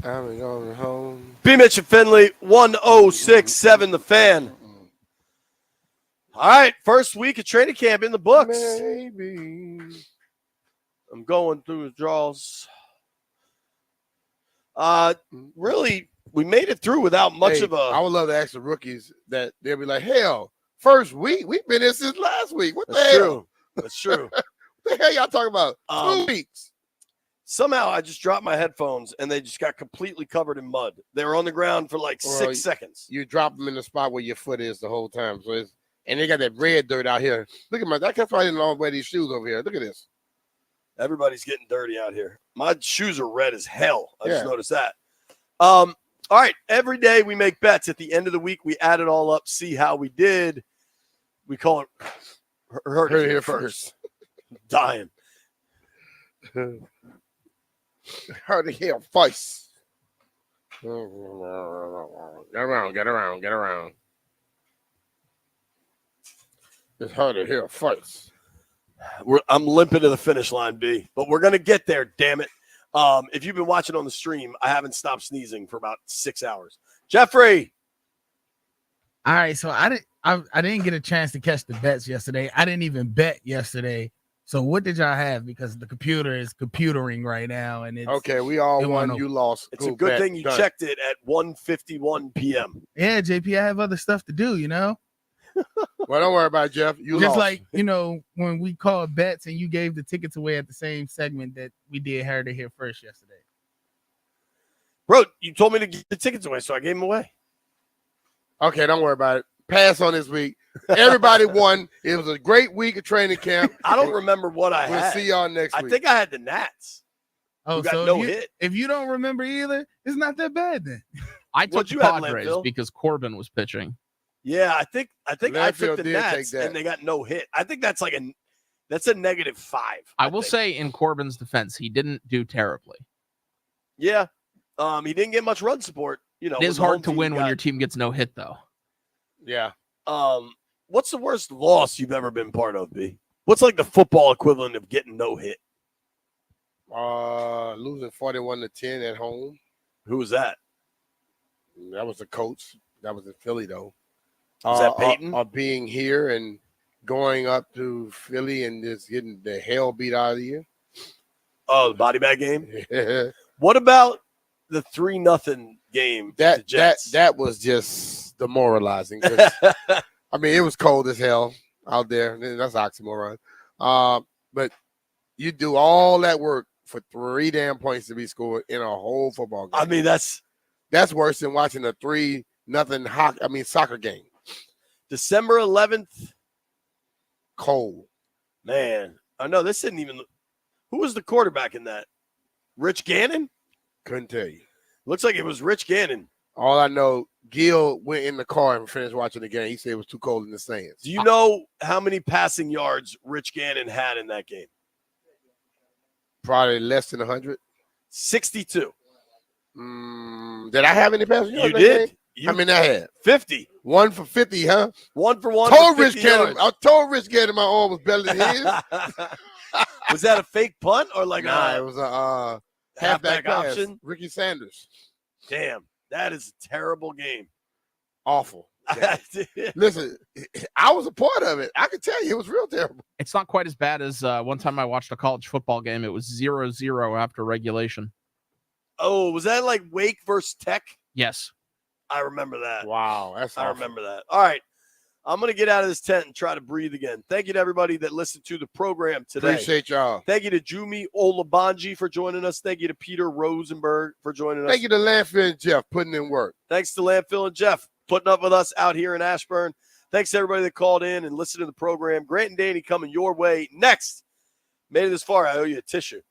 I'm going home. B-Mitch and Finley, 1067 The Fan. All right, first week of training camp in the books. Maybe. I'm going through the draws. Really, we made it through without much of a. I would love to ask the rookies that they'll be like, hell, first week? We've been here since last week. What the That's hell? true. That's true. What the hell y'all talking about? 2 weeks. Somehow I just dropped my headphones and they just got completely covered in mud. They were on the ground for like 6 seconds. You drop them in the spot where your foot is the whole time. So it's, and they got that red dirt out here. Look at that's why I didn't wear these shoes over here. Look at this. Everybody's getting dirty out here. My shoes are red as hell. I just Yeah. noticed that. All right. Every day we make bets. At the end of the week, we add it all up, see how we did. We call it heard it here first. Dying. Heard it here first. Get around. It's heard it here first. I'm limping to the finish line, B, but we're going to get there, damn it. If you've been watching on the stream, I haven't stopped sneezing for about 6 hours. Jeffrey. All right, so I didn't get a chance to catch the bets yesterday. I didn't even bet yesterday. So what did y'all have? Because the computer is computering right now, and it's okay. We all won. You lost. It's a good thing you checked it at 1:51 p.m. Yeah, JP, I have other stuff to do. Well, don't worry about it, Jeff. You just lost. like when we called bets and you gave the tickets away at the same segment that we did Heard It Here First yesterday. Bro, you told me to give the tickets away, so I gave them away. Okay, don't worry about it. Pass on this week. Everybody won. It was a great week of training camp. I don't remember what I We'll had. see y'all next week. I think I had the Nats. Oh, got so no if you, hit. If you don't remember either, it's not that bad then. I took What'd the you have, Padres Landfill? because Corbin was pitching. Yeah, I think I took Landfill the did Nats take that. and they got no hit. I think that's like a -5. I will say in Corbin's defense, he didn't do terribly. Yeah. He didn't get much run support. It with is the home hard to team win when got- your team gets no hit, though. Yeah. What's the worst loss you've ever been part of, B? What's like the football equivalent of getting no hit? Losing 41-10 at home. Who was that? That was the coach. That was in Philly, though. Was that Peyton? Or being here and going up to Philly and just getting the hell beat out of you. Oh, the body bag game? Yeah. What about the 3-0 game? That was just demoralizing. 'Cause, I mean, it was cold as hell out there. That's oxymoron. But you do all that work for 3 damn points to be scored in a whole football game. I mean, that's worse than watching a 3-0 soccer game. December 11th. Cold. Man, I know this isn't even. Who was the quarterback in that? Rich Gannon? Couldn't tell you. Looks like it was Rich Gannon. All I know, Gil went in the car and finished watching the game. He said it was too cold in the stands. Do you know how many passing yards Rich Gannon had in that game? Probably less than 100. 62. Did I have any passing yards? You that did. game? How many I had? 50. 1 for 50, huh? 1 for 1. Told for Rich 50 Gannon. yards. I told Rich Gannon my arm was better than his. Was that a fake punt or like Nah, it was a halfback pass. option? Ricky Sanders. Damn, that is a terrible game. Awful. Listen, I was a part of it. I can tell you it was real terrible. It's not quite as bad as one time I watched a college football game. It was 0-0 after regulation. Oh, was that like Wake versus Tech? Yes. I remember that. Wow, that's I awful. remember that. All right. I'm going to get out of this tent and try to breathe again. Thank you to everybody that listened to the program today. Appreciate y'all. Thank you to Jumi Olabanji for joining us. Thank you to Peter Rosenberg for joining us. Thank you to Landfill and Jeff putting in work. Thanks to Landfill and Jeff putting up with us out here in Ashburn. Thanks to everybody that called in and listened to the program. Grant and Danny coming your way next. Made it this far. I owe you a tissue.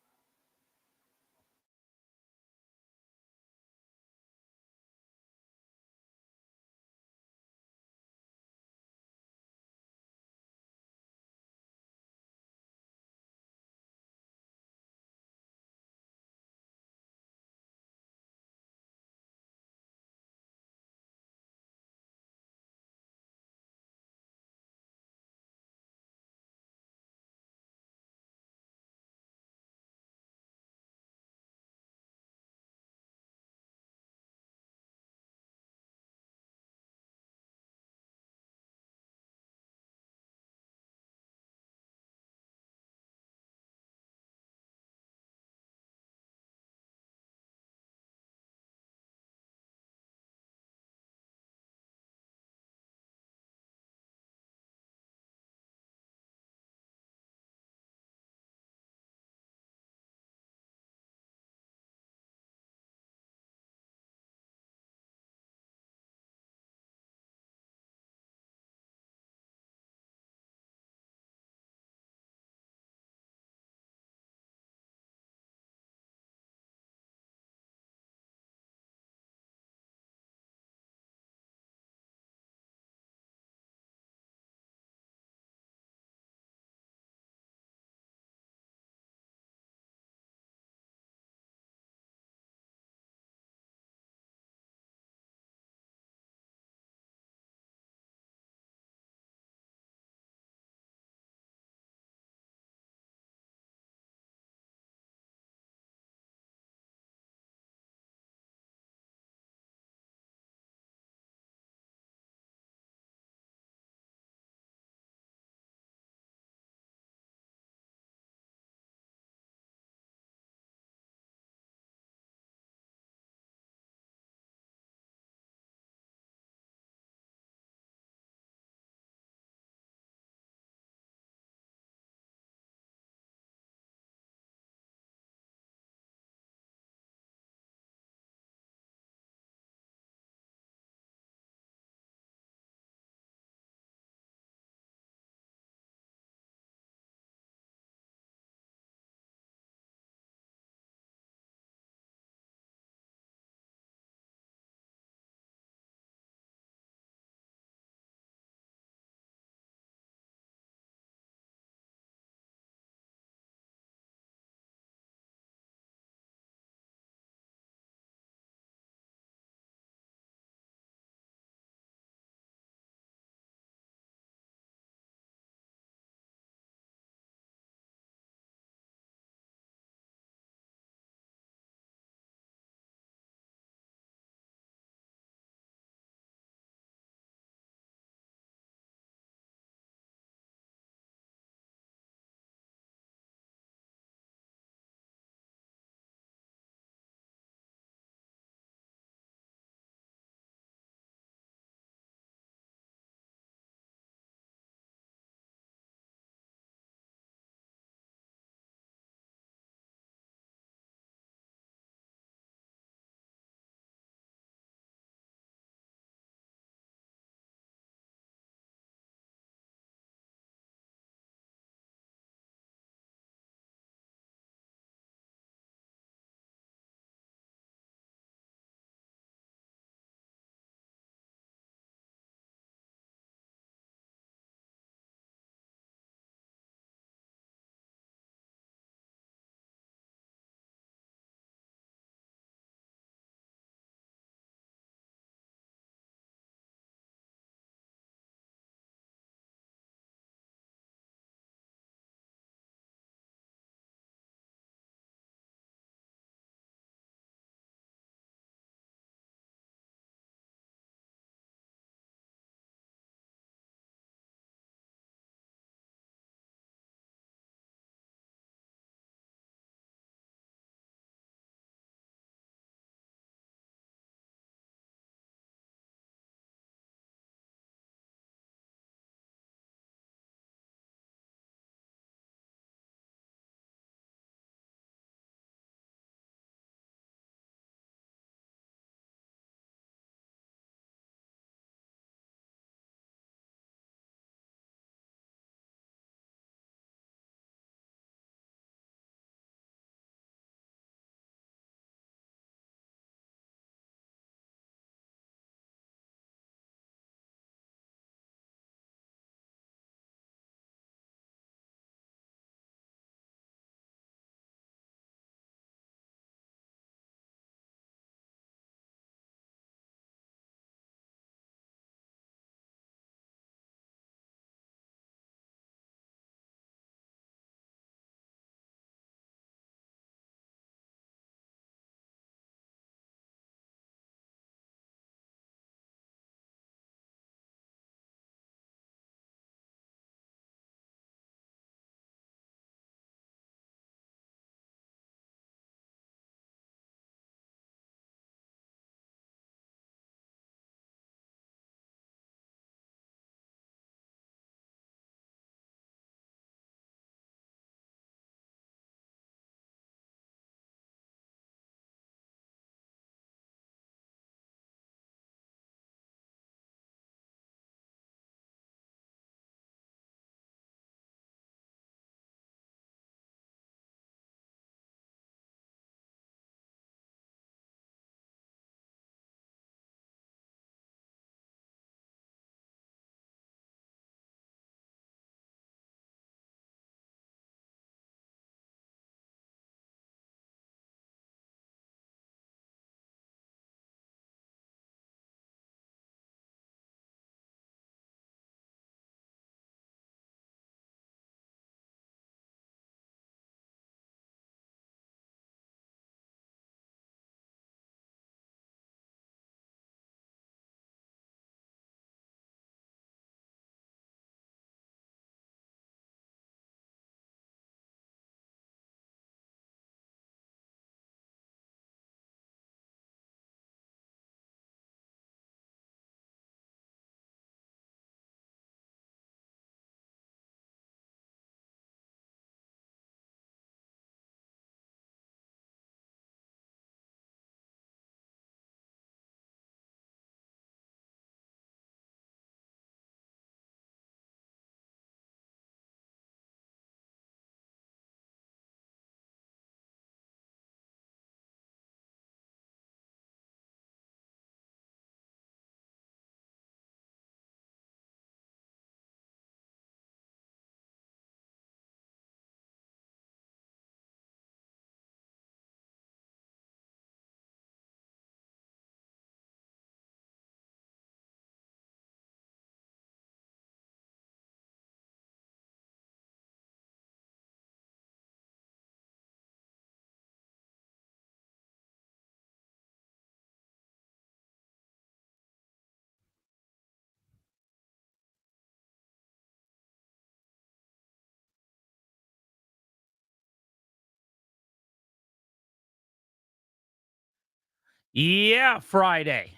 Yeah, Friday.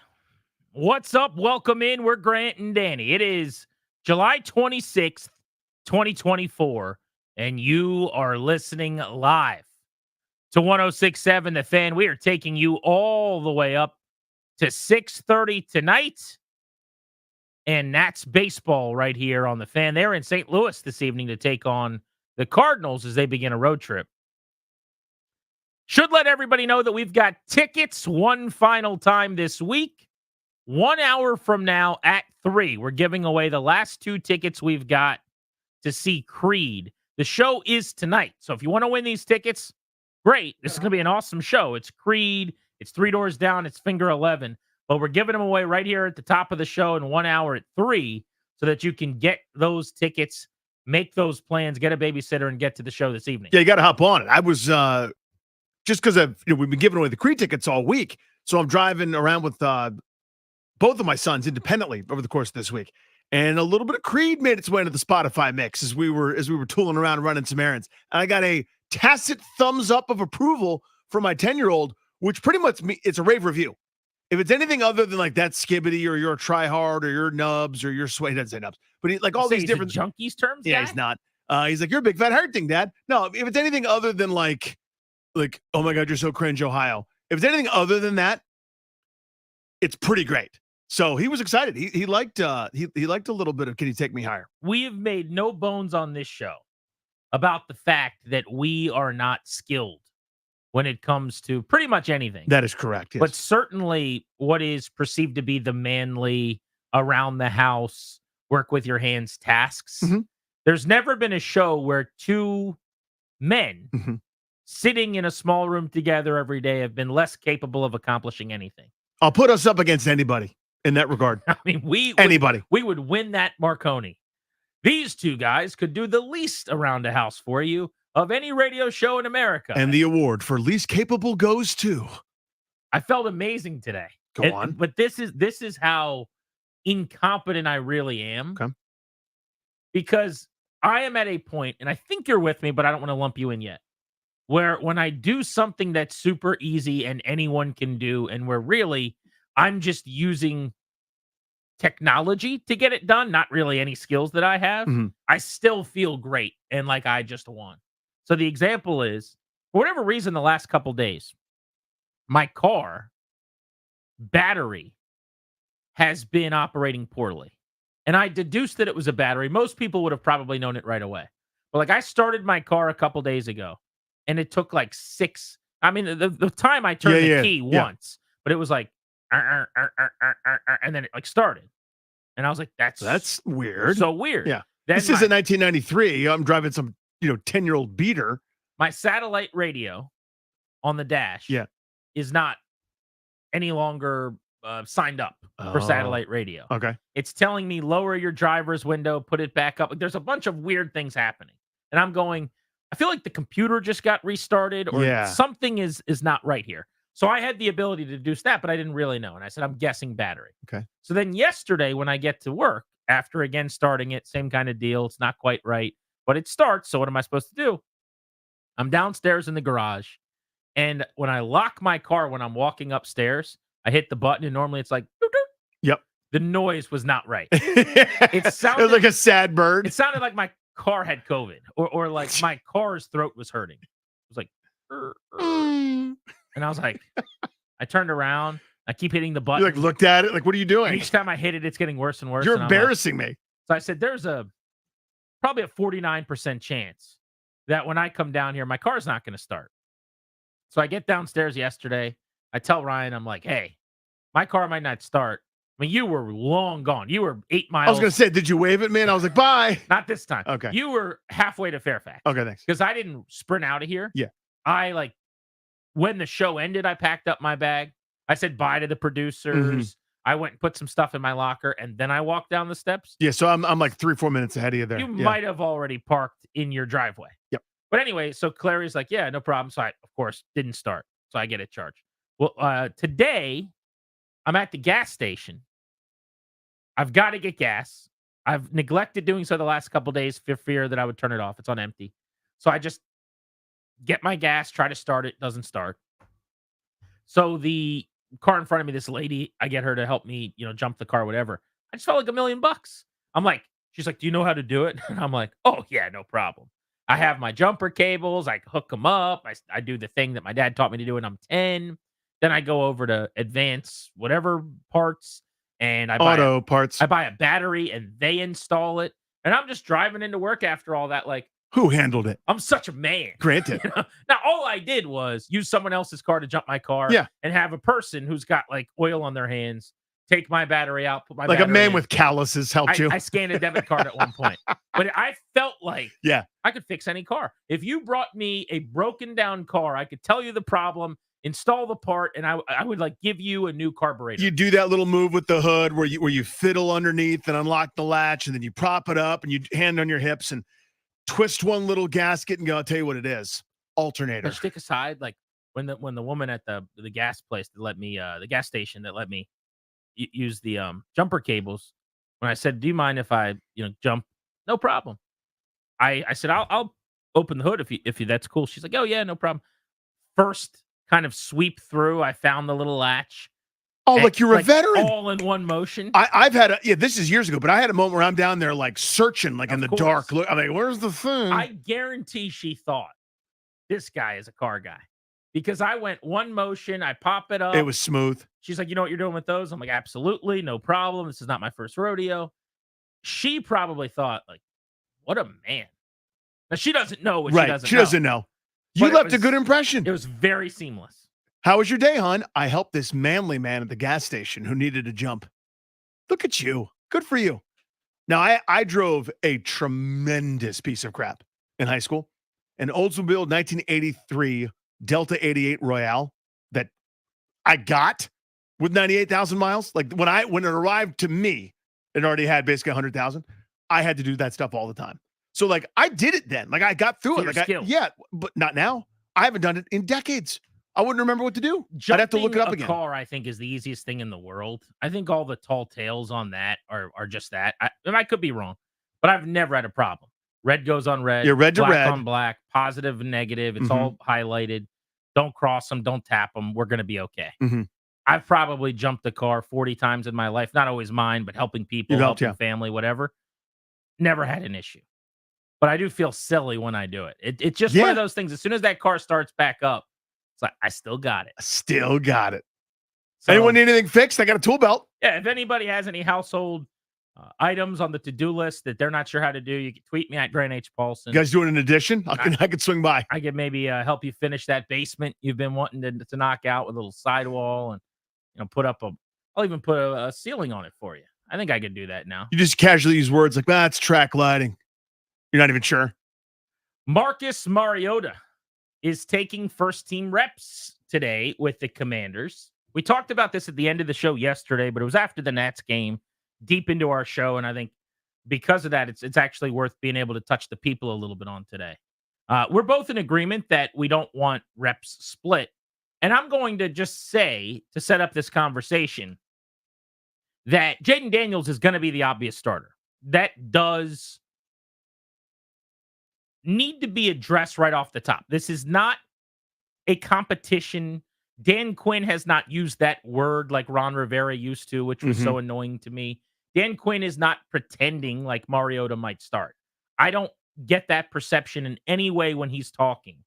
What's up? Welcome in. We're Grant and Danny. It is July 26th, 2024, and you are listening live to 106.7 The Fan. We are taking you all the way up to 6:30 tonight, and that's baseball right here on The Fan. They're in St. Louis this evening to take on the Cardinals as they begin a road trip. Should let everybody know that we've got tickets one final time this week. 1 hour from now at 3, we're giving away the last 2 tickets we've got to see Creed. The show is tonight, so if you want to win these tickets, great. This is going to be an awesome show. It's Creed. It's Three Doors Down. It's Finger 11. But we're giving them away right here at the top of the show in 1 hour at 3 so that you can get those tickets, make those plans, get a babysitter, and get to the show this evening. Yeah, you got to hop on it. I was just because we've been giving away the Creed tickets all week, so I'm driving around with both of my sons independently over the course of this week, and a little bit of Creed made its way into the Spotify mix as we were tooling around and running some errands. And I got a tacit thumbs up of approval from my 10-year-old, which pretty much it's a rave review. If it's anything other than like that Skibbity or you're a tryhard or you're nubs or you're sway, he doesn't say nubs, but like all these different junkies terms. Yeah, guy? He's not. He's like, you're a big fat hard thing, Dad. No, if it's anything other than like, oh my God, you're so cringe, Ohio. If it's anything other than that, it's pretty great. So he was excited. He liked he liked a little bit of Can You Take Me Higher? We have made no bones on this show about the fact that we are not skilled when it comes to pretty much anything. That is correct. Yes. But certainly what is perceived to be the manly, around the house, work with your hands tasks. Mm-hmm. There's never been a show where 2 men sitting in a small room together every day have been less capable of accomplishing anything. I'll put us up against anybody in that regard. I mean, we would win that Marconi. These 2 guys could do the least around the house for you of any radio show in America. And the award for least capable goes to. I felt amazing today. Go on. But this is how incompetent I really am. Okay. Because I am at a point, and I think you're with me, but I don't want to lump you in yet, where when I do something that's super easy and anyone can do, and where really I'm just using technology to get it done, not really any skills that I have, I still feel great and like I just won. So the example is, for whatever reason, the last couple days, my car battery has been operating poorly. And I deduced that it was a battery. Most people would have probably known it right away. But like I started my car a couple days ago, and it took like 6. I mean, the time I turned the key once, but it was like, and then it like started. And I was like, that's weird. So weird. Yeah. Then this isn't 1993. I'm driving some, 10-year-old beater. My satellite radio on the dash is not any longer signed up for satellite radio. Okay. It's telling me lower your driver's window, put it back up. There's a bunch of weird things happening. And I'm going, I feel like the computer just got restarted or something is not right here. So I had the ability to deduce that, but I didn't really know. And I said, I'm guessing battery. Okay. So then yesterday when I get to work, after again starting it, same kind of deal. It's not quite right, but it starts. So what am I supposed to do? I'm downstairs in the garage. And when I lock my car when I'm walking upstairs, I hit the button and normally it's like, doot, doot. Yep. The noise was not right. It sounded It was like a sad bird. It sounded like my car had COVID or like my car's throat was hurting. It was like, and I was like, I turned around. I keep hitting the button. You like looked at it. Like, what are you doing? And each time I hit it, it's getting worse and worse. You're and embarrassing me. So I said, there's probably a 49% chance that when I come down here, my car's not going to start. So I get downstairs yesterday. I tell Ryan, I'm like, hey, my car might not start. I mean, you were long gone. You were 8 miles. I was going to say, did you wave at me? And I was like, bye. Not this time. Okay. You were halfway to Fairfax. Okay, thanks. Because I didn't sprint out of here. Yeah. When the show ended, I packed up my bag. I said bye to the producers. I went and put some stuff in my locker, and then I walked down the steps. Yeah, so I'm like 3-4 minutes ahead of you there. You might have already parked in your driveway. Yep. But anyway, so Clary's like, yeah, no problem. So I, of course, didn't start. So I get it charged. Well, today, I'm at the gas station. I've got to get gas. I've neglected doing so the last couple days for fear that I would turn it off. It's on empty. So I just get my gas, try to start it, doesn't start. So the car in front of me, this lady, I get her to help me, jump the car, whatever. I just felt like $1 million. I'm like, she's like, do you know how to do it? And I'm like, oh yeah, no problem. I have my jumper cables. I hook them up. I do the thing that my dad taught me to do when I'm 10. Then I go over to advance whatever parts and I buy auto parts. I buy a battery and they install it. And I'm just driving into work after all that. Like, who handled it? I'm such a man. Granted. Now, all I did was use someone else's car to jump my car and have a person who's got like oil on their hands take my battery out, put my like a battery man in. with calluses helped you. I scanned a debit card at one point, but I felt like I could fix any car. If you brought me a broken down car, I could tell you the problem, install the part, and I would like give you a new carburetor. You do that little move with the hood where you fiddle underneath and unlock the latch, and then you prop it up and you hand on your hips and twist one little gasket and go, I'll tell you what it is. Alternator. But stick aside, like when the woman at the gas place that let me the gas station that let me use the jumper cables, when I said, do you mind if I jump? No problem. I said I'll open the hood if you that's cool. She's like, oh yeah, no problem. First kind of sweep through, I found the little latch. Oh, like you're a veteran. All in one motion. I've had this is years ago, but I had a moment where I'm down there like searching, like in the dark. Look, I'm like, where's the thing? I guarantee she thought this guy is a car guy. Because I went one motion, I pop it up. It was smooth. She's like, you know what you're doing with those? I'm like, absolutely, no problem. This is not my first rodeo. She probably thought, like, what a man. Now, she doesn't know what she doesn't know. She doesn't know. You left a good impression. It was very seamless. How was your day, hon? I helped this manly man at the gas station who needed a jump. Look at you. Good for you. Now, I drove a tremendous piece of crap in high school. An Oldsmobile 1983 Delta 88 Royale that I got with 98,000 miles. Like when it arrived to me, it already had basically 100,000. I had to do that stuff all the time. So like I did it then. Like I got through it. Like but not now. I haven't done it in decades. I wouldn't remember what to do. I'd have to look it up again. Car, I think, is the easiest thing in the world. I think all the tall tales on that are just that. I could be wrong, but I've never had a problem. Red goes on red. You're red to black red. on black, positive and negative. It's all highlighted. Don't cross them. Don't tap them. We're going to be okay. Mm-hmm. I've probably jumped the car 40 times in my life. Not always mine, but helping people, helping family, whatever. Never had an issue. But I do feel silly when I do it. It's just one of those things. As soon as that car starts back up, it's like, I still got it. Still got it. So, anyone need anything fixed? I got a tool belt. Yeah, if anybody has any household items on the to-do list that they're not sure how to do, you can tweet me at Grant H. Paulson. You guys doing an addition? I could swing by. I could maybe help you finish that basement you've been wanting to knock out with a little sidewall and put up I'll even put a ceiling on it for you. I think I could do that now. You just casually use words like, it's track lighting. You're not even sure. Marcus Mariota is taking first team reps today with the Commanders. We talked about this at the end of the show yesterday, but it was after the Nats game, deep into our show, and I think because of that, it's actually worth being able to touch the people a little bit on today. We're both in agreement that we don't want reps split, and I'm going to just say, to set up this conversation, that Jaden Daniels is going to be the obvious starter. That does need to be addressed right off the top. This is not a competition. Dan Quinn has not used that word like Ron Rivera used to, which was so annoying to me. Dan Quinn is not pretending like Mariota might start. I don't get that perception in any way when he's talking,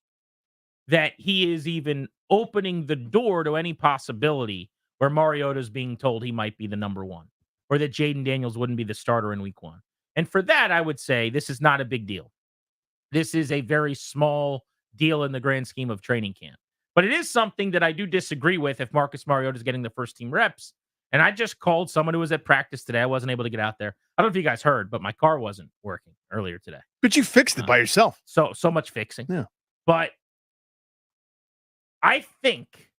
that he is even opening the door to any possibility where Mariota is being told he might be the number one, or that Jaden Daniels wouldn't be the starter in week one. And for that, I would say this is not a big deal. This is a very small deal in the grand scheme of training camp. But it is something that I do disagree with if Marcus Mariota is getting the first team reps. And I just called someone who was at practice today. I wasn't able to get out there. I don't know if you guys heard, but my car wasn't working earlier today. But you fixed it by yourself. So much fixing. Yeah. But I think,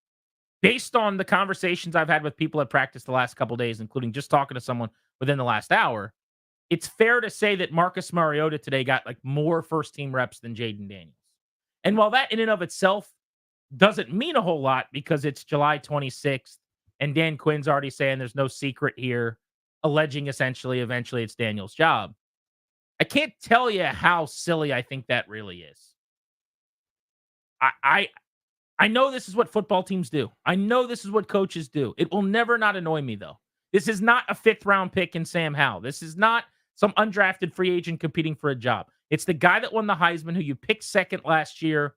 based on the conversations I've had with people at practice the last couple of days, including just talking to someone within the last hour, it's fair to say that Marcus Mariota today got like more first team reps than Jaden Daniels. And while that in and of itself doesn't mean a whole lot because it's July 26th and Dan Quinn's already saying there's no secret here, alleging essentially eventually it's Daniels' job, I can't tell you how silly I think that really is. I know this is what football teams do. I know this is what coaches do. It will never not annoy me, though. This is not a 5th-round pick in Sam Howell. This is not some undrafted free agent competing for a job. It's the guy that won the Heisman who you picked second last year.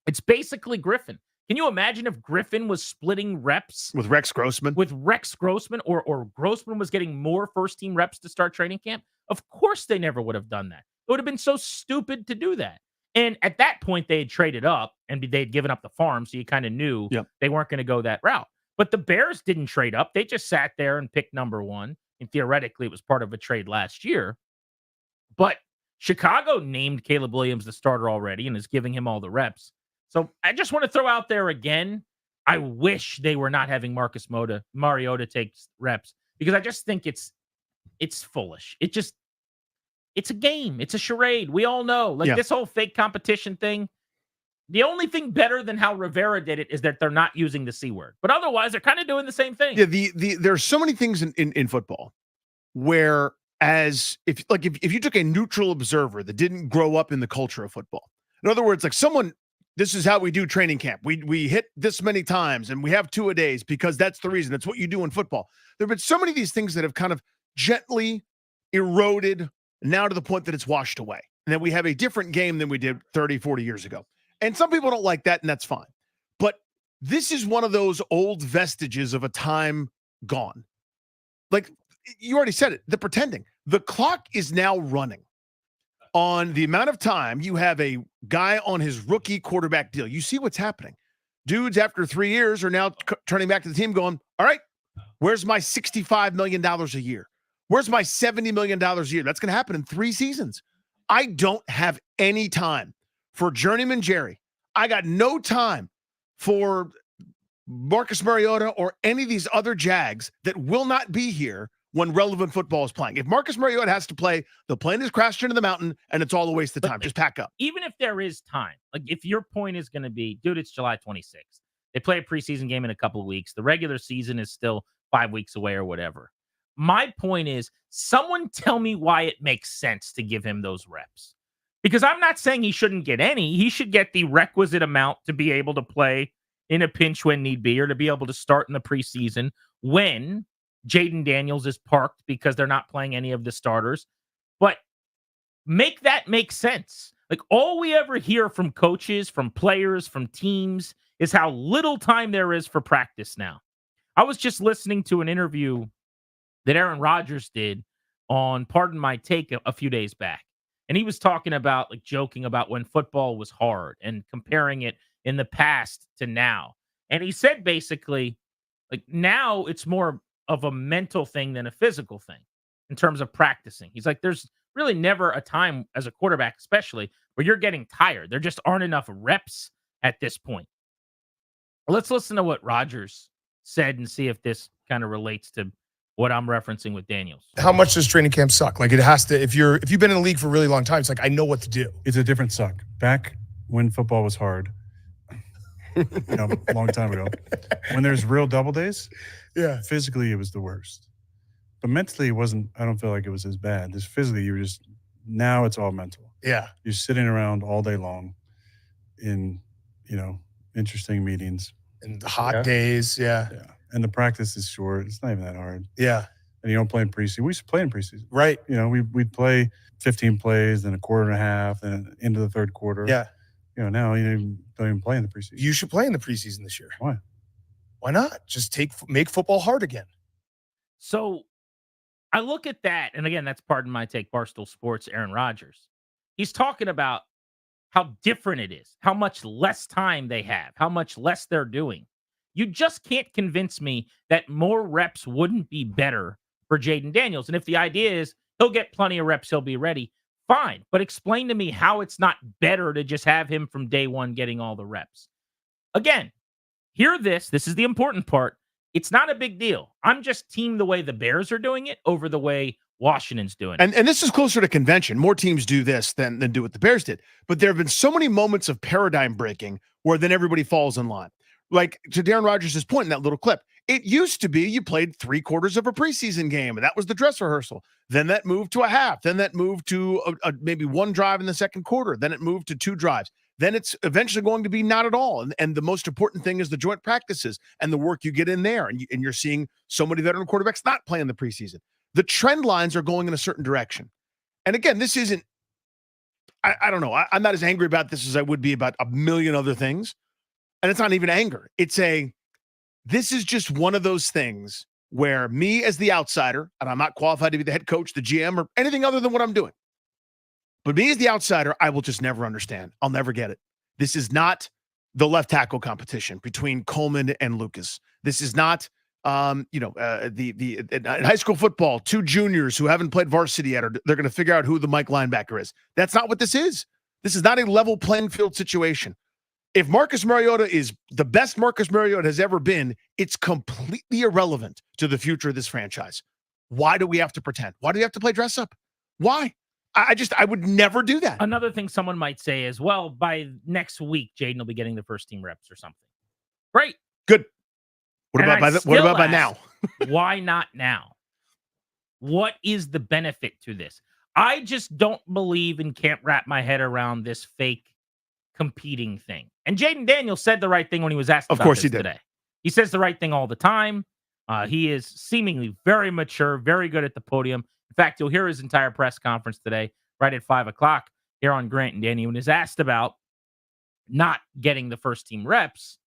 It's basically Griffin. Can you imagine if Griffin was splitting reps with Rex Grossman? Or Grossman was getting more first-team reps to start training camp? Of course they never would have done that. It would have been so stupid to do that. And at that point, they had traded up and they had given up the farm, so you kind of knew they weren't going to go that route. But the Bears didn't trade up. They just sat there and picked number 1. And theoretically, it was part of a trade last year. But Chicago named Caleb Williams the starter already and is giving him all the reps. So I just want to throw out there again, I wish they were not having Marcus Mariota take reps, because I just think it's foolish. It's a game. It's a charade. We all know. This whole fake competition thing, the only thing better than how Rivera did it is that they're not using the C word. But otherwise, they're kind of doing the same thing. Yeah, there's so many things in football where if you took a neutral observer that didn't grow up in the culture of football. In other words, this is how we do training camp. We hit this many times and we have 2-a-days because that's the reason. That's what you do in football. There have been so many of these things that have kind of gently eroded now to the point that it's washed away. And that we have a different game than we did 30, 40 years ago. And some people don't like that, and that's fine. But this is one of those old vestiges of a time gone. Like you already said it, the pretending. The clock is now running on the amount of time you have a guy on his rookie quarterback deal. You see what's happening. Dudes after 3 years are now turning back to the team going, all right, where's my $65 million a year? Where's my $70 million a year? That's going to happen in 3 seasons. I don't have any time for Journeyman Jerry. I got no time for Marcus Mariota or any of these other Jags that will not be here when relevant football is playing. If Marcus Mariota has to play, the plane is crashed into the mountain, and it's all a waste of time. Just pack up. Even if there is time, if your point is going to be, dude, it's July 26th. They play a preseason game in a couple of weeks. The regular season is still 5 weeks away or whatever. My point is, someone tell me why it makes sense to give him those reps. Because I'm not saying he shouldn't get any. He should get the requisite amount to be able to play in a pinch when need be, or to be able to start in the preseason when Jaden Daniels is parked because they're not playing any of the starters. But make that make sense. All we ever hear from coaches, from players, from teams is how little time there is for practice now. I was just listening to an interview that Aaron Rodgers did on Pardon My Take a few days back. And he was talking about, joking about when football was hard and comparing it in the past to now. And he said basically, now it's more of a mental thing than a physical thing in terms of practicing. He's like, there's really never a time as a quarterback, especially, where you're getting tired. There just aren't enough reps at this point. Let's listen to what Rodgers said and see if this kind of relates to what I'm referencing with Daniels. How much does training camp suck? It has to, if you've been in the league for a really long time, it's I know what to do. It's a different suck. Back when football was hard, a long time ago, when there's real double days, physically it was the worst. But mentally it wasn't, I don't feel like it was as bad. Just physically, now it's all mental. Yeah. You're sitting around all day long in, interesting meetings. And hot days, yeah. And the practice is short. It's not even that hard. Yeah. And you don't play in preseason. We used to play in preseason. Right. We'd play 15 plays, then a quarter and a half, then into the third quarter. Yeah. Now you don't even play in the preseason. You should play in the preseason this year. Why? Why not? Just make football hard again. So I look at that, and again, that's Pardon My Take, Barstool Sports, Aaron Rodgers. He's talking about how different it is, how much less time they have, how much less they're doing. You just can't convince me that more reps wouldn't be better for Jaden Daniels. And if the idea is he'll get plenty of reps, he'll be ready, fine. But explain to me how it's not better to just have him from day one getting all the reps. Again, hear this. This is the important part. It's not a big deal. I'm just team the way the Bears are doing it over the way Washington's doing it. And this is closer to convention. More teams do this than do what the Bears did. But there have been so many moments of paradigm breaking where then everybody falls in line. Like to Darren Rodgers' point in that little clip, it used to be you played 3/4 of a preseason game, and that was the dress rehearsal. Then that moved to a half. Then that moved to maybe one drive in the second quarter. Then it moved to 2 drives. then it's eventually going to be not at all. And the most important thing is the joint practices and the work you get in there. And you're seeing so many veteran quarterbacks not playing the preseason. The trend lines are going in a certain direction. And again, this isn't, I don't know. I'm not as angry about this as I would be about a million other things. And it's not even anger. This is just one of those things where me as the outsider, and I'm not qualified to be the head coach, the GM, or anything other than what I'm doing. But me as the outsider, I will just never understand. I'll never get it. This is not the left tackle competition between Coleman and Lucas. This is not, in high school football, 2 juniors who haven't played varsity yet, they're going to figure out who the Mike linebacker is. That's not what this is. This is not a level playing field situation. If Marcus Mariota is the best Marcus Mariota has ever been, it's completely irrelevant to the future of this franchise. Why do we have to pretend? Why do we have to play dress up? Why? I would never do that. Another thing someone might say is, well, by next week, Jaden will be getting the first team reps or something. Great. Good. What about by now? Why not now? What is the benefit to this? I just don't believe and can't wrap my head around this fake competing thing. And Jaden Daniels said the right thing when he was asked about this today. He says the right thing all the time. He is seemingly very mature, very good at the podium. In fact, you'll hear his entire press conference today, right at 5 o'clock here on Grant and Danny. When he's asked about not getting the first team reps,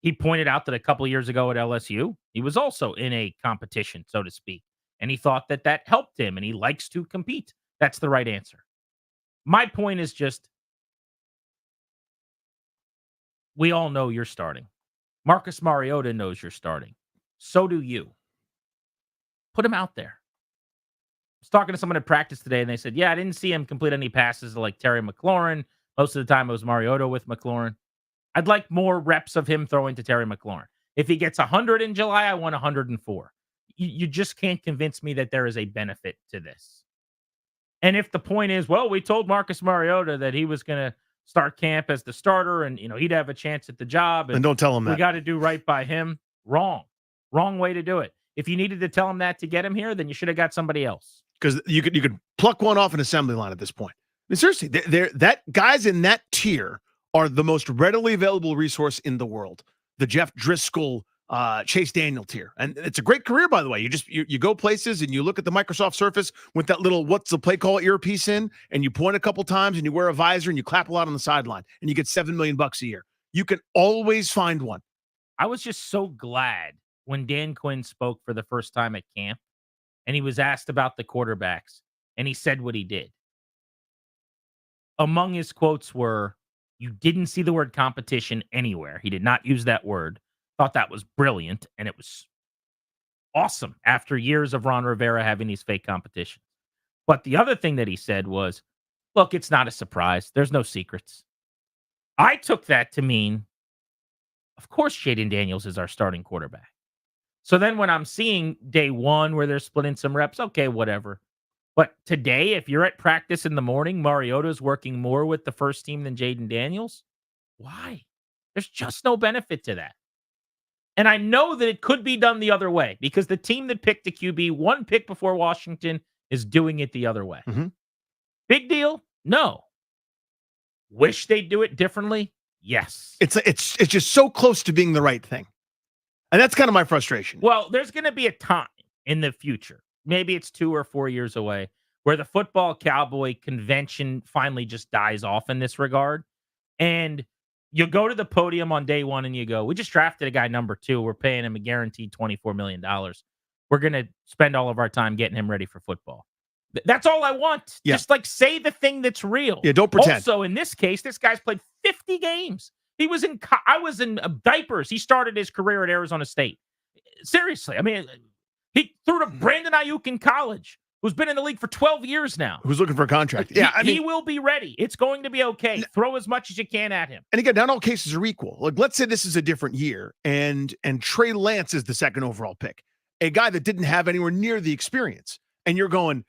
he pointed out that a couple of years ago at LSU, he was also in a competition, so to speak. And he thought that helped him, and he likes to compete. That's the right answer. My point is just, we all know you're starting. Marcus Mariota knows you're starting. So do you. Put him out there. I was talking to someone at practice today, and they said, yeah, I didn't see him complete any passes like Terry McLaurin. Most of the time, it was Mariota with McLaurin. I'd like more reps of him throwing to Terry McLaurin. If he gets 100 in July, I want 104. You just can't convince me that there is a benefit to this. And if the point is, well, we told Marcus Mariota that he was going to start camp as the starter and, he'd have a chance at the job. And don't tell him that. We got to do right by him. Wrong way to do it. If you needed to tell him that to get him here, then you should have got somebody else. Because you could pluck one off an assembly line at this point. I mean, seriously, that guys in that tier are the most readily available resource in the world. The Jeff Driscoll, Chase Daniel tier. And it's a great career, by the way. You go places and you look at the Microsoft Surface with that little what's the play call earpiece in, and you point a couple times and you wear a visor and you clap a lot on the sideline and you get $7 million a year. You can always find one. I was just so glad when Dan Quinn spoke for the first time at camp and he was asked about the quarterbacks and he said what he did. Among his quotes were, you didn't see the word competition anywhere. He did not use that word. Thought that was brilliant, and it was awesome after years of Ron Rivera having these fake competitions. But the other thing that he said was, look, it's not a surprise. There's no secrets. I took that to mean, of course, Jaden Daniels is our starting quarterback. So then when I'm seeing day one where they're splitting some reps, okay, whatever. But today, if you're at practice in the morning, Mariota's working more with the first team than Jaden Daniels. Why? There's just no benefit to that. And I know that it could be done the other way because the team that picked a QB one pick before Washington is doing it the other way. Mm-hmm. Big deal? No. Wish they'd do it differently? Yes. It's just so close to being the right thing. And that's kind of my frustration. Well, there's going to be a time in the future, maybe it's 2 or 4 years away, where the football cowboy convention finally just dies off in this regard. And you go to the podium on day one and you go, we just drafted a guy number 2. We're paying him a guaranteed $24 million. We're going to spend all of our time getting him ready for football. That's all I want. Yeah. Just say the thing that's real. Yeah, don't pretend. Also, in this case, this guy's played 50 games. I was in diapers. He started his career at Arizona State. Seriously. I mean, he threw to Brandon Ayuk in college, who's been in the league for 12 years now. Who's looking for a contract. Yeah, he will be ready. It's going to be okay. Throw as much as you can at him. And again, not all cases are equal. Like, let's say this is a different year, and Trey Lance is the second overall pick, a guy that didn't have anywhere near the experience. And you're going,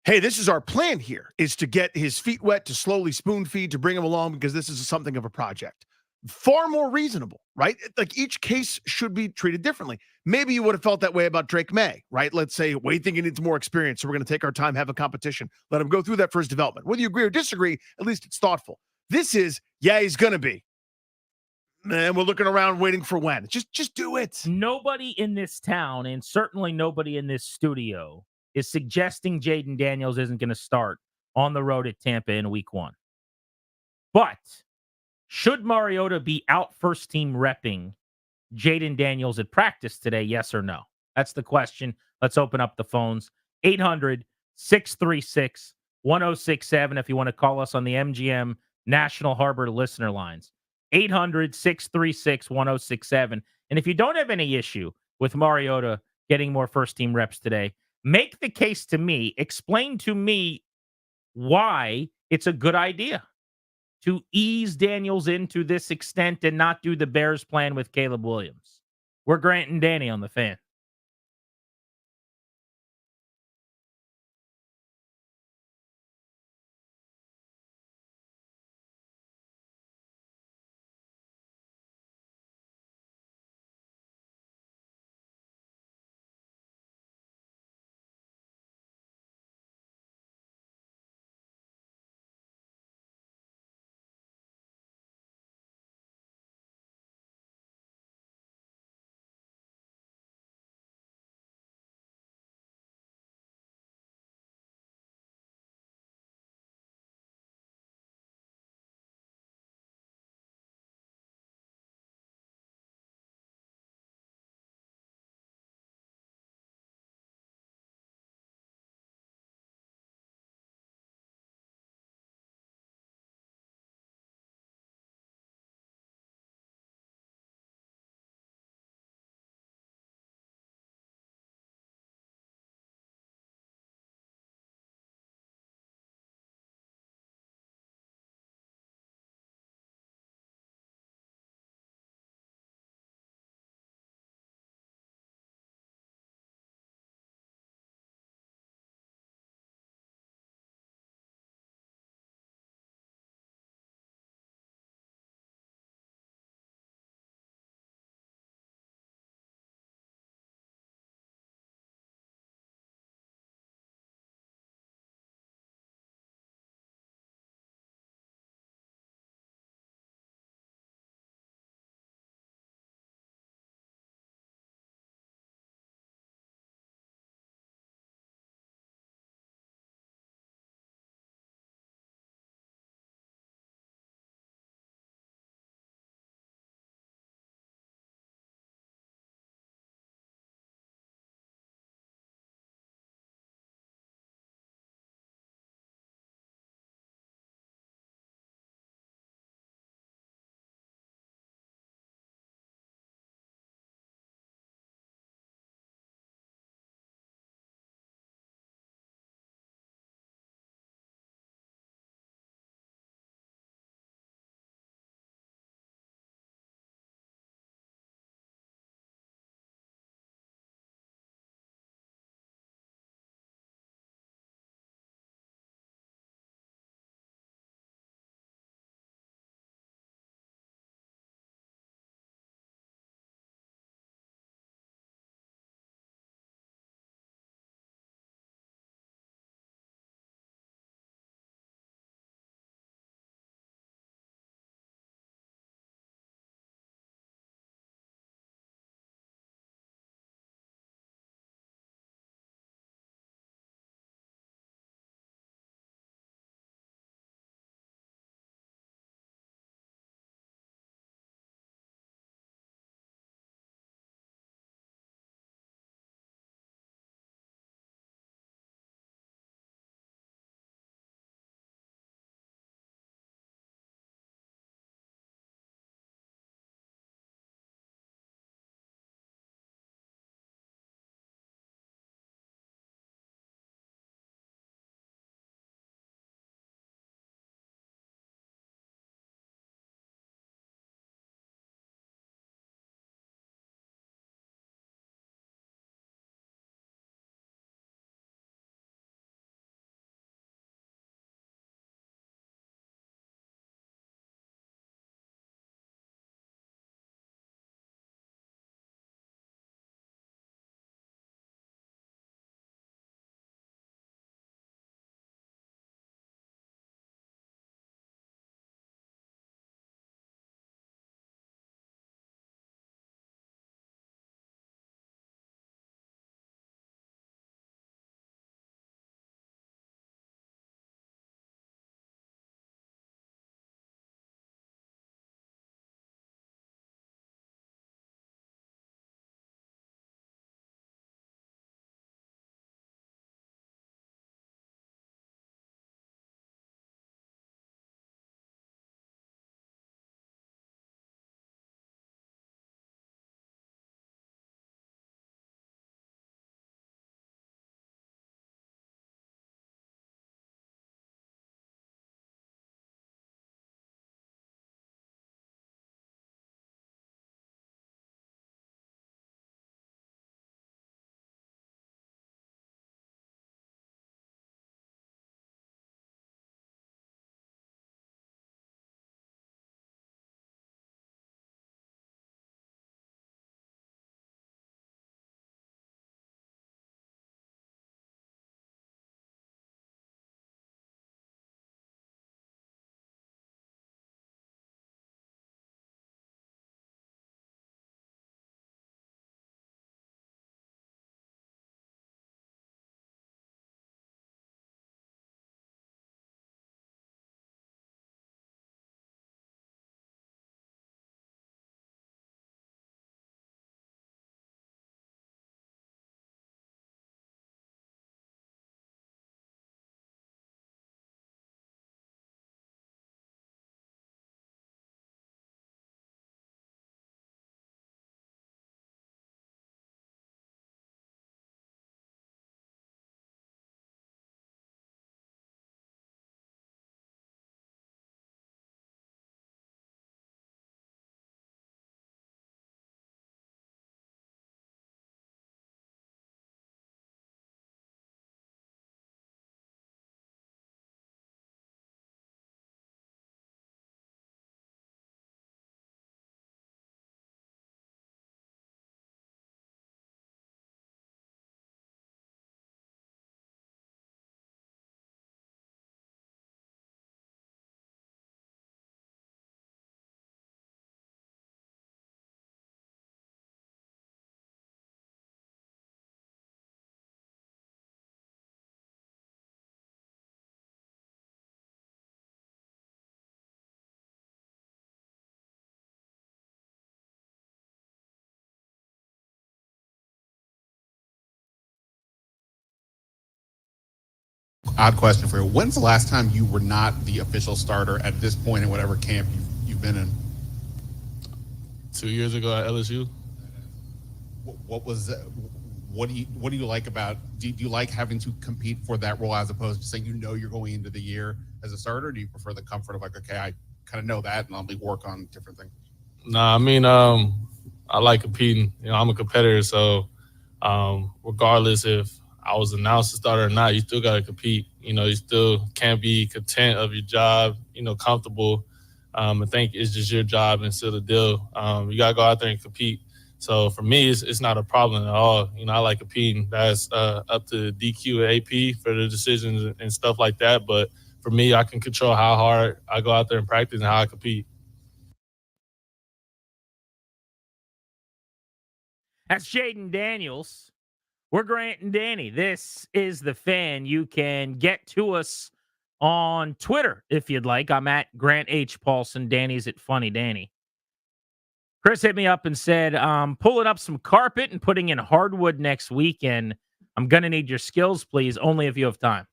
hey, this is our plan here, is to get his feet wet, to slowly spoon feed, to bring him along because this is something of a project. Far more reasonable, right? Like, each case should be treated differently. Maybe you would have felt that way about Drake May, right? Let's say, we think he needs more experience, so we're going to take our time, have a competition, let him go through that first development. Whether you agree or disagree, at least it's thoughtful. This is, yeah, he's going to be. And we're looking around waiting for when. Just do it. Nobody in this town, and certainly nobody in this studio, is suggesting Jaden Daniels isn't going to start on the road at Tampa in week 1. But should Mariota be out first team repping Jaden Daniels at practice today, yes or no? That's the question. Let's open up the phones. 800-636-1067 if you want to call us on the MGM National Harbor listener lines. 800-636-1067. And if you don't have any issue with Mariota getting more first-team reps today, make the case to me. Explain to me why it's a good idea to ease Daniels into this extent and not do the Bears plan with Caleb Williams. We're Grant and Danny on the Fan. odd question for you. When's the last time you were not the official starter at this point in whatever camp you've been in? 2 years ago at LSU. What was what do you like about? Do you like having to compete for that role as opposed to saying you're going into the year as a starter? Or do you prefer the comfort of like, okay, I kind of know that and I'll work on different things? Nah, I mean, I like competing. I'm a competitor, so regardless if I was announced a starter or not, you still got to compete. You still can't be content of your job, comfortable. I think it's just your job and still the deal. You got to go out there and compete. So for me, it's not a problem at all. I like competing. That's up to DQ and AP for the decisions and stuff like that. But for me, I can control how hard I go out there and practice and how I compete. That's Jaden Daniels. We're Grant and Danny. This is The Fan. You can get to us on Twitter if you'd like. I'm at Grant H. Paulson. Danny's at Funny Danny. Chris hit me up and said, pulling up some carpet and putting in hardwood next weekend. I'm going to need your skills, please, only if you have time.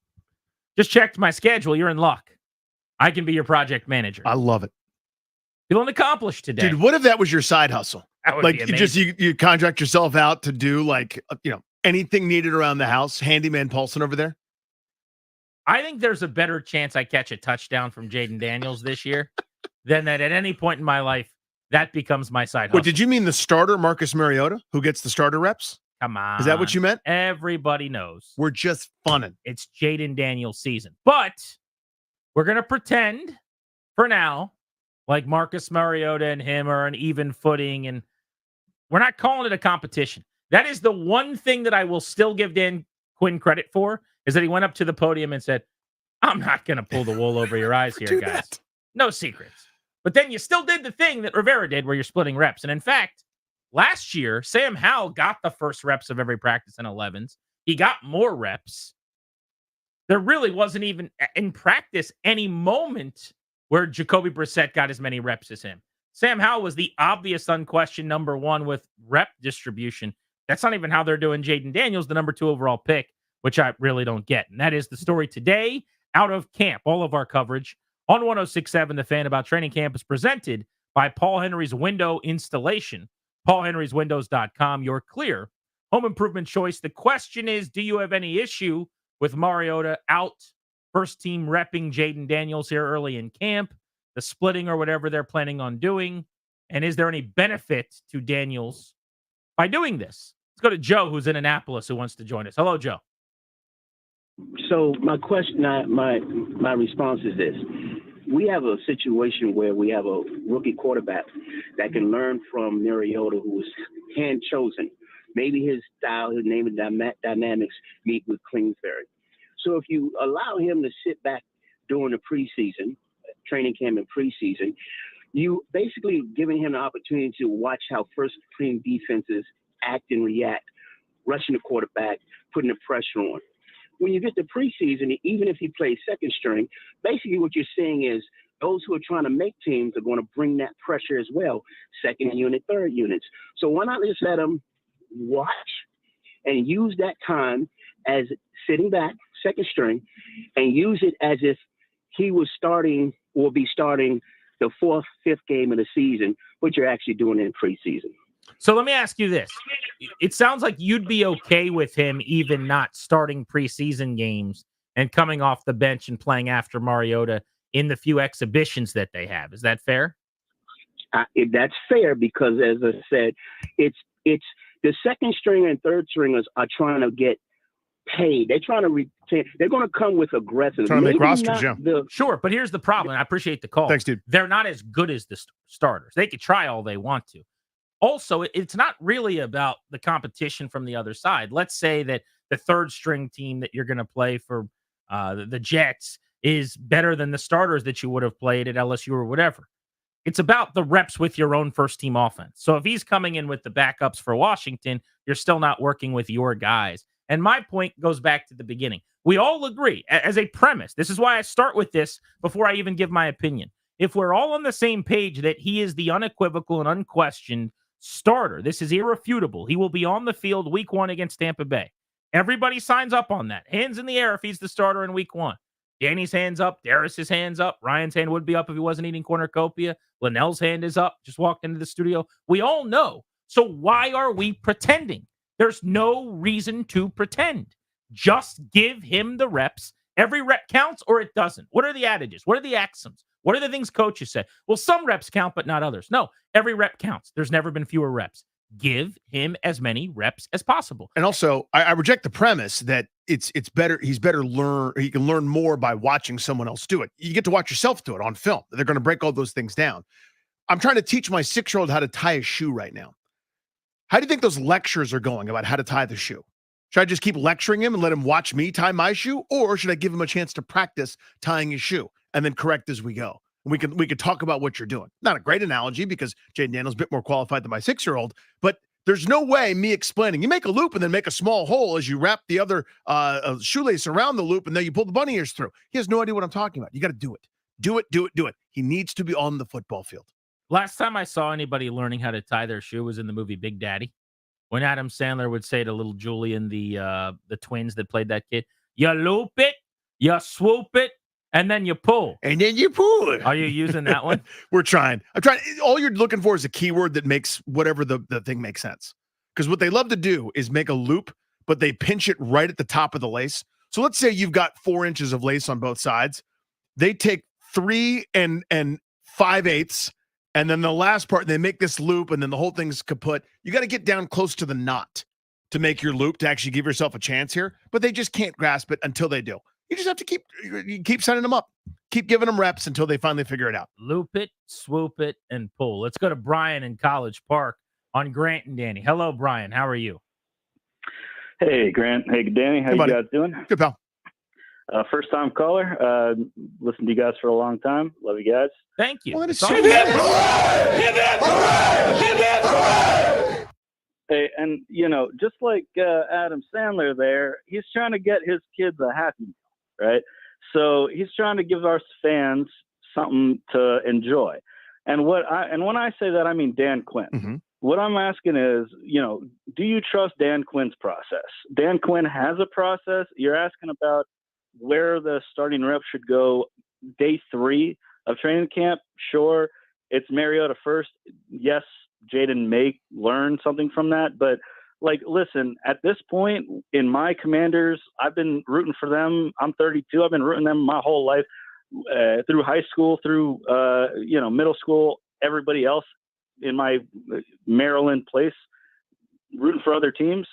Just checked my schedule. You're in luck. I can be your project manager. I love it. Feeling accomplished today. Dude, what if that was your side hustle? That would like be amazing. you contract yourself out to do anything needed around the house. Handyman Paulson over there. I think there's a better chance I catch a touchdown from Jaden Daniels this year than that at any point in my life that becomes my side hustle. What, did you mean the starter, Marcus Mariota, who gets the starter reps? Come on. Is that what you meant? Everybody knows. We're just funning. It's Jaden Daniels season. But we're going to pretend for now like Marcus Mariota and him are an even footing, and we're not calling it a competition. That is the one thing that I will still give Dan Quinn credit for, is that he went up to the podium and said, I'm not going to pull the wool over your eyes here, guys. No secrets. But then you still did the thing that Rivera did where you're splitting reps. And in fact, last year, Sam Howell got the first reps of every practice in 11s. He got more reps. There really wasn't even in practice any moment where Jacoby Brissett got as many reps as him. Sam Howell was the obvious, unquestioned number one with rep distribution. That's not even how they're doing Jaden Daniels, the number 2 overall pick, which I really don't get. And that is the story today out of camp. All of our coverage on 106.7 The Fan about training camp is presented by Paul Henry's Window Installation. PaulHenry'sWindows.com, your clear home improvement choice. The question is, do you have any issue with Mariota out, first team repping Jaden Daniels here early in camp, the splitting or whatever they're planning on doing? And is there any benefit to Daniels by doing this? Let's go to Joe, who's in Annapolis, who wants to join us. Hello, Joe. So my question, my response is this. We have a situation where we have a rookie quarterback that can learn from Mariota, who was hand-chosen. Maybe his style, his name and dynamics meet with Kingsbury. So if you allow him to sit back during the preseason, training camp and preseason, you basically giving him the opportunity to watch how first-team defenses act and react, rushing the quarterback, putting the pressure on. When you get to preseason, even if he plays second string, basically what you're seeing is those who are trying to make teams are going to bring that pressure as well, second unit, third units. So why not just let him watch and use that time as sitting back, second string, and use it as if he was starting or be starting the 4th, 5th game of the season, what you're actually doing in preseason. So let me ask you this. It sounds like you'd be okay with him even not starting preseason games and coming off the bench and playing after Mariota in the few exhibitions that they have. Is that fair? That's fair because, as I said, it's the second string and third stringers are trying to get paid. They're trying to retain. They're going to come with aggressive. Trying to make rosters, yeah. Sure, but here's the problem. I appreciate the call. Thanks, dude. They're not as good as the starters. They could try all they want to. Also, it's not really about the competition from the other side. Let's say that the third string team that you're going to play for the Jets is better than the starters that you would have played at LSU or whatever. It's about the reps with your own first team offense. So if he's coming in with the backups for Washington, you're still not working with your guys. And my point goes back to the beginning. We all agree as a premise. This is why I start with this before I even give my opinion. If we're all on the same page that he is the unequivocal and unquestioned starter, this is irrefutable. He will be on the field week 1 against Tampa Bay. Everybody signs up on that. Hands in the air if he's the starter in week 1. Danny's hand's up. Darius's hand's up. Ryan's hand would be up if he wasn't eating cornucopia. Linnell's hand is up. Just walked into the studio. We all know. So why are we pretending? There's no reason to pretend. Just give him the reps. Every rep counts or it doesn't. What are the adages? What are the axioms? What are the things coaches say? Well, some reps count, but not others. No, every rep counts. There's never been fewer reps. Give him as many reps as possible. And also, I reject the premise that it's better. He can learn more by watching someone else do it. You get to watch yourself do it on film. They're going to break all those things down. I'm trying to teach my 6-year-old how to tie a shoe right now. How do you think those lectures are going about how to tie the shoe? Should I just keep lecturing him and let him watch me tie my shoe? Or should I give him a chance to practice tying his shoe and then correct as we go? We could talk about what you're doing. Not a great analogy because Jaden Daniels is a bit more qualified than my 6-year-old, but there's no way me explaining. You make a loop and then make a small hole as you wrap the other shoelace around the loop and then you pull the bunny ears through. He has no idea what I'm talking about. You got to do it. Do it. He needs to be on the football field. Last time I saw anybody learning how to tie their shoe was in the movie Big Daddy, when Adam Sandler would say to little Julian, the twins that played that kid, you loop it, you swoop it, and then you pull. And then you pull it. Are you using that one? We're trying. I'm trying. All you're looking for is a keyword that makes whatever the thing makes sense. Because what they love to do is make a loop, but they pinch it right at the top of the lace. So let's say you've got 4 inches of lace on both sides. They take 3 and 5/8, and then the last part, they make this loop, and then the whole thing's kaput. You got to get down close to the knot to make your loop to actually give yourself a chance here. But they just can't grasp it until they do. You just have to keep sending them up. Keep giving them reps until they finally figure it out. Loop it, swoop it, and pull. Let's go to Brian in College Park on Grant and Danny. Hello, Brian. How are you? Hey, Grant. Hey, Danny. How you guys doing? Good, pal. First-time caller. Listened to you guys for a long time. Love you guys. Thank you. Hey, and, just like Adam Sandler there, he's trying to get his kids a Happy Meal, right? So he's trying to give our fans something to enjoy. And when I say that, I mean Dan Quinn. Mm-hmm. What I'm asking is, do you trust Dan Quinn's process? Dan Quinn has a process. You're asking about where the starting rep should go day 3 of training camp. Sure, it's Mariota first. Yes, Jaden may learn something from that. But, listen, at this point in my Commanders, I've been rooting for them. I'm 32. I've been rooting them my whole life, through high school, through, middle school, everybody else in my Maryland place, rooting for other teams.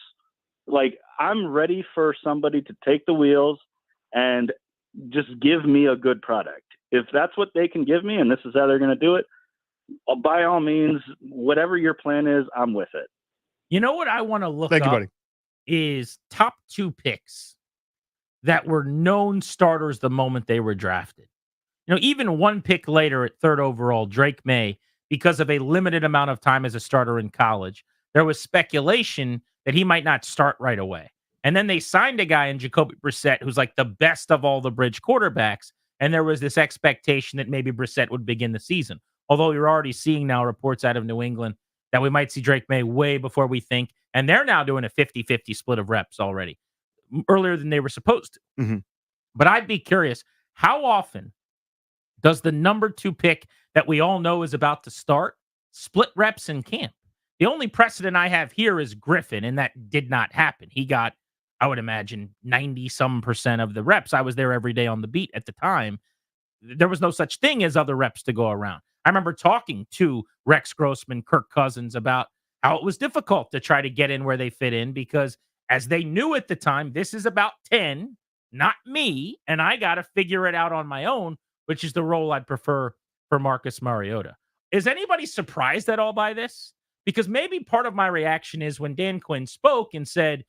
I'm ready for somebody to take the wheels and just give me a good product. If that's what they can give me and this is how they're going to do it, by all means, whatever your plan is, I'm with it. You know what I want to look Thank up you, buddy. is top 2 picks that were known starters the moment they were drafted. Even 1 pick later at 3rd overall, Drake May, because of a limited amount of time as a starter in college, there was speculation that he might not start right away. And then they signed a guy in Jacoby Brissett who's like the best of all the bridge quarterbacks. And there was this expectation that maybe Brissett would begin the season. Although you're already seeing now reports out of New England that we might see Drake May way before we think. And they're now doing a 50-50 split of reps already, earlier than they were supposed to. Mm-hmm. But I'd be curious, how often does the number 2 pick that we all know is about to start split reps in camp? The only precedent I have here is Griffin, and that did not happen. He got, I would imagine, 90% of the reps. I was there every day on the beat at the time. There was no such thing as other reps to go around. I remember talking to Rex Grossman, Kirk Cousins, about how it was difficult to try to get in where they fit in because, as they knew at the time, this is about 10, not me, and I got to figure it out on my own, which is the role I'd prefer for Marcus Mariota. Is anybody surprised at all by this? Because maybe part of my reaction is when Dan Quinn spoke and said,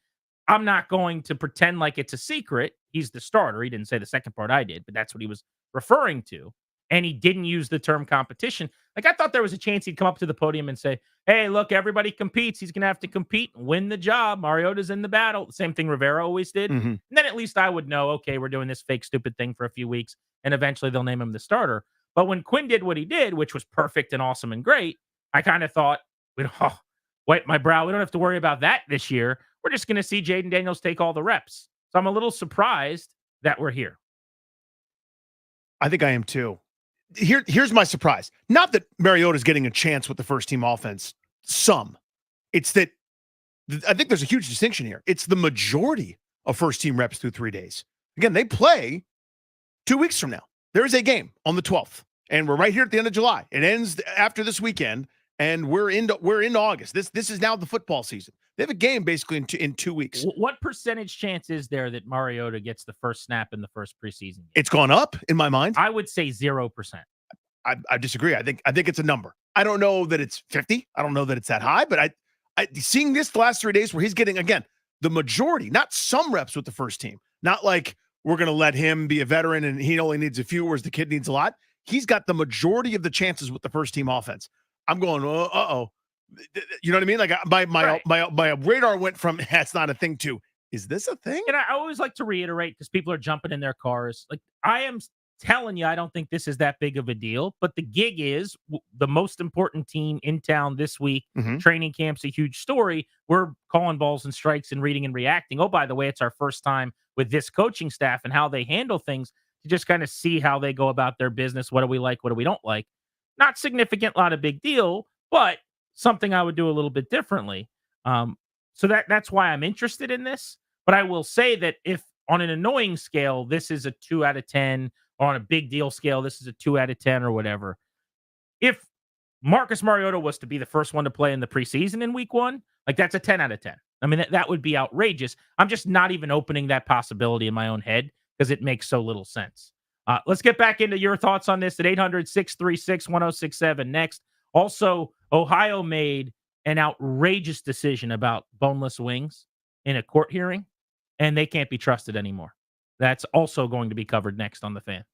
I'm not going to pretend like it's a secret. He's the starter. He didn't say the second part I did, but that's what he was referring to. And he didn't use the term competition. I thought there was a chance he'd come up to the podium and say, hey, look, everybody competes. He's going to have to compete and win the job. Mariota's in the battle. The same thing Rivera always did. Mm-hmm. And then at least I would know, okay, we're doing this fake, stupid thing for a few weeks, and eventually they'll name him the starter. But when Quinn did what he did, which was perfect and awesome and great, I kind of thought, wipe my brow. We don't have to worry about that this year. we're just going to see Jaden Daniels take all the reps. So I'm a little surprised that we're here. I think I am too. Here's my surprise. Not that Mariota's getting a chance with the first team offense. It's that I think there's a huge distinction here. It's the majority of first team reps through 3 days. Again, they play 2 weeks from now. There is a game on the 12th, and we're right here at the end of July. It ends after this weekend, and we're in August. This is now the football season. They have a game basically in 2 weeks. What percentage chance is there that Mariota gets the first snap in the first preseason game? It's gone up in my mind. I would say 0%. I disagree. I think it's a number. I don't know that it's 50. I don't know that it's that high, but I seeing this the last 3 days where he's getting, again, the majority, not some reps with the first team, not like we're going to let him be a veteran and he only needs a few, whereas the kid needs a lot. He's got the majority of the chances with the first team offense. I'm going, uh-oh. You know what I mean? Like my radar went from that's not a thing to, is this a thing? And I always like to reiterate, because people are jumping in their cars. Like, I am telling you, I don't think this is that big of a deal, but the gig is the most important team in town this week. Training camp's a huge story. We're calling balls and strikes and reading and reacting. Oh, by the way, it's our first time with this coaching staff and how they handle things, to just kind of see how they go about their business. What do we like? What do we don't like? Not significant, not a big deal, but something I would do a little bit differently. So that's why I'm interested in this. But I will say that if on an annoying scale, this is a 2 out of 10, or on a big deal scale, this is a 2 out of 10 or whatever. If Marcus Mariota was to be the first one to play in the preseason in week 1, like, that's a 10 out of 10. I mean, that would be outrageous. I'm just not even opening that possibility in my own head because it makes so little sense. Let's get back into your thoughts on this at 800-636-1067 next. Also, Ohio made an outrageous decision about boneless wings in a court hearing, and they can't be trusted anymore. That's also going to be covered next on The Fan.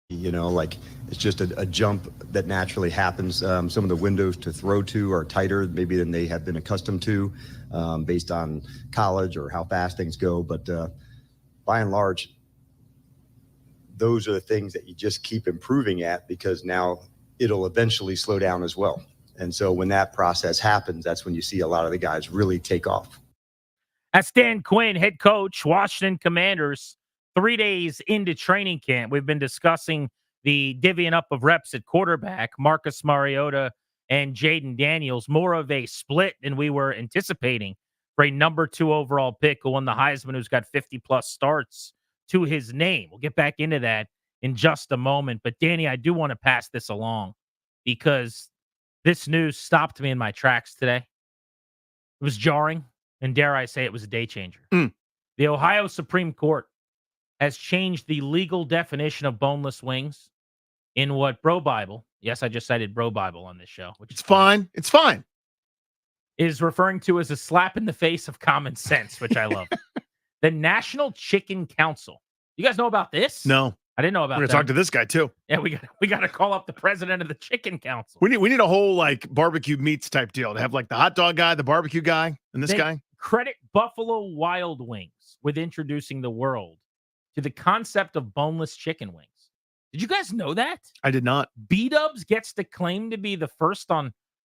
You know, like it's just a jump that naturally happens. Some of the windows to throw to are tighter maybe than they have been accustomed to based on college or how fast things go. But by and large, those are the things that you just keep improving at because now it'll eventually slow down as well. And so when that process happens, that's when you see a lot of the guys really take off. That's Dan Quinn, head coach, Washington Commanders. 3 days into training camp, we've been discussing the divvying up of reps at quarterback, Marcus Mariota and Jaden Daniels. More of a split than we were anticipating for a number 2 overall pick who won the Heisman, who's got 50-plus starts to his name. We'll get back into that in just a moment. But, Danny, I do want to pass this along because this news stopped me in my tracks today. It was jarring, and dare I say it was a day changer. The Ohio Supreme Court has changed the legal definition of boneless wings in what Bro Bible, yes, I just cited Bro Bible on this show, which is fine. It's fine. Is referring to as a slap in the face of common sense, which I love. The National Chicken Council. You guys know about this? No. I didn't know about We're going that. to talk to this guy, too. Yeah, we got to call up the president of the Chicken Council. We need a whole, like, barbecue meats type deal to have, like, the hot dog guy, the barbecue guy, and this guy. Credit Buffalo Wild Wings with introducing the world to the concept of boneless chicken wings. Did you guys know that? I did not. B-Dubs gets to claim to be the first on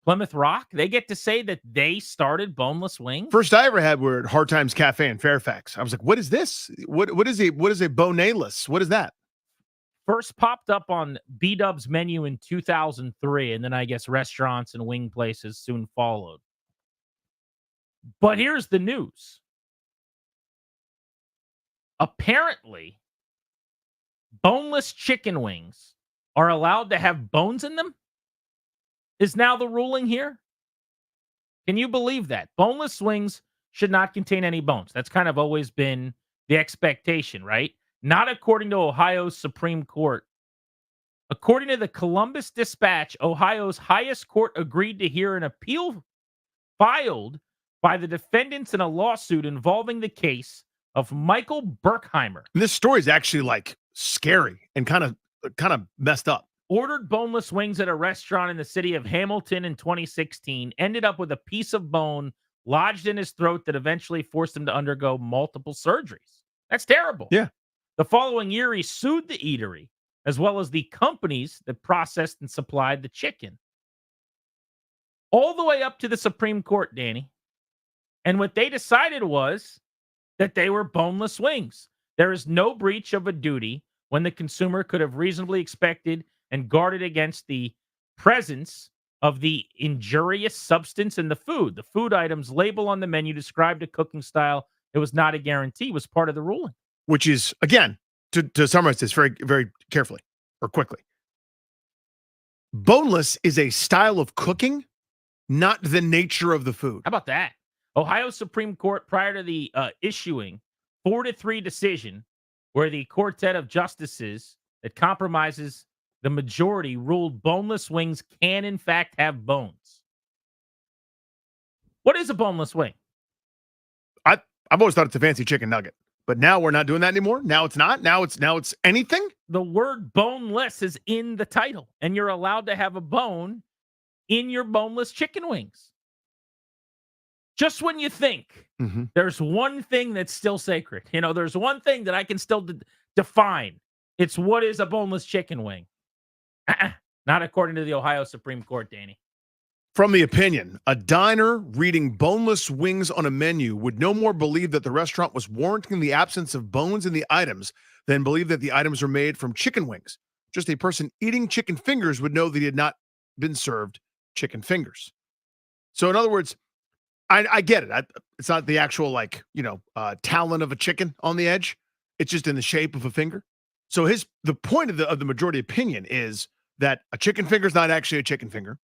Plymouth Rock. They get to say that they started boneless wings. First I ever had were at Hard Times Cafe in Fairfax. I was like, what is this? What is a boneless? What is that? First popped up on B-Dub's menu in 2003, and then I guess restaurants and wing places soon followed. But here's the news. Apparently, boneless chicken wings are allowed to have bones in them, is now the ruling here. Can you believe that? Boneless wings should not contain any bones. That's kind of always been the expectation, right? Not according to Ohio's Supreme Court. According to the Columbus Dispatch, Ohio's highest court agreed to hear an appeal filed by the defendants in a lawsuit involving the case of Michael Berkheimer. And this story is actually like scary and kind of messed up. Ordered boneless wings at a restaurant in the city of Hamilton in 2016, ended up with a piece of bone lodged in his throat that eventually forced him to undergo multiple surgeries. That's terrible. Yeah. The following year, he sued the eatery, as well as the companies that processed and supplied the chicken. All the way up to the Supreme Court, Danny. And what they decided was that they were boneless wings. There is no breach of a duty when the consumer could have reasonably expected and guarded against the presence of the injurious substance in the food. The food items label on the menu described a cooking style. It was not a guarantee. It was part of the ruling. Which is, again, to summarize this very, very carefully or quickly. Boneless is a style of cooking, not the nature of the food. How about that? Ohio Supreme Court, prior to the issuing 4-3 decision, where the quartet of justices that compromises the majority ruled boneless wings can, in fact, have bones. What is a boneless wing? I've always thought it's a fancy chicken nugget, but now we're not doing that anymore. Now it's not. Now it's anything. The word boneless is in the title, and you're allowed to have a bone in your boneless chicken wings. Just when you think there's one thing that's still sacred, there's one thing that I can still define. It's what is a boneless chicken wing. Not according to the Ohio Supreme Court, Danny. From the opinion, a diner reading boneless wings on a menu would no more believe that the restaurant was warranting the absence of bones in the items than believe that the items are made from chicken wings. Just a person eating chicken fingers would know that he had not been served chicken fingers. So in other words, I get it. It's not the actual, talon of a chicken on the edge. It's just in the shape of a finger. So the point of the majority opinion is that a chicken finger is not actually a chicken finger.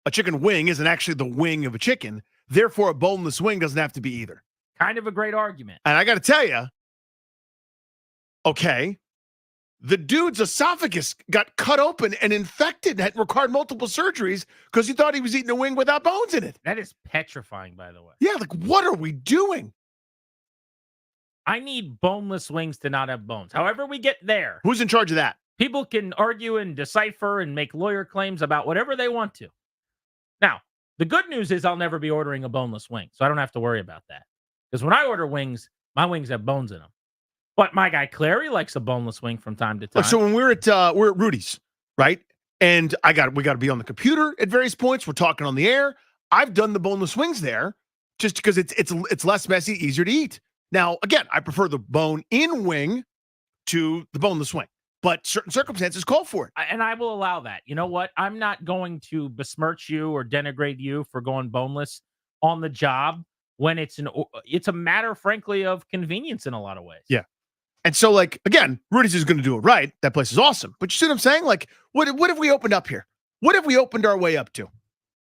A chicken wing isn't actually the wing of a chicken. Therefore, a boneless wing doesn't have to be either. Kind of a great argument. And I got to tell you, okay, the dude's esophagus got cut open and infected and required multiple surgeries because he thought he was eating a wing without bones in it. That is petrifying, by the way. Yeah, what are we doing? I need boneless wings to not have bones. However we get there. Who's in charge of that? People can argue and decipher and make lawyer claims about whatever they want to. Now, the good news is I'll never be ordering a boneless wing, so I don't have to worry about that. Because when I order wings, my wings have bones in them. But my guy Clary likes a boneless wing from time to time. So when we're at Rudy's, right? And we got to be on the computer at various points. We're talking on the air. I've done the boneless wings there just because it's less messy, easier to eat. Now, again, I prefer the bone-in wing to the boneless wing, but certain circumstances call for it. And I will allow that. You know what? I'm not going to besmirch you or denigrate you for going boneless on the job when it's a matter, frankly, of convenience in a lot of ways. Yeah. And so, like, again, Rudy's is going to do it right. That place is awesome. But you see what I'm saying? Like, what have we opened up here? What have we opened our way up to?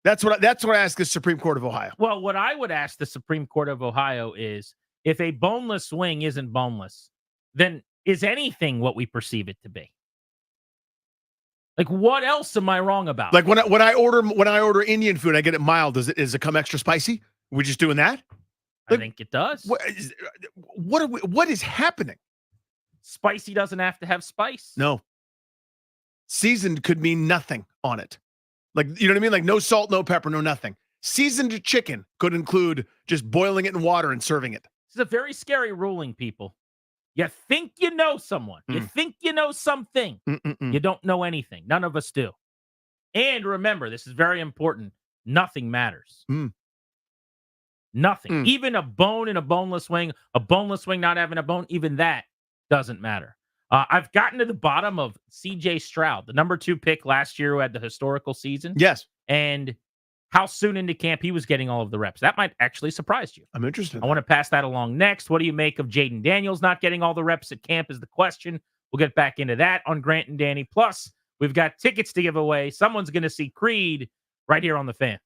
That's what I ask the Supreme Court of Ohio. Well, what I would ask the Supreme Court of Ohio is, if a boneless wing isn't boneless, then is anything what we perceive it to be? Like, what else am I wrong about? Like when I order Indian food, I get it mild. Does it come extra spicy? We're just doing that? I think it does. What is happening? Spicy doesn't have to have spice. No. Seasoned could mean nothing on it. Like, you know what I mean? Like no salt, no pepper, no nothing. Seasoned chicken could include just boiling it in water and serving it. This is a very scary ruling, people. You think you know someone. You think you know something. You don't know anything. None of us do. And remember, this is very important. Nothing matters. Nothing. Even a bone in a boneless wing not having a bone, even that doesn't matter. I've gotten to the bottom of C.J. Stroud, the number 2 pick last year who had the historical season. Yes. And how soon into camp he was getting all of the reps. That might actually surprise you. I'm interested. I want to pass that along next. What do you make of Jaden Daniels not getting all the reps at camp is the question. We'll get back into that on Grant and Danny. Plus, we've got tickets to give away. Someone's going to see Creed right here on The Fan.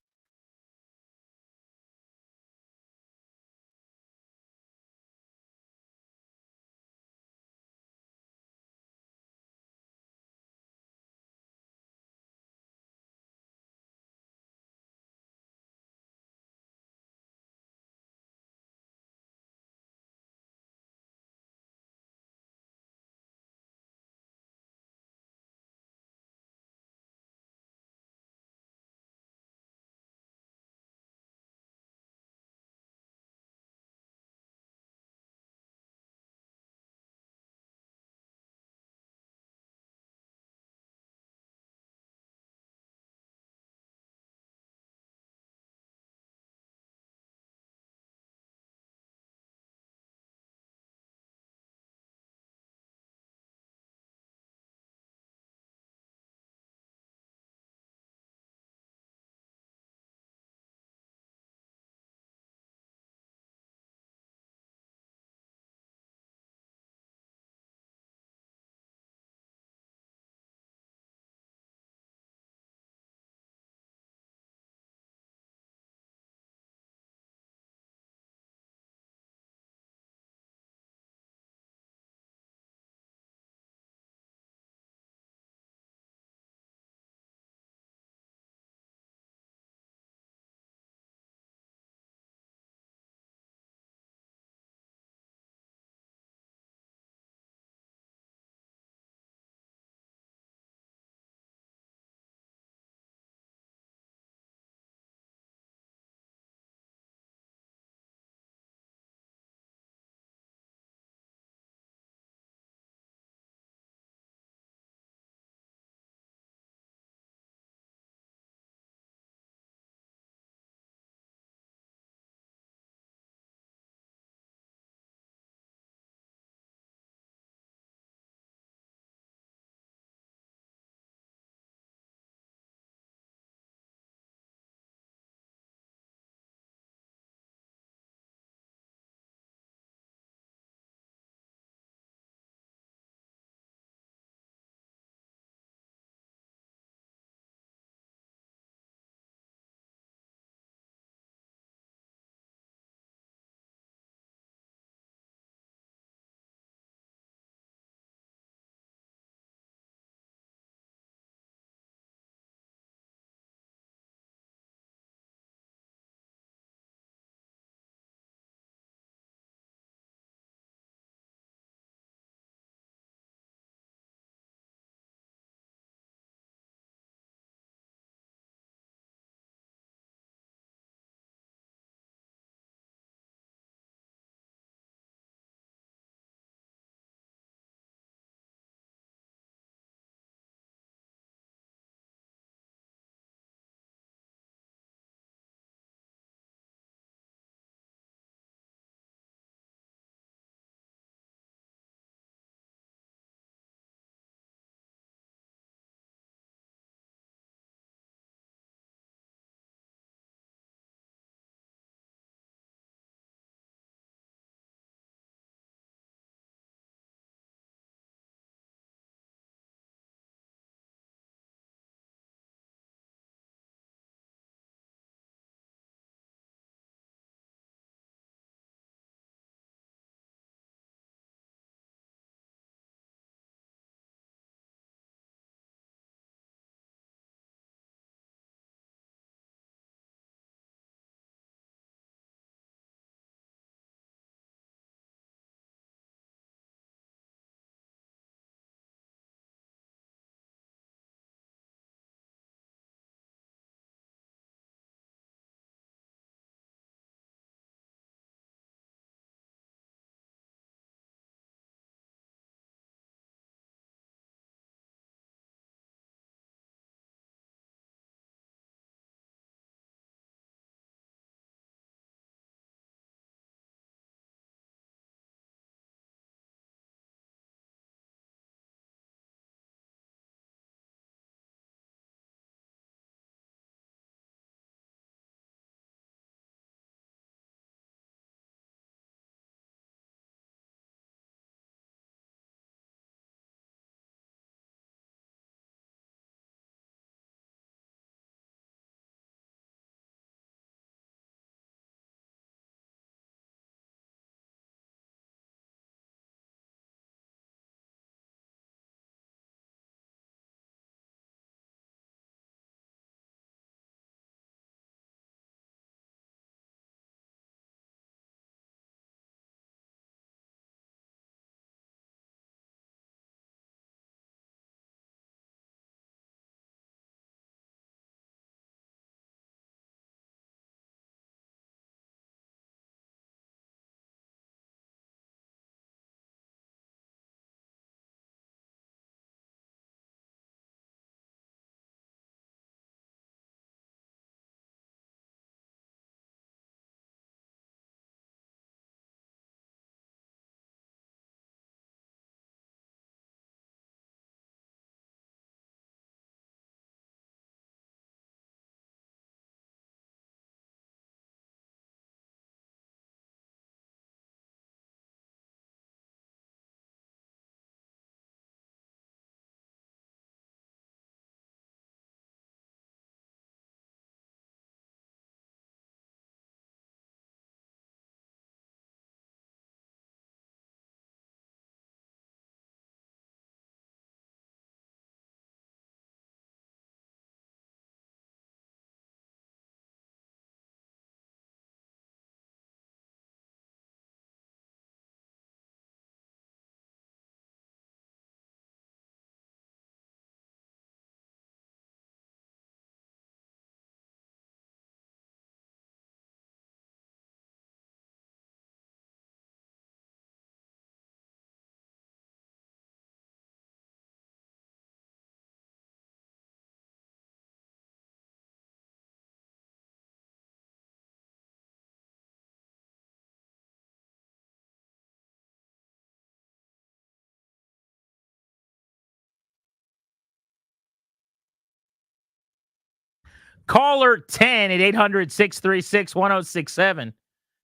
Caller 10 at 800-636-1067.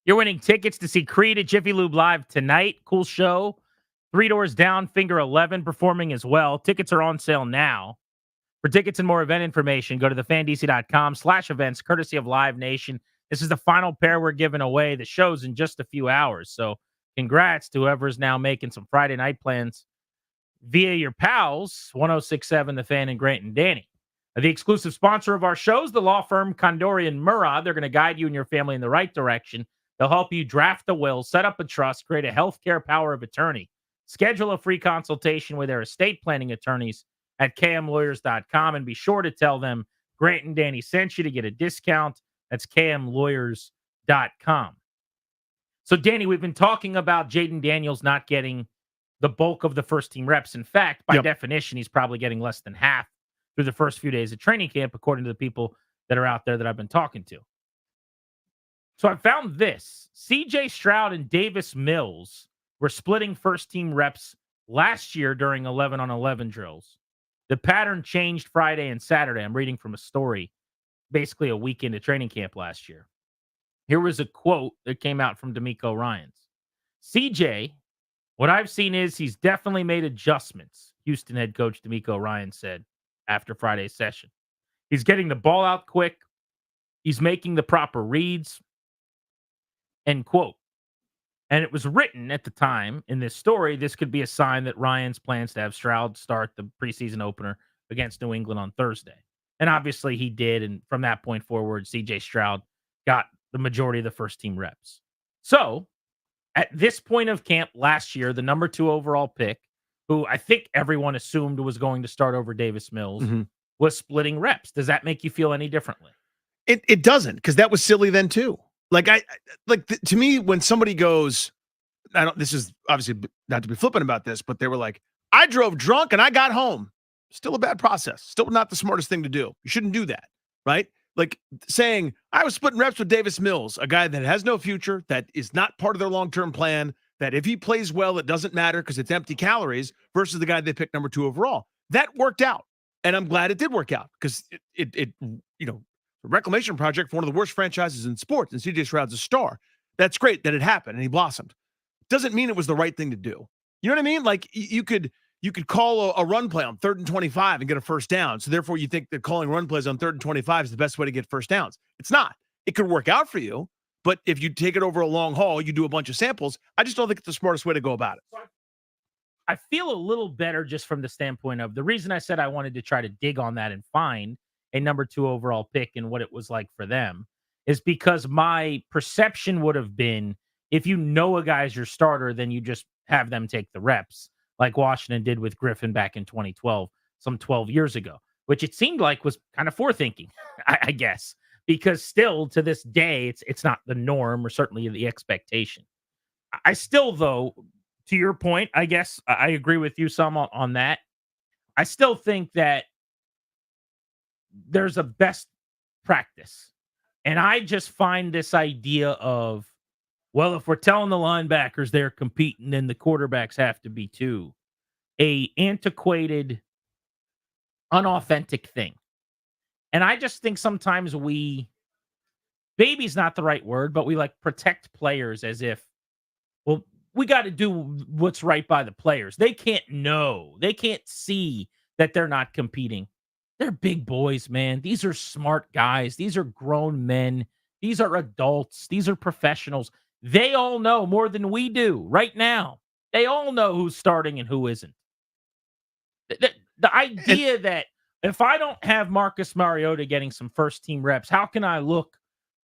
You're winning tickets to see Creed at Jiffy Lube Live tonight. Cool show. 3 Doors Down, Finger 11 performing as well. Tickets are on sale now. For tickets and more event information, go to thefandc.com/events, courtesy of Live Nation. This is the final pair we're giving away. The show's in just a few hours. So congrats to whoever's now making some Friday night plans via your pals, 1067 The Fan and Grant and Danny. The exclusive sponsor of our shows, the law firm Condori and Murrah. They're going to guide you and your family in the right direction. They'll help you draft a will, set up a trust, create a healthcare power of attorney. Schedule a free consultation with their estate planning attorneys at kmlawyers.com, and be sure to tell them Grant and Danny sent you to get a discount. That's kmlawyers.com. So, Danny, we've been talking about Jaden Daniels not getting the bulk of the first team reps. In fact, by definition, he's probably getting less than half through the first few days of training camp, according to the people that are out there that I've been talking to. So I found this. C.J. Stroud and Davis Mills were splitting first-team reps last year during 11-on-11 drills. The pattern changed Friday and Saturday. I'm reading from a story, basically a week into training camp last year. Here was a quote that came out from D'Amico Ryans. C.J., what I've seen is he's definitely made adjustments, Houston head coach D'Amico Ryans said after Friday's session. He's getting the ball out quick. He's making the proper reads. End quote. And it was written at the time in this story, this could be a sign that Ryans plans to have Stroud start the preseason opener against New England on Thursday. And obviously he did. And from that point forward, C.J. Stroud got the majority of the first team reps. So at this point of camp last year, the number 2 overall pick, who I think everyone assumed was going to start over Davis Mills, was splitting reps. Does that make you feel any differently? It doesn't, because that was silly then too. Like to me, when somebody goes, this is obviously not to be flippant about this, but they were like, I drove drunk and I got home. Still a bad process. Still not the smartest thing to do. You shouldn't do that, right? Like saying, I was splitting reps with Davis Mills, a guy that has no future, that is not part of their long-term plan, that if he plays well, it doesn't matter because it's empty calories, versus the guy they picked number 2 overall. That worked out. And I'm glad it did work out, because it the reclamation project for one of the worst franchises in sports, and C.J. Stroud's a star. That's great that it happened and he blossomed. Doesn't mean it was the right thing to do. You know what I mean? Like you could call a run play on 3rd and 25 and get a first down. So therefore you think that calling run plays on 3rd and 25 is the best way to get first downs. It's not. It could work out for you, but if you take it over a long haul, you do a bunch of samples. I just don't think it's the smartest way to go about it. I feel a little better just from the standpoint of the reason I said I wanted to try to dig on that and find a number 2 overall pick and what it was like for them is because my perception would have been, if you know a guy's your starter, then you just have them take the reps, like Washington did with Griffin back in 2012, some 12 years ago, which it seemed like was kind of forethinking, I guess, because still to this day, it's not the norm or certainly the expectation. I still, though, to your point, I guess I agree with you some on that. I still think that there's a best practice. And I just find this idea of, well, if we're telling the linebackers they're competing, then the quarterbacks have to be too, a antiquated, unauthentic thing. And I just think sometimes baby's not the right word, but we like protect players as if, well, we got to do what's right by the players. They can't know. They can't see that they're not competing. They're big boys, man. These are smart guys. These are grown men. These are adults. These are professionals. They all know more than we do right now. They all know who's starting and who isn't. The idea that if I don't have Marcus Mariota getting some first-team reps, how can I look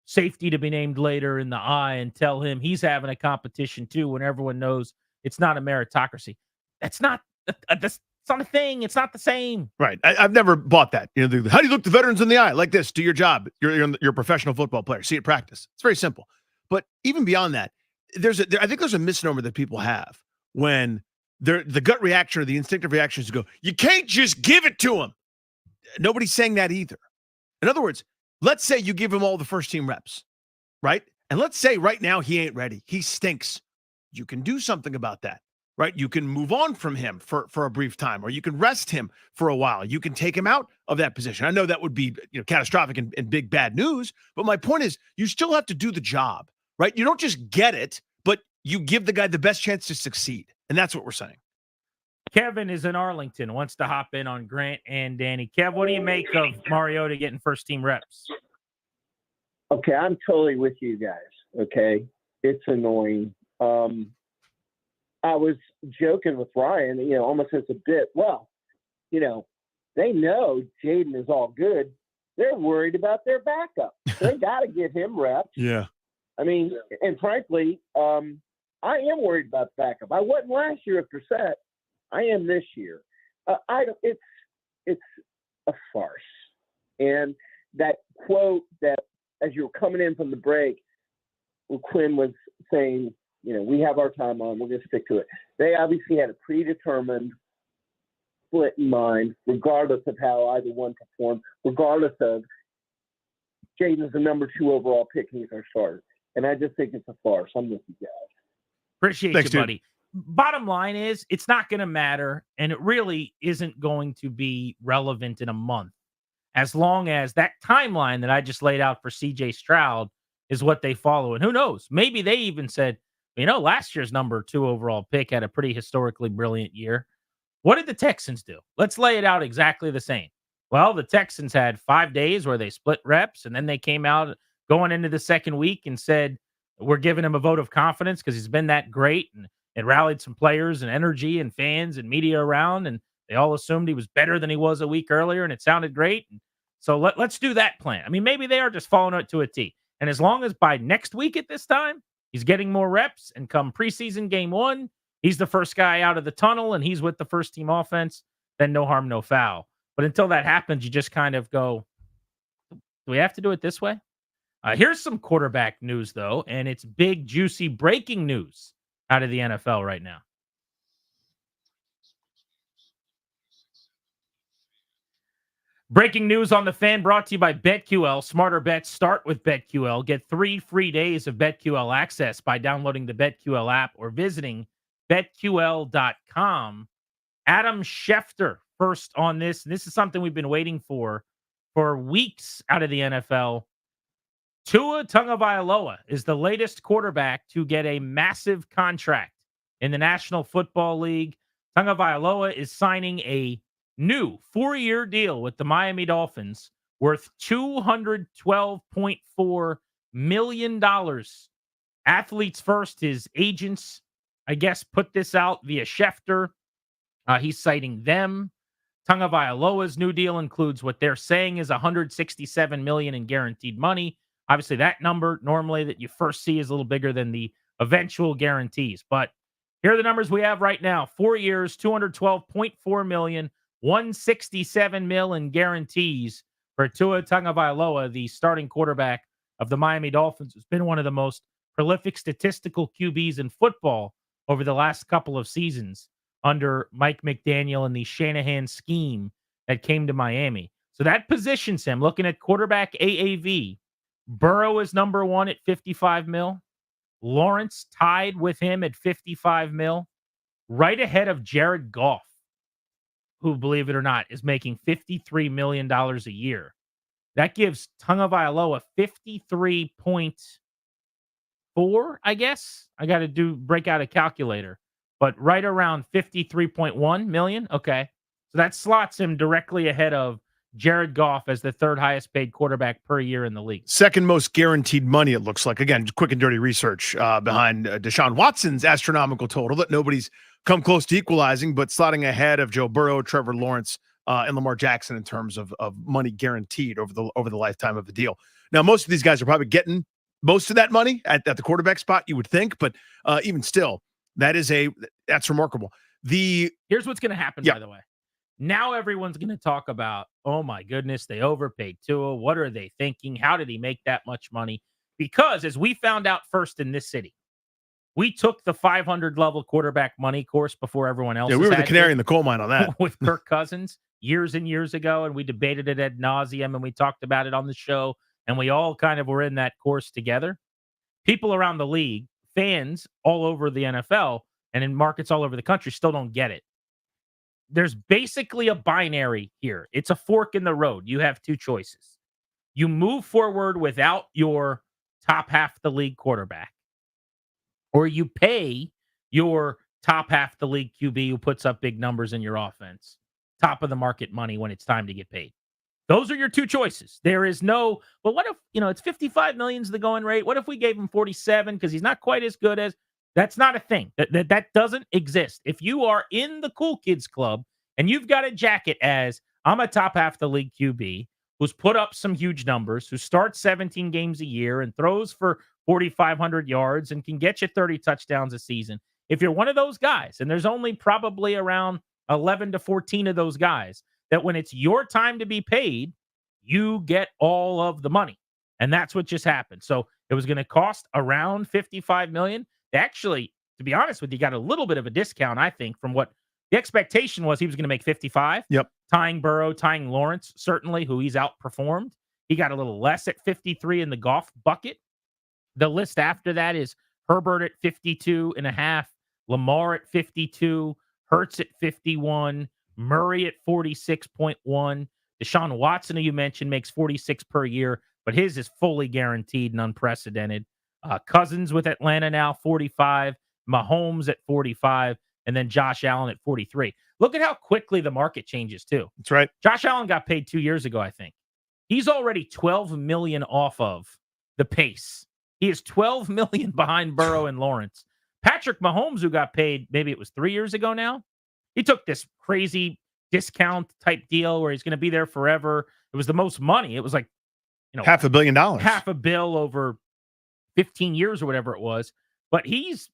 safety to be named later in the eye and tell him he's having a competition too when everyone knows it's not a meritocracy? That's not a thing. It's not the same. Right. I've never bought that. How do you look the veterans in the eye? Like this, do your job. You're a professional football player. See it practice. It's very simple. But even beyond that, I think there's a misnomer that people have when the gut reaction or the instinctive reaction is to go, you can't just give it to him. Nobody's saying that either. In other words, let's say you give him all the first team reps, right? And let's say right now he ain't ready. He stinks. You can do something about that, right? You can move on from him for a brief time, or you can rest him for a while. You can take him out of that position. I know that would be catastrophic and big bad news, but my point is you still have to do the job, right? You don't just get it, but you give the guy the best chance to succeed. And that's what we're saying. Kevin is in Arlington, wants to hop in on Grant and Danny. Kev, what do you make of Mariota getting first-team reps? Okay, I'm totally with you guys, okay? It's annoying. I was joking with Ryan, almost as a bit. Well, they know Jaden is all good. They're worried about their backup. They got to give him reps. Yeah. I mean, and frankly, I am worried about the backup. I wasn't last year after set. I am this year. It's a farce. And that quote that as you were coming in from the break, Quinn was saying, we have our time on, we're going to stick to it. They obviously had a predetermined split in mind, regardless of how either one performed, regardless of Jaden's the number 2 overall pick, he's our starter. And I just think it's a farce. I'm with you guys. Appreciate Thanks, you, dude. buddy. Bottom line is, it's not going to matter, and it really isn't going to be relevant in a month, as long as that timeline that I just laid out for CJ Stroud is what they follow. And who knows? Maybe they even said, last year's number 2 overall pick had a pretty historically brilliant year. What did the Texans do? Let's lay it out exactly the same. Well, the Texans had 5 days where they split reps, and then they came out going into the second week and said, we're giving him a vote of confidence because he's been that great, and it rallied some players and energy and fans and media around, and they all assumed he was better than he was a week earlier, and it sounded great. And so let's do that plan. I mean, maybe they are just following it to a T. And as long as by next week at this time, he's getting more reps, and come preseason game 1, he's the first guy out of the tunnel and he's with the first team offense, then no harm, no foul. But until that happens, you just kind of go, do we have to do it this way? Here's some quarterback news, though, and it's big, juicy breaking news out of the NFL right now. Breaking news on the Fan, brought to you by BetQL. Smarter bets start with BetQL. Get 3 free days of BetQL access by downloading the BetQL app or visiting BetQL.com. Adam Schefter first on this. And this is something we've been waiting for weeks out of the NFL. Tua Tagovailoa is the latest quarterback to get a massive contract in the National Football League. Tagovailoa is signing a new 4-year deal with the Miami Dolphins worth $212.4 million. Athletes First, his agents, I guess, put this out via Schefter. He's citing them. Tagovailoa's new deal includes what they're saying is $167 million in guaranteed money. Obviously, that number normally that you first see is a little bigger than the eventual guarantees. But here are the numbers we have right now. 4 years, $212.4 million, $167 million in guarantees for Tua Tagovailoa, the starting quarterback of the Miami Dolphins, who's been one of the most prolific statistical QBs in football over the last couple of seasons under Mike McDaniel and the Shanahan scheme that came to Miami. So that positions him, looking at quarterback AAV. Burrow is number 1 at $55 million. Lawrence tied with him at $55 million, right ahead of Jared Goff, who, believe it or not, is making $53 million a year. That gives Tagovailoa 53.4, I guess. I got to break out a calculator, but right around 53.1 million. Okay. So that slots him directly ahead of Jared Goff as the 3rd highest paid quarterback per year in the league. Second most guaranteed money, it looks like. Again, quick and dirty research behind Deshaun Watson's astronomical total that nobody's come close to equalizing, but slotting ahead of Joe Burrow, Trevor Lawrence, and Lamar Jackson in terms of money guaranteed over the lifetime of the deal. Now, most of these guys are probably getting most of that money at the quarterback spot, you would think, but even still, that's remarkable. Here's what's going to happen, by the way. Now everyone's going to talk about, oh my goodness, they overpaid Tua. What are they thinking? How did he make that much money? Because as we found out first in this city, we took the 500 level quarterback money course before everyone else. Yeah, we were the canary in the coal mine on that. With Kirk Cousins years and years ago, and we debated it ad nauseum, and we talked about it on the show, and we all kind of were in that course together. People around the league, fans all over the NFL, and in markets all over the country still don't get it. There's basically a binary here. It's a fork in the road. You have two choices. You move forward without your top half of the league quarterback, or you pay your top half of the league QB who puts up big numbers in your offense, top of the market money when it's time to get paid. Those are your two choices. There is no, but what if, it's 55 million is the going rate. What if we gave him 47 because he's not quite as good as, that's not a thing. That doesn't exist. If you are in the cool kids club and you've got a jacket as, I'm a top half of the league QB who's put up some huge numbers, who starts 17 games a year and throws for 4,500 yards and can get you 30 touchdowns a season. If you're one of those guys, and there's only probably around 11 to 14 of those guys, that when it's your time to be paid, you get all of the money. And that's what just happened. So it was going to cost around 55 million. They actually, to be honest with you, got a little bit of a discount, I think, from what the expectation was. He was going to make 55. Yep. Tying Burrow, tying Lawrence, certainly, who he's outperformed. He got a little less at 53 in the golf bucket. The list after that is Herbert at 52.5, Lamar at 52, Hurts at 51, Murray at 46.1. Deshaun Watson, who you mentioned, makes 46 per year, but his is fully guaranteed and unprecedented. Cousins with Atlanta now 45, Mahomes at 45, and then Josh Allen at 43. Look at how quickly the market changes too. That's right. Josh Allen got paid 2 years ago, I think. He's already 12 million off of the pace. He is 12 million behind Burrow and Lawrence. Patrick Mahomes, who got paid, maybe it was 3 years ago now, he took this crazy discount type deal where he's going to be there forever. It was the most money. It was like, $500 million. Half a bill over 15 years or whatever it was. But he's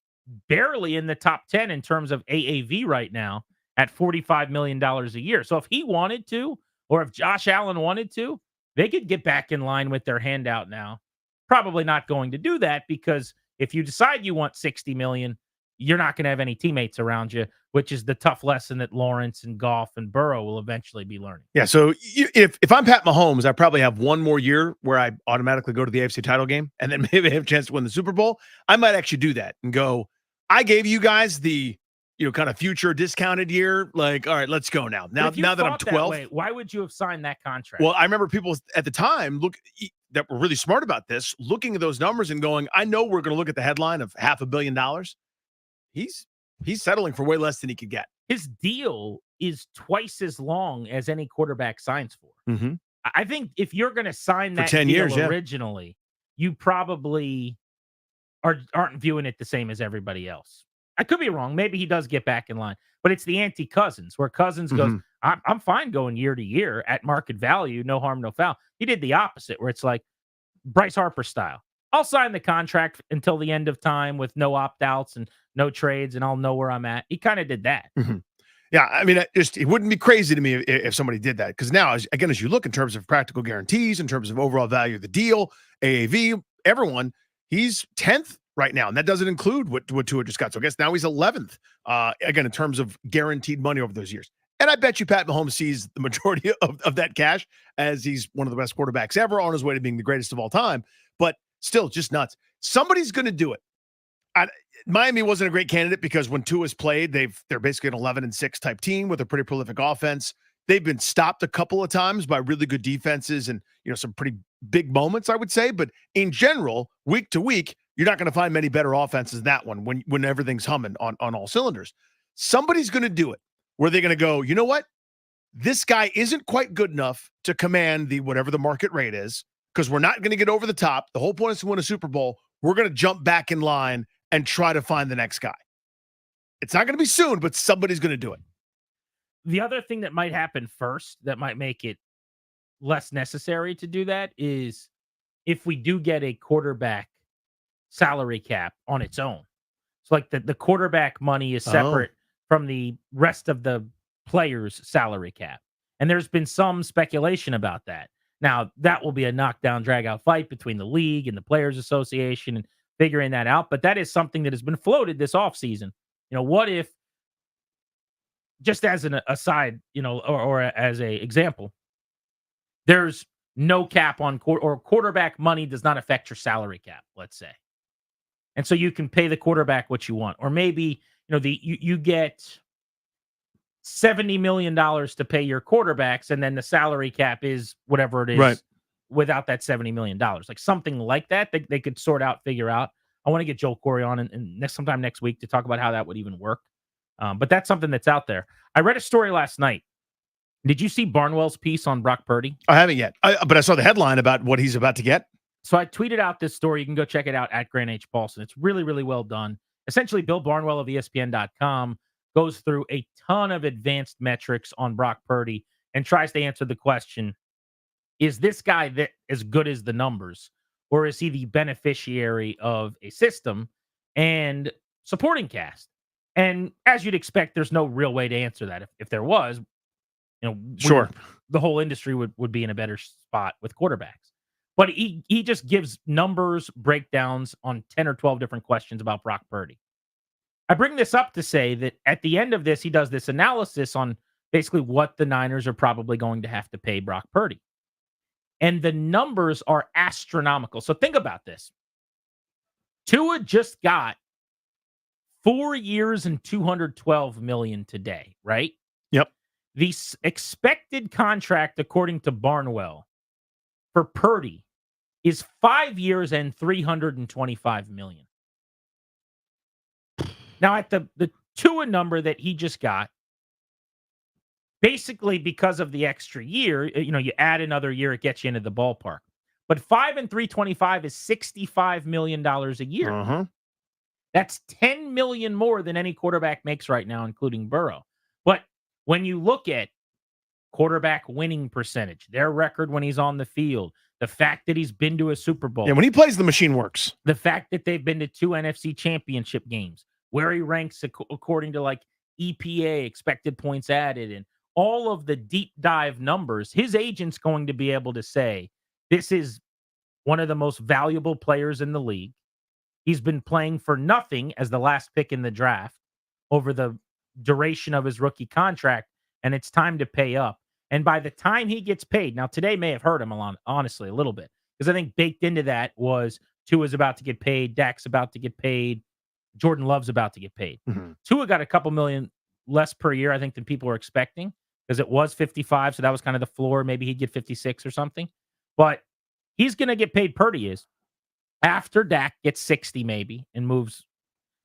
barely in the top 10 in terms of AAV right now at $45 million a year. So if he wanted to, or if Josh Allen wanted to, they could get back in line with their handout now. Probably not going to do that, because if you decide you want 60 million, you're not going to have any teammates around you, which is the tough lesson that Lawrence and Goff and Burrow will eventually be learning. Yeah, so if I'm Pat Mahomes, I probably have one more year where I automatically go to the AFC title game and then maybe have a chance to win the Super Bowl. I might actually do that and go, I gave you guys the kind of future discounted year. Like, all right, let's go now. Now that I'm 12. Why would you have signed that contract? Well, I remember people at the time that were really smart about this, looking at those numbers and going, I know we're going to look at the headline of $500 million. He's settling for way less than he could get. His deal is twice as long as any quarterback signs for. Mm-hmm. I think if you're going to sign For that 10 deal years, yeah. originally, you probably aren't viewing it the same as everybody else. I could be wrong. Maybe he does get back in line, but it's the anti-Cousins, where Cousins goes, I'm fine going year to year at market value, no harm, no foul. He did the opposite, where it's like Bryce Harper style. I'll sign the contract until the end of time with no opt-outs and no trades, and I'll know where I'm at. He kind of did that. Mm-hmm. Yeah, I mean, it wouldn't be crazy to me if somebody did that, because now, as you look in terms of practical guarantees, in terms of overall value of the deal, AAV, everyone, he's 10th right now, and that doesn't include what Tua just got. So I guess now he's 11th, again, in terms of guaranteed money over those years. And I bet you Pat Mahomes sees the majority of that cash, as he's one of the best quarterbacks ever, on his way to being the greatest of all time. But still, just nuts. Somebody's going to do it. Miami wasn't a great candidate because when Tua's played, they're basically an 11-6 type team with a pretty prolific offense. They've been stopped a couple of times by really good defenses and some pretty big moments, I would say. But in general, week to week, you're not going to find many better offenses than that one when everything's humming on all cylinders. Somebody's going to do it where they're going to go, you know what? This guy isn't quite good enough to command whatever the market rate is, because we're not going to get over the top. The whole point is to win a Super Bowl. We're going to jump back in line and try to find the next guy. It's not going to be soon, but somebody's going to do it. The other thing that might happen first that might make it less necessary to do that is if we do get a quarterback salary cap on its own. So like the quarterback money is separate from the rest of the players' salary cap. And there's been some speculation about that. Now, that will be a knockdown, drag-out fight between the league and the Players Association and figuring that out. But that is something that has been floated this offseason. What if, just as an aside, or as a example, there's no cap on quarterback money does not affect your salary cap, let's say. And so you can pay the quarterback what you want. Or maybe you get $70 million to pay your quarterbacks, and then the salary cap is whatever it is Right. without that $70 million. Like something like that, they could figure out. I want to get Joel Corey on and sometime next week to talk about how that would even work. But that's something that's out there. I read a story last night. Did you see Barnwell's piece on Brock Purdy? I haven't yet, but I saw the headline about what he's about to get. So I tweeted out this story. You can go check it out at Grant H. Paulson. It's really, really well done. Essentially, Bill Barnwell of ESPN.com goes through a ton of advanced metrics on Brock Purdy and tries to answer the question, is this guy that as good as the numbers, or is he the beneficiary of a system and supporting cast? And as you'd expect, there's no real way to answer that. If there was, Sure, the whole industry would be in a better spot with quarterbacks. But he just gives numbers, breakdowns on 10 or 12 different questions about Brock Purdy. I bring this up to say that at the end of this, he does this analysis on basically what the Niners are probably going to have to pay Brock Purdy. And the numbers are astronomical. So think about this. Tua just got 4 years and $212 million today, right? Yep. The expected contract, according to Barnwell, for Purdy is 5 years and $325 million. Now, at the Tua number that he just got, basically because of the extra year, you add another year, it gets you into the ballpark. But 5 and 325 is $65 million a year. Uh-huh. That's $10 million more than any quarterback makes right now, including Burrow. But when you look at quarterback winning percentage, their record when he's on the field, the fact that he's been to a Super Bowl. Yeah, when he plays, the machine works. The fact that they've been to 2 NFC championship games, where he ranks according to like EPA, expected points added, and all of the deep dive numbers, his agent's going to be able to say, this is one of the most valuable players in the league. He's been playing for nothing as the last pick in the draft over the duration of his rookie contract, and it's time to pay up. And by the time he gets paid, now today may have hurt him honestly, a little bit, because I think baked into that was Tua's about to get paid, Dak's about to get paid, Jordan Love's about to get paid. Mm-hmm. Tua got a couple million less per year, I think, than people were expecting, because it was 55, so that was kind of the floor. Maybe he'd get 56 or something. But he's going to get paid. Purdy is. After Dak gets 60 maybe and moves,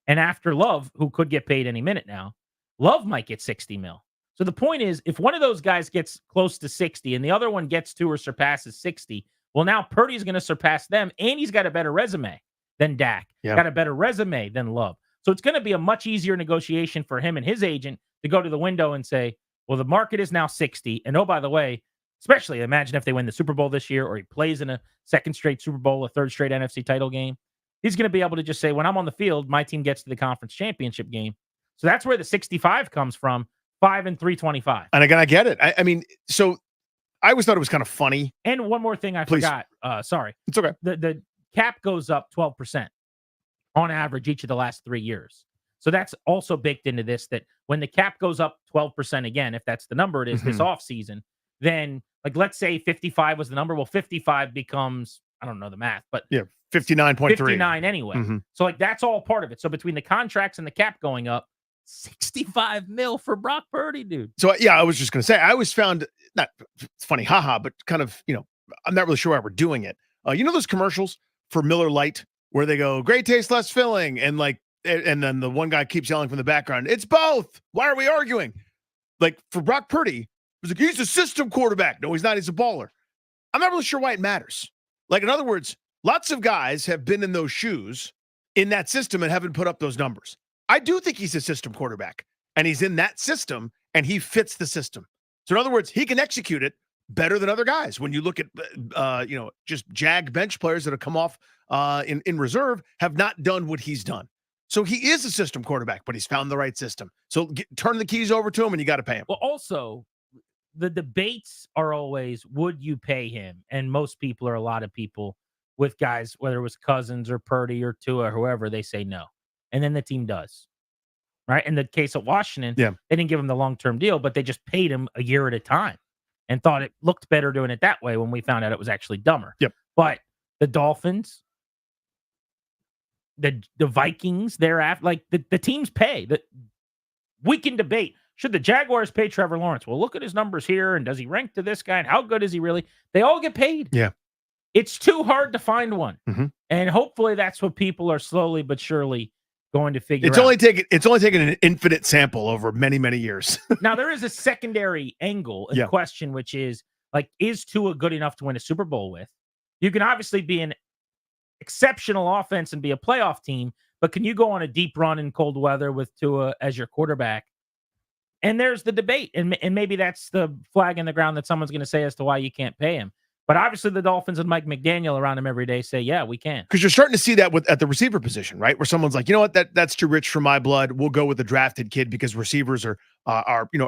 and after Love, who could get paid any minute now, Love might get 60 mil. So the point is, if one of those guys gets close to 60 and the other one gets to or surpasses 60, well, now Purdy's going to surpass them, and he's got a better resume than Dak. Yeah. Got a better resume than Love. So it's going to be a much easier negotiation for him and his agent to go to the window and say, well, the market is now 60. And oh, by the way, especially imagine if they win the Super Bowl this year, or he plays in a second straight Super Bowl, a third straight NFC title game. He's going to be able to just say, when I'm on the field, my team gets to the conference championship game. So that's where the 65 comes from, 5 and 325. And again, I get it. I mean, so I always thought it was kind of funny. And one more thing I forgot. Sorry. It's okay. The cap goes up 12% on average each of the last 3 years. So that's also baked into this, that when the cap goes up 12% again, if that's the number it is this offseason, then, like, let's say 55 was the number. Well, 55 becomes, I don't know the math, but yeah, 59.3. 59 anyway. So, like, that's all part of it. So between the contracts and the cap going up, 65 mil for Brock Purdy, dude. So, yeah, I was just going to say, I always found, not funny, haha, but kind of, I'm not really sure why we're doing it. Those commercials for Miller Lite where they go, great taste, less filling, and then the one guy keeps yelling from the background, it's both. Why are we arguing? Like, for Brock Purdy, it was like, he's a system quarterback. No, he's not. He's a baller. I'm not really sure why it matters. Like, in other words, lots of guys have been in those shoes in that system and haven't put up those numbers. I do think he's a system quarterback, and he's in that system, and he fits the system. So, in other words, he can execute it better than other guys. When you look at, just jag bench players that have come off in reserve have not done what he's done. So he is a system quarterback, but he's found the right system. So turn the keys over to him, and you got to pay him. Well, also, the debates are always, would you pay him? And most people, or a lot of people with guys, whether it was Cousins or Purdy or Tua or whoever, they say no. And then the team does. Right? In the case of Washington, they didn't give him the long-term deal, but they just paid him a year at a time and thought it looked better doing it that way when we found out it was actually dumber. Yep. But the Dolphins, the Vikings thereafter. Like the teams pay. We can debate. Should the Jaguars pay Trevor Lawrence? Well, look at his numbers here, and does he rank to this guy? And how good is he really? They all get paid. Yeah. It's too hard to find one. Mm-hmm. And hopefully that's what people are slowly but surely going to figure It's out. It's only taken an infinite sample over many, many years. Now, there is a secondary angle in question, which is, like, is Tua good enough to win a Super Bowl with? You can obviously be an exceptional offense and be a playoff team, but can you go on a deep run in cold weather with Tua as your quarterback? And there's the debate, and maybe that's the flag in the ground that someone's going to say as to why you can't pay him. But obviously the Dolphins and Mike McDaniel around him every day say, yeah, we can. Because you're starting to see that at the receiver position, right? Where someone's like, you know what, that's too rich for my blood. We'll go with the drafted kid because receivers are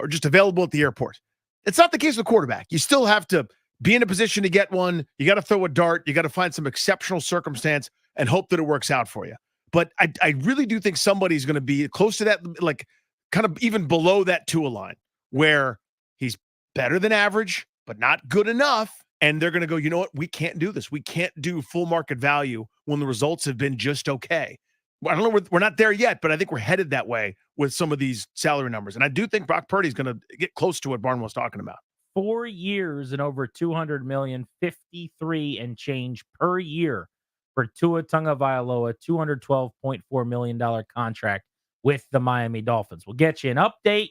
just available at the airport. It's not the case with quarterback. You still have to be in a position to get one. You got to throw a dart. You got to find some exceptional circumstance and hope that it works out for you. But I really do think somebody's going to be close to that, like kind of even below that Tua line, where he's better than average, but not good enough. And they're going to go, you know what? We can't do this. We can't do full market value when the results have been just okay. I don't know. We're not there yet, but I think we're headed that way with some of these salary numbers. And I do think Brock Purdy's going to get close to what Barn was talking about. 4 years and over $200 million, 53 and change per year for Tua Tagovailoa, $212.4 million contract with the Miami Dolphins. We'll get you an update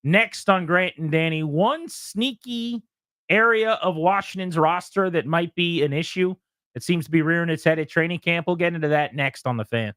next on Grant and Danny. One sneaky area of Washington's roster that might be an issue. It seems to be rearing its head at training camp. We'll get into that next on The Fan.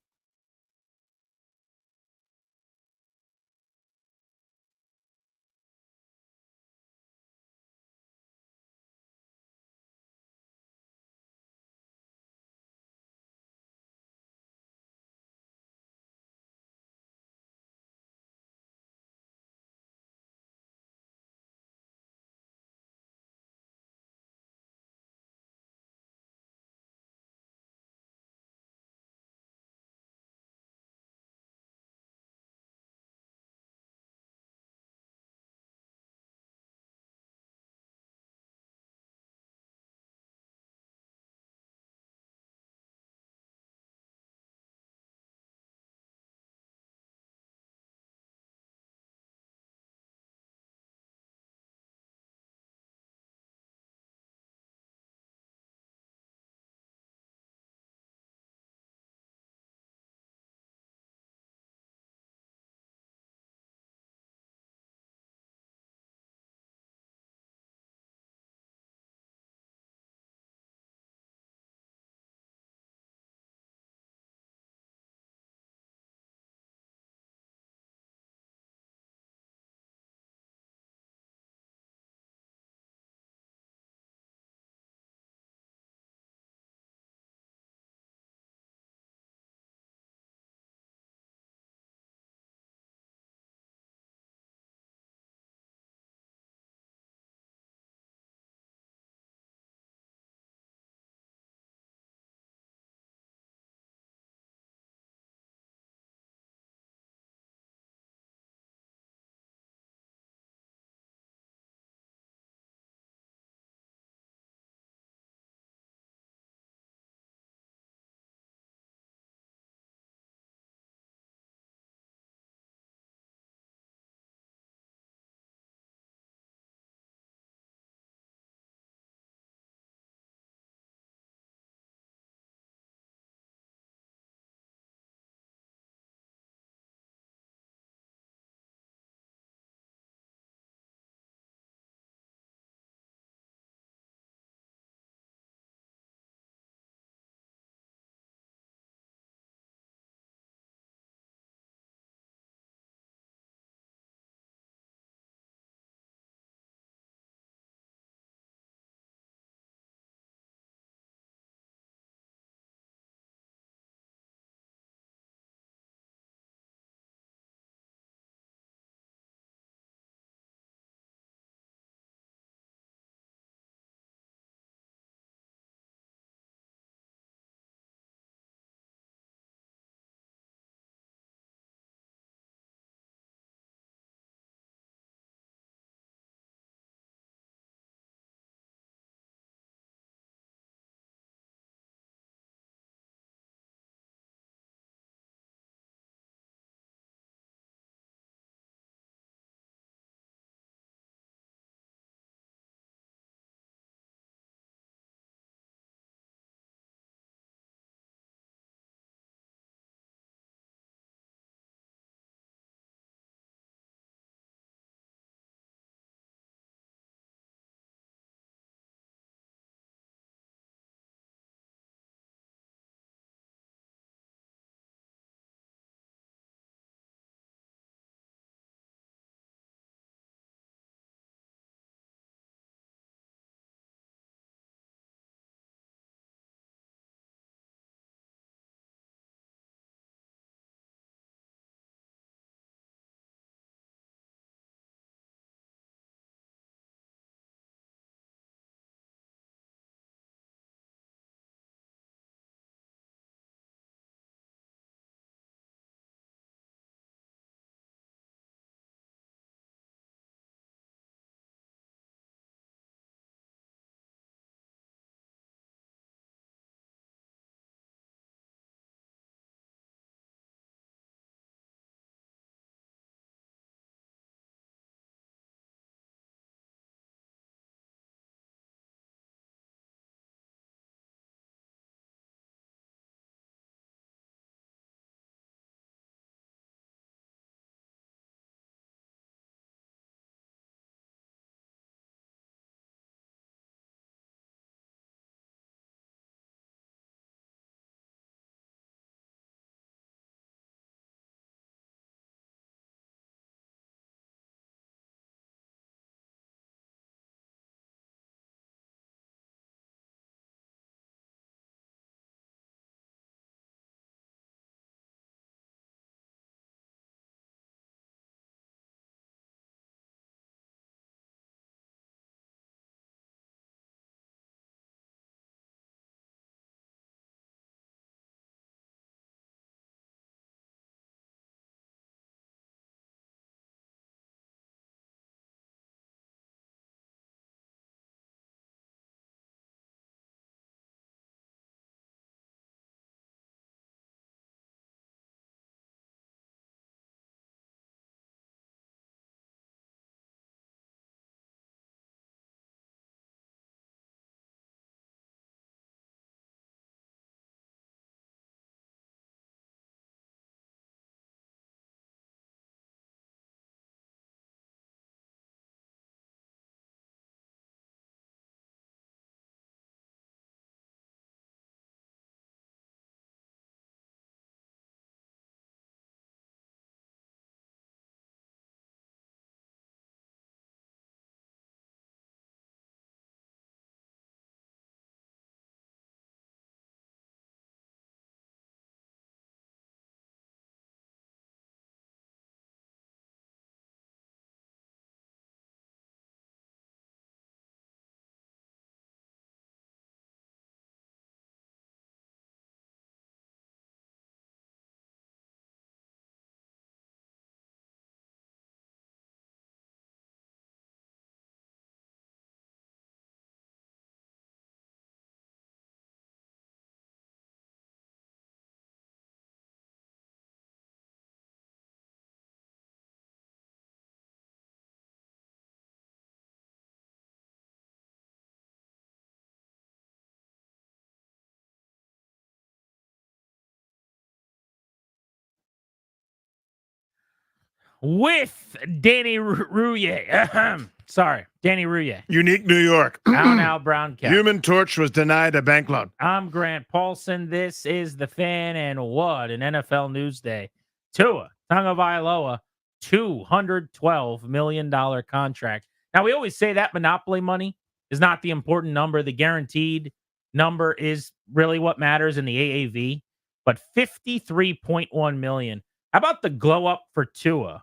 with Danny Rouillet. Sorry, Danny Rouillet. Unique New York. Now Brown Cow. Human Torch was denied a bank loan. I'm Grant Paulson. This is The Fan, and what an NFL news day. Tua Tagovailoa, $212 million contract. Now, we always say that monopoly money is not the important number. The guaranteed number is really what matters in the AAV, but $53.1 million. How about the glow up for Tua?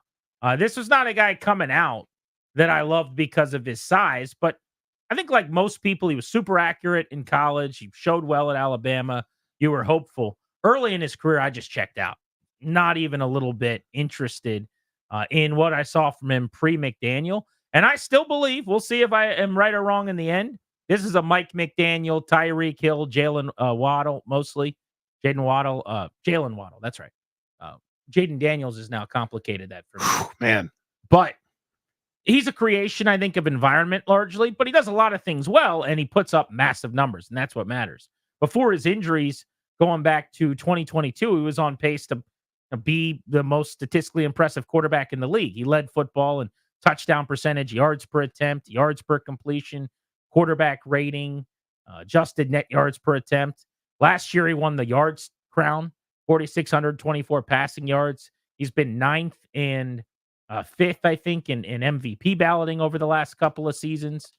This was not a guy coming out that I loved because of his size, but I think like most people, he was super accurate in college. He showed well at Alabama. You were hopeful. Early in his career, I just checked out. Not even a little bit interested in what I saw from him pre-McDaniel. And I still believe, we'll see if I am right or wrong in the end, this is a Mike McDaniel, Tyreek Hill, Jalen Waddle, mostly. Jalen Waddle, that's right. Jaden Daniels has now complicated that for me. Man. But he's a creation, I think, of environment largely, but he does a lot of things well, and he puts up massive numbers, and that's what matters. Before his injuries, going back to 2022, he was on pace to be the most statistically impressive quarterback in the league. He led football in touchdown percentage, yards per attempt, yards per completion, quarterback rating, adjusted net yards per attempt. Last year, he won the yards crown, 4,624 passing yards. He's been 9th and 5th, I think, in MVP balloting over the last couple of seasons.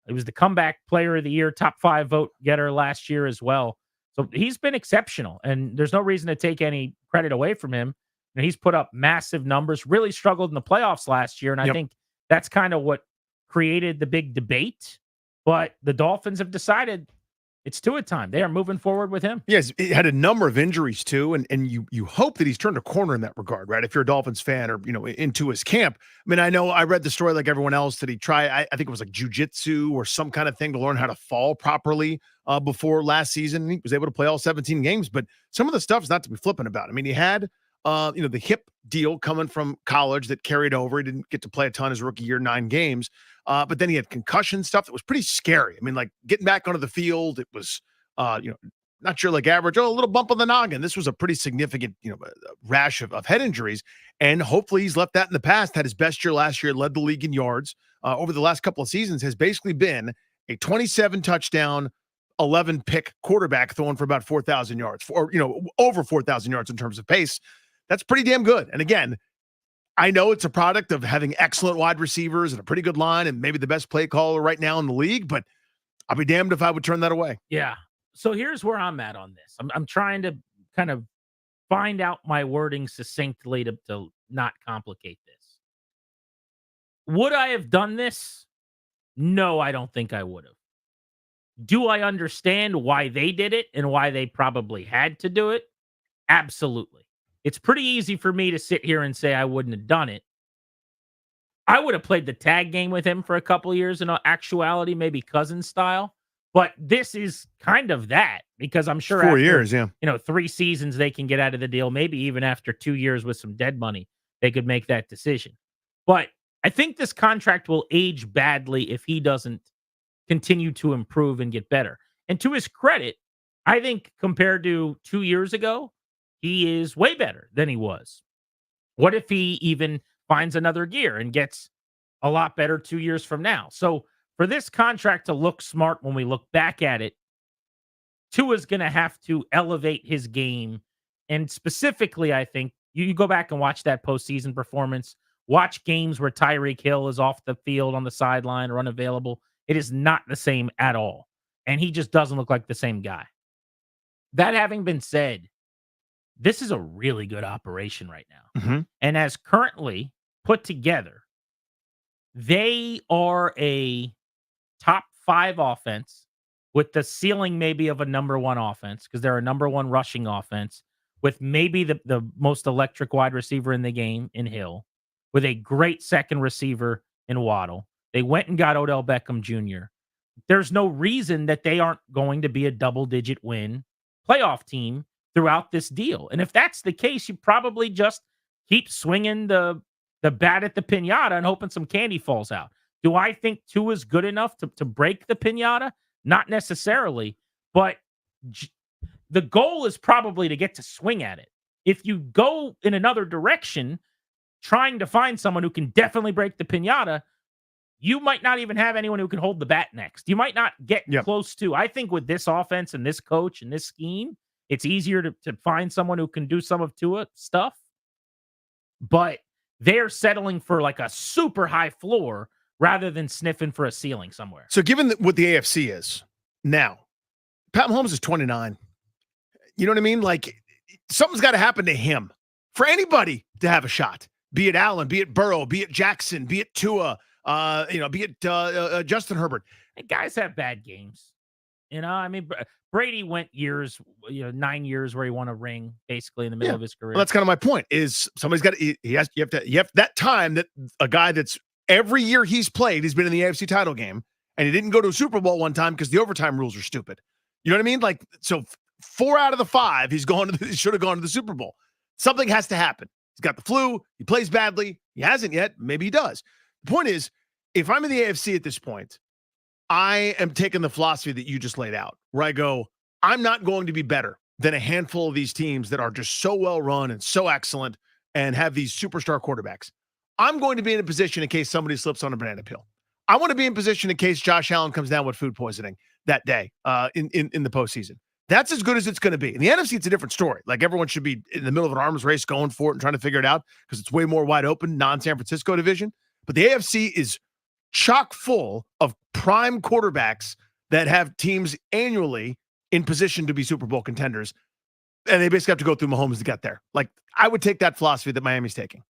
He was the comeback player of the year, top 5 vote getter last year as well. So he's been exceptional, and there's no reason to take any credit away from him. And he's put up massive numbers, really struggled in the playoffs last year, and I think that's kind of what created the big debate. But the Dolphins have decided it's Tua time. They are moving forward with him. Yes, he had a number of injuries too, and you hope that he's turned a corner in that regard, right? If you're a Dolphins fan or into his camp. I mean, I know I read the story like everyone else that he tried. I think it was like jujitsu or some kind of thing to learn how to fall properly before last season. And he was able to play all 17 games, but some of the stuff is not to be flippant about. I mean, he had the hip deal coming from college that carried over. He didn't get to play a ton his rookie year, 9 games. But then he had concussion stuff that was pretty scary. I mean, like getting back onto the field, it was, not sure like average, a little bump on the noggin. This was a pretty significant, rash of head injuries. And hopefully he's left that in the past. Had his best year last year, led the league in yards over the last couple of seasons, has basically been a 27 touchdown, 11 pick quarterback throwing for about 4,000 yards, or, over 4,000 yards in terms of pace. That's pretty damn good. And again, I know it's a product of having excellent wide receivers and a pretty good line and maybe the best play caller right now in the league, but I'll be damned if I would turn that away. Yeah. So here's where I'm at on this. I'm trying to kind of find out my wording succinctly to not complicate this. Would I have done this? No, I don't think I would have. Do I understand why they did it and why they probably had to do it? Absolutely. It's pretty easy for me to sit here and say I wouldn't have done it. I would have played the tag game with him for a couple of years in actuality, maybe cousin style. But this is kind of that, because I'm sure 4 years, 3 seasons they can get out of the deal. Maybe even after 2 years with some dead money, they could make that decision. But I think this contract will age badly if he doesn't continue to improve and get better. And to his credit, I think compared to 2 years ago, he is way better than he was. What if he even finds another gear and gets a lot better 2 years from now? So for this contract to look smart when we look back at it, Tua's going to have to elevate his game. And specifically, I think you go back and watch that postseason performance, watch games where Tyreek Hill is off the field on the sideline or unavailable. It is not the same at all. And he just doesn't look like the same guy. That having been said, this is a really good operation right now. Mm-hmm. And as currently put together, they are a top 5 offense with the ceiling maybe of a number 1 offense, because they're a number 1 rushing offense with maybe the most electric wide receiver in the game in Hill, with a great second receiver in Waddle. They went and got Odell Beckham Jr. There's no reason that they aren't going to be a double-digit win playoff team throughout this deal. And if that's the case, you probably just keep swinging the bat at the piñata and hoping some candy falls out. Do I think Tua is good enough to break the piñata? Not necessarily, but the goal is probably to get to swing at it. If you go in another direction, trying to find someone who can definitely break the pinata, you might not even have anyone who can hold the bat next. You might not get close to. I think with this offense and this coach and this scheme, it's easier to find someone who can do some of Tua stuff. But they're settling for like a super high floor rather than sniffing for a ceiling somewhere. So given what the AFC is now, Pat Mahomes is 29. You know what I mean? Like, something's got to happen to him for anybody to have a shot, be it Allen, be it Burrow, be it Jackson, be it Tua, be it Justin Herbert. And guys have bad games. I mean, Brady went years, 9 years where he won a ring basically in the middle of his career. Well, that's kind of my point is somebody's got to, you have that time that a guy that's every year he's played, he's been in the AFC title game and he didn't go to a Super Bowl one time because the overtime rules are stupid. You know what I mean? Like, so 4 out of the 5, he should have gone to the Super Bowl. Something has to happen. He's got the flu. He plays badly. He hasn't yet. Maybe he does. The point is, if I'm in the AFC at this point, I am taking the philosophy that you just laid out, where I go, I'm not going to be better than a handful of these teams that are just so well run and so excellent and have these superstar quarterbacks. I'm going to be in a position in case somebody slips on a banana peel. I want to be in position in case Josh Allen comes down with food poisoning that day in the postseason. That's as good as it's going to be. In the NFC, it's a different story. Like, everyone should be in the middle of an arms race going for it and trying to figure it out because it's way more wide open, non-San Francisco division. But the AFC is chock full of prime quarterbacks that have teams annually in position to be Super Bowl contenders. And they basically have to go through Mahomes to get there. Like, I would take that philosophy that Miami's taking.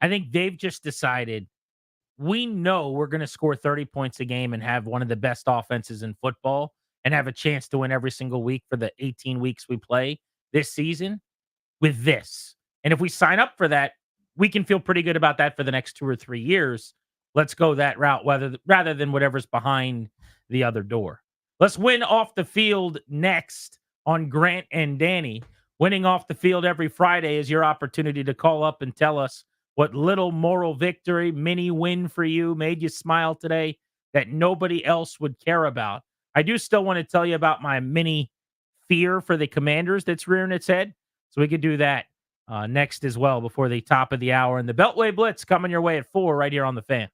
I think they've just decided, we know we're going to score 30 points a game and have one of the best offenses in football and have a chance to win every single week for the 18 weeks we play this season with this. And if we sign up for that, we can feel pretty good about that for the next 2 or 3 years. Let's go that route rather than whatever's behind the other door. Let's win off the field next on Grant and Danny. Winning off the field every Friday is your opportunity to call up and tell us what little moral victory, mini win for you made you smile today that nobody else would care about. I do still want to tell you about my mini fear for the Commanders that's rearing its head. So we could do that next as well before the top of the hour. And the Beltway Blitz coming your way at 4 right here on the Fan.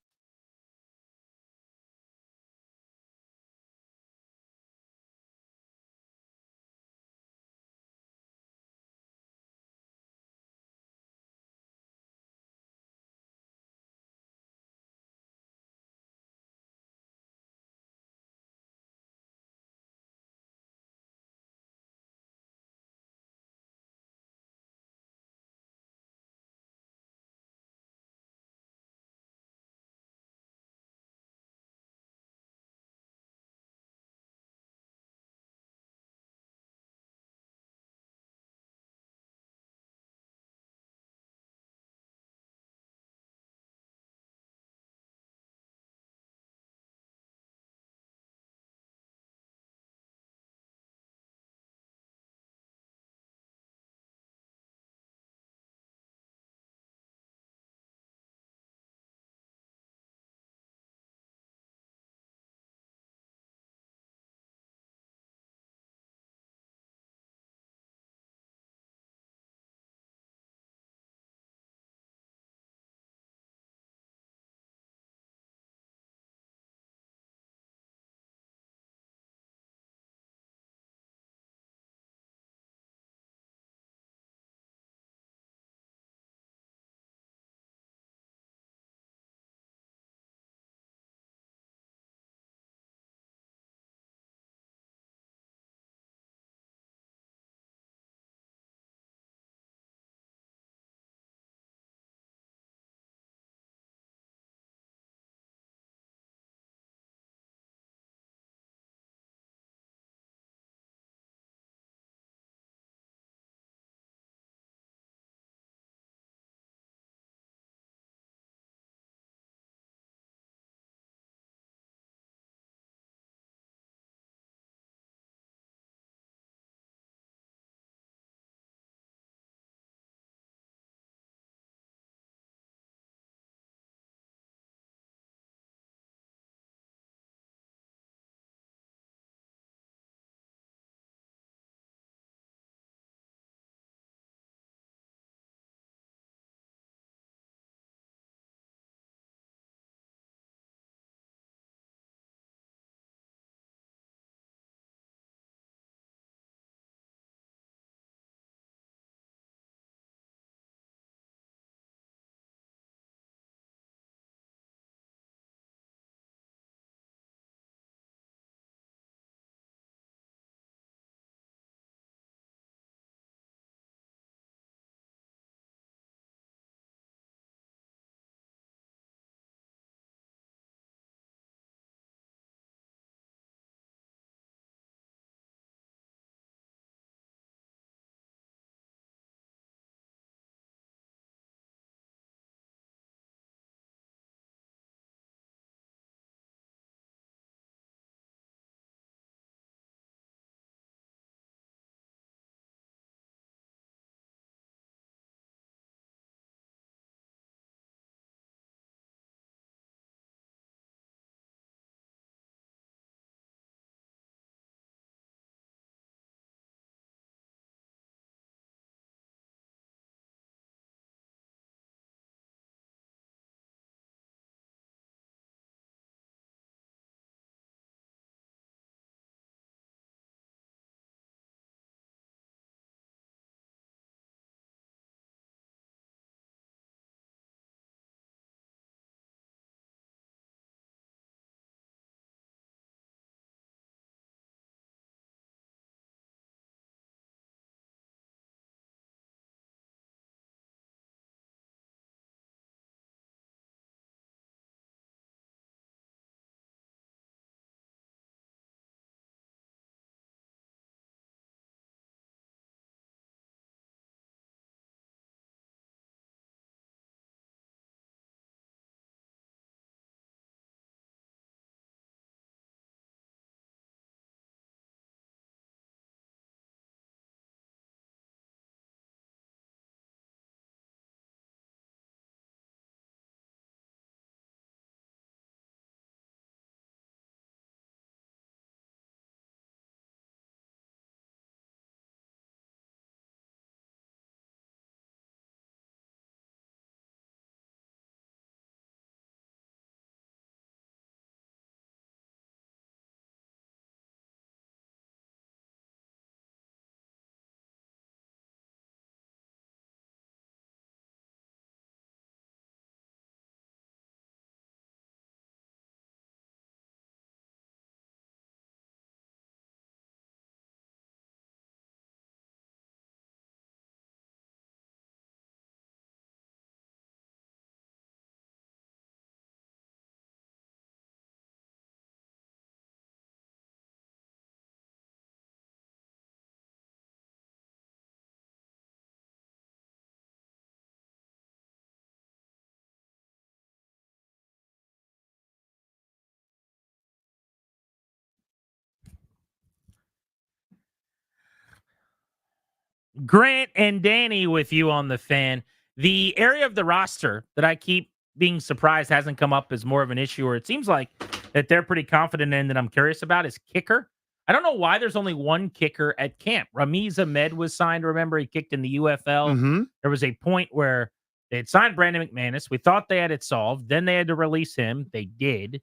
Grant and Danny with you on the Fan. The area of the roster that I keep being surprised hasn't come up as more of an issue, or it seems like that they're pretty confident in, that I'm curious about, is kicker. I don't know why there's only one kicker at camp. Ramiz Ahmed was signed. Remember, he kicked in the UFL. There was a point where they had signed Brandon McManus. We thought they had it solved. Then they had to release him. They did.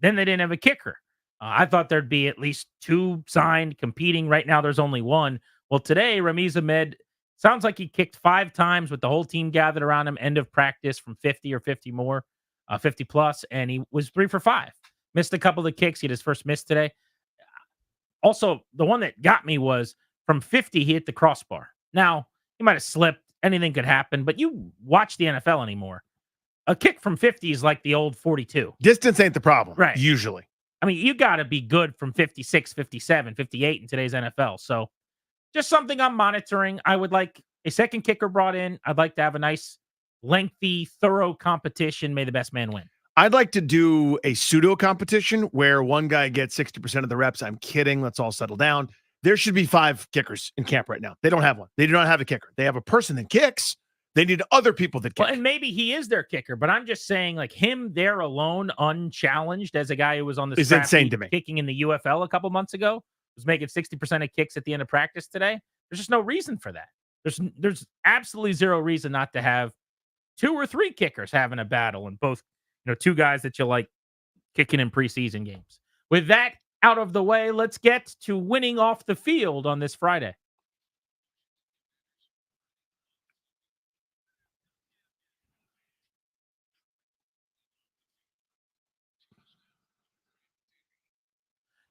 Then they didn't have a kicker. I thought there'd be at least two signed competing. Right now, there's only one. Well, today, Ramiz Ahmed sounds like he kicked 5 times with the whole team gathered around him, end of practice, from 50 or 50 more, 50 plus, and he was 3 for 5. Missed a couple of kicks. He had his first miss today. Also, the one that got me was from 50, he hit the crossbar. Now, he might have slipped. Anything could happen, but you watch the NFL anymore. A kick from 50 is like the old 42. Distance ain't the problem, right? Usually. I mean, you got to be good from 56, 57, 58 in today's NFL. So just something I'm monitoring. I would like a second kicker brought in. I'd like to have a nice, lengthy, thorough competition. May the best man win. I'd like to do a pseudo competition where one guy gets 60% of the reps. I'm kidding. Let's all settle down. There should be 5 kickers in camp right now. They don't have one. They do not have a kicker. They have a person that kicks. They need other people that kick. Well, and maybe he is their kicker, but I'm just saying, like, him there alone, unchallenged, as a guy who was on the is insane to me. Kicking in the UFL a couple months ago, was making 60% of kicks at the end of practice today. There's just no reason for that. There's absolutely zero reason not to have 2 or 3 kickers having a battle, and both, 2 guys that you like kicking in preseason games. With that out of the way, let's get to winning off the field on this Friday.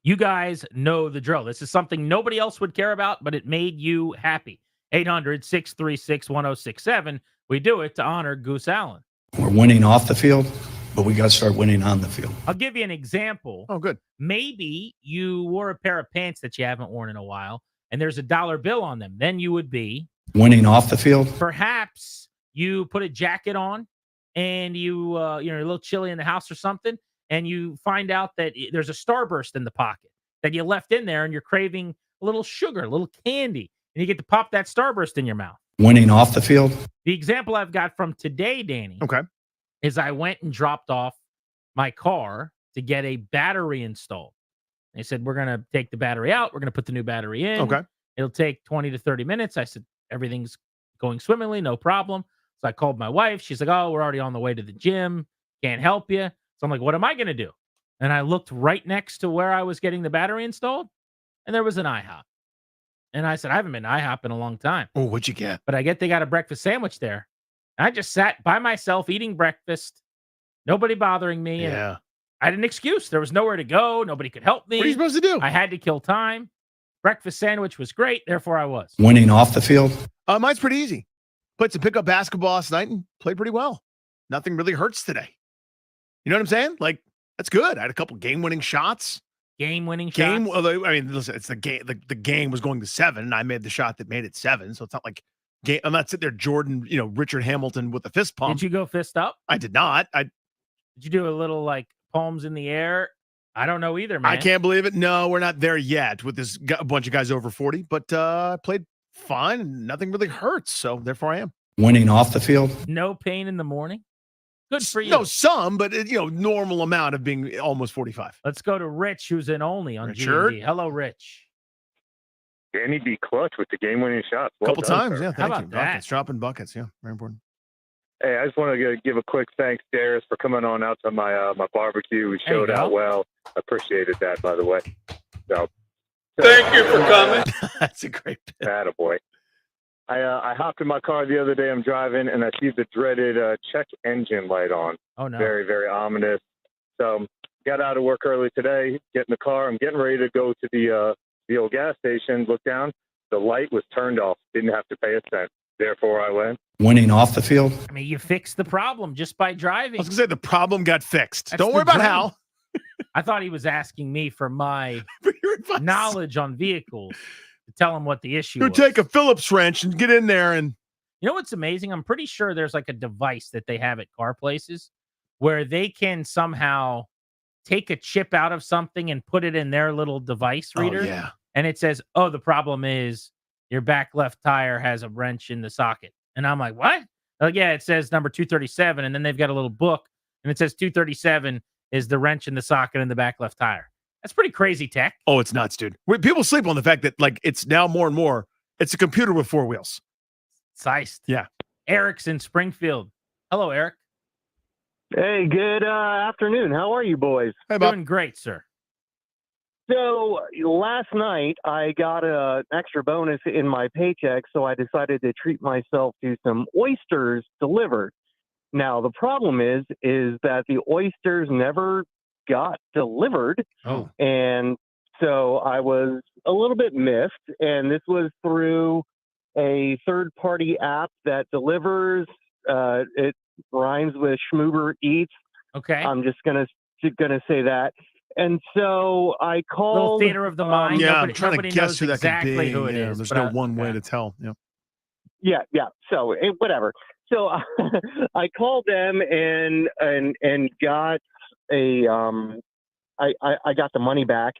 You guys know the drill. This is something nobody else would care about, but it made you happy. 800-636-1067. We do it to honor Goose Allen. We're winning off the field, but we got to start winning on the field. I'll give you an example. Oh, good. Maybe you wore a pair of pants that you haven't worn in a while, and there's a dollar bill on them. Then you would be winning off the field. Perhaps you put a jacket on, and you're a little chilly in the house or something, and you find out that there's a Starburst in the pocket that you left in there, and you're craving a little sugar, a little candy, and you get to pop that Starburst in your mouth. Winning off the field. The example I've got from today, Danny, is I went and dropped off my car to get a battery installed. They said, we're going to take the battery out. We're going to put the new battery in. Okay. It'll take 20 to 30 minutes. I said, everything's going swimmingly, no problem. So I called my wife. She's like, oh, we're already on the way to the gym. Can't help you. So I'm like, what am I going to do? And I looked right next to where I was getting the battery installed, and there was an IHOP. And I said, I haven't been to IHOP in a long time. Oh, what'd you get? But I get they got a breakfast sandwich there. And I just sat by myself eating breakfast, nobody bothering me. Yeah. And I had an excuse. There was nowhere to go. Nobody could help me. What are you supposed to do? I had to kill time. Breakfast sandwich was great. Therefore, I was. Winning off the field. Mine's pretty easy. Played some pickup basketball last night and played pretty well. Nothing really hurts today. You know what I'm saying? Like, that's good. I had a couple game-winning shots. Game-winning shots? Although, I mean, listen, it's the game. The game was going to 7, and I made the shot that made it 7. So it's not like game. I'm not sitting there, Jordan, Richard Hamilton with the fist pump. Did you go fist up? I did not. Did you do a little, like, palms in the air? I don't know either, man. I can't believe it. No, we're not there yet with this a bunch of guys over 40, but I played fine and nothing really hurts. So therefore I am. Winning off the field. No pain in the morning. Good for you. No, some, but normal amount of being almost 45. Let's go to Rich, who's in Only on Richard. G&D. Hello, Rich. Danny be clutch with the game-winning shots. A couple times, sir. yeah. How Thank about you. that? Buckets, dropping buckets, yeah, very important. Hey, I just want to give a quick thanks, Darius, for coming on out to my my barbecue. We There you showed out go. well. Appreciated that, by the way. So, Thank you for coming. That's a great bit. Attaboy. I hopped in my car the other day. I'm driving, and I see the dreaded check engine light on. Oh, no. Very, very ominous. So, got out of work early today, get in the car. I'm getting ready to go to the old gas station, look down. The light was turned off. Didn't have to pay a cent. Therefore, I went. Winning off the field. I mean, you fixed the problem just by driving. I was going to say the problem got fixed. That's Don't the worry about dream. how. I thought he was asking me for my knowledge on vehicles to tell him what the issue You was. take a Phillips wrench and get in there and. You know what's amazing? I'm pretty sure there's like a device that they have at car places where they can somehow take a chip out of something and put it in their little device reader. Oh, yeah. And it says, oh, the problem is your back left tire has a wrench in the socket. And I'm like, what? Like, yeah, it says number 237. And then they've got a little book and it says 237 is the wrench in the socket in the back left tire. That's pretty crazy tech. Oh, it's nuts, dude. People sleep on the fact that, like, it's now more and more, it's a computer with 4 wheels. It's iced. Yeah. Eric's in Springfield. Hello, Eric. Hey, good afternoon. How are you boys? Hey, Bob. Doing great, sir. So last night I got an extra bonus in my paycheck, so I decided to treat myself to some oysters delivered. Now, the problem is that the oysters never got delivered. Oh. And so I was a little bit miffed, and this was through a third-party app that delivers. It rhymes with Schmoober Eats. Okay. I'm just gonna say that. And so I called. Little theater of the mind. Yeah, Nobody, I'm trying to nobody guess knows who that exactly could be. who it is. There's but no one way to tell. Yeah. Yeah. So whatever. So I called them and got a I got the money back.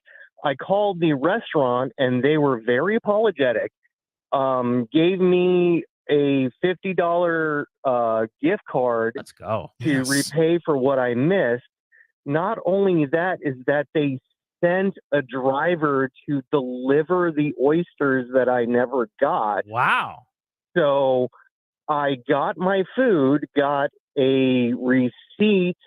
I called the restaurant and they were very apologetic. Gave me a $50 gift card. Let's go. To repay for what I missed. Not only that is that they sent a driver to deliver the oysters that I never got. Wow. So I got my food, got a receipt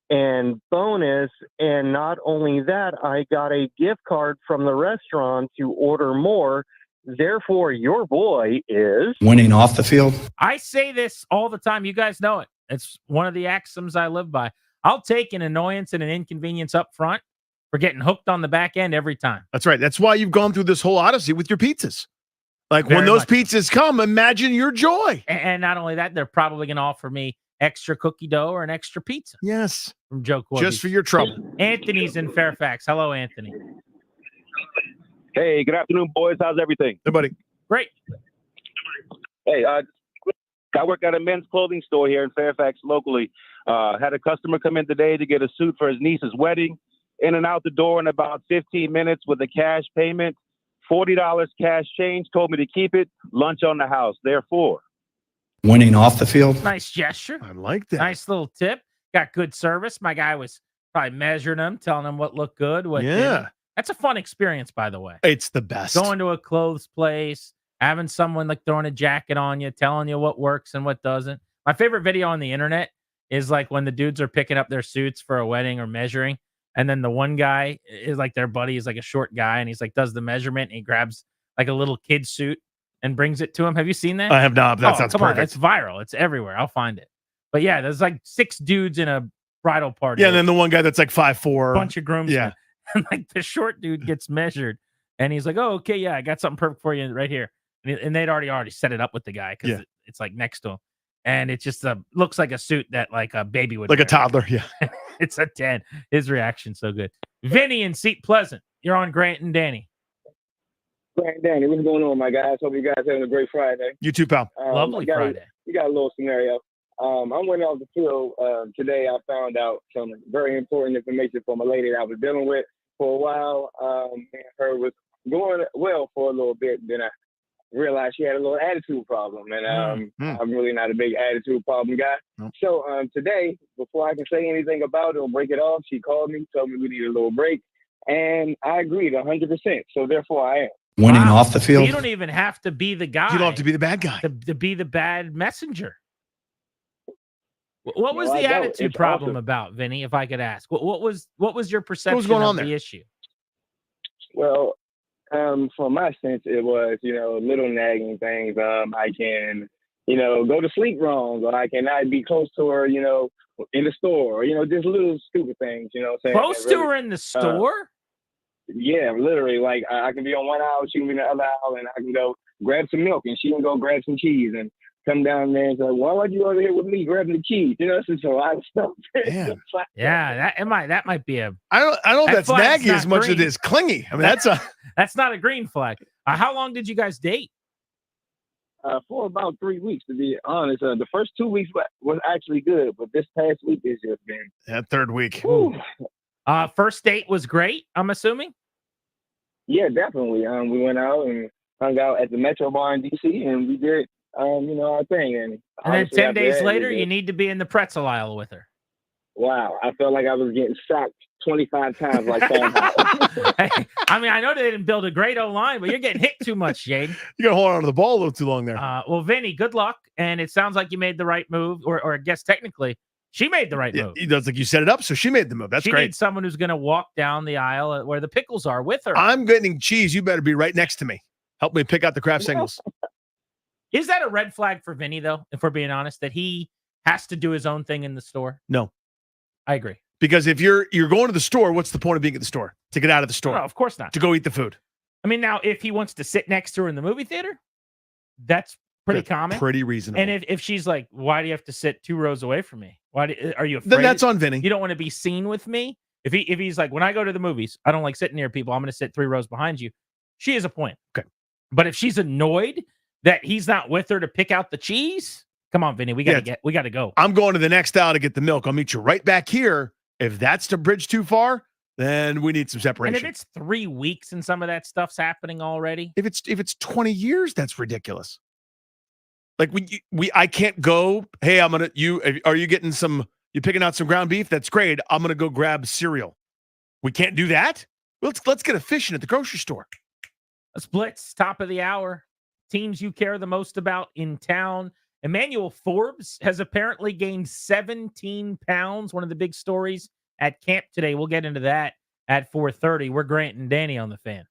and bonus, and not only that, I got a gift card from the restaurant to order more. Therefore, your boy is winning off the field. I say this all the time. You guys know it. It's one of the axioms I live by. I'll take an annoyance and an inconvenience up front for getting hooked on the back end every time. That's right. That's why you've gone through this whole odyssey with your pizzas. Like Very when those much. pizzas come, imagine your joy. And not only that, they're probably going to offer me extra cookie dough or an extra pizza. Yes. From Joe Corby. Just for your trouble. Anthony's in Fairfax. Hello, Anthony. Hey, good afternoon, boys. How's everything? Hey, buddy. Great. Hey, I work at a men's clothing store here in Fairfax locally. Had a customer come in today to get a suit for his niece's wedding. In and out the door in about 15 minutes with a cash payment. $40 cash change, told me to keep it. Lunch on the house. Therefore, winning off the field. Nice gesture. I like that. Nice little tip. Got good service. My guy was probably measuring them, telling them what looked good. What didn't. That's a fun experience, by the way. It's the best. Going to a clothes place, having someone like throwing a jacket on you, telling you what works and what doesn't. My favorite video on the internet is like when the dudes are picking up their suits for a wedding or measuring. And then the one guy is like their buddy is like a short guy. And he's like, does the measurement. And he grabs like a little kid suit and brings it to him. Have you seen that? I have not. That sounds come perfect. on. It's viral. It's everywhere. I'll find it. But yeah, there's like 6 dudes in a bridal party. Yeah, and then the one guy that's like 5'4". Bunch of groomsmen. Yeah. And like the short dude gets measured and he's like, oh, okay, yeah, I got something perfect for you right here. And they'd already set it up with the guy because it's like next to him. And it just looks like a suit that like a baby would Like wear. a toddler, yeah. It's a 10. His reaction's so good. Vinny in Seat Pleasant. You're on Grant and Danny. Grant and Danny, what's going on, my guys? Hope you guys having a great Friday. You too, pal. Lovely Friday. We got a little scenario. I went off the field today. I found out some very important information from a lady that I was dealing with for a while. Her was going well for a little bit. Then I realized she had a little attitude problem. And I'm really not a big attitude problem guy. Nope. So today, before I can say anything about it or break it off, she called me, told me we need a little break. And I agreed 100%. So therefore I am. Winning off the field. You don't even have to be the guy. You don't have to be the bad guy. To be the bad messenger. What was No, the I don't. attitude It's problem awesome. about, Vinny, if I could ask? What was your perception going of on the there? issue? Well, from my sense, it was, little nagging things. I can, go to sleep wrong, or I cannot be close to her, in the store, or, just little stupid things, what I'm saying? Close that to really- her in the store? Yeah, literally. Like, I can be on one aisle, she can be in the other aisle, and I can go grab some milk, and she can go grab some cheese, and come down there and say, why weren't you over here with me grabbing the cheese? It's just a lot of stuff. Damn. Yeah, that might be a. I don't know if That that's flag's naggy as not much as it green. is clingy. I mean, that's a That's not a green flag. How long did you guys date? For about 3 weeks, to be honest. The first 2 weeks was actually good, but this past week has just been. that third week. First date was great, I'm assuming. Yeah, definitely. We went out and hung out at the Metro Bar in DC, and we did, our thing. And then obviously 10 after days that, we later, did- you need to be in the pretzel aisle with her. Wow, I felt like I was getting sacked 25 times like that. Hey, I mean, I know they didn't build a great O-line, but you're getting hit too much, Jaden. You got to hold on to the ball a little too long there. Well, Vinny, good luck. And it sounds like you made the right move, or I guess technically, she made the right move. It does like you set it up, so she made the move. That's she great. needs someone who's going to walk down the aisle where the pickles are with her. I'm getting cheese. You better be right next to me. Help me pick out the craft singles. Is that a red flag for Vinny, though, if we're being honest, that he has to do his own thing in the store? No. I agree. Because if you're going to the store, what's the point of being at the store? To get out of the store. No, of course not. To go eat the food. I mean, now, if he wants to sit next to her in the movie theater, that's pretty common. Pretty reasonable. And if she's like, why do you have to sit 2 rows away from me? Are you afraid? Then that's on Vinny. You don't want to be seen with me? If he's like, when I go to the movies, I don't like sitting near people. I'm going to sit 3 rows behind you. She has a point. Okay. But if she's annoyed that he's not with her to pick out the cheese, come on, Vinny, we got to go. I'm going to the next aisle to get the milk. I'll meet you right back here. If that's the bridge too far, then we need some separation. And if it's 3 weeks and some of that stuff's happening already, if it's 20 years, that's ridiculous. Like I can't go. Hey, are you getting you picking out some ground beef? That's great. I'm gonna go grab cereal. We can't do that. Let's get efficient at the grocery store. Let's blitz top of the hour. Teams you care the most about in town. Emanuel Forbes has apparently gained 17 pounds. One of the big stories at camp today. We'll get into that at 4:30. We're Grant and Danny on the Fan.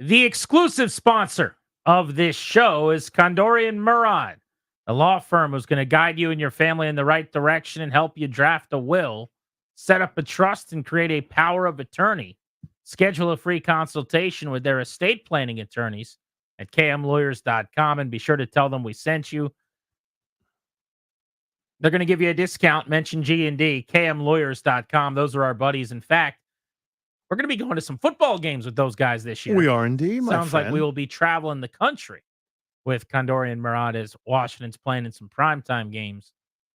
The exclusive sponsor of this show is Condorian Murad, a law firm who's going to guide you and your family in the right direction and help you draft a will, set up a trust, and create a power of attorney. Schedule a free consultation with their estate planning attorneys at kmlawyers.com and be sure to tell them we sent you. They're going to give you a discount. Mention G&D, kmlawyers.com. Those are our buddies. In fact, we're going to be going to some football games with those guys this year. We are indeed, my Sounds friend. like we will be traveling the country with Condorian Murad as Washington's playing in some primetime games.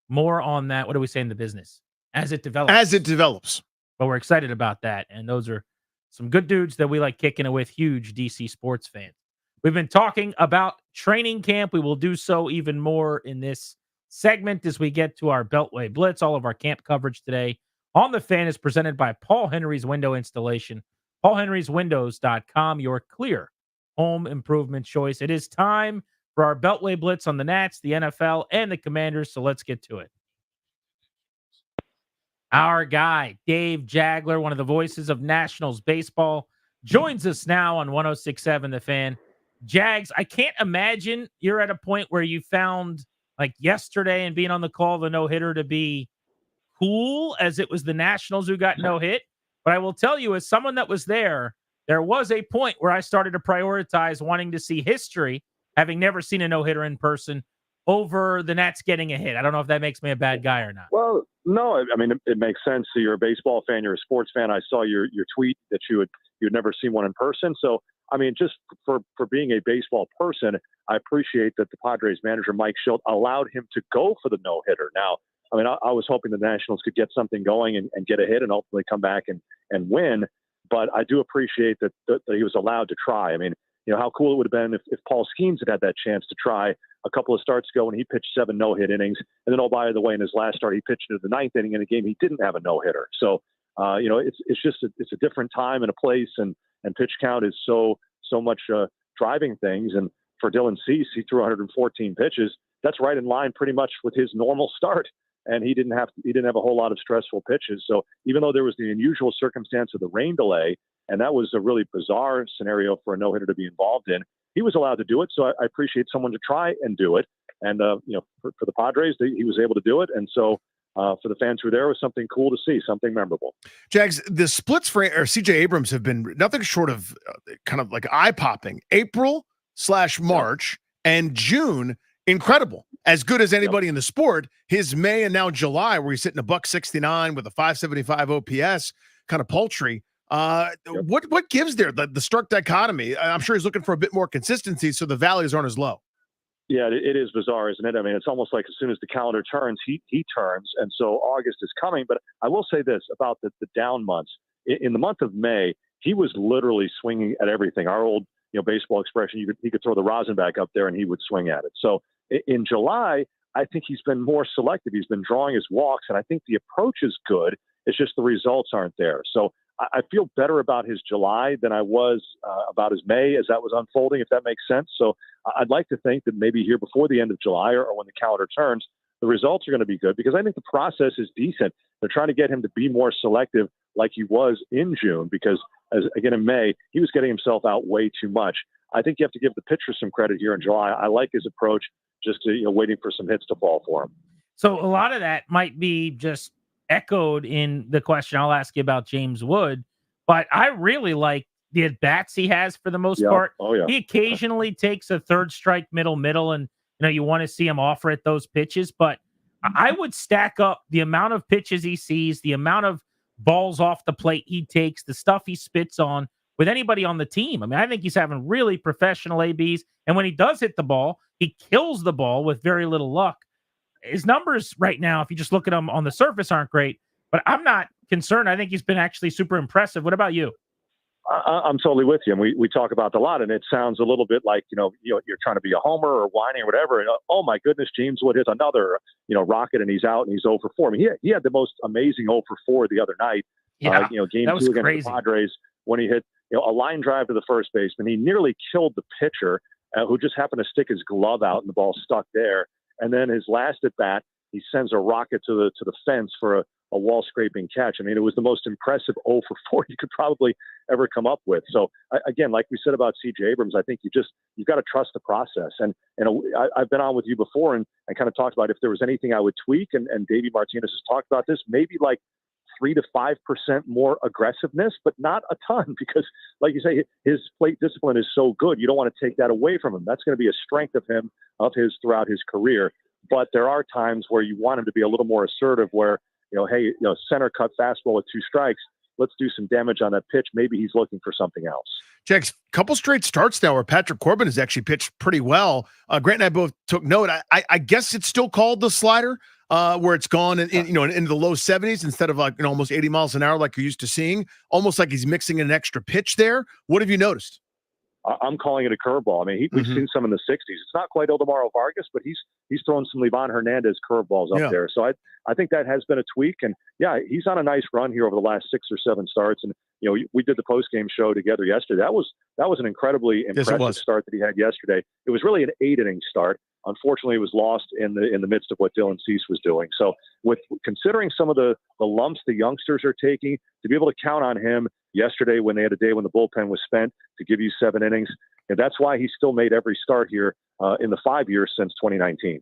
More on that. What do we say in the business? As it develops. As it develops. But we're excited about that. And those are some good dudes that we like kicking it with, huge DC sports fans. We've been talking about training camp. We will do so even more in this segment as we get to our Beltway Blitz. All of our camp coverage today on The Fan is presented by Paul Henry's Window Installation. PaulHenry'sWindows.com, your clear home improvement choice. It is time for our Beltway Blitz on the Nats, the NFL, and the Commanders, so let's get to it. Our guy, Dave Jagler, one of the voices of Nationals baseball, joins us now on 106.7 The Fan. Jags, I can't imagine you're at a point where you found, like yesterday and being on the call, the no-hitter to be cool, as it was the Nationals who got no-hit. But I will tell you, as someone that was there was a point where I started to prioritize wanting to see history, having never seen a no-hitter in person, over the Nats getting a hit. I don't know if that makes me a bad guy or not. Well, no, I mean, it makes sense. So you're a baseball fan, you're a sports fan. I saw your tweet that you'd never seen one in person. So, I mean, just for being a baseball person, I appreciate that the Padres manager, Mike Schilt, allowed him to go for the no-hitter. Now, I mean, I was hoping the Nationals could get something going and get a hit and ultimately come back and win. But I do appreciate that he was allowed to try. I mean, you know, how cool it would have been if Paul Skeens had that chance to try a couple of starts ago when he pitched 7 no-hit innings. And then, oh, by the way, in his last start, he pitched into the 9th inning in a game he didn't have a no-hitter. So, you know, it's just it's a different time and a place, and pitch count is so much driving things. And for Dylan Cease, he threw 114 pitches. That's right in line pretty much with his normal start. And he didn't have a whole lot of stressful pitches. So even though there was the unusual circumstance of the rain delay, and that was a really bizarre scenario for a no-hitter to be involved in, he was allowed to do it. So I appreciate someone to try and do it. And, you know, for the Padres, he was able to do it. And so for the fans who were there, it was something cool to see, something memorable. Jags, the splits for CJ Abrams have been nothing short of kind of like eye-popping. April/March and June, incredible. As good as anybody in the sport. His May and now July, where he's hitting $169 with a 575 OPS, kind of paltry. What gives there the stark dichotomy? I'm sure he's looking for a bit more consistency, so the values aren't as low. Yeah, it is bizarre, isn't it? I mean, it's almost like as soon as the calendar turns, he turns, and so August is coming. But I will say this about the down months. In the month of May, he was literally swinging at everything. Our old baseball expression, he could throw the rosin back up there and he would swing at it. So in July, I think he's been more selective. He's been drawing his walks, and I think the approach is good. It's just the results aren't there. So I feel better about his July than I was about his May as that was unfolding, if that makes sense. So I'd like to think that maybe here before the end of July or when the calendar turns, the results are going to be good, because I think the process is decent. They're trying to get him to be more selective like he was in June, because again, in May, he was getting himself out way too much. I think you have to give the pitcher some credit here in July. I like his approach, just to, waiting for some hits to fall for him. So a lot of that might be just echoed in the question I'll ask you about James Wood, but I really like the at-bats he has for the most part. Oh, yeah. He occasionally takes a third strike middle, and you want to see him offer at those pitches, but I would stack up the amount of pitches he sees, the amount of balls off the plate he takes, the stuff he spits on with anybody on the team. I mean, I think he's having really professional ABs, and when he does hit the ball, he kills the ball with very little luck. His numbers right now, if you just look at them on the surface, aren't great, but I'm not concerned. I think he's been actually super impressive. What about you? I'm totally with you. And we talk about it a lot, and it sounds a little bit like, you're trying to be a homer or whining or whatever. And oh my goodness, James Wood hits another, rocket, and he's out and he's 0 for 4. I mean, he had the most amazing 0 for 4 the other night. Yeah, Game 2 against the Padres, when he hit, a line drive to the first baseman. He nearly killed the pitcher who just happened to stick his glove out and the ball stuck there. And then his last at bat, he sends a rocket to the fence for a a wall scraping catch. I mean, it was the most impressive 0 for 4 you could probably ever come up with. So again, like we said about C.J. Abrams, I think you've got to trust the process. And I've been on with you before and kind of talked about if there was anything I would tweak, and Davey Martinez has talked about this, maybe like 3 to 5% more aggressiveness, but not a ton, because like you say, his plate discipline is so good. You don't want to take that away from him. That's going to be a strength of his throughout his career. But there are times where you want him to be a little more assertive, where, hey, center cut fastball with 2 strikes. Let's do some damage on that pitch. Maybe he's looking for something else. Jags, couple straight starts now where Patrick Corbin has actually pitched pretty well. Grant and I both took note. I guess it's still called the slider, where it's gone into the low 70s instead of like almost 80 miles an hour like you're used to seeing. Almost like he's mixing an extra pitch there. What have you noticed? I'm calling it a curveball. I mean, we've seen some in the 60s. It's not quite Ildemaro Vargas, but he's thrown some Livan Hernandez curveballs up there. So I think that has been a tweak. And yeah, he's on a nice run here over the last 6 or 7 starts. And we did the post game show together yesterday. That was an incredibly impressive start that he had yesterday. It was really an 8-inning start. Unfortunately, it was lost in the midst of what Dylan Cease was doing. So with considering some of the lumps the youngsters are taking, to be able to count on him yesterday when they had a day when the bullpen was spent to give you 7 innings, and that's why he still made every start here in the 5 years since 2019.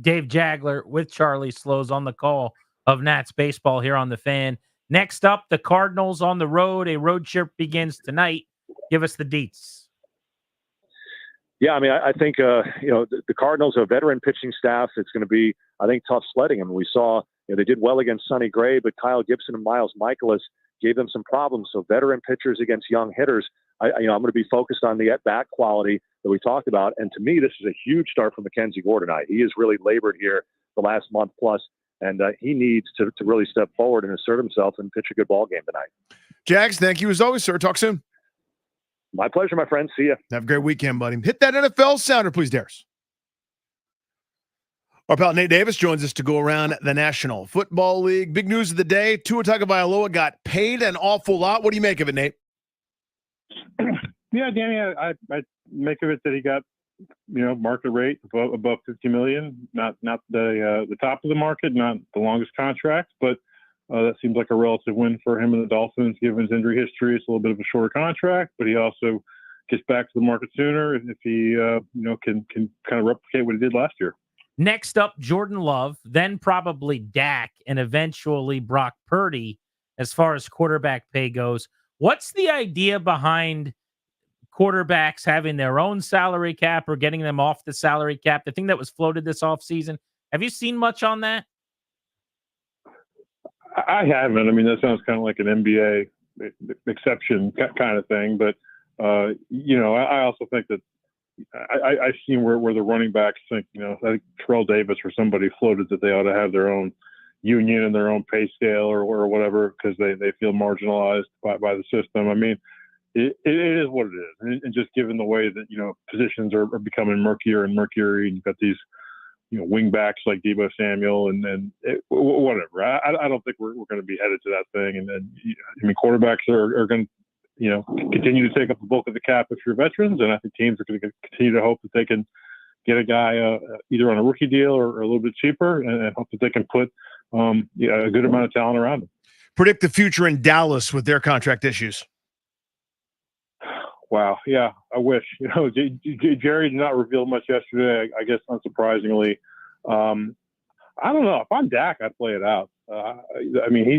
Dave Jagler with Charlie Slows on the call of Nats baseball here on the Fan. Next up, the Cardinals on the road. A road trip begins tonight. Give us the deets. Yeah, I mean, I think, the Cardinals are a veteran pitching staff. It's going to be, I think, tough sledding. I mean, we saw, they did well against Sonny Gray, but Kyle Gibson and Miles Michaelis gave them some problems. So veteran pitchers against young hitters, I'm going to be focused on the at-bat quality that we talked about. And to me, this is a huge start for Mackenzie Gordon. He has really labored here the last month plus, and he needs to really step forward and assert himself and pitch a good ball game tonight. Jags, thank you as always, sir. Talk soon. My pleasure, my friend. See ya. Have a great weekend, buddy. Hit that NFL sounder, please, Darius. Our pal Nate Davis joins us to go around the National Football League. Big news of the day, Tua Tagovailoa got paid an awful lot. What do you make of it, Nate? Yeah, Danny, I make of it that he got, market rate above $50 million, not the top of the market, not the longest contract, but that seems like a relative win for him and the Dolphins, given his injury history. It's a little bit of a shorter contract, but he also gets back to the market sooner if he, can kind of replicate what he did last year. Next up, Jordan Love, then probably Dak, and eventually Brock Purdy as far as quarterback pay goes. What's the idea behind quarterbacks having their own salary cap or getting them off the salary cap? The thing that was floated this offseason. Have you seen much on that? I haven't. I mean, that sounds kind of like an NBA exception kind of thing. But, I also think that I've seen where the running backs think, I think Terrell Davis or somebody floated that they ought to have their own union and their own pay scale or whatever because they feel marginalized by the system. I mean, it is what it is. And just given the way that, positions are becoming murkier and murkier, and you've got these, wing backs like Deebo Samuel and whatever. I don't think we're going to be headed to that thing. And then, quarterbacks are going to, continue to take up the bulk of the cap if you're veterans. And I think teams are going to continue to hope that they can get a guy either on a rookie deal or a little bit cheaper and hope that they can put a good amount of talent around him. Predict the future in Dallas with their contract issues. Wow. Yeah, I wish. Jerry did not reveal much yesterday. I guess unsurprisingly. I don't know. If I'm Dak, I'd play it out.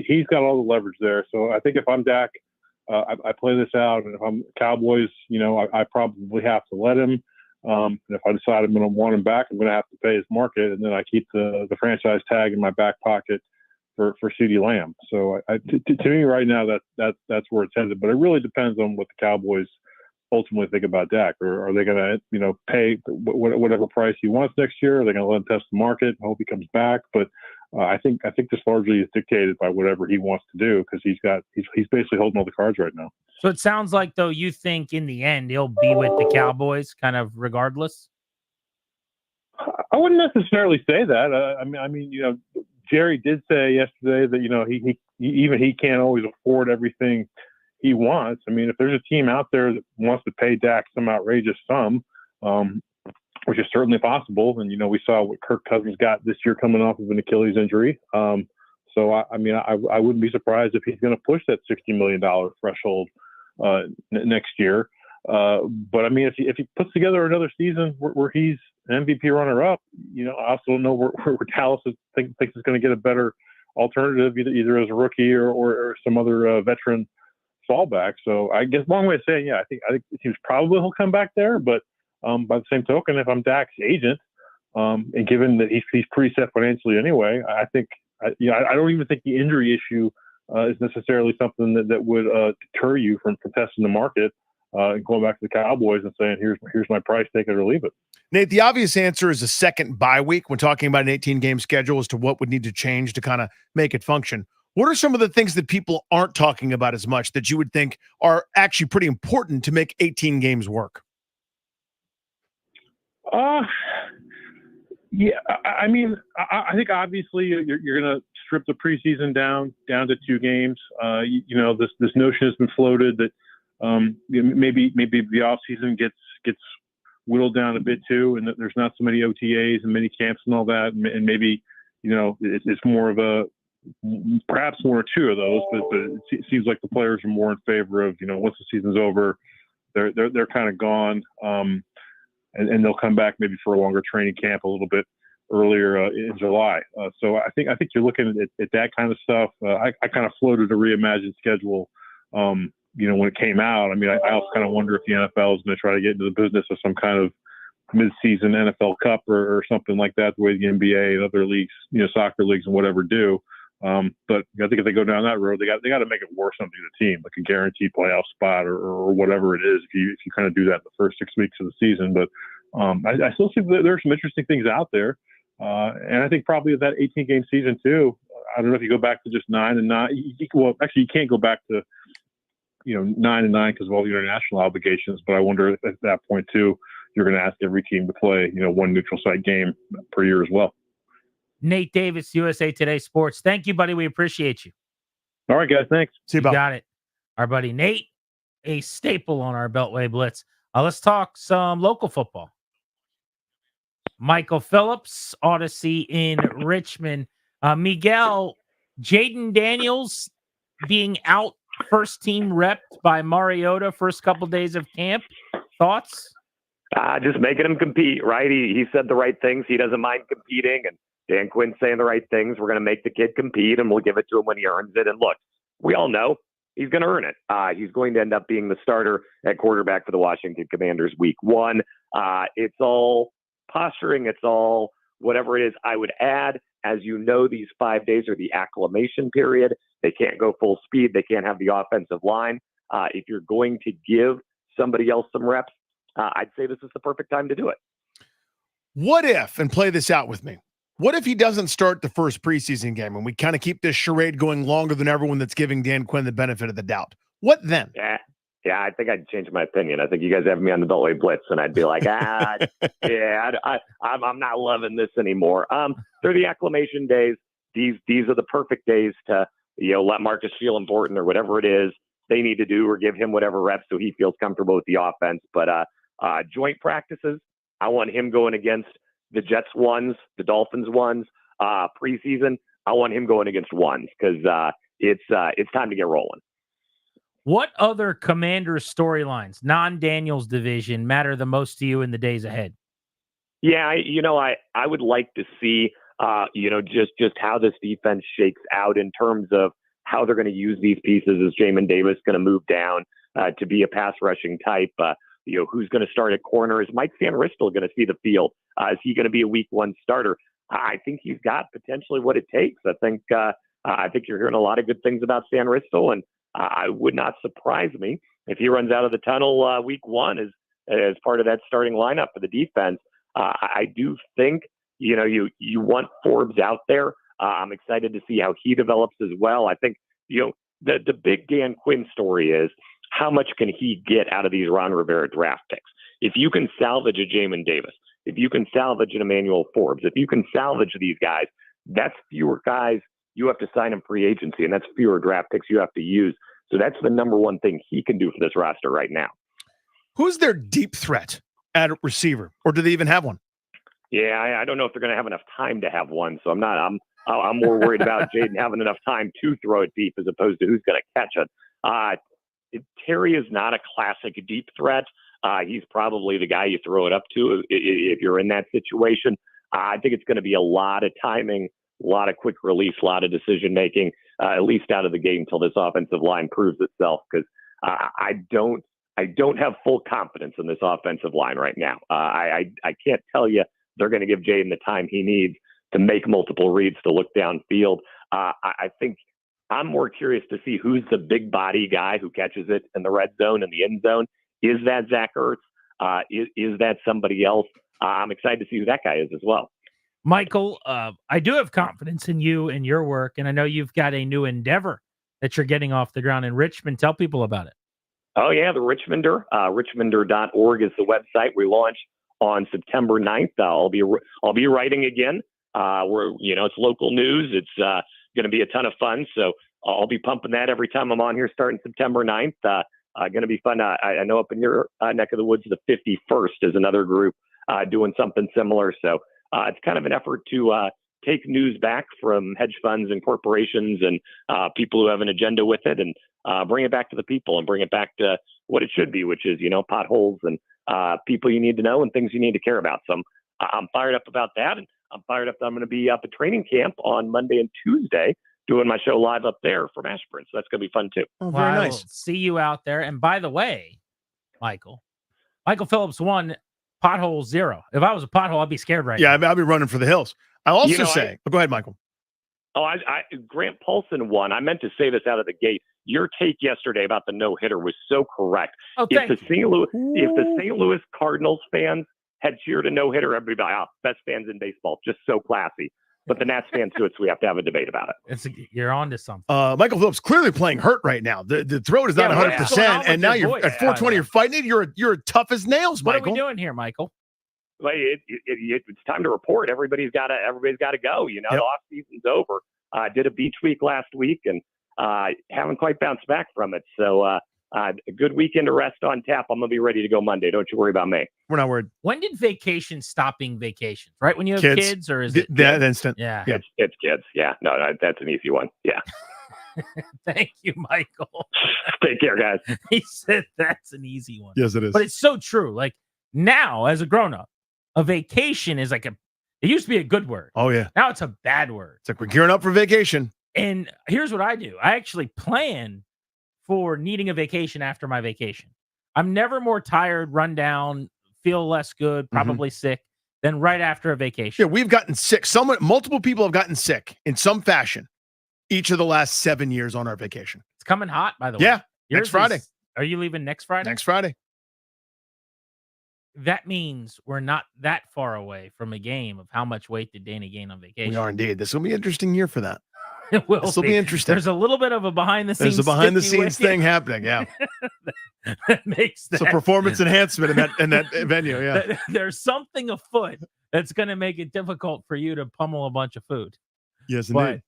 He's got all the leverage there. So I think if I'm Dak, I play this out. And if I'm Cowboys, I probably have to let him. And if I decide I'm going to want him back, I'm going to have to pay his market. And then I keep the franchise tag in my back pocket for CeeDee Lamb. So to me right now, that's where it's headed. But it really depends on what the Cowboys ultimately think about Dak. Or are they going to, pay whatever price he wants next year? Are they going to let him test the market and hope he comes back? But I think this largely is dictated by whatever he wants to do because he's basically holding all the cards right now. So it sounds like, though, you think in the end he'll be with the Cowboys kind of regardless? I wouldn't necessarily say that. Jerry did say yesterday that, he can't always afford everything he wants. If there's a team out there that wants to pay Dak some outrageous sum, which is certainly possible. And, we saw what Kirk Cousins got this year coming off of an Achilles injury. So So I mean, I wouldn't be surprised if he's going to push that $60 million threshold next year. But I mean, if he puts together another season where he's an MVP runner-up, I also don't know where Dallas thinks is going to get a better alternative, either as a rookie or some other veteran fallback. So I guess long way of saying, I think it seems probable he'll come back there. But by the same token, if I'm Dak's agent, and given that he's pretty set financially anyway, I think I don't even think the injury issue is necessarily something that would deter you from testing the market and going back to the Cowboys and saying, here's my price, take it or leave it. Nate, the obvious answer is a second bye week when talking about an 18-game schedule as to what would need to change to kind of make it function. What are some of the things that people aren't talking about as much that you would think are actually pretty important to make 18 games work? Yeah, I mean, I think obviously you're going to strip the preseason down to 2 games. This notion has been floated that maybe the off season gets whittled down a bit too, and that there's not so many OTAs and mini camps and all that, and maybe it's more of a perhaps 1 or 2 of those, but it seems like the players are more in favor of once the season's over, they're kind of gone, and they'll come back maybe for a longer training camp a little bit earlier in July. So I think you're looking at that kind of stuff. I kind of floated a reimagined schedule. When it came out. I mean, I also kind of wonder if the NFL is going to try to get into the business of some kind of mid-season NFL Cup or something like that, the way the NBA and other leagues, soccer leagues and whatever do. But I think if they go down that road, they got to make it worth something to the team, like a guaranteed playoff spot or whatever it is. If you kind of do that in the first 6 weeks of the season, but I still think that there are some interesting things out there, and I think probably that 18-game season too. I don't know if you go back to just 9-9. Well, actually, you can't go back to 9-9 because of all the international obligations. But I wonder if at that point too, you're going to ask every team to play, one neutral site game per year as well. Nate Davis, USA Today Sports. Thank you, buddy. We appreciate you. All right, guys. Thanks. See you, Bob. Got it. Our buddy Nate, a staple on our Beltway Blitz. Let's talk some local football. Michael Phillips, Odyssey in Richmond. Miguel, Jaden Daniels being out first team repped by Mariota first couple days of camp. Thoughts? Just making him compete, right? He said the right things. He doesn't mind competing, and Dan Quinn's saying the right things. We're going to make the kid compete, and we'll give it to him when he earns it. And look, we all know he's going to earn it. He's going to end up being the starter at quarterback for the Washington Commanders week 1. It's all posturing. It's all whatever it is. I would add, as you know, these 5 days are the acclimation period. They can't go full speed. They can't have the offensive line. If you're going to give somebody else some reps, I'd say this is the perfect time to do it. What if, and play this out with me, what if he doesn't start the first preseason game and we kind of keep this charade going longer than everyone that's giving Dan Quinn the benefit of the doubt? What then? Yeah, I think I'd change my opinion. I think you guys have me on the Beltway Blitz, and I'd be like, I'm not loving this anymore. They're the acclimation days. These are the perfect days to let Marcus feel important or whatever it is they need to do, or give him whatever reps so he feels comfortable with the offense. But joint practices, I want him going against the Jets ones, the Dolphins ones. Preseason, I want him going against ones because it's time to get rolling. What other Commanders storylines, non-Daniels division, matter the most to you in the days ahead? Yeah, I would like to see, just how this defense shakes out in terms of how they're going to use these pieces. Is Jamin Davis going to move down to be a pass rushing type? Who's going to start at corner? Is Mike Sanristil going to see the field? Is he going to be a week 1 starter? I think he's got potentially what it takes. I think you're hearing a lot of good things about Sanristil, and I would not surprise me if he runs out of the tunnel week 1 as part of that starting lineup for the defense. I do think, you want Forbes out there. I'm excited to see how he develops as well. I think, the big Dan Quinn story is how much can he get out of these Ron Rivera draft picks? If you can salvage a Jamin Davis, if you can salvage an Emanuel Forbes, if you can salvage these guys, that's fewer guys you have to sign in free agency, and that's fewer draft picks you have to use. So that's the number one thing he can do for this roster right now. Who's their deep threat at receiver, or do they even have one? Yeah, I don't know if they're going to have enough time to have one. So I'm I'm more worried about Jaden having enough time to throw it deep as opposed to who's going to catch it. Terry is not a classic deep threat. He's probably the guy you throw it up to if you're in that situation. I think it's going to be a lot of timing, a lot of quick release, a lot of decision making, at least out of the gate until this offensive line proves itself. Because I don't have full confidence in this offensive line right now. I can't tell you they're going to give Jaden the time he needs to make multiple reads, to look downfield. I think I'm more curious to see who's the big body guy who catches it in the red zone and the end zone. Is that Zach Ertz? Is that somebody else? I'm excited to see who that guy is as well. Michael, I do have confidence in you and your work, and I know you've got a new endeavor that you're getting off the ground in Richmond. Tell people about it. Oh, yeah, the Richmonder. Richmonder.org is the website. We launched on September 9th. I'll be writing again. It's local news. It's going to be a ton of fun. So I'll be pumping that every time I'm on here starting September 9th. Going to be fun. I know up in your neck of the woods, the 51st is another group doing something similar. So it's kind of an effort to take news back from hedge funds and corporations and people who have an agenda with it, and bring it back to the people and bring it back to what it should be, which is, potholes and people you need to know and things you need to care about. So I'm fired up about that. And I'm fired up that I'm going to be up at training camp on Monday and Tuesday doing my show live up there from Ashburn. So that's going to be fun too. Oh, very I nice. will see you out there. And by the way, Michael Phillips 1, pothole 0. If I was a pothole, I'd be scared right now. Yeah, I'd be running for the hills. I'll also go ahead, Michael. Grant Paulson won. I meant to say this out of the gate. Your take yesterday about the no-hitter was so correct. If the St. Louis Cardinals fans had cheered a no-hitter, everybody would be like, best fans in baseball, just so classy. But the Nats fans do it, so we have to have a debate about it. You're on to something. Michael Phillips clearly playing hurt right now. The throat is not 100%, and now you're at 420. You're fighting it. You're tough as nails, Michael. What are we doing here, Michael? Like it's time to report. Everybody's got to go. The off season's over. I did a beach week last week and haven't quite bounced back from it. So a good weekend to rest on tap. I'm gonna be ready to go Monday. Don't you worry about me. We're not worried. When did vacation stop being vacations? Right when you have kids, or is it that instant? Yeah, it's kids. Yeah, no, that's an easy one. Yeah. Thank you, Michael. Take care, guys. He said that's an easy one. Yes, it is. But it's so true. Like now, as a grown-up, a vacation is it used to be a good word. Oh, yeah. Now it's a bad word. It's like we're gearing up for vacation. And here's what I do. I actually plan for needing a vacation after my vacation. I'm never more tired, run down, feel less good, probably sick than right after a vacation. Yeah, we've gotten sick. Multiple people have gotten sick in some fashion each of the last 7 years on our vacation. It's coming hot, by the way. Yeah, next Friday. Are you leaving next Friday? Next Friday. That means we're not that far away from a game of how much weight did Danny gain on vacation. We are indeed. This will be an interesting year for that. It will This will be interesting. There's a little bit of a behind-the-scenes There's a behind-the-scenes thing happening, yeah. that makes that. It's a performance enhancement in that venue, yeah. There's something afoot that's going to make it difficult for you to pummel a bunch of food. Yes, but indeed.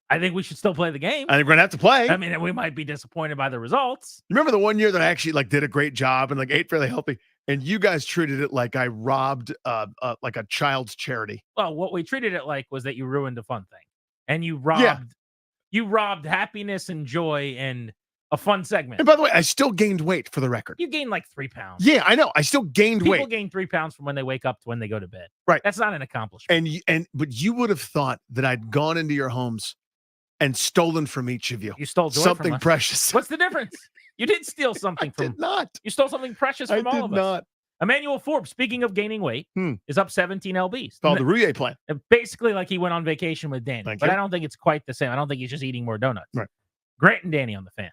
I think we should still play the game. I think we're going to have to play. I mean, we might be disappointed by the results. Remember the one year that I actually did a great job and ate fairly healthy, and you guys treated it like I robbed like a child's charity. Well, what we treated it like was that you ruined a fun thing, and you robbed happiness and joy and a fun segment. And by the way, I still gained weight for the record. You gained like 3 pounds. Yeah, I know. I still gained weight. People gain 3 pounds from when they wake up to when they go to bed. Right. That's not an accomplishment. But you would have thought that I'd gone into your homes and stolen from each of you. You stole joy something from us. precious. What's the difference? You did steal something from. Did not. You stole something precious from all of us. I did not. Emanuel Forbes, speaking of gaining weight, is up 17 lbs. Called the Rouillet plan. Basically, like he went on vacation with Danny. Thank but you. I don't think it's quite the same. I don't think he's just eating more donuts. Right. Grant and Danny on the Fan.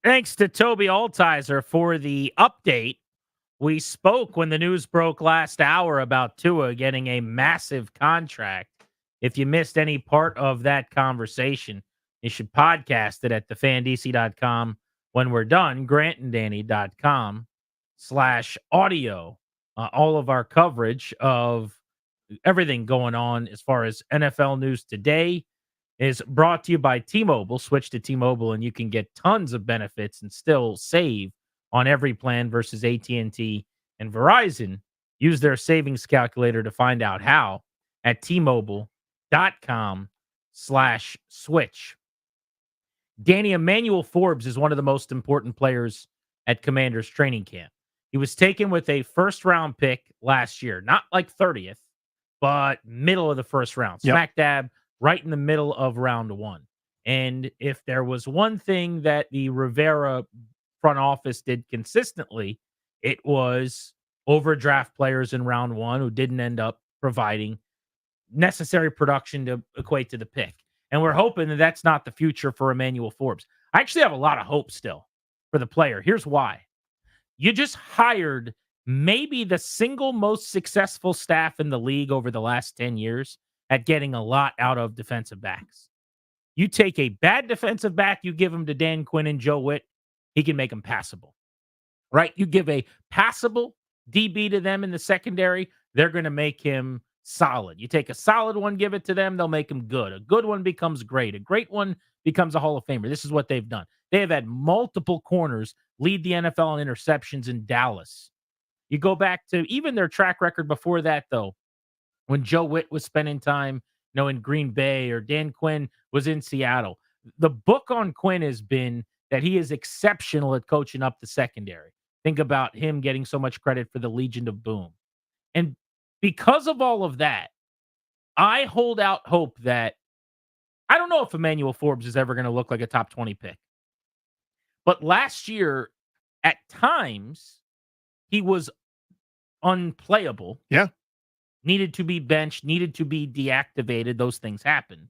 Thanks to Toby Altizer for the update. We spoke when the news broke last hour about Tua getting a massive contract. If you missed any part of that conversation, you should podcast it at thefandc.com. When we're done, grantanddanny.com/audio. All of our coverage of everything going on as far as NFL news today is brought to you by T-Mobile. Switch to T-Mobile and you can get tons of benefits and still save on every plan versus AT&T and Verizon. Use their savings calculator to find out how at T-Mobile.com/switch. Danny, Emanuel Forbes is one of the most important players at Commanders training camp. He was taken with a first-round pick last year, not like 30th, but middle of the first round, smack dab right in the middle of round one. And if there was one thing that the Rivera front office did consistently, it was overdraft players in round one who didn't end up providing necessary production to equate to the pick. And we're hoping that that's not the future for Emanuel Forbes. I actually have a lot of hope still for the player. Here's why. You just hired maybe the single most successful staff in the league over the last 10 years at getting a lot out of defensive backs. You take a bad defensive back, you give him to Dan Quinn and Joe Witt, he can make them passable, right? You give a passable DB to them in the secondary, they're going to make him solid. You take a solid one, give it to them, they'll make him good. A good one becomes great. A great one becomes a Hall of Famer. This is what they've done. They have had multiple corners lead the NFL in interceptions in Dallas. You go back to even their track record before that, though, when Joe Witt was spending time, in Green Bay, or Dan Quinn was in Seattle. The book on Quinn has been that he is exceptional at coaching up the secondary. Think about him getting so much credit for the Legion of Boom. And because of all of that, I hold out hope that I don't know if Emanuel Forbes is ever going to look like a top 20 pick. But last year, at times, he was unplayable. Yeah. Needed to be benched, needed to be deactivated. Those things happened.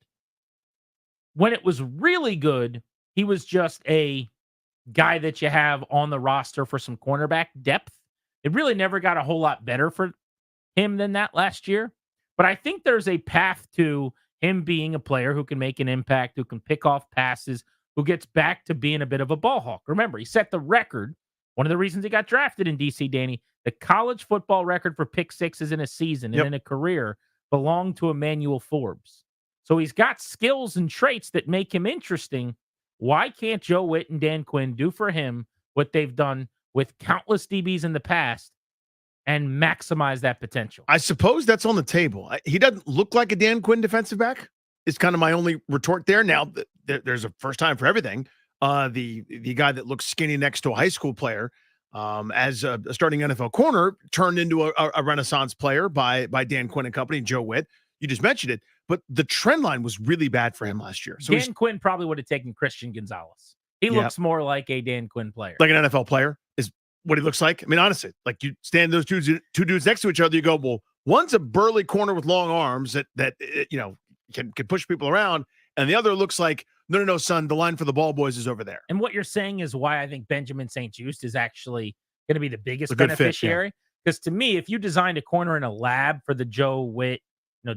When it was really good, he was just a guy that you have on the roster for some cornerback depth. It really never got a whole lot better for him than that last year. But I think there's a path to him being a player who can make an impact, who can pick off passes, who gets back to being a bit of a ball hawk. Remember, he set the record. One of the reasons he got drafted in DC, Danny, the college football record for pick sixes in a season and in a career belonged to Emanuel Forbes. So he's got skills and traits that make him interesting. Why can't Joe Witt and Dan Quinn do for him what they've done with countless DBs in the past and maximize that potential? I suppose that's on the table. He doesn't look like a Dan Quinn defensive back. It's kind of my only retort there. Now, there's a first time for everything. The guy that looks skinny next to a high school player as a starting NFL corner turned into a renaissance player by Dan Quinn and company, Joe Witt. You just mentioned it, but the trend line was really bad for him last year. So Dan Quinn probably would have taken Christian Gonzalez. He looks more like a Dan Quinn player. Like an NFL player is what he looks like. I mean, honestly, like you stand those two dudes next to each other, you go, well, one's a burly corner with long arms that can push people around, and the other looks like, no, son, the line for the ball boys is over there. And what you're saying is why I think Benjamin St-Juste is actually going to be the biggest beneficiary. Because to me, if you designed a corner in a lab for the Joe Witt,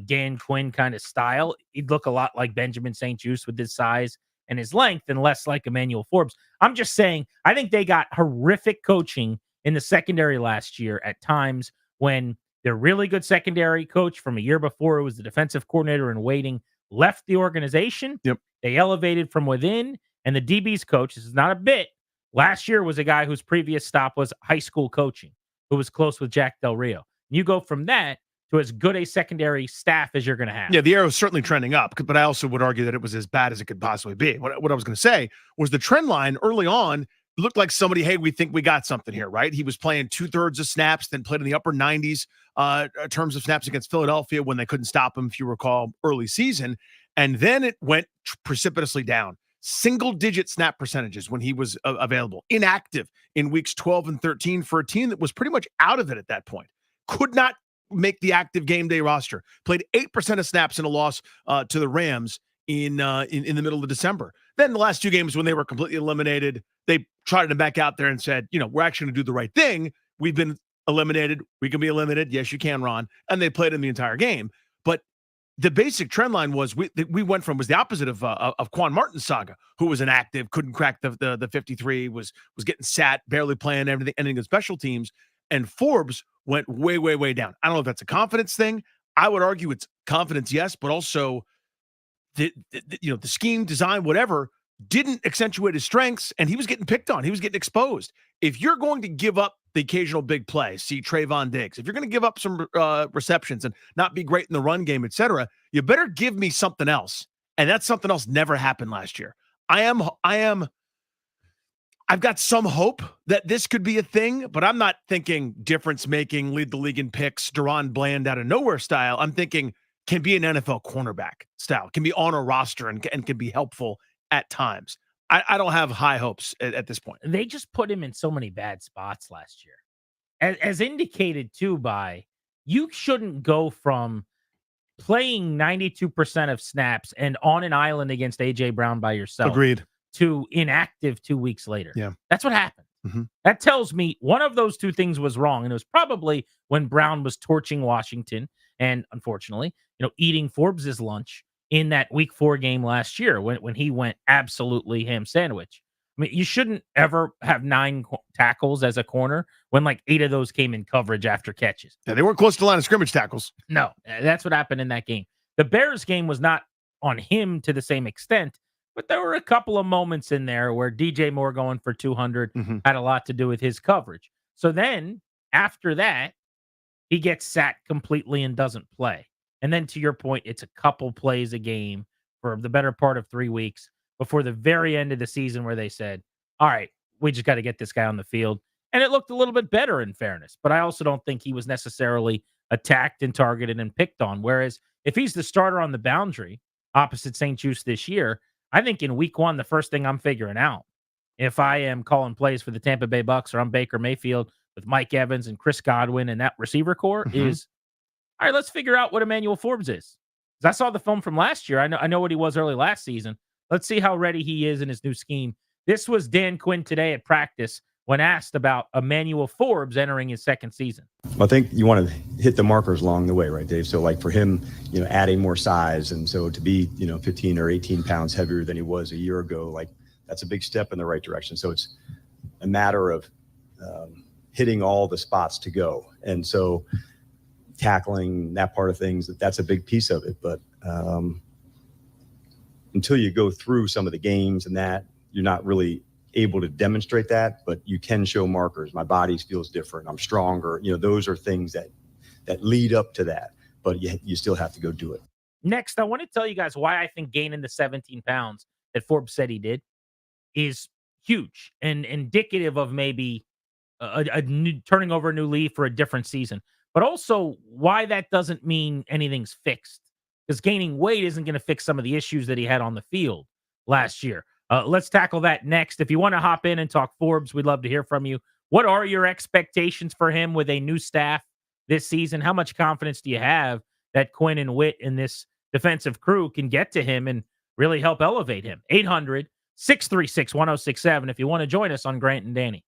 Dan Quinn kind of style, he'd look a lot like Benjamin St-Juste with his size and his length and less like Emanuel Forbes. I'm just saying, I think they got horrific coaching in the secondary last year at times when their really good secondary coach from a year before, who was the defensive coordinator in waiting, left the organization. Yep. They elevated from within, and the DB's coach, this is not a bit, last year was a guy whose previous stop was high school coaching, who was close with Jack Del Rio. You go from that to as good a secondary staff as you're going to have. Yeah, the arrow is certainly trending up, but I also would argue that it was as bad as it could possibly be. What I was going to say was the trend line early on looked like somebody, hey, we think we got something here, right? He was playing 2/3 of snaps, then played in the upper 90s in terms of snaps against Philadelphia when they couldn't stop him, if you recall, early season. And then it went precipitously down. Single-digit snap percentages when he was available. Inactive in weeks 12 and 13 for a team that was pretty much out of it at that point. Could not make the active game day roster. Played 8% of snaps in a loss to the Rams in the middle of December. Then the last 2 games when they were completely eliminated, they trotted him back out there and said, we're actually going to do the right thing. We've been eliminated. We can be eliminated. Yes, you can, Ron. And they played him the entire game. But the basic trend line was we went from was the opposite of Quan Martin's saga, who was inactive, couldn't crack the 53, was getting sat, barely playing anything in special teams. And Forbes went way, way, way down. I don't know if that's a confidence thing. I would argue it's confidence, yes, but also the scheme, design, whatever, didn't accentuate his strengths, and he was getting picked on. He was getting exposed. If you're going to give up the occasional big play, see Trayvon Diggs, if you're going to give up some receptions and not be great in the run game, etc., you better give me something else. And that something else never happened last year. I've got some hope that this could be a thing, but I'm not thinking difference making, lead the league in picks, Deron Bland out of nowhere style. I'm thinking can be an NFL cornerback style, can be on a roster and can be helpful at times. I don't have high hopes at this point. They just put him in so many bad spots last year. As indicated too by, you shouldn't go from playing 92% of snaps and on an island against A.J. Brown by yourself. Agreed. To inactive 2 weeks later. Yeah. That's what happened. Mm-hmm. That tells me one of those 2 things was wrong. And it was probably when Brown was torching Washington and unfortunately, eating Forbes's lunch in that week 4 game last year when he went absolutely ham sandwich. I mean, you shouldn't ever have 9 tackles as a corner when like 8 of those came in coverage after catches. Yeah, they weren't close to the line of scrimmage tackles. No, that's what happened in that game. The Bears game was not on him to the same extent, but there were a couple of moments in there where DJ Moore going for 200 had a lot to do with his coverage. So then after that, he gets sat completely and doesn't play. And then to your point, it's a couple plays a game for the better part of 3 weeks before the very end of the season where they said, all right, we just got to get this guy on the field. And it looked a little bit better in fairness, but I also don't think he was necessarily attacked and targeted and picked on. Whereas if he's the starter on the boundary opposite St. Juice this year, I think in week 1, the first thing I'm figuring out, if I am calling plays for the Tampa Bay Bucks or I'm Baker Mayfield with Mike Evans and Chris Godwin and that receiver core is, all right, let's figure out what Emanuel Forbes is. Because I saw the film from last year. I know what he was early last season. Let's see how ready he is in his new scheme. This was Dan Quinn today at practice when asked about Emanuel Forbes entering his 2nd season. I think you want to hit the markers along the way, right, Dave? So like for him, adding more size. And so to be, 15 or 18 pounds heavier than he was a year ago, like that's a big step in the right direction. So it's a matter of hitting all the spots to go. And so tackling that part of things, that's a big piece of it. But until you go through some of the games and that, you're not really able to demonstrate that, but you can show markers. My body feels different. I'm stronger. Those are things that lead up to that, but you still have to go do it. Next, I want to tell you guys why I think gaining the 17 pounds that Forbes said he did is huge and indicative of maybe a new, turning over a new leaf for a different season, but also why that doesn't mean anything's fixed, because gaining weight isn't going to fix some of the issues that he had on the field last year. Let's tackle that next. If you want to hop in and talk Forbes, we'd love to hear from you. What are your expectations for him with a new staff this season? How much confidence do you have that Quinn and Witt and this defensive crew can get to him and really help elevate him? 800-636-1067 if you want to join us on Grant and Danny.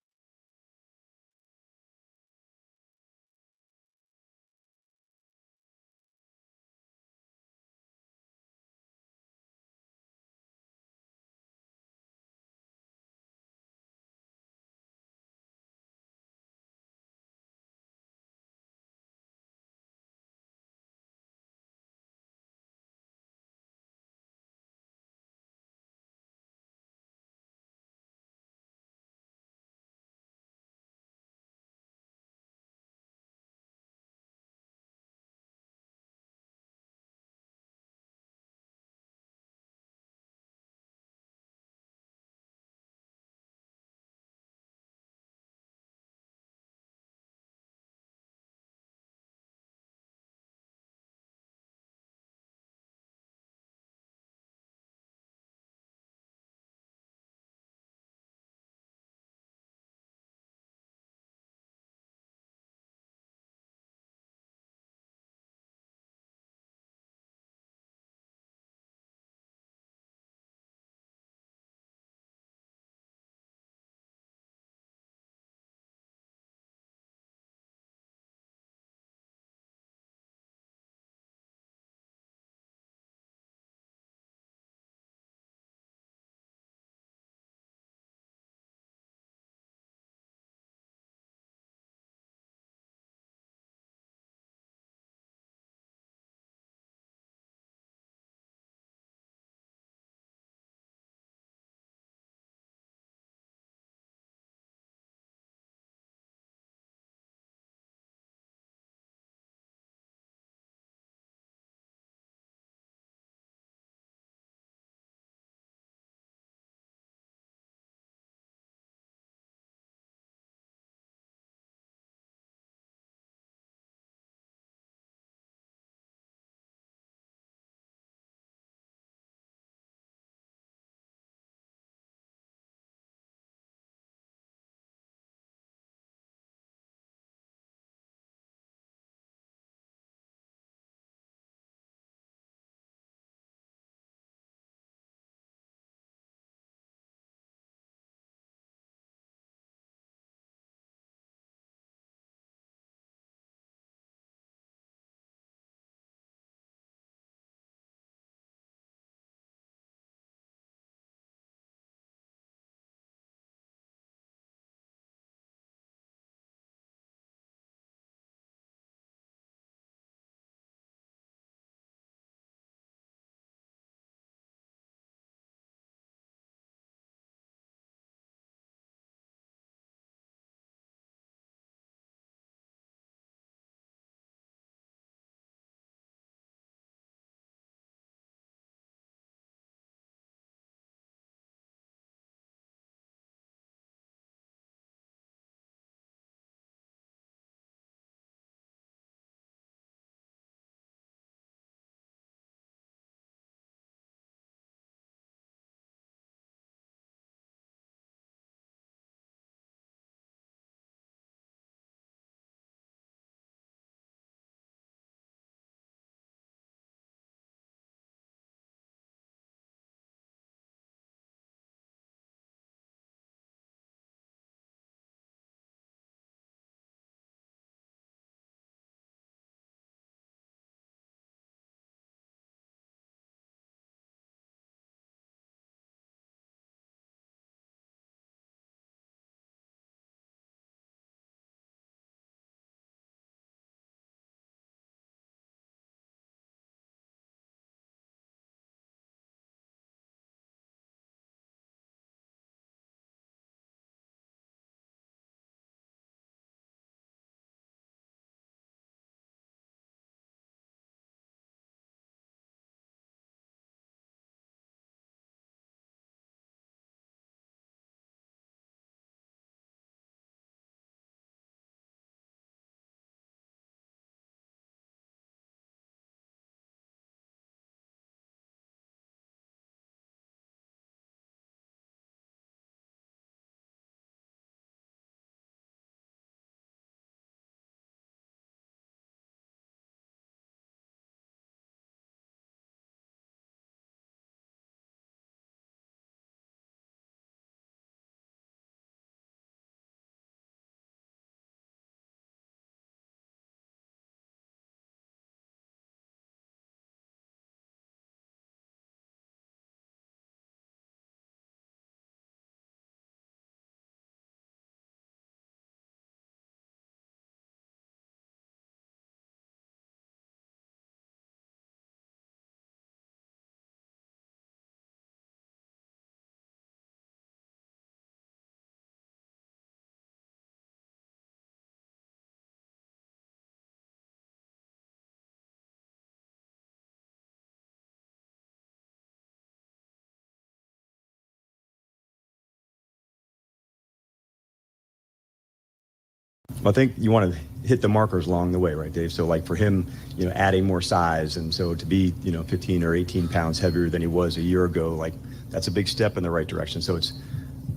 I think you want to hit the markers along the way, right, Dave? So, like for him, adding more size, and so to be, 15 or 18 pounds heavier than he was a year ago, like that's a big step in the right direction. So it's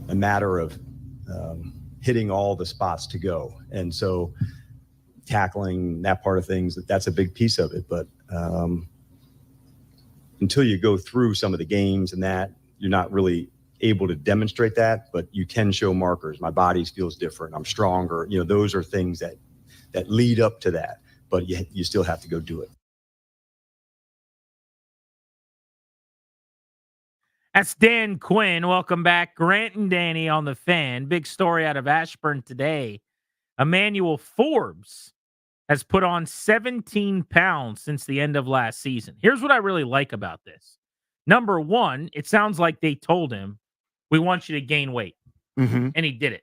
a matter of hitting all the spots to go, and so tackling that part of things, that's a big piece of it. But until you go through some of the games and that, you're not really able to demonstrate that, but you can show markers. My body feels different. I'm stronger. Those are things that lead up to that, but you still have to go do it. That's Dan Quinn. Welcome back. Grant and Danny on the Fan. Big story out of Ashburn today. Emanuel Forbes has put on 17 pounds since the end of last season. Here's what I really like about this. Number one, it sounds like they told him, we want you to gain weight. And he did it.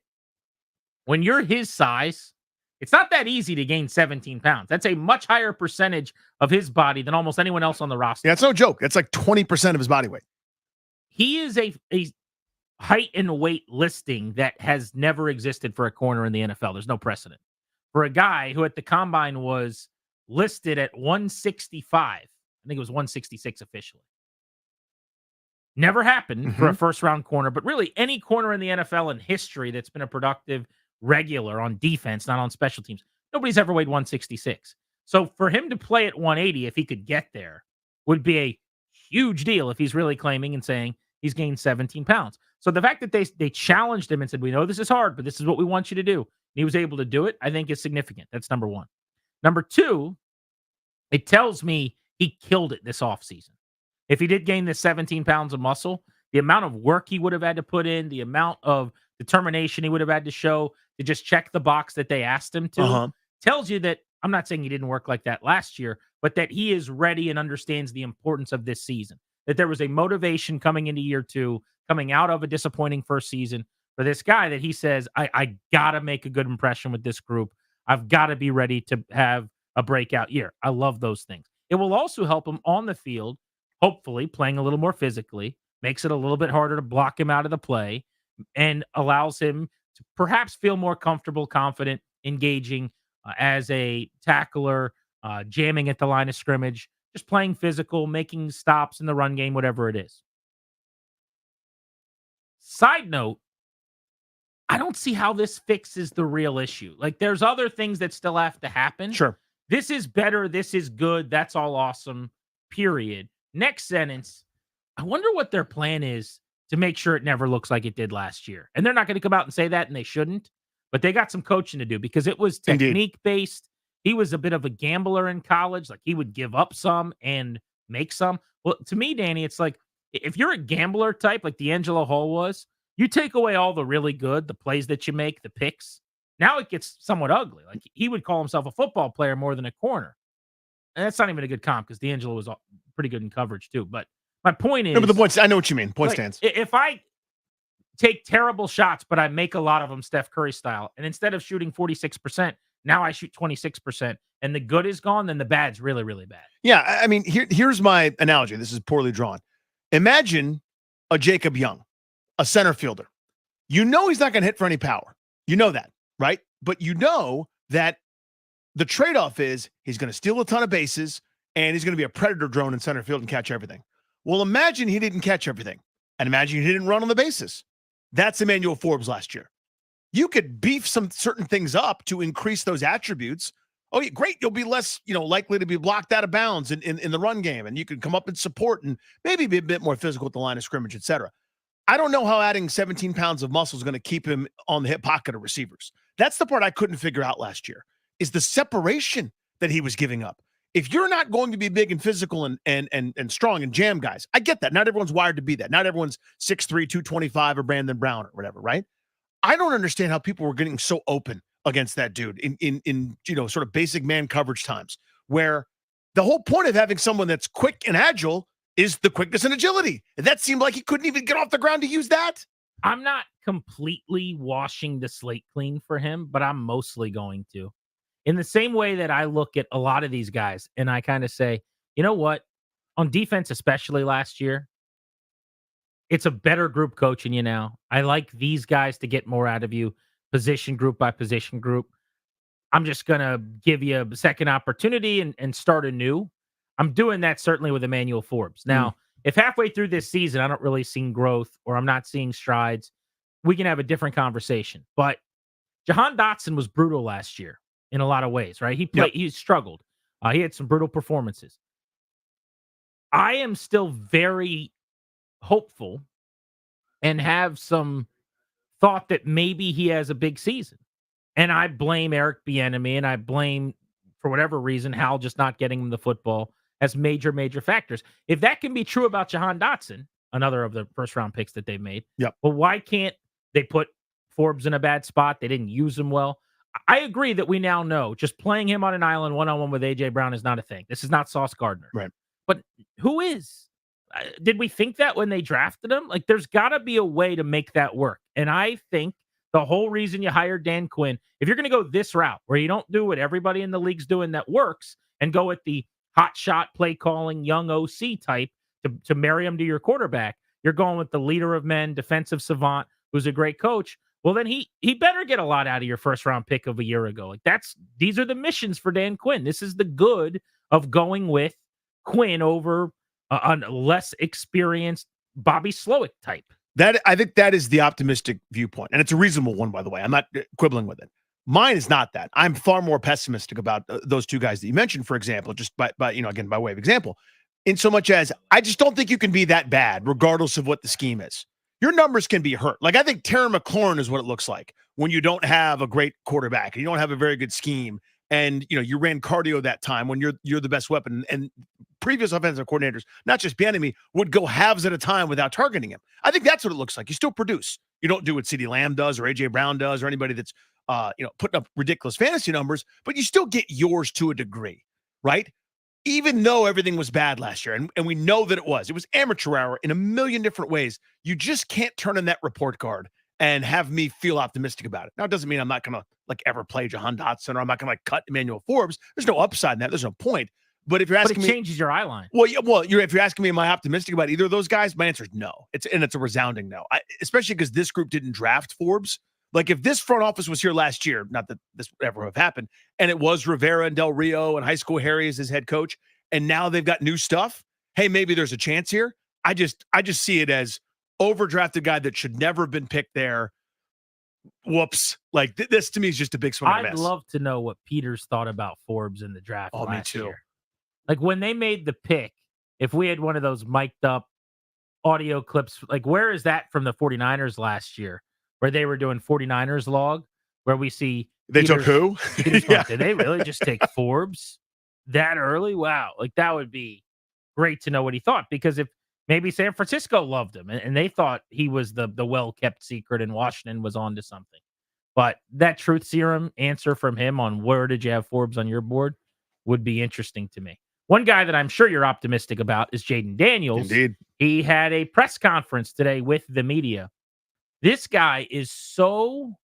When you're his size, it's not that easy to gain 17 pounds. That's a much higher percentage of his body than almost anyone else on the roster. Yeah, it's no joke. That's like 20% of his body weight. He is a height and weight listing that has never existed for a corner in the NFL. There's no precedent. For a guy who at the combine was listed at 165, I think it was 166 officially. Never happened for a first-round corner, but really any corner in the NFL in history that's been a productive regular on defense, not on special teams, nobody's ever weighed 166. So for him to play at 180, if he could get there, would be a huge deal if he's really claiming and saying he's gained 17 pounds. So the fact that they challenged him and said, we know this is hard, but this is what we want you to do, and he was able to do it, I think is significant. That's number one. Number two, it tells me he killed it this offseason. If he did gain the 17 pounds of muscle, the amount of work he would have had to put in, the amount of determination he would have had to show to just check the box that they asked him to, tells you that, I'm not saying he didn't work like that last year, but that he is ready and understands the importance of this season. That there was a motivation coming into year two, coming out of a disappointing first season for this guy that he says, I got to make a good impression with this group. I've got to be ready to have a breakout year. I love those things. It will also help him on the field, hopefully playing a little more physically, makes it a little bit harder to block him out of the play, and allows him to perhaps feel more comfortable, confident, engaging as a tackler, jamming at the line of scrimmage, just playing physical, making stops in the run game, whatever it is. Side note, I don't see how this fixes the real issue. Like, there's other things that still have to happen. Sure. This is better. This is good. That's all awesome, period. Next sentence, I wonder what their plan is to make sure it never looks like it did last year. And they're not going to come out and say that, and they shouldn't. But they got some coaching to do because it was technique-based. He was a bit of a gambler in college. Like, he would give up some and make some. Well, to me, Danny, it's like, if you're a gambler type like D'Angelo Hall was, you take away all the really good, the plays that you make, the picks. Now it gets somewhat ugly. Like, he would call himself a football player more than a corner. And that's not even a good comp because D'Angelo was pretty good in coverage too. But my point is, no, but the points, I know what you mean. Point like, stands. If I take terrible shots, but I make a lot of them Steph Curry style, and instead of shooting 46%, now I shoot 26%, and the good is gone, then the bad's really, really bad. Yeah, I mean, here's my analogy. This is poorly drawn. Imagine a Jacob Young, a center fielder. You know he's not going to hit for any power. You know that, right? But you know that the trade-off is he's going to steal a ton of bases, and he's going to be a predator drone in center field and catch everything. Well, imagine he didn't catch everything, and imagine he didn't run on the bases. That's Emanuel Forbes last year. You could beef some certain things up to increase those attributes. Oh, yeah, great. You'll be less, likely to be blocked out of bounds in the run game, and you can come up and support and maybe be a bit more physical at the line of scrimmage, et cetera. I don't know how adding 17 pounds of muscle is going to keep him on the hip pocket of receivers. That's the part I couldn't figure out last year, is the separation that he was giving up. If you're not going to be big and physical and strong and jam guys, I get that. Not everyone's wired to be that. Not everyone's 6'3", 225 or Brandon Brown or whatever, right? I don't understand how people were getting so open against that dude in sort of basic man coverage times, where the whole point of having someone that's quick and agile is the quickness and agility. And that seemed like he couldn't even get off the ground to use that. I'm not completely washing the slate clean for him, but I'm mostly going to. In the same way that I look at a lot of these guys and I kind of say, you know what? On defense, especially last year, it's a better group coaching you now. I like these guys to get more out of you, position group by position group. I'm just going to give you a second opportunity and start anew. I'm doing that certainly with Emanuel Forbes. Now, if halfway through this season I don't really see growth or I'm not seeing strides, we can have a different conversation. But Jahan Dotson was brutal last year in a lot of ways, right? He struggled. He had some brutal performances. I am still very hopeful and have some thought that maybe he has a big season. And I blame Eric Bieniemy and I blame, for whatever reason, Hal just not getting him the football as major, major factors. If that can be true about Jahan Dotson, another of the first round picks that they made, well, why can't they put Forbes in a bad spot? They didn't use him well. I agree that we now know just playing him on an island one-on-one with A.J. Brown is not a thing. This is not Sauce Gardner. Right. But who is? Did we think that when they drafted him? Like, there's got to be a way to make that work. And I think the whole reason you hired Dan Quinn, if you're going to go this route where you don't do what everybody in the league's doing that works and go with the hot shot play calling young OC type to marry him to your quarterback, you're going with the leader of men, defensive savant, who's a great coach. Well, then he better get a lot out of your first round pick of a year ago. Like, these are the missions for Dan Quinn. This is the good of going with Quinn over a less experienced Bobby Slowick type. That, I think that is the optimistic viewpoint. And it's a reasonable one, by the way. I'm not quibbling with it. Mine is not that. I'm far more pessimistic about those two guys that you mentioned, for example, just by again, by way of example, in so much as I just don't think you can be that bad, regardless of what the scheme is. Your numbers can be hurt. Like, I think Terry McLaurin is what it looks like when you don't have a great quarterback and you don't have a very good scheme. And, you ran cardio that time when you're the best weapon. And previous offensive coordinators, not just Bieniemy, would go halves at a time without targeting him. I think that's what it looks like. You still produce. You don't do what CeeDee Lamb does or A.J. Brown does or anybody that's, putting up ridiculous fantasy numbers, but you still get yours to a degree, right? Even though everything was bad last year, and we know that it was amateur hour in a million different ways. You just can't turn in that report card and have me feel optimistic about it. Now, it doesn't mean I'm not going to ever play Jahan Dotson or I'm not going to cut Emanuel Forbes. There's no upside in that. There's no point. But if you're asking it me, changes your eye line. Well, if you're asking me, am I optimistic about either of those guys? My answer is no. It's a resounding no. Especially because this group didn't draft Forbes. Like, if this front office was here last year, not that this would ever have happened, and it was Rivera and Del Rio and High School Harry as his head coach, and now they've got new stuff. Hey, maybe there's a chance here. I just see it as overdrafted guy that should never have been picked there. Whoops. Like, this to me is just a big swing and a I'd miss. love to know what Peters thought about Forbes in the draft Oh, me last too. year. Like, when they made the pick, if we had one of those mic'd up audio clips, like, where is that from the 49ers last year where they were doing 49ers log, where we see They took who? Peters going, did they really just take Forbes that early? Wow. Like, that would be great to know what he thought, because if maybe San Francisco loved him and they thought he was the well-kept secret and Washington was on to something. But that truth serum answer from him on where did you have Forbes on your board would be interesting to me. One guy that I'm sure you're optimistic about is Jaden Daniels. Indeed. He had a press conference today with the media. This guy is so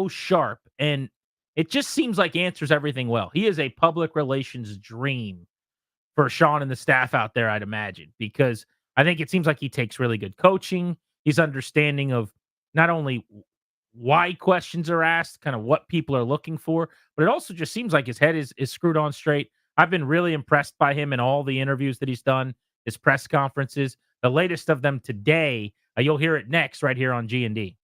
sharp, and it just seems like answers everything well. He is a public relations dream for Sean and the staff out there, I'd imagine, because I think it seems like he takes really good coaching. He's understanding of not only why questions are asked, kind of what people are looking for, but it also just seems like his head is screwed on straight. I've been really impressed by him in all the interviews that he's done, his press conferences, the latest of them today. You'll hear it next right here on G&D.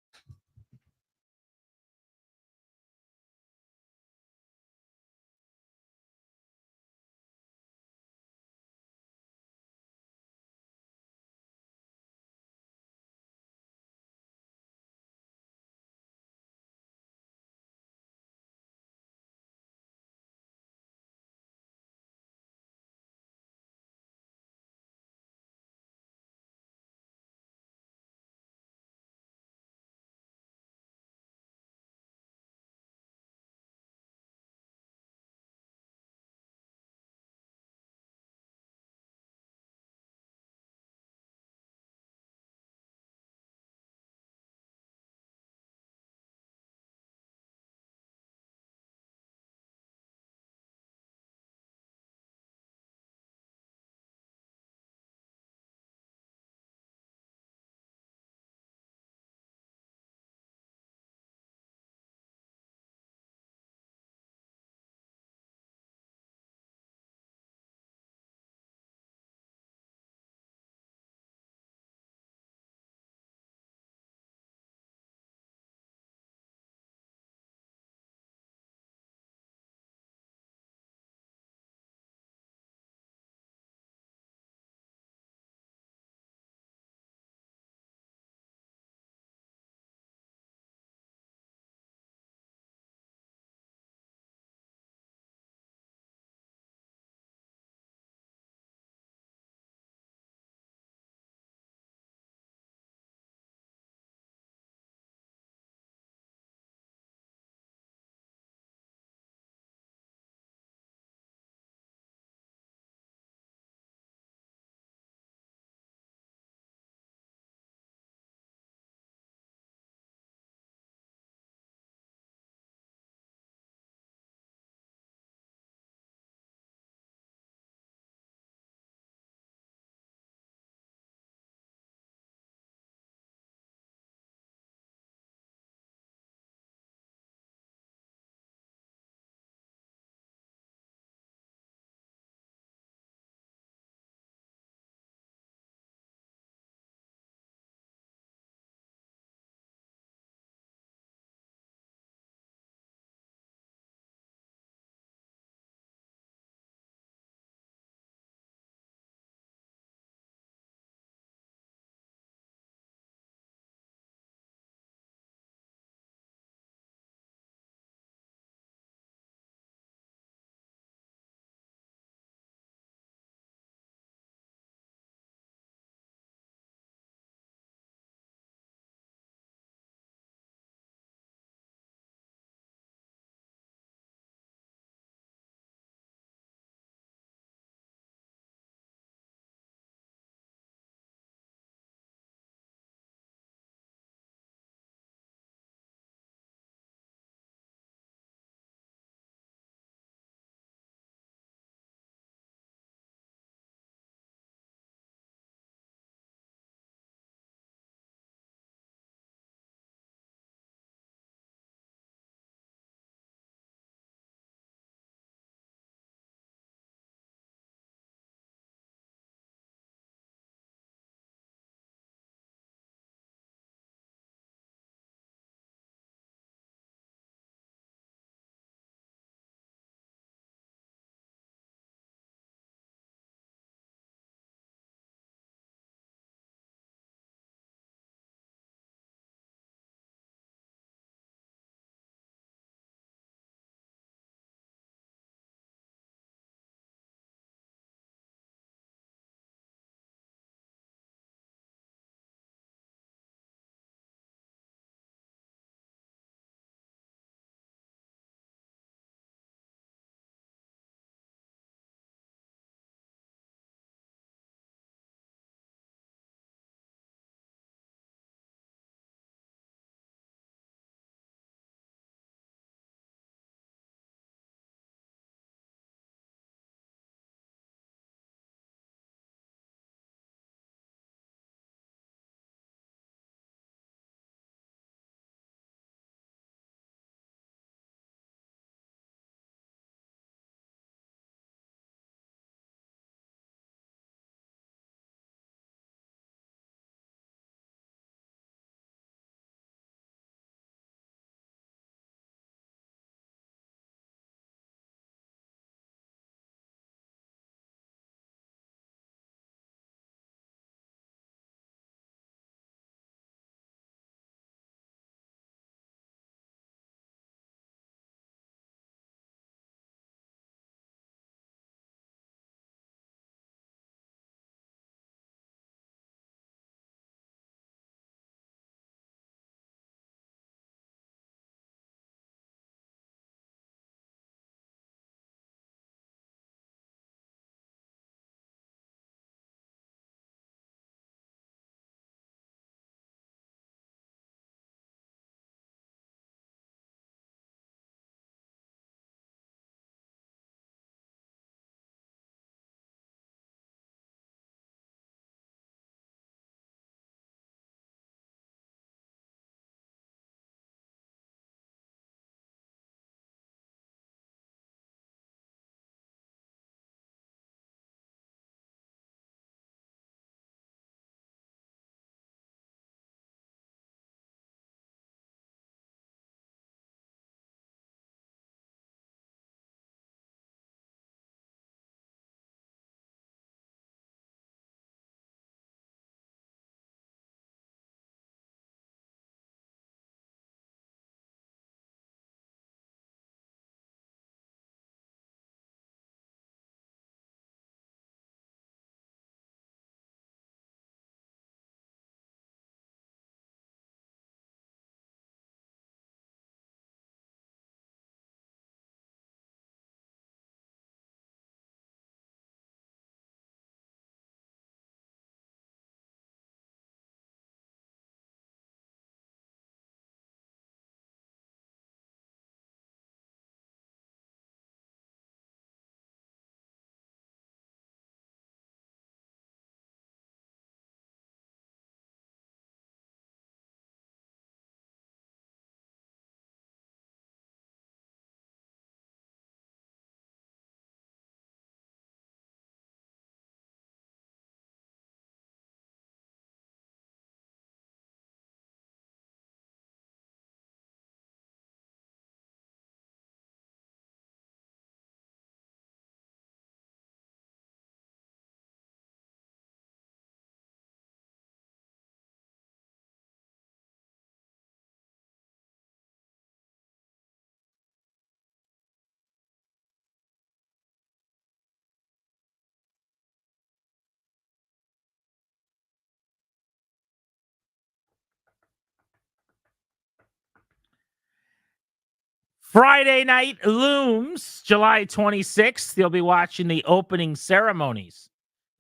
Friday night looms, July 26th. You'll be watching the opening ceremonies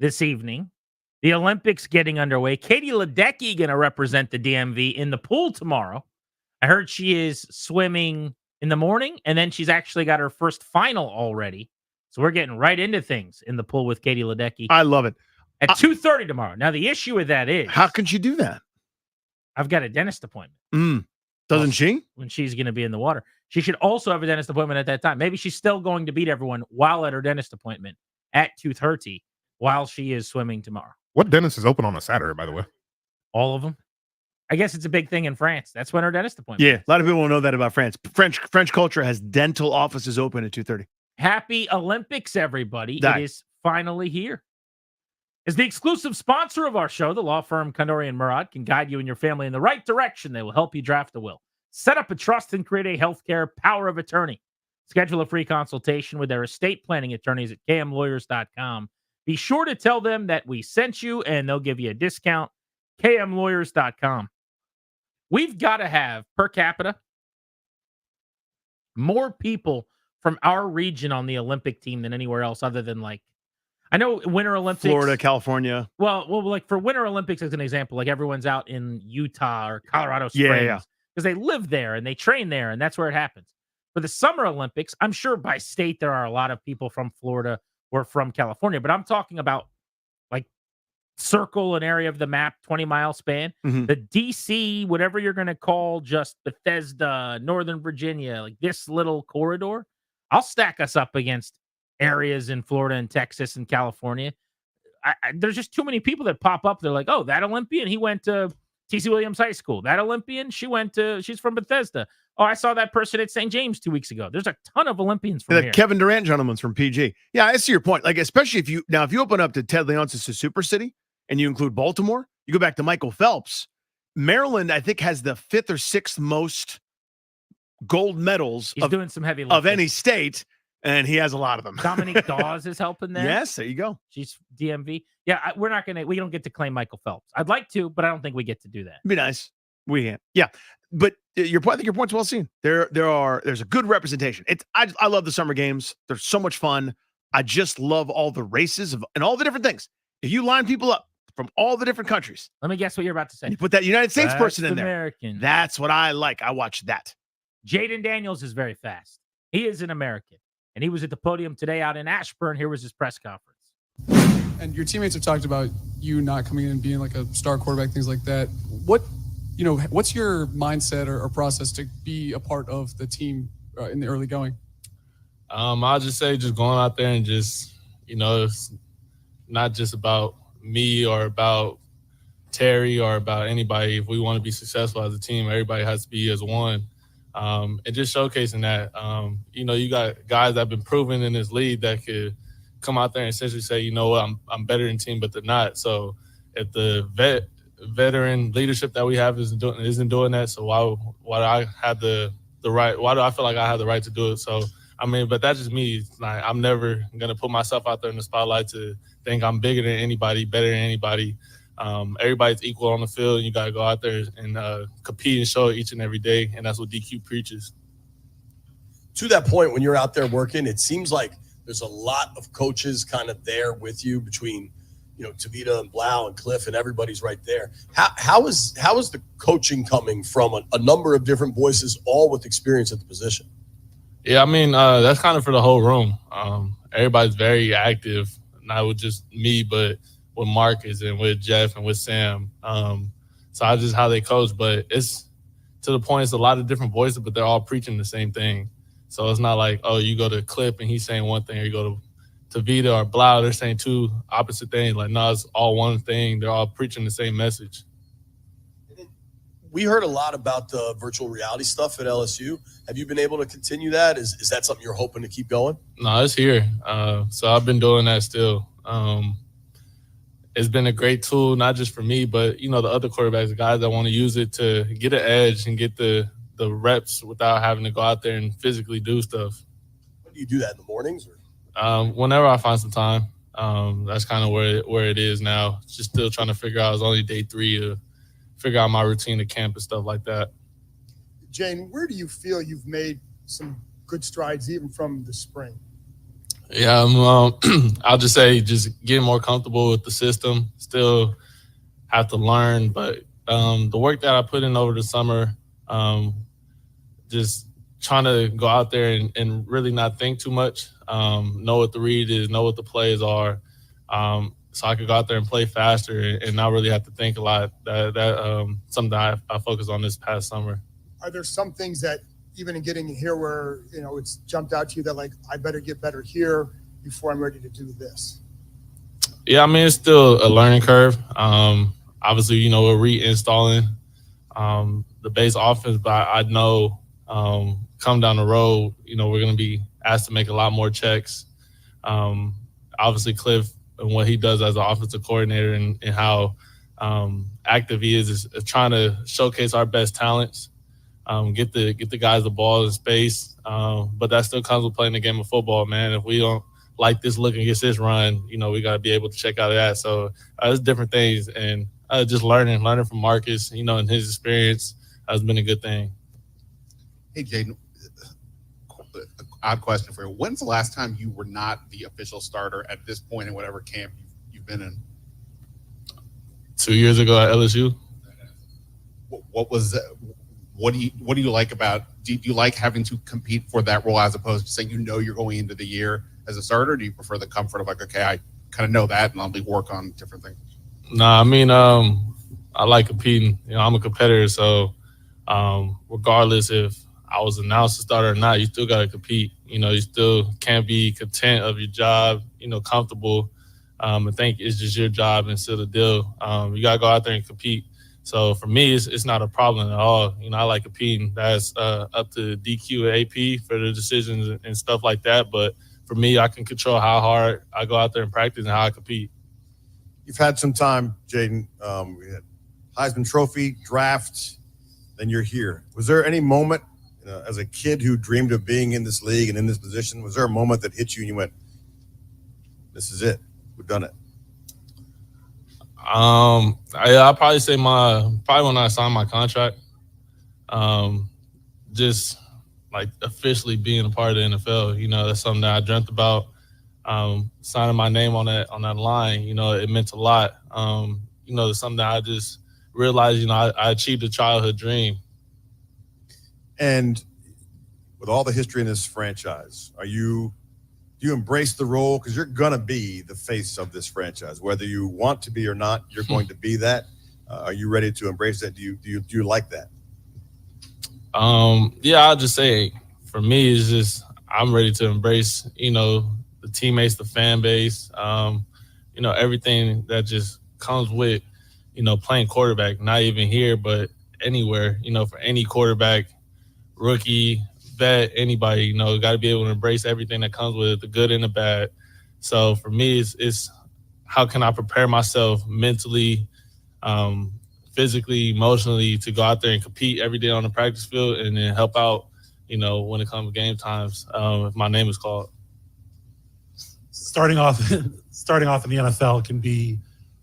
this evening. The Olympics getting underway. Katie Ledecky going to represent the DMV in the pool tomorrow. I heard she is swimming in the morning, and then she's actually got her first final already. So we're getting right into things in the pool with Katie Ledecky. I love it. At 2:30 tomorrow. Now, the issue with that is... How can she do that? I've got a dentist appointment. Doesn't she? When she's going to be in the water. She should also have a dentist appointment at that time. Maybe she's still going to beat everyone while at her dentist appointment at 2:30 while she is swimming tomorrow. What dentist is open on a Saturday, by the way? All of them. I guess it's a big thing in France. That's when her dentist appointment. Yeah, a lot of people don't know that about France. French culture has dental offices open at 2:30. Happy Olympics, everybody. Die. It is finally here. As the exclusive sponsor of our show, the law firm Kandori and Murad can guide you and your family in the right direction. They will help you draft a will, set up a trust, and create a healthcare power of attorney. Schedule a free consultation with their estate planning attorneys at kmlawyers.com. Be sure to tell them that we sent you, and they'll give you a discount. kmlawyers.com. We've got to have, per capita, more people from our region on the Olympic team than anywhere else other than, like, I know Winter Olympics. Florida, California. Well, like for Winter Olympics, as an example, like everyone's out in Utah or Colorado Springs because they live there and they train there, and that's where it happens. For the Summer Olympics, I'm sure by state there are a lot of people from Florida or from California, but I'm talking about like circle an area of the map, 20-mile span. The DC, whatever you're going to call just Bethesda, Northern Virginia, like this little corridor, I'll stack us up against areas in Florida and Texas and California. There's just too many people that pop up. They're like, oh, that Olympian, he went to T.C. Williams High School. That Olympian, she's from Bethesda. Oh, I saw that person at St. James 2 weeks ago. There's a ton of Olympians from here. Kevin Durant gentleman's from PG. Yeah, I see your point. Like, especially if you open up to Ted Leonsis' Super City and you include Baltimore, you go back to Michael Phelps. Maryland, I think, has the 5th or 6th most gold medals doing some heavy lifting of any state. And he has a lot of them. Dominique Dawes is helping there. Yes, there you go. She's DMV. Yeah, we don't get to claim Michael Phelps. I'd like to, but I don't think we get to do that. It'd be nice. We can't. Yeah. But I think your point's well seen. There's a good representation. I love the summer games. They're so much fun. I just love all the races and all the different things. If you line people up from all the different countries. Let me guess what you're about to say. You put that United States person in American. There. That's what I like. I watch that. Jaden Daniels is very fast. He is an American. And he was at the podium today out in Ashburn. Here was his press conference. And your teammates have talked about you not coming in and being like a star quarterback, things like that. What's your mindset or process to be a part of the team in the early going? I'll just say just going out there and just, it's not just about me or about Terry or about anybody. If we want to be successful as a team, everybody has to be as one. And just showcasing that, you got guys that have been proven in this league that could come out there and essentially say, you know what, I'm better than team, but they're not. So if the veteran leadership that we have isn't doing that, so why do I have the right? Why do I feel like I have the right to do it? So but that's just me. Like, I'm never gonna put myself out there in the spotlight to think I'm bigger than anybody, better than anybody. Everybody's equal on the field, and you got to go out there and compete and show it each and every day, and that's what DQ preaches. To that point, when you're out there working, it seems like there's a lot of coaches kind of there with you between, Tavita and Blau and Cliff, and everybody's right there. How is the coaching coming from a number of different voices, all with experience at the position? Yeah, that's kind of for the whole room. Everybody's very active, not with just me, but with Marcus and with Jeff and with Sam. So I just how they coach, but it's to the point it's a lot of different voices, but they're all preaching the same thing. So it's not like, oh, you go to Clip and he's saying one thing, or you go to Vita or Blau, they're saying two opposite things. Like, no, it's all one thing. They're all preaching the same message. We heard a lot about the virtual reality stuff at LSU. Have you been able to continue that? Is that something you're hoping to keep going? No, it's here. So I've been doing that still. It's been a great tool, not just for me, but, the other quarterbacks, the guys that want to use it to get an edge and get the reps without having to go out there and physically do stuff. When do you do that, in the mornings? Whenever I find some time. That's kind of where it is now. Just still trying to figure out. It's only day 3 to figure out my routine at camp and stuff like that. Jane, where do you feel you've made some good strides even from the spring? Yeah, I'll just say just getting more comfortable with the system. Still have to learn, but the work that I put in over the summer, just trying to go out there and really not think too much, know what the read is, know what the plays are, so I could go out there and play faster and not really have to think a lot. That something that I focused on this past summer. Are there some things that even in getting here where, it's jumped out to you that like, I better get better here before I'm ready to do this? Yeah, I mean, it's still a learning curve. Obviously, we're reinstalling the base offense, but I know come down the road, we're going to be asked to make a lot more checks. Obviously, Cliff and what he does as an offensive coordinator and how active he is trying to showcase our best talents. Get the guys the ball in space, but that still comes with playing the game of football, man. If we don't like this look against this run, we got to be able to check out of that. So there's different things, and just learning from Marcus, and his experience has been a good thing. Hey, Jaden, odd question for you. When's the last time you were not the official starter at this point in whatever camp you've been in? 2 years ago at LSU. What was that? What do you like about? Do you like having to compete for that role as opposed to saying you're going into the year as a starter? Or do you prefer the comfort of like, okay, I kind of know that and I'll work on different things? Nah, I mean, I like competing. I'm a competitor, so regardless if I was announced a starter or not, you still got to compete. You still can't be content of your job, comfortable. I think it's just your job and still the deal. You got to go out there and compete. So for me, it's not a problem at all. I like competing. That's up to DQ and AP for the decisions and stuff like that. But for me, I can control how hard I go out there and practice and how I compete. You've had some time, Jaden. We had Heisman Trophy, draft, then you're here. Was there any moment as a kid who dreamed of being in this league and in this position, was there a moment that hit you and you went, this is it, we've done it? I'll probably say probably when I signed my contract, just like officially being a part of the NFL, that's something that I dreamt about. Signing my name on that line, it meant a lot. It's something that I just realized, I achieved a childhood dream. And with all the history in this franchise, do you embrace the role? Because you're going to be the face of this franchise, whether you want to be or not. You're going to be that. Are you ready to embrace that? Do you like that? Yeah, I'll just say for me, it's just I'm ready to embrace, the teammates, the fan base, everything that just comes with, playing quarterback. Not even here, but anywhere. For any quarterback, rookie, vet, anybody, got to be able to embrace everything that comes with it, the good and the bad. So for me, it's how can I prepare myself mentally, physically, emotionally to go out there and compete every day on the practice field and then help out, when it comes to game times, if my name is called. Starting off in the NFL can be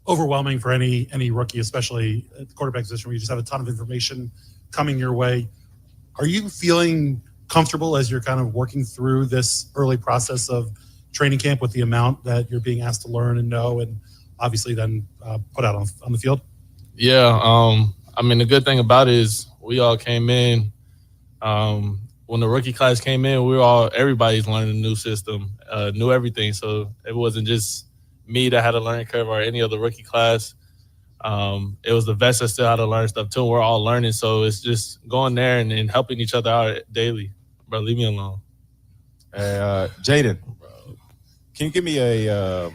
overwhelming for any rookie, especially at the quarterback position where you just have a ton of information coming your way. Are you feeling comfortable as you're kind of working through this early process of training camp with the amount that you're being asked to learn and know and obviously then put out on the field? Yeah. I mean, the good thing about it is we all came in, when the rookie class came in, everybody's learning a new system, knew everything. So it wasn't just me that had a learning curve or any other rookie class. It was the vets that still had to learn stuff too. We're all learning. So it's just going there and helping each other out daily. Bro, leave me alone. Jaden, can you give me a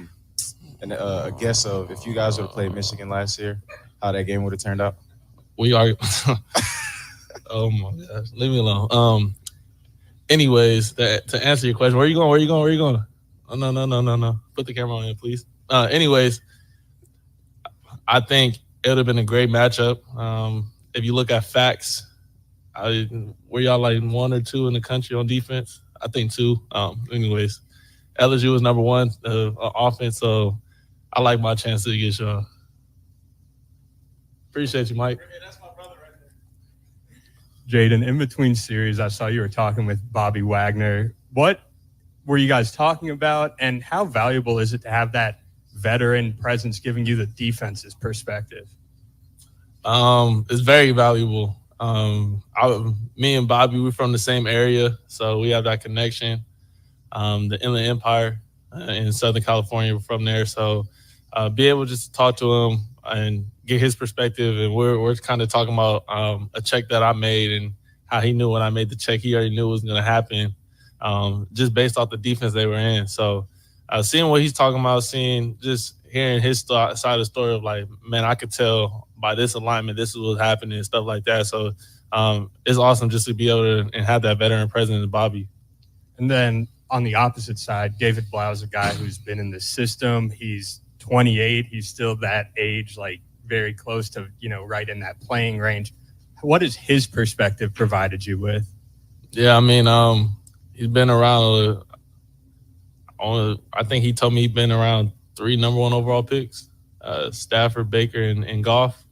guess of if you guys would have played Michigan last year, how that game would have turned out? We are. Oh my gosh, leave me alone. Anyways, to answer your question, where are you going? Oh, no. Put the camera on here, please. Anyways, I think it would have been a great matchup. If you look at facts, were y'all like 1 or 2 in the country on defense? I think 2. Anyways, LSU was number 1 offense, so I like my chance to get Sean. Appreciate you, Mike. Jaden, in between series, I saw you were talking with Bobby Wagner. What were you guys talking about, and how valuable is it to have that veteran presence giving you the defense's perspective? It's very valuable. Me and Bobby, we're from the same area, so we have that connection. The Inland Empire in Southern California, we're from there, so be able just to talk to him and get his perspective. And we're kind of talking about a check that I made and how he knew when I made the check, he already knew it was going to happen, just based off the defense they were in. So seeing what he's talking about, hearing his side of the story of like, man, I could tell by this alignment, this is what's happening and stuff like that. So it's awesome just to be able to and have that veteran presence in Bobby. And then on the opposite side, David Blau is a guy who's been in the system. He's 28. He's still that age, like very close to, right in that playing range. What has his perspective provided you with? Yeah, I mean, he's been around. I think he told me he's been around 3 number 1 overall picks, Stafford, Baker, and Goff.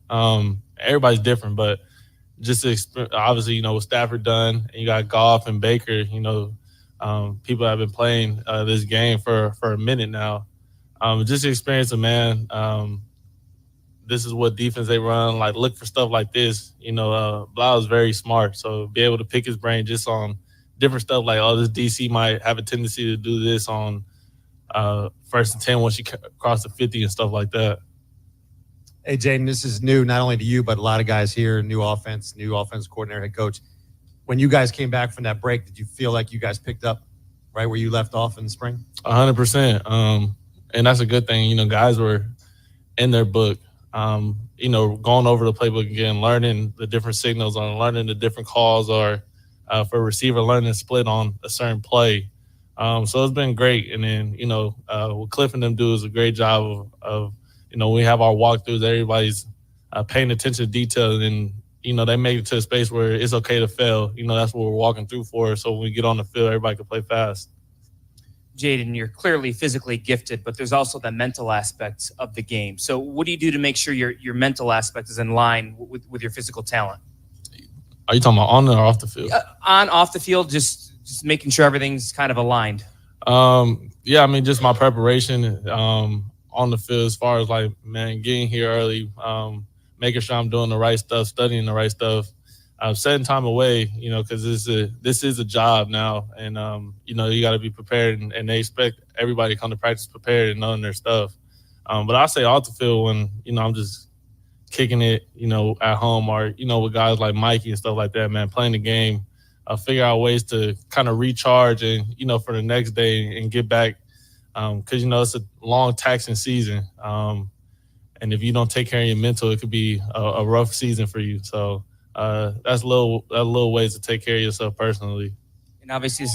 Everybody's different, but just obviously, what Stafford done, and you got Goff and Baker, people have been playing this game for a minute now. Just to experience it, man. This is what defense they run. Like, look for stuff like this. Blau is very smart, so be able to pick his brain just on different stuff. Like, this DC might have a tendency to do this on 1st and 10 once you cross the 50 and stuff like that. Hey, Jaden, this is new not only to you, but a lot of guys here, new offense coordinator, head coach. When you guys came back from that break, did you feel like you guys picked up right where you left off in the spring? 100%. And that's a good thing. Guys were in their book, going over the playbook again, learning the different signals, learning the different calls, or for a receiver, learning to split on a certain play. So it's been great. And then, what Cliff and them do is a great job of we have our walkthroughs. Everybody's paying attention to detail, and, they make it to a space where it's okay to fail. That's what we're walking through for. So when we get on the field, everybody can play fast. Jaden, you're clearly physically gifted, but there's also the mental aspect of the game. So what do you do to make sure your mental aspect is in line with your physical talent? Are you talking about on or off the field? Off the field, just making sure everything's kind of aligned. Yeah, I mean, just my preparation on the field as far as, like, man, getting here early, making sure I'm doing the right stuff, studying the right stuff, setting time away, because this is a job now. And, you got to be prepared, and they expect everybody to come to practice prepared and knowing their stuff. But I say off the field when, I'm just kicking it, at home, or, with guys like Mikey and stuff like that, man, playing the game, figure out ways to kind of recharge and, for the next day and get back. Because, it's a long taxing season. And if you don't take care of your mental, it could be a rough season for you. So that's little ways to take care of yourself personally. And obviously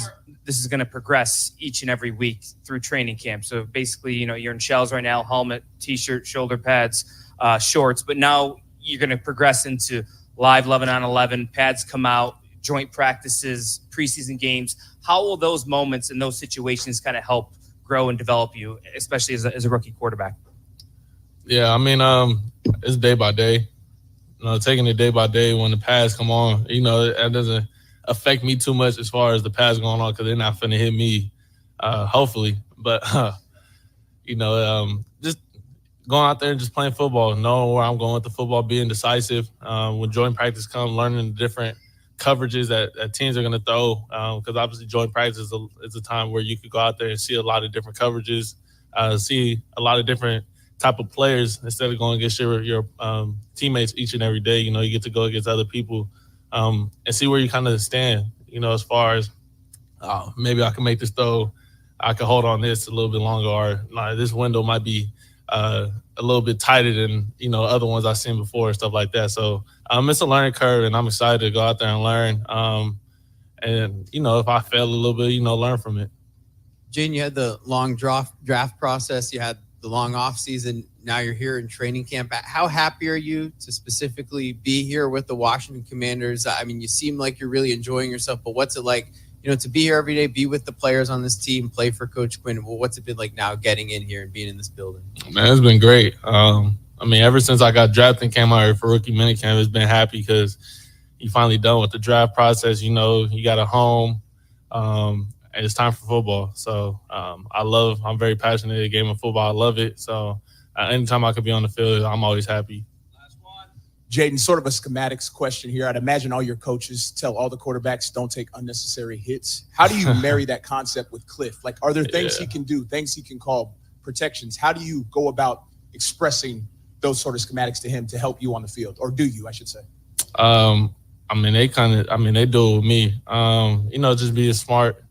this is going to progress each and every week through training camp. So basically, you're in shells right now, helmet, T-shirt, shoulder pads, shorts. But now you're going to progress into live 11-on-11, pads come out, joint practices, preseason games. How will those moments and those situations kind of help grow and develop you, especially as a rookie quarterback? Yeah, I mean, it's day by day. Taking it day by day when the pads come on, it doesn't affect me too much as far as the pads going on because they're not finna hit me, hopefully. But, just going out there and just playing football, knowing where I'm going with the football, being decisive. When joint practice comes, learning the different coverages that teams are going to throw, because obviously joint practice is a time where you could go out there and see a lot of different coverages, see a lot of different type of players instead of going against your teammates each and every day. You get to go against other people and see where you kind of stand, as far as maybe I can make this throw, I can hold on this a little bit longer, or this window might be a little bit tighter than, other ones I've seen before and stuff like that. So it's a learning curve, and I'm excited to go out there and learn. And, if I fail a little bit, learn from it. Jaden, you had the long draft process. You had the long off season. Now you're here in training camp. How happy are you to specifically be here with the Washington Commanders? I mean, you seem like you're really enjoying yourself, but what's it like, to be here every day, be with the players on this team, play for Coach Quinn? Well, what's it been like now getting in here and being in this building? Man, it's been great. Ever since I got drafted and came out here for rookie minicamp, it's been happy because, you finally done with the draft process. You know, you got a home, and it's time for football. So I'm very passionate in the game of football. I love it. So anytime I could be on the field, I'm always happy. Jaden, sort of a schematics question here. I'd imagine all your coaches tell all the quarterbacks don't take unnecessary hits. How do you marry that concept with Cliff? Like, are there things he can do, things he can call protections? How do you go about expressing those sort of schematics to him to help you on the field? Or do you, I should say? They do it with me. You know, just being smart,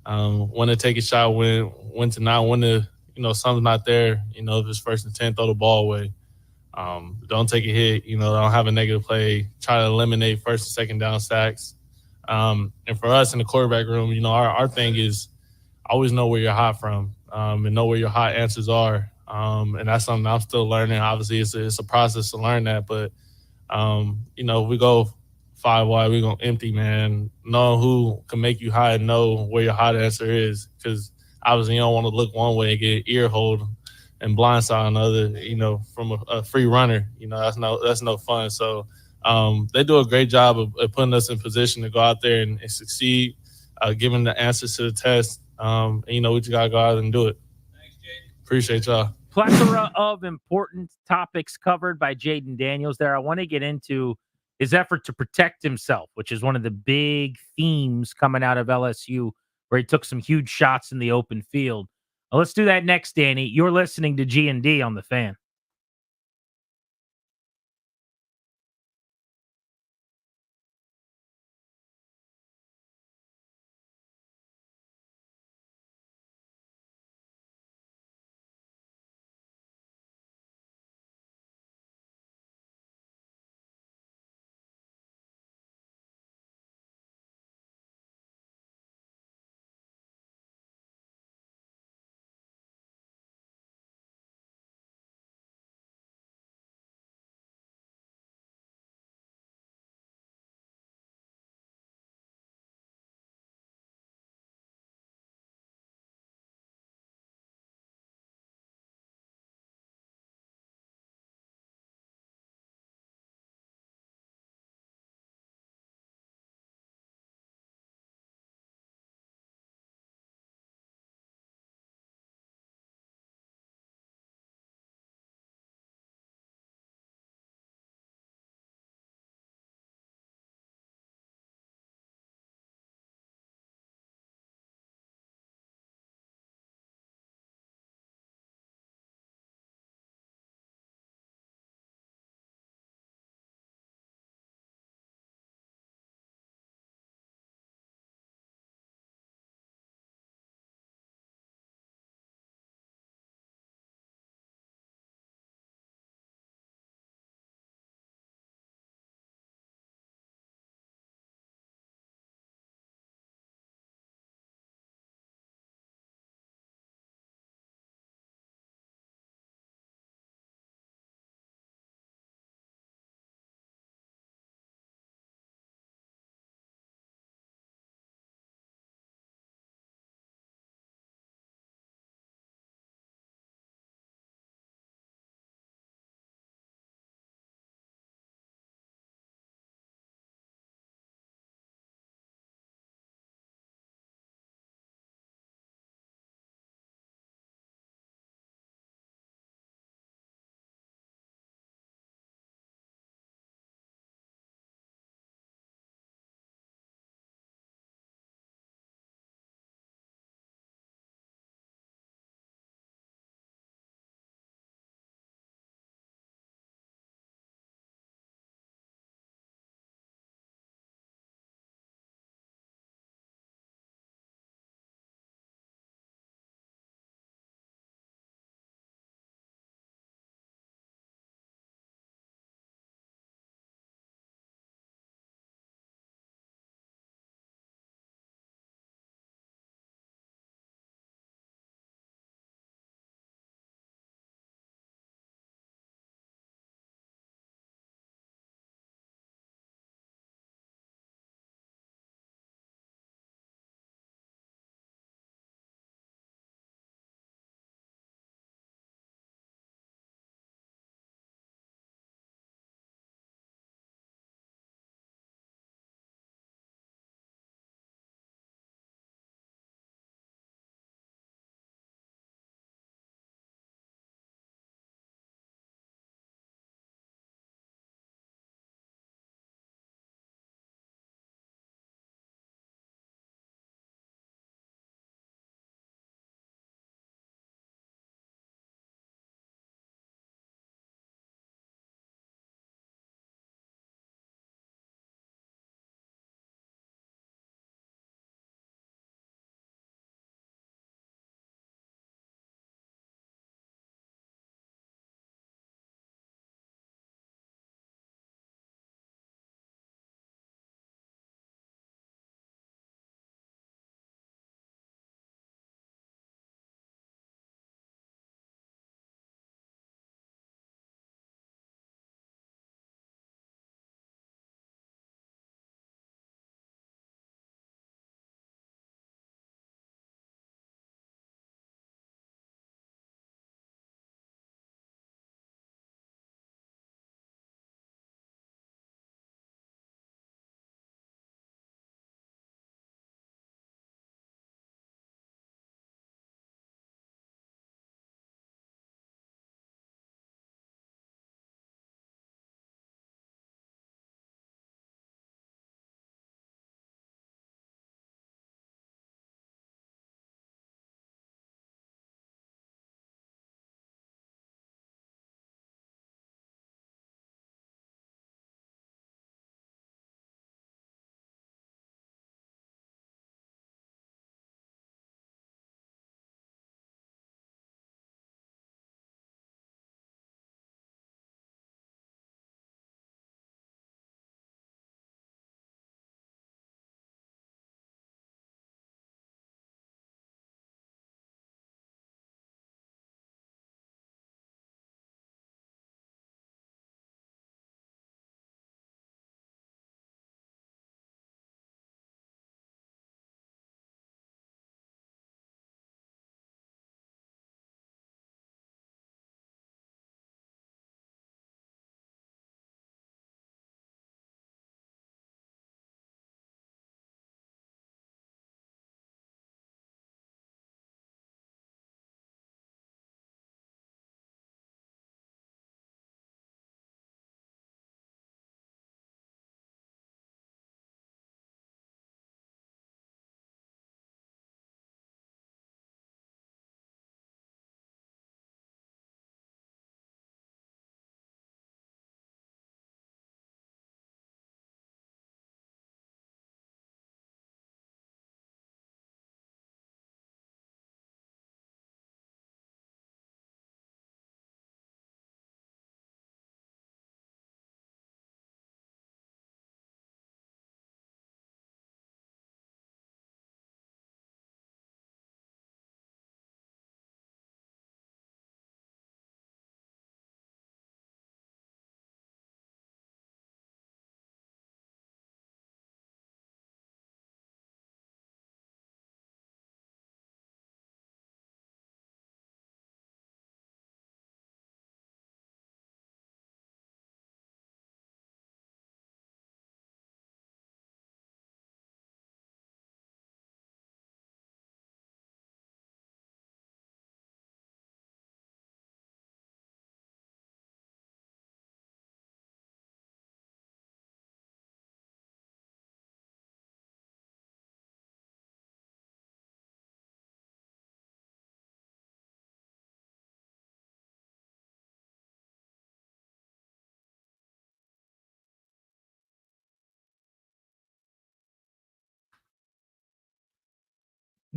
when to take a shot, when to not, when to, you know, something's not there, you know, if it's 1st and 10, throw the ball away. Don't take a hit, you know, don't have a negative play, try to eliminate 1st and 2nd down sacks. And for us in the quarterback room, you know, our thing is always know where you're hot from, and know where your hot answers are. And that's something I'm still learning. Obviously, it's a process to learn that, but, you know, if we go 5 wide, we're going to empty, man. Know who can make you hot and know where your hot answer is, because obviously you don't want to look one way and get ear hold and blindside another, you know, from a free runner. You know, that's no fun. So they do a great job of putting us in position to go out there and succeed, giving the answers to the test. And, you know, we just got to go out and do it. Thanks, Jaden. Appreciate y'all. Plethora of important topics covered by Jaden Daniels there. I want to get into his effort to protect himself, which is one of the big themes coming out of LSU, where he took some huge shots in the open field. Well, let's do that next, Danny. You're listening to G&D on The Fan.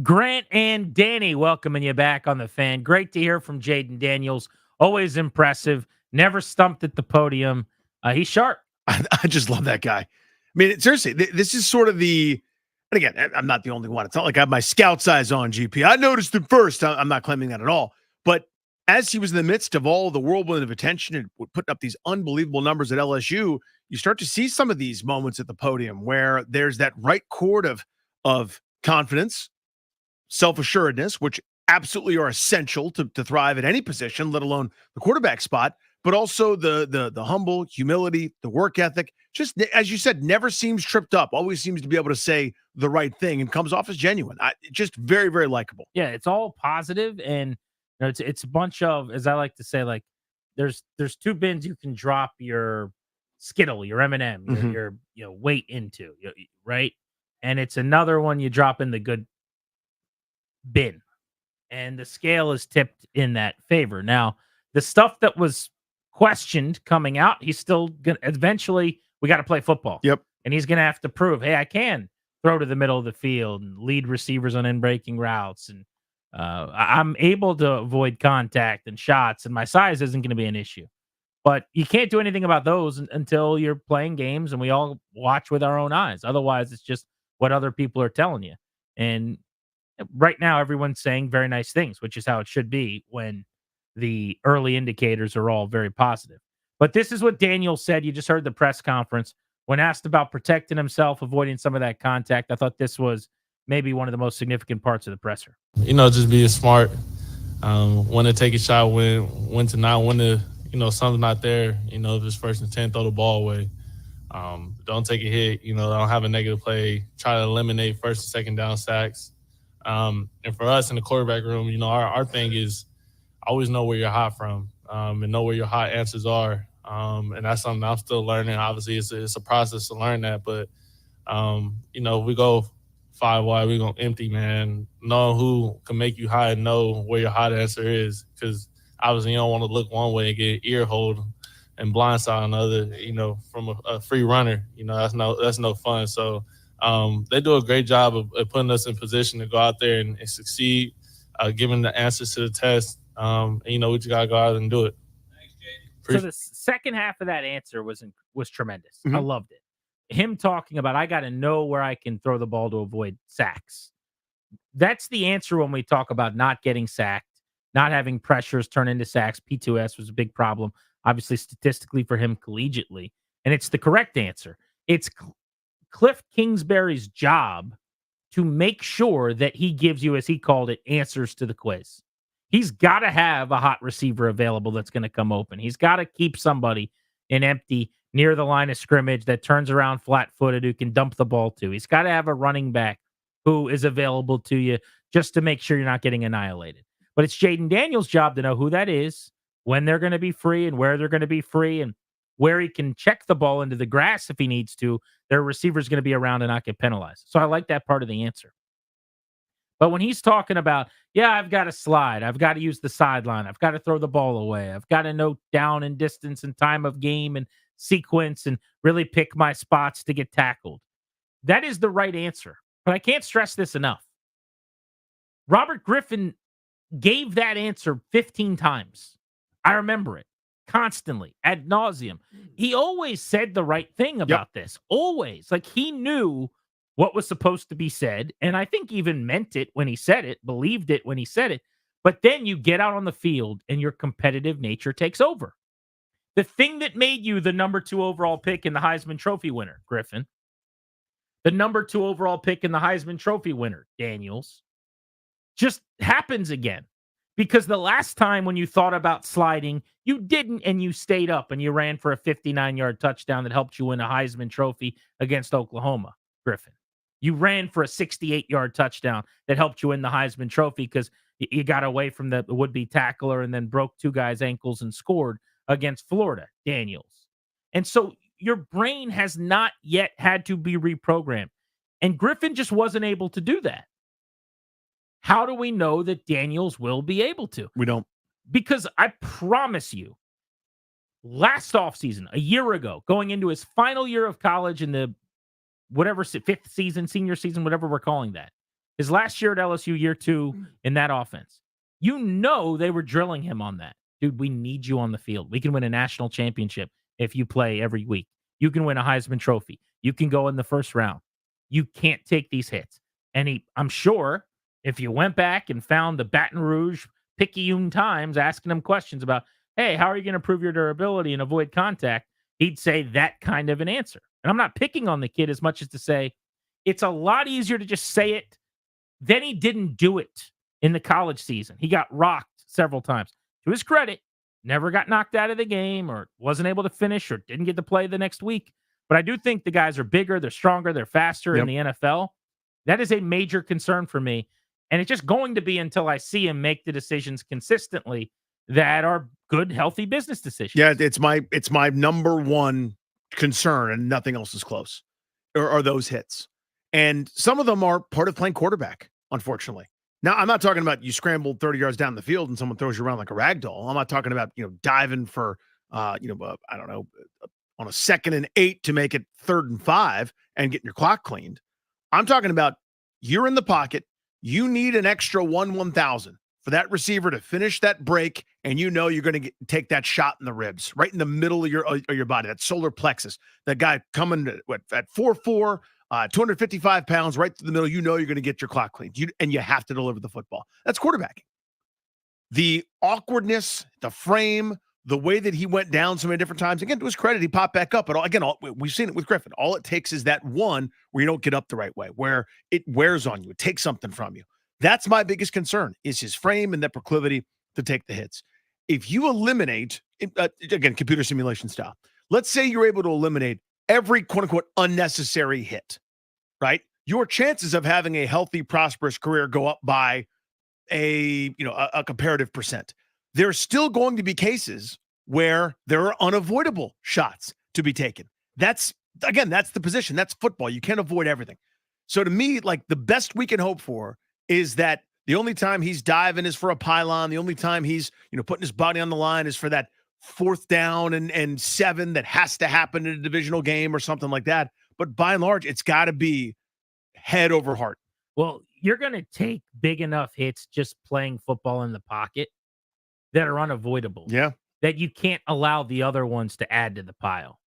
Grant and Danny welcoming you back on the Fan. Great to hear from Jaden Daniels. Always impressive. Never stumped at the podium. He's sharp. I just love that guy. I mean, seriously, this is sort of the, and again, I'm not the only one. It's not like I have my scout's eyes on GP. I noticed it first. I'm not claiming that at all. But as he was in the midst of all the whirlwind of attention and putting up these unbelievable numbers at LSU, you start to see some of these moments at the podium where there's that right chord of confidence, self-assuredness, which absolutely are essential to thrive at any position, let alone the quarterback spot, but also the humble humility, the work ethic, just as you said, never seems tripped up, always seems to be able to say the right thing and comes off as genuine. Just very, very likable. Yeah, it's all positive, and it's a bunch of, as I like to say, like there's two bins you can drop your Skittle, your M&M, your weight into, right? And it's another one you drop in the good bin, and the scale is tipped in that favor. Now, the stuff that was questioned coming out, he's still gonna eventually, we got to play football. Yep. And he's gonna have to prove, hey, I can throw to the middle of the field and lead receivers on in breaking routes, and I'm able to avoid contact and shots, and my size isn't going to be an issue. But you can't do anything about those until you're playing games and we all watch with our own eyes. Otherwise, it's just what other people are telling you. And right now, everyone's saying very nice things, which is how it should be when the early indicators are all very positive. But this is what Daniel said. You just heard the press conference. When asked about protecting himself, avoiding some of that contact, I thought this was maybe one of the most significant parts of the presser. Just being smart, when to take a shot, when to not, when to, something's not there, if it's first and 10, throw the ball away. Don't take a hit, don't have a negative play, try to eliminate first and second down sacks. And for us in the quarterback room, our thing is always know where you're hot from, and know where your hot answers are. And that's something I'm still learning. Obviously, it's a process to learn that. But, if we go 5 wide, we're going to empty, man. Know who can make you hot and know where your hot answer is. Because obviously you don't want to look one way and get ear hold and blindside another, from a free runner. That's no fun. So they do a great job of putting us in position to go out there and succeed, giving the answers to the test. We just got to go out and do it. So the second half of that answer was tremendous. I loved it. Him talking about, I got to know where I can throw the ball to avoid sacks. That's the answer when we talk about not getting sacked, not having pressures turn into sacks. P2S was a big problem, obviously statistically for him collegiately. And it's the correct answer. It's Cliff Kingsbury's job to make sure that he gives you, as he called it, answers to the quiz. He's got to have a hot receiver available that's going to come open. He's got to keep somebody in empty near the line of scrimmage that turns around flat-footed who can dump the ball to. He's got to have a running back who is available to you just to make sure you're not getting annihilated. But it's Jaden Daniels' job to know who that is, when they're going to be free and where they're going to be free, and where he can check the ball into the grass if he needs to. Their receiver's going to be around and not get penalized. So I like that part of the answer. But when he's talking about, I've got to slide, I've got to use the sideline, I've got to throw the ball away, I've got to know down and distance and time of game and sequence and really pick my spots to get tackled. That is the right answer. But I can't stress this enough. Robert Griffin gave that answer 15 times. I remember it constantly, ad nauseum. He always said the right thing about this. Always. Like, he knew what was supposed to be said, and I think even meant it when he said it, believed it when he said it. But then you get out on the field and your competitive nature takes over. The thing that made you the number 2 overall pick in the Heisman Trophy winner, Griffin, the number 2 overall pick in the Heisman Trophy winner, Daniels, just happens again. Because the last time when you thought about sliding, you didn't, and you stayed up and you ran for a 59-yard touchdown that helped you win a Heisman Trophy against Oklahoma, Griffin. You ran for a 68-yard touchdown that helped you win the Heisman Trophy because you got away from the would-be tackler and then broke 2 guys' ankles and scored against Florida, Daniels. And so your brain has not yet had to be reprogrammed. And Griffin just wasn't able to do that. How do we know that Daniels will be able to? We don't. Because I promise you, last offseason, a year ago, going into his final year of college in the whatever 5th season, senior season, whatever we're calling that, His last year at LSU, year 2 in that offense. You know they were drilling him on that. Dude, we need you on the field. We can win a national championship if you play every week. You can win a Heisman Trophy. You can go in the first round. You can't take these hits. And I'm sure if you went back and found the Baton Rouge Picayune Times asking him questions about, hey, how are you going to prove your durability and avoid contact? He'd say that kind of an answer. And I'm not picking on the kid as much as to say it's a lot easier to just say it. Then he didn't do it in the college season. He got rocked several times. To his credit, never got knocked out of the game or wasn't able to finish or didn't get to play the next week. But I do think the guys are bigger, they're stronger, they're faster in the NFL. That is a major concern for me. And it's just going to be until I see him make the decisions consistently that are good, healthy business decisions. Yeah, it's my number one concern, and nothing else is close, are those hits. And some of them are part of playing quarterback, unfortunately. Now, I'm not talking about you scrambled 30 yards down the field and someone throws you around like a rag doll. I'm not talking about, diving for, I don't know, on a 2nd and 8 to make it 3rd and 5 and getting your clock cleaned. I'm talking about you're in the pocket. You need an extra 1,000 for that receiver to finish that break, and you're going to take that shot in the ribs, right in the middle of your body, that solar plexus. That guy coming at 4'4", 255 pounds, right through the middle. You're going to get your clock cleaned, and you have to deliver the football. That's quarterbacking. The awkwardness, the frame, the way that he went down so many different times. Again, to his credit, he popped back up. But we've seen it with Griffin. All it takes is that one where you don't get up the right way, where it wears on you. It takes something from you. That's my biggest concern, is his frame and that proclivity to take the hits. If you eliminate, again, computer simulation style, let's say you're able to eliminate every quote-unquote unnecessary hit, right? Your chances of having a healthy, prosperous career go up by a comparative percent. There's still going to be cases where there are unavoidable shots to be taken. That's the position. That's football. You can't avoid everything. So to me, like, the best we can hope for is that the only time he's diving is for a pylon. The only time he's, putting his body on the line is for that 4th down and 7 that has to happen in a divisional game or something like that. But by and large, it's got to be head over heart. Well, you're going to take big enough hits just playing football in the pocket that are unavoidable. Yeah. That you can't allow the other ones to add to the pile.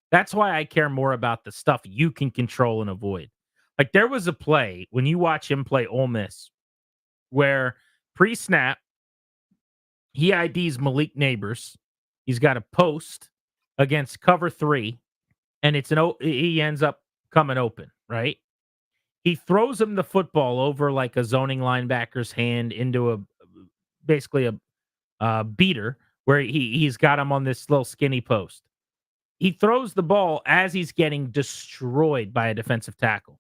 That's why I care more about the stuff you can control and avoid. Like, there was a play when you watch him play Ole Miss where pre-snap, he IDs Malik Neighbors. He's got a post against cover 3, and he ends up coming open, right? He throws him the football over like a zoning linebacker's hand into basically a beater where he's got him on this little skinny post. He throws the ball as he's getting destroyed by a defensive tackle.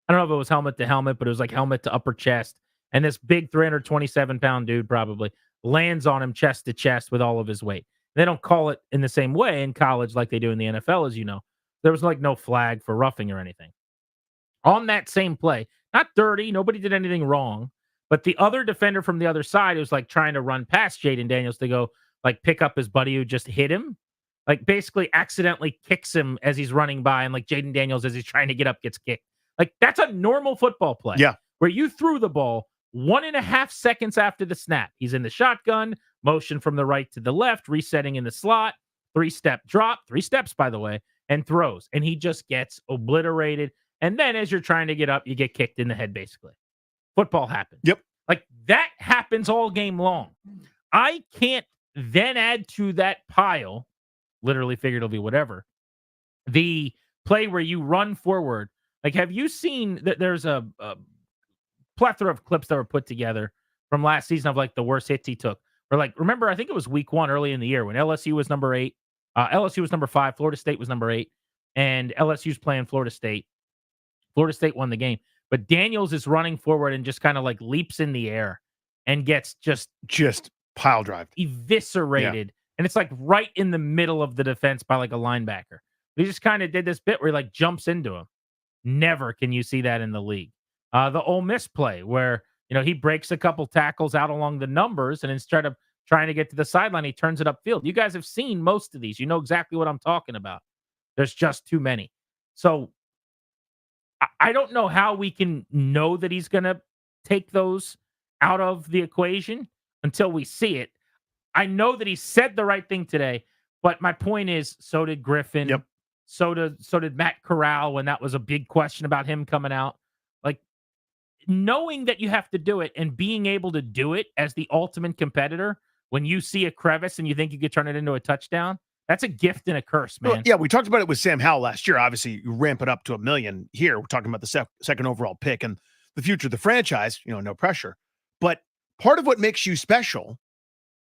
I don't know if it was helmet to helmet, but it was like helmet to upper chest. And this big 327-pound dude probably lands on him chest to chest with all of his weight. They don't call it in the same way in college like they do in the NFL, as you know. There was like no flag for roughing or anything. On that same play, not dirty, nobody did anything wrong, but the other defender from the other side was like trying to run past Jaden Daniels to go like pick up his buddy who just hit him. Like basically accidentally kicks him as he's running by, and like Jaden Daniels, as he's trying to get up, gets kicked. Like, that's a normal football play. Yeah. Where you threw the ball 1.5 seconds after the snap. He's in the shotgun, motion from the right to the left, resetting in the slot, 3-step drop, 3 steps, by the way, and throws. And he just gets obliterated. And then as you're trying to get up, you get kicked in the head, basically. Football happens. Yep. Like, that happens all game long. I can't then add to that pile, literally, figuratively, whatever, the play where you run forward. Like, have you seen that there's a plethora of clips that were put together from last season of like the worst hits he took? Or like, remember, I think it was week 1 early in the year when LSU was number 8, LSU was number 5, Florida State was number 8, and LSU's playing Florida State. Florida State won the game, but Daniels is running forward and just kind of like leaps in the air and gets just pile drive, eviscerated. Yeah. And it's like right in the middle of the defense by like a linebacker. He just kind of did this bit where he like jumps into him. Never can you see that in the league. The Ole Miss play where, he breaks a couple tackles out along the numbers, and instead of trying to get to the sideline, he turns it upfield. You guys have seen most of these. You know exactly what I'm talking about. There's just too many. So I don't know how we can know that he's going to take those out of the equation until we see it. I know that he said the right thing today, but my point is, so did Griffin. Yep. So did Matt Corral when that was a big question about him coming out. Like, knowing that you have to do it and being able to do it as the ultimate competitor when you see a crevice and you think you could turn it into a touchdown, that's a gift and a curse, man. Well, yeah, we talked about it with Sam Howell last year. Obviously, you ramp it up to $1 million here. We're talking about the second overall pick and the future of the franchise, no pressure. But part of what makes you special,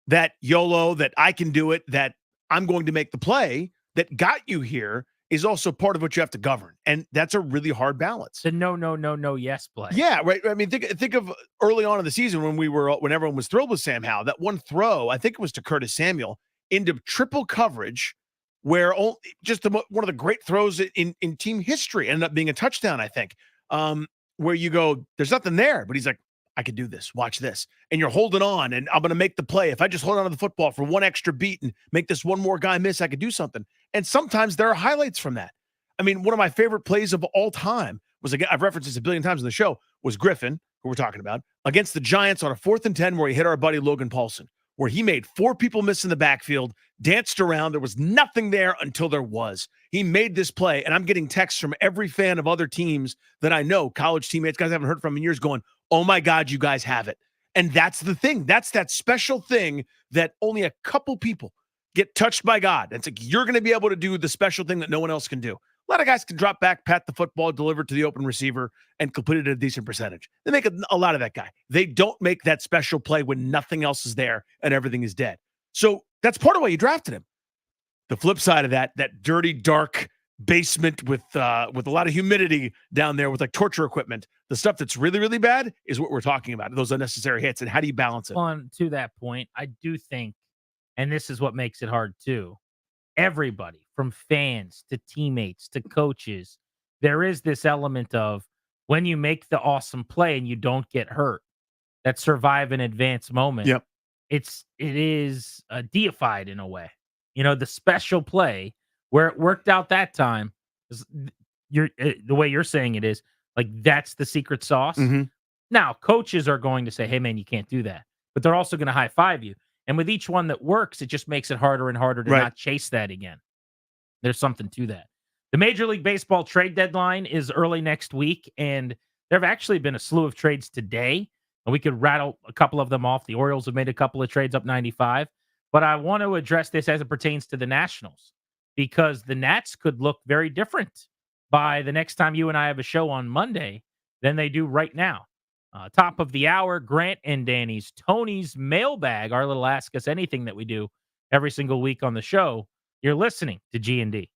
that YOLO, that I can do it, that I'm going to make the play, that got you here, is also part of what you have to govern. And that's a really hard balance. The no, yes play. Yeah, right. I mean, think of early on in the season when everyone was thrilled with Sam Howell. That one throw, I think it was to Curtis Samuel, into triple coverage, where one of the great throws in team history ended up being a touchdown, I think, where you go, there's nothing there, but he's like, I could do this. Watch this. And you're holding on, and I'm going to make the play. If I just hold on to the football for one extra beat and make this one more guy miss, I could do something. And sometimes there are highlights from that. I mean, one of my favorite plays of all time was, again, I've referenced this a billion times in the show, was Griffin, who we're talking about, against the Giants on a 4th and 10 where he hit our buddy Logan Paulson, where he made 4 people miss in the backfield, danced around. There was nothing there until there was. He made this play, and I'm getting texts from every fan of other teams that I know, college teammates, guys I haven't heard from in years, going, oh my God, you guys have it. And that's the thing. That's that special thing that only a couple people get touched by God. It's like, you're going to be able to do the special thing that no one else can do. A lot of guys can drop back, pat the football, deliver to the open receiver, and complete it at a decent percentage. They make a lot of that guy. They don't make that special play when nothing else is there and everything is dead. So that's part of why you drafted him. The flip side of that dirty, dark basement with a lot of humidity down there with like torture equipment, the stuff that's really, really bad is what we're talking about, those unnecessary hits. And how do you balance it? On to that point, I do think, and this is what makes it hard too, everybody from fans to teammates to coaches, there is this element of when you make the awesome play and you don't get hurt, that survive and advance moment. Yep. It is deified in a way. The special play where it worked out that time, the way you're saying it is like, that's the secret sauce. Mm-hmm. Now, coaches are going to say, hey man, you can't do that, but they're also going to high five you. And with each one that works, it just makes it harder and harder to not chase that again. There's something to that. The Major League Baseball trade deadline is early next week, and there have actually been a slew of trades today, and we could rattle a couple of them off. The Orioles have made a couple of trades up 95, but I want to address this as it pertains to the Nationals, because the Nats could look very different by the next time you and I have a show on Monday than they do right now. Top of the hour, Grant and Danny's Tony's Mailbag, our little Ask Us Anything that we do every single week on the show. You're listening to G&D.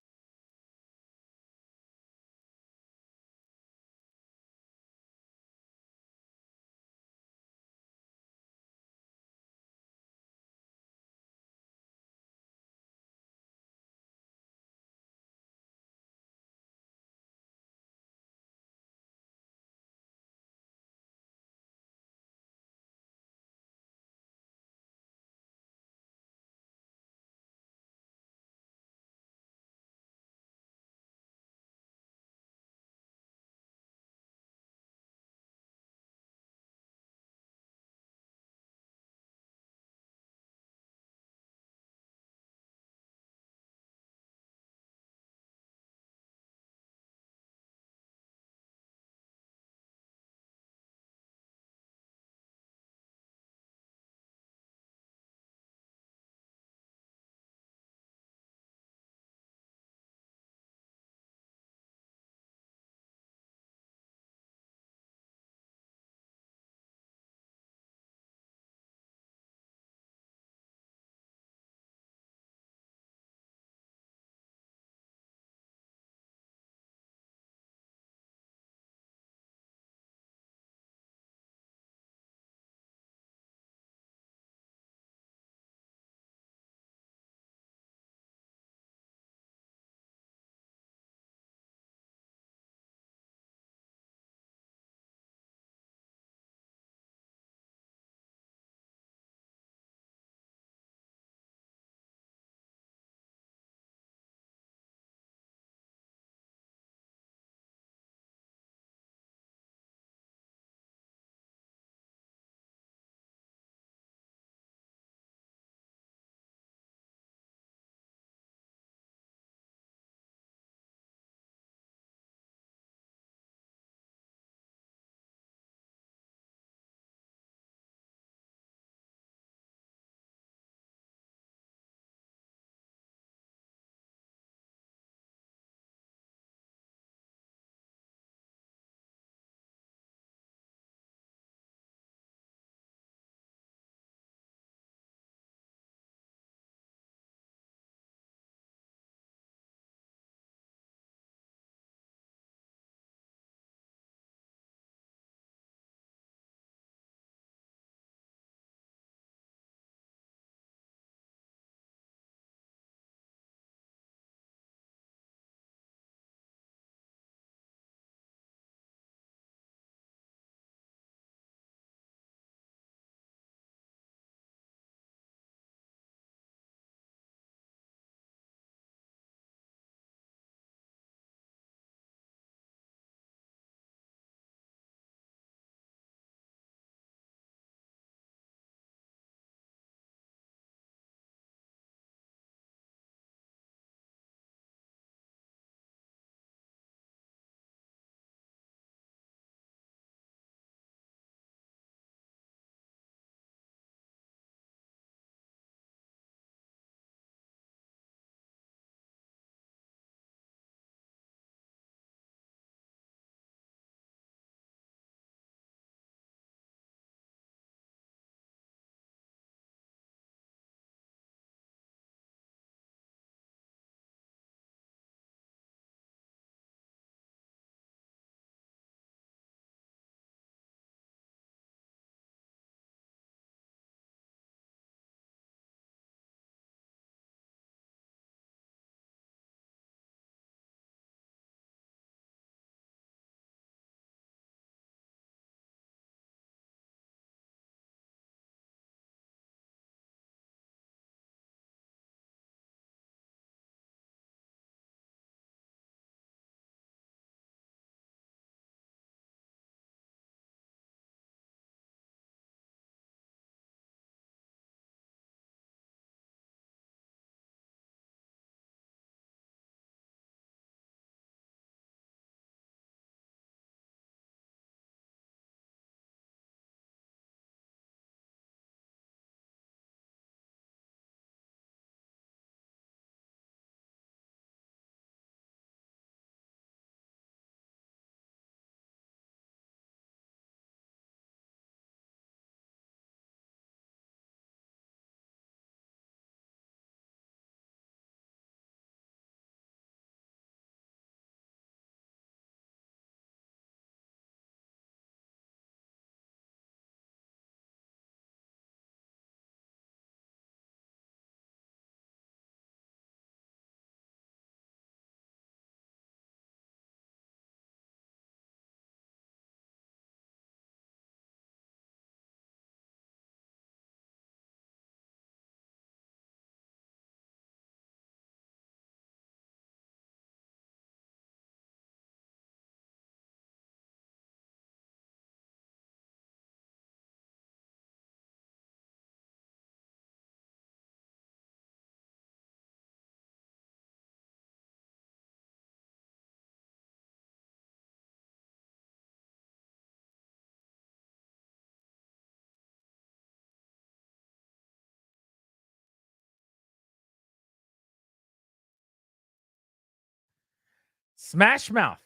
Smash Mouth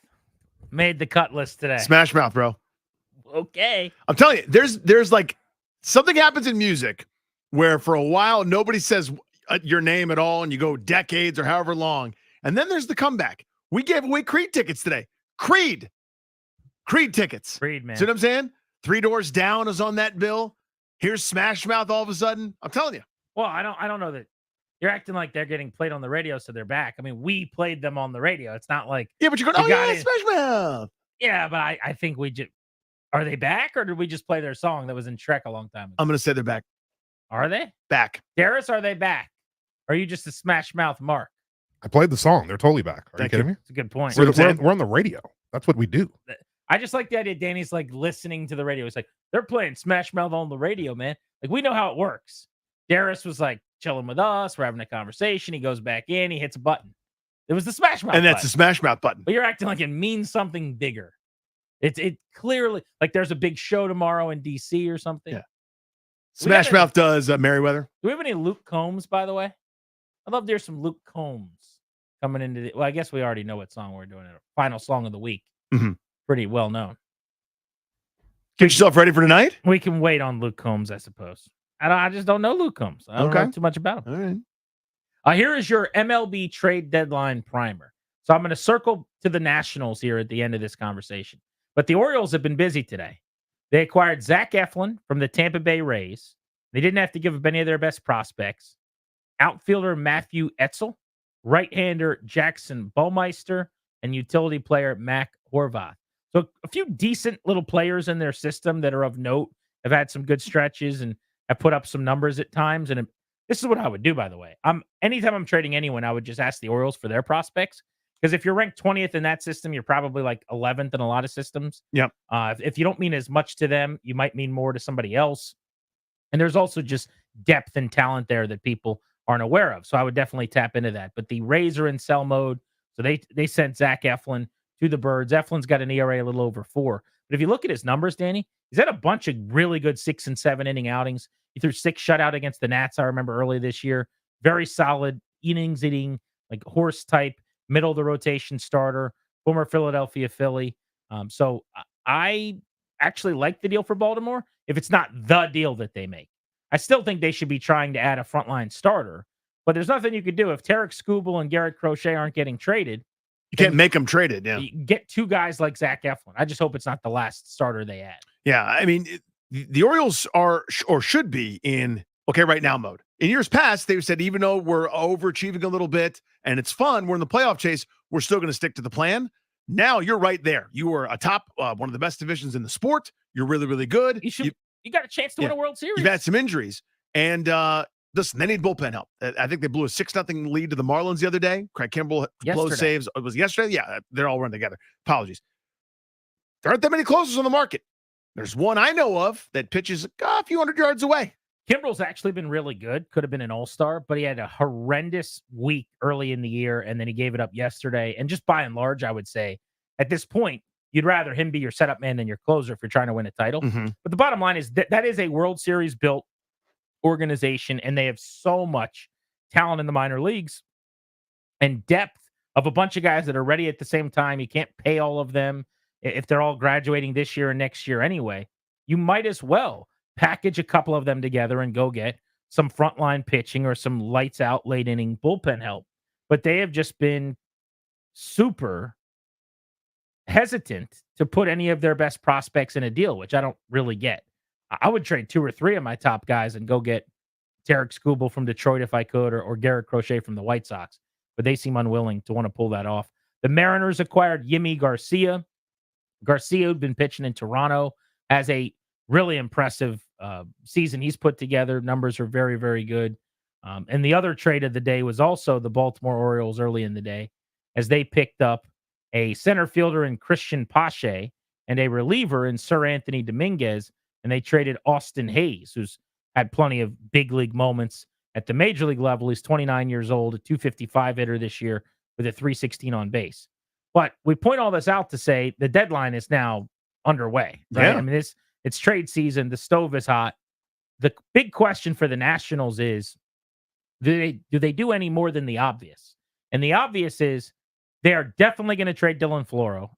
made the cut list today. Smash Mouth, bro. Okay. I'm telling you, there's like something happens in music where for a while nobody says your name at all, and you go decades or however long, and then there's the comeback. We gave away Creed tickets today. Creed tickets. Creed, man. See what I'm saying? 3 Doors Down is on that bill. Here's Smash Mouth all of a sudden. I'm telling you. Well, I don't know that you're acting like they're getting played on the radio, so they're back. I mean, we played them on the radio. It's not like but you're going, oh yeah, Smash Mouth. Yeah, but I think we just are they back, or did we just play their song that was in Shrek a long time ago? I'm going to say they're back. Are they back? Darius, are they back? Or are you just a Smash Mouth Mark? I played the song. They're totally back. Are you kidding me? It's a good point. We're on the radio. That's what we do. I just like the idea Danny's like listening to the radio. It's like, they're playing Smash Mouth on the radio, man. Like, we know how it works. Darius was like chilling with us. We're having a conversation. He goes back in. He hits a button. It was the Smash Mouth And that's button. the Smash Mouth button. But you're acting like it means something bigger. It clearly, like there's a big show tomorrow in D.C. or something. Yeah. Smash Mouth does Merriweather. Do we have any Luke Combs, by the way? I'd love to hear some Luke Combs coming into the. Well, I guess we already know what song we're doing. Final song of the week. Mhm. Pretty well known. Get yourself ready for tonight? We can wait on Luke Combs, I suppose. I just don't know Luke Combs. I don't know too much about him. All right. Here is your MLB trade deadline primer. So I'm going to circle to the Nationals here at the end of this conversation. But the Orioles have been busy today. They acquired Zach Eflin from the Tampa Bay Rays. They didn't have to give up any of their best prospects. Outfielder Matthew Etzel, right-hander Jackson Baumeister, and utility player Mac Horvath. So a few decent little players in their system that are of note, have had some good stretches and have put up some numbers at times. And this is what I would do, by the way. Anytime I'm trading anyone, I would just ask the Orioles for their prospects. Because if you're ranked 20th in that system, you're probably like 11th in a lot of systems. Yep. If you don't mean as much to them, you might mean more to somebody else. And there's also just depth and talent there that people aren't aware of. So I would definitely tap into that. But the Rays are in sell mode. So they sent Zach Eflin to the Birds. Eflin's got an ERA a little over 4. But if you look at his numbers, Danny, he's had a bunch of really good 6 and 7 inning outings. He threw 6 shutout against the Nats, I remember early this year. Very solid innings eating, like horse type, middle of the rotation starter, former Philadelphia Philly. So I actually like the deal for Baltimore if it's not the deal that they make. I still think they should be trying to add a frontline starter, but there's nothing you could do. If Tarek Skubal and Garrett Crochet aren't getting traded, you can't make them traded. Yeah. You get 2 guys like Zach Eflin. I just hope it's not the last starter they add. Yeah. I mean, the Orioles are or should be in okay right now mode. In years past, they said, even though we're overachieving a little bit and it's fun, we're in the playoff chase, we're still going to stick to the plan. Now you're right there. You are a top, one of the best divisions in the sport. You're really, really good. You got a chance to win a World Series. You've had some injuries. And listen, they need bullpen help. I think they blew a 6-0 lead to the Marlins the other day. Craig Kimbrell close saves. It was yesterday? Yeah, they're all run together. Apologies. There aren't that many closers on the market. There's one I know of that pitches a few hundred yards away. Kimbrell's actually been really good. Could have been an all-star, but he had a horrendous week early in the year, and then he gave it up yesterday. And just by and large, I would say, at this point, you'd rather him be your setup man than your closer if you're trying to win a title. Mm-hmm. But the bottom line is that is a World Series-built organization, and they have so much talent in the minor leagues and depth of a bunch of guys that are ready at the same time. You can't pay all of them if they're all graduating this year and next year anyway. You might as well package a couple of them together and go get some frontline pitching or some lights out late inning bullpen help. But they have just been super hesitant to put any of their best prospects in a deal, which I don't really get. I would trade 2 or 3 of my top guys and go get Tarek Skubal from Detroit if I could, or Garrett Crochet from the White Sox. But they seem unwilling to want to pull that off. The Mariners acquired Yimi Garcia. Garcia, who'd been pitching in Toronto, has a really impressive season he's put together. Numbers are very, very good. And the other trade of the day was also the Baltimore Orioles early in the day, as they picked up a center fielder in Christian Pache and a reliever in Sir Anthony Dominguez, and they traded Austin Hayes, who's had plenty of big league moments at the major league level. He's 29 years old, a 255 hitter this year with a 316 on base. But we point all this out to say the deadline is now underway. Right? Yeah. I mean, it's trade season. The stove is hot. The big question for the Nationals is, do they do any more than the obvious? And the obvious is They are definitely going to trade Dylan Floro,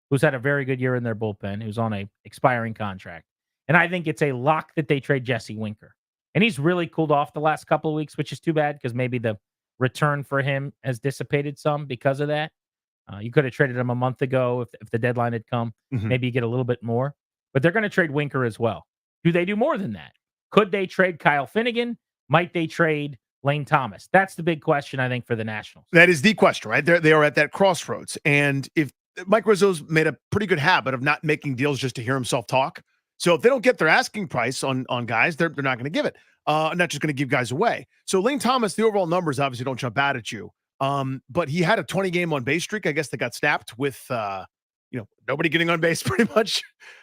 who's had a very good year in their bullpen, who's on a expiring contract. And I think it's a lock that they trade Jesse Winker. And he's really cooled off the last couple of weeks, which is too bad because maybe the return for him has dissipated some because of that. You could have traded him a month ago if the deadline had come. Maybe you get a little bit more. But they're going to trade Winker as well. Do they do more than that? Could they trade Kyle Finnegan? Might they trade Lane Thomas? That's the big question, I think, for the Nationals. That is the question, right? They are at that crossroads. And if Mike Rizzo's made a pretty good habit of not making deals just to hear himself talk. So if they don't get their asking price on guys, they're not going to give it. Not just going to give guys away. So Lane Thomas, the overall numbers obviously don't jump out at you. But he had a 20-game on base streak. I guess that got snapped with nobody getting on base pretty much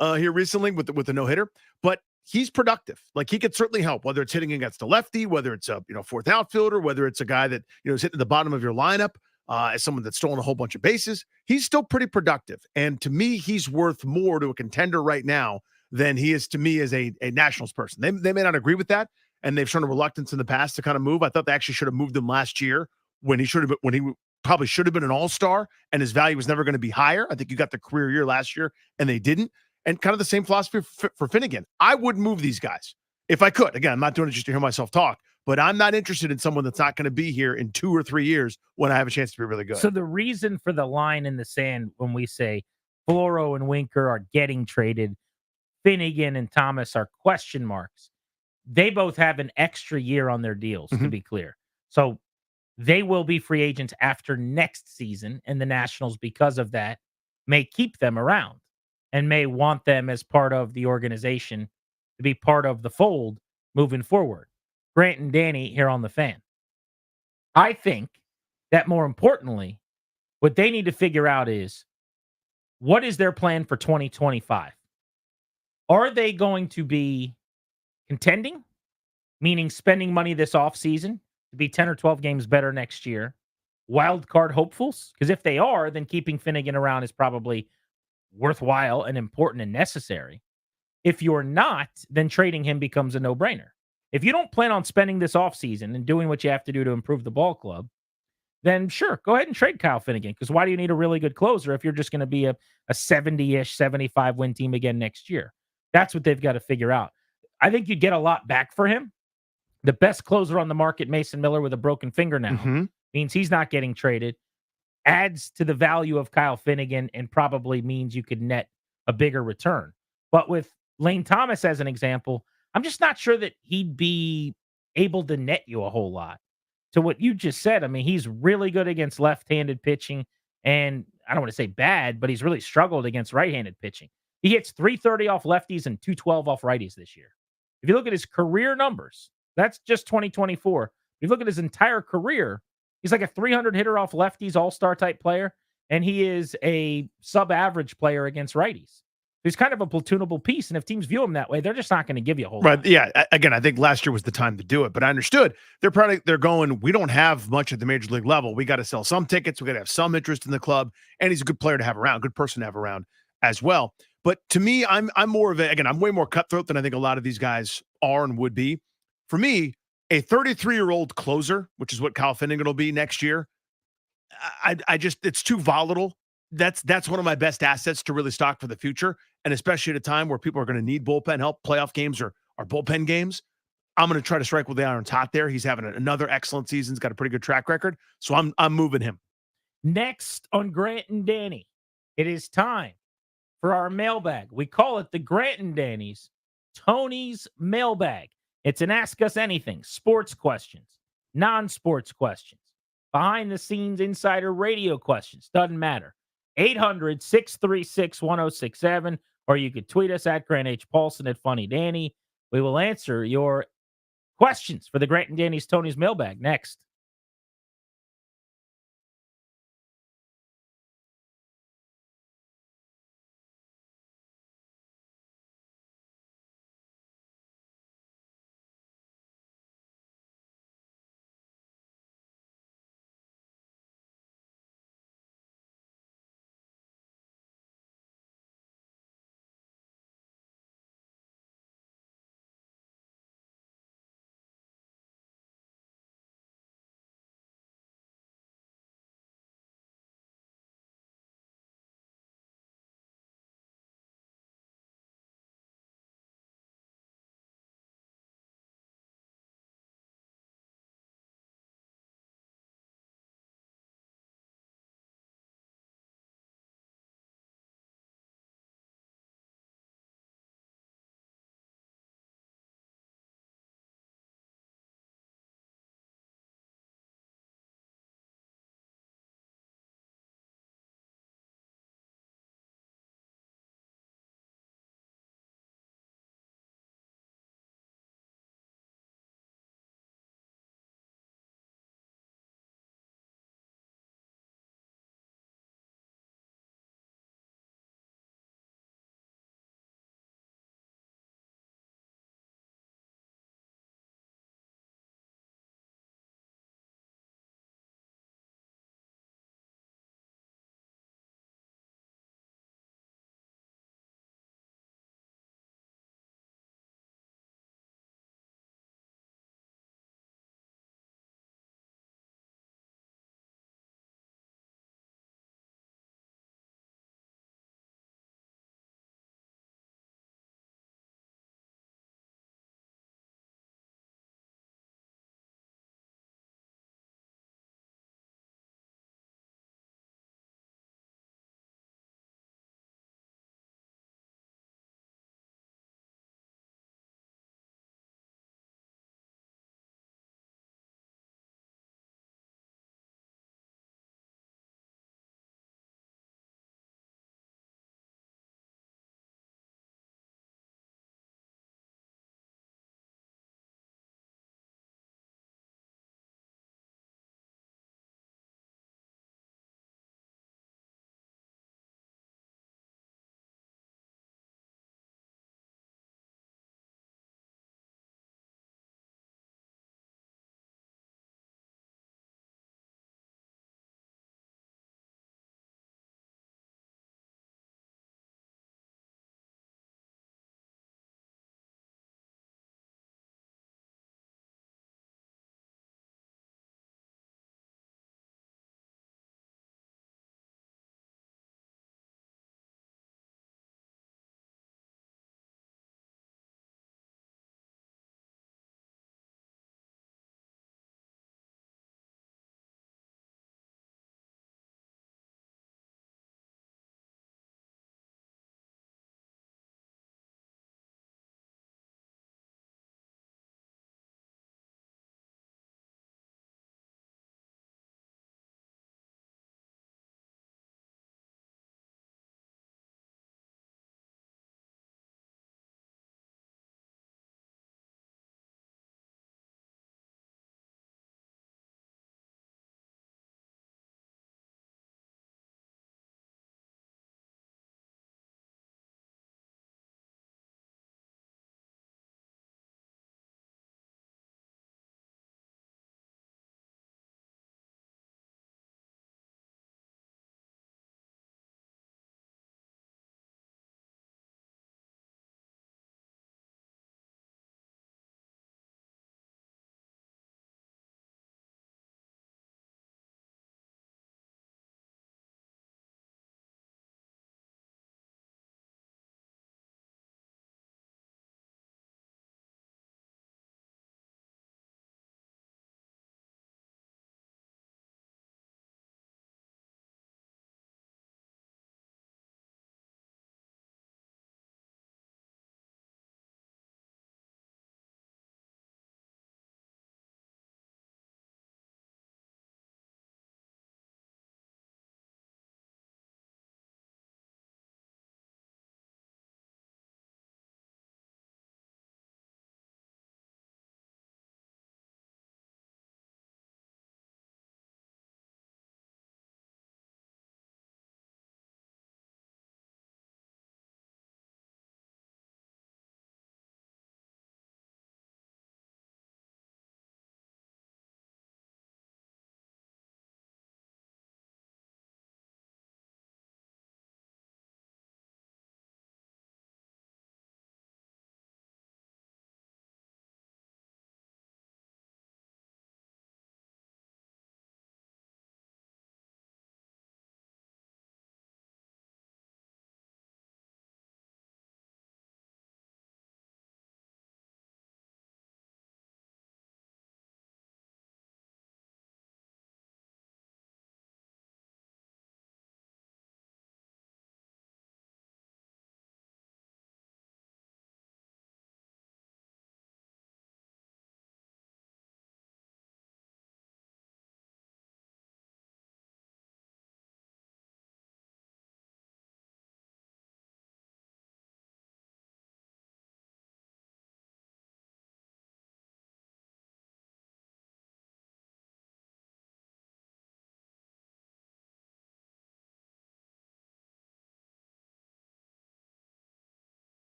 here recently with the no-hitter. But he's productive. Like, he could certainly help, whether it's hitting against a lefty, whether it's a fourth outfielder, whether it's a guy that is hitting the bottom of your lineup, as someone that's stolen a whole bunch of bases. He's still pretty productive. And to me, he's worth more to a contender right now than he is to me as a Nationals person. They may not agree with that, and they've shown a reluctance in the past to kind of move. I thought they actually should have moved him last year when he probably should have been an all-star, and his value was never going to be higher. I think you got the career year last year, and they didn't. And kind of the same philosophy for Finnegan. I would move these guys if I could. Again, I'm not doing it just to hear myself talk, but I'm not interested in someone that's not going to be here in 2 or 3 years when I have a chance to be really good. So the reason for the line in the sand when we say Floro and Winker are getting traded, Finnegan and Thomas are question marks. They both have an extra year on their deals, to be clear. So they will be free agents after next season, and the Nationals, because of that, may keep them around and may want them as part of the organization to be part of the fold moving forward. Grant and Danny here on the Fan. I think that more importantly, what they need to figure out is, what is their plan for 2025? Are they going to be contending, meaning spending money this offseason to be 10 or 12 games better next year? Wild card hopefuls? Because if they are, then keeping Finnegan around is probably worthwhile and important and necessary. If you're not, then trading him becomes a no-brainer. If you don't plan on spending this offseason and doing what you have to do to improve the ball club, then sure, go ahead and trade Kyle Finnegan. Because why do you need a really good closer if you're just going to be a 70-ish, 75-win team again next year? That's what they've got to figure out. I think you'd get a lot back for him. The best closer on the market, Mason Miller, with a broken finger now, means he's not getting traded. Adds to the value of Kyle Finnegan and probably means you could net a bigger return. But with Lane Thomas as an example, I'm just not sure that he'd be able to net you a whole lot. To what you just said, I mean, he's really good against left-handed pitching, and I don't want to say bad, but he's really struggled against right-handed pitching. He hits 330 off lefties and 212 off righties this year. If you look at his career numbers, that's just 2024. If you look at his entire career, he's like a 300 hitter off lefties, all-star type player, and he is a sub-average player against righties. He's kind of a platoonable piece, and if teams view him that way, they're just not going to give you a whole lot. Yeah. Again, I think last year was the time to do it, but I understood. They're going, we don't have much at the major league level. We got to sell some tickets. We got to have some interest in the club, and he's a good player to have around, good person to have around as well. But to me, I'm more of I'm way more cutthroat than I think a lot of these guys are and would be. For me, a 33-year-old closer, which is what Kyle Finnegan will be next year, it's too volatile. That's one of my best assets to really stock for the future, and especially at a time where people are going to need bullpen help, playoff games or bullpen games. I'm going to try to strike while the iron's hot there. He's having another excellent season. He's got a pretty good track record, so I'm moving him. Next on Grant and Danny, it is time for our mailbag. We call it the Grant and Danny's Tony's Mailbag. It's an Ask Us Anything, sports questions, non-sports questions, behind-the-scenes insider radio questions. Doesn't matter. 800-636-1067, or you could tweet us at Grant H. Paulson at Funny Danny. We will answer your questions for the Grant and Danny's Tony's Mailbag next.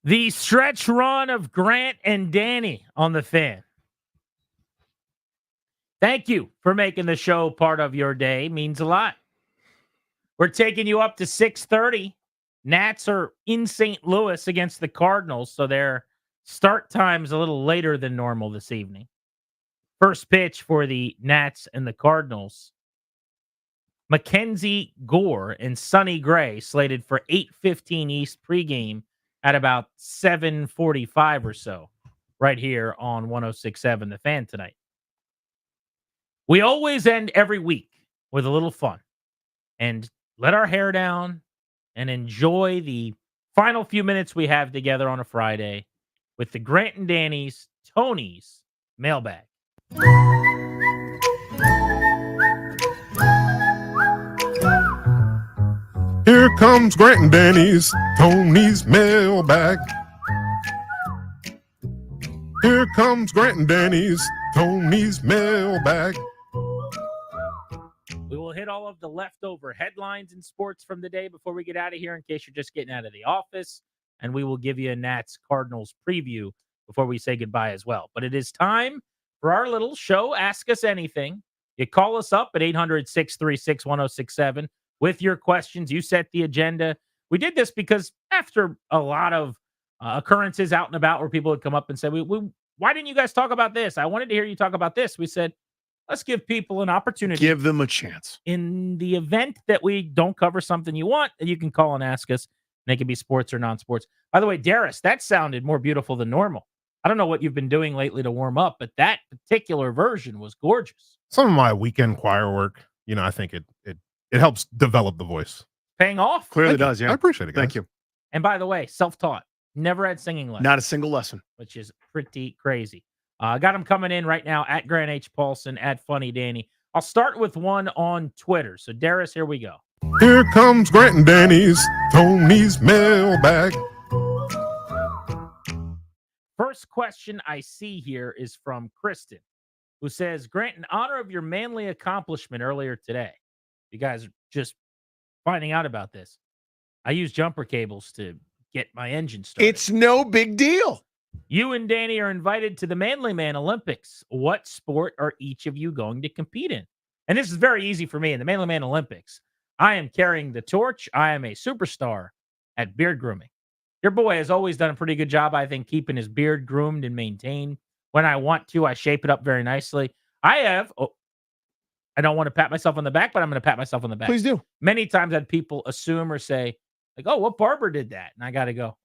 The stretch run of Grant and Danny on the Fan. Thank you for making the show part of your day. Means a lot. We're taking you up to 6:30. Nats are in St. Louis against the Cardinals, so their start time's a little later than normal this evening. First pitch for the Nats and the Cardinals. Mackenzie Gore and Sonny Gray slated for 8:15 East pregame at about 7:45 or so, right here on 106.7 The Fan tonight. We always end every week with a little fun and let our hair down and enjoy the final few minutes we have together on a Friday with the Grant and Danny's Tony's Mailbag. Here comes Grant and Danny's Tony's Mailbag. Here comes Grant and Danny's Tony's Mailbag. We will hit all of the leftover headlines in sports from the day before we get out of here in case you're just getting out of the office. And we will give you a Nats Cardinals preview before we say goodbye as well. But it is time for our little show, Ask Us Anything. You call us up at 800-636-1067 with your questions. You set the agenda. We did this because after a lot of occurrences out and about where people would come up and say, why didn't you guys talk about this? I wanted to hear you talk about this. We said, let's give people an opportunity. Give them a chance. In the event that we don't cover something you want, you can call and ask us. And it can be sports or non-sports. By the way, Darius, that sounded more beautiful than normal. I don't know what you've been doing lately to warm up, but that particular version was gorgeous. Some of my weekend choir work, I think it helps develop the voice. Paying off. Clearly does, yeah. I appreciate it, guys. Thank you. And by the way, self-taught. Never had singing lessons. Not a single lesson. Which is pretty crazy. Got them coming in right now at Grant H. Paulson, at Funny Danny. I'll start with one on Twitter. So, Darius, here we go. Here comes Grant and Danny's Tony's Mailbag. First question I see here is from Kristen, who says, Grant, in honor of your manly accomplishment earlier today, you guys are just finding out about this. I use jumper cables to get my engine started. It's no big deal. You and Danny are invited to the Manly Man Olympics. What sport are each of you going to compete in? And this is very easy for me. In the Manly Man Olympics, I am carrying the torch. I am a superstar at beard grooming. Your boy has always done a pretty good job, I think, keeping his beard groomed and maintained. When I want to, I shape it up very nicely. I don't want to pat myself on the back, but I'm going to pat myself on the back. Please do. Many times that people assume or say, like, oh, what barber did that? And I got to go,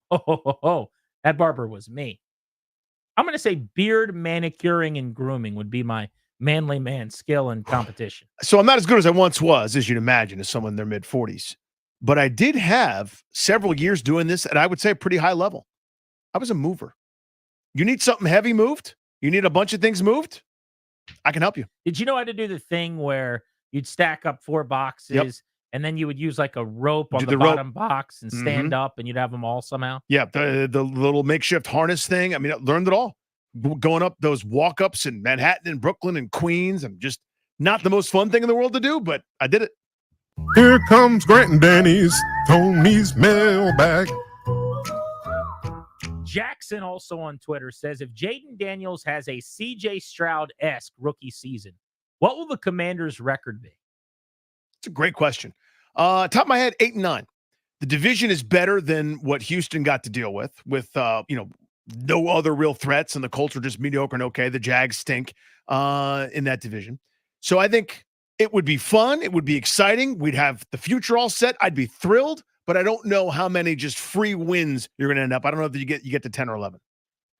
that barber was me. I'm going to say beard manicuring and grooming would be my manly man skill and competition. So I'm not as good as I once was, as you'd imagine, as someone in their mid-40s. But I did have several years doing this at, I would say, a pretty high level. I was a mover. You need something heavy moved? You need a bunch of things moved? I can help you. Did you know how to do the thing where you'd stack up 4 boxes and then you would use like a rope on the bottom box and stand up and you'd have them all somehow? Yeah, the little makeshift harness thing. I mean, I learned it all. Going up those walk-ups in Manhattan and Brooklyn and Queens. I'm just not the most fun thing in the world to do, but I did it. Here comes Grant and Danny's Tony's Mailbag. Jackson also on Twitter says, if Jaden Daniels has a CJ Stroud-esque rookie season, what will the Commanders' record be? It's a great question. Top of my head, 8-9. The division is better than what Houston got to deal with no other real threats, and the Colts are just mediocre and okay. The Jags stink in that division. So I think it would be fun. It would be exciting. We'd have the future all set. I'd be thrilled, but I don't know how many just free wins you're going to end up. I don't know if you get to 10 or 11.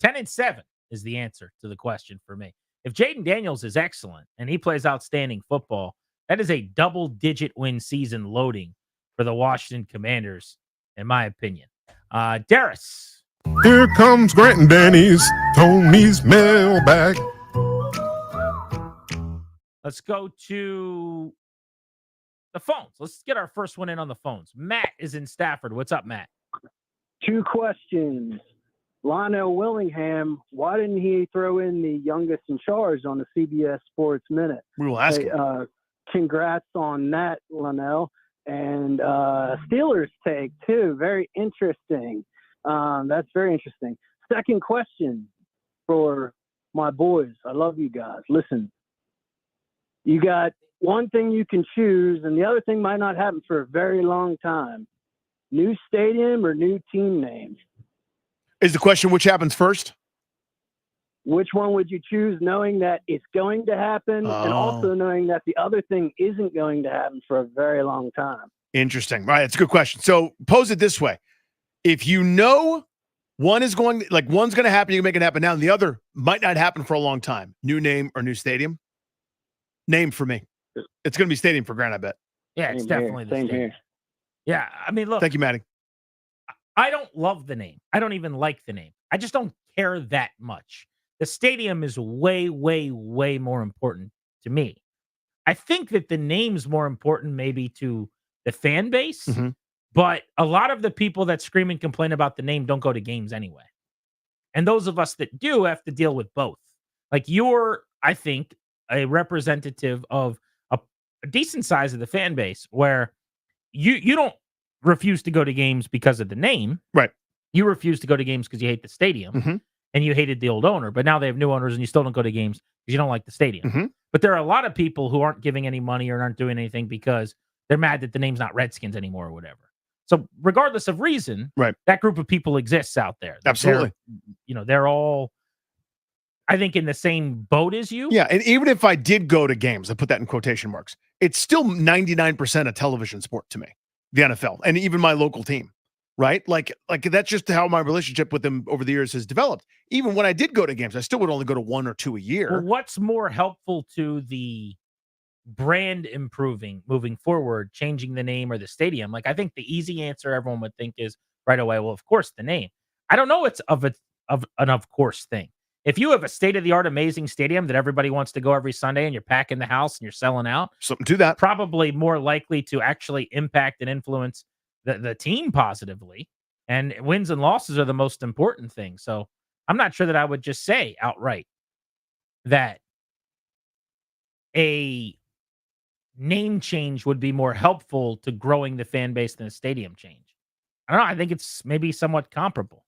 10-7 is the answer to the question for me. If Jaden Daniels is excellent and he plays outstanding football, that is a double-digit win season loading for the Washington Commanders, in my opinion. Darius. Here comes Grant and Danny's Tony's Mailbag. Let's go to the phones. Let's get our first one in on the phones. Matt is in Stafford. What's up, Matt? 2 questions. Lionel Willingham, why didn't he throw in the youngest in charge on the CBS Sports Minute? We will ask him. Congrats on that, Lionel. And Steelers take, too. Very interesting. That's very interesting. Second question for my boys. I love you guys. Listen, you got one thing you can choose, and the other thing might not happen for a very long time. New stadium or new team name? Is the question which happens first? Which one would you choose, knowing that it's going to happen and also knowing that the other thing isn't going to happen for a very long time? Interesting. Right. It's a good question. So pose it this way. If you know one's going to happen, you can make it happen now, and the other might not happen for a long time. New name or new stadium? Name for me. It's going to be stadium for Grant, I bet. Yeah, it's definitely the Same stadium. here. Yeah, I mean, look. Thank you, Maddie. I don't love the name. I don't even like the name. I just don't care that much. The stadium is way, way, way more important to me. I think that the name's more important maybe to the fan base, but a lot of the people that scream and complain about the name don't go to games anyway. And those of us that do have to deal with both. Like you're, I think, a representative of a decent size of the fan base where you don't refuse to go to games because of the name. Right. You refuse to go to games because you hate the stadium and you hated the old owner, but now they have new owners and you still don't go to games because you don't like the stadium. But there are a lot of people who aren't giving any money or aren't doing anything because they're mad that the name's not Redskins anymore or whatever. So regardless of reason, right, that group of people exists out there. Absolutely. They're all, I think, in the same boat as you. Yeah, and even if I did go to games, I put that in quotation marks, it's still 99% a television sport to me, the NFL, and even my local team, right? Like that's just how my relationship with them over the years has developed. Even when I did go to games, I still would only go to 1 or 2 a year. Well, what's more helpful to the brand improving, moving forward, changing the name or the stadium? Like, I think the easy answer everyone would think is right away, well, of course, the name. I don't know it's of an of course thing. If you have a state-of-the-art amazing stadium that everybody wants to go every Sunday and you're packing the house and you're selling out, something to that, probably more likely to actually impact and influence the team positively. And wins and losses are the most important thing. So I'm not sure that I would just say outright that a name change would be more helpful to growing the fan base than a stadium change. I don't know. I think it's maybe somewhat comparable.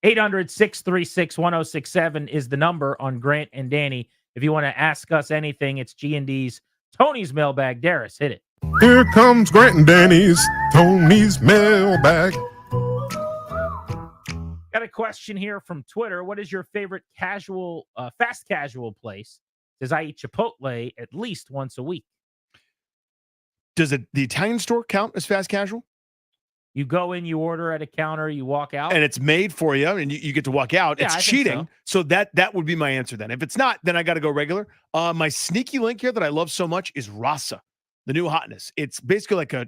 800-636-1067 is the number on Grant and Danny. If you want to ask us anything, it's G&D's Tony's Mailbag. Darius, hit it. Here comes Grant and Danny's Tony's Mailbag. Got a question here from Twitter. What is your favorite fast casual place? Says I eat Chipotle at least once a week. Does the Italian store count as fast casual? You go in, you order at a counter, you walk out. And it's made for you, and you get to walk out. Yeah, it's I think cheating. So that would be my answer then. If it's not, then I got to go regular. My sneaky link here that I love so much is Rasa, the new hotness. It's basically like a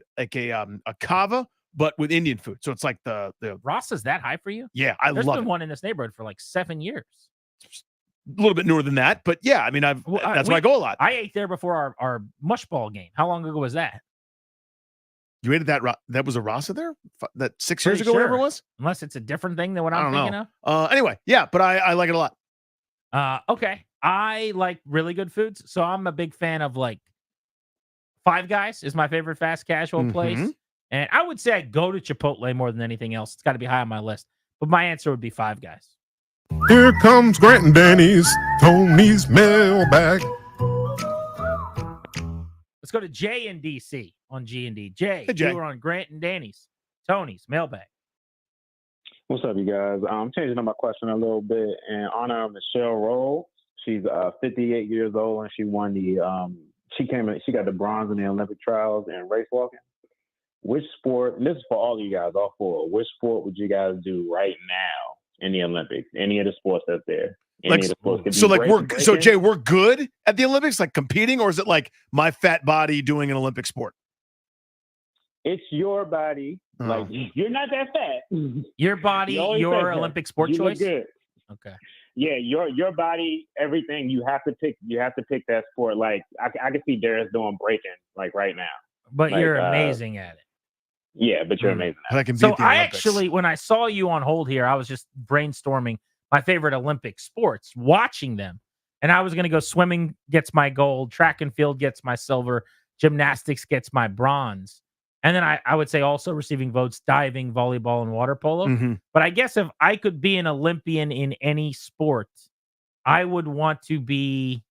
kava, but with Indian food. So it's like the Rasa's that high for you? Yeah, There's There's been one in this neighborhood for like 7 years. A little bit newer than that, but yeah, I mean, that's why I go a lot. I ate there before our mush ball game. How long ago was that? You ate that? That was a Rasa there? That 6 years ago, whatever it was? Unless it's a different thing than what I'm thinking of. Anyway, yeah, but I like it a lot. Okay. I like really good foods, so I'm a big fan of like Five Guys is my favorite fast casual place. And I would say I go to Chipotle more than anything else. It's got to be high on my list. But my answer would be Five Guys. Here comes Grant and Danny's Tony's Mailbag. Let's go to Jay in DC on G&D. Jay, Hey, Jay. you were on Grant and Danny's Tony's Mailbag. What's up, you guys? I'm changing up my question a little bit in honor of Michelle Rowe. She's 58 years old, and she won she got the bronze in the Olympic trials in race walking. Which sport, and this is for all of you guys, all four, which sport would you guys do right now in the Olympics? Any of the sports that's there? Jay, we're good at the Olympics, like competing, or is it like my fat body doing an Olympic sport? It's your body. Like, you're not that fat. Your body, your Olympic sport choice? Look good. Okay. Yeah, your body, everything. You have to pick that sport. Like, I can see Darius doing breaking like right now. But like, you're amazing at it. Yeah, but you're amazing at it. So I actually, when I saw you on hold here, I was just brainstorming my favorite Olympic sports, watching them. And I was going to go swimming gets my gold, track and field gets my silver, gymnastics gets my bronze. And then I would say also receiving votes, diving, volleyball, and water polo. But I guess if I could be an Olympian in any sport, I would want to be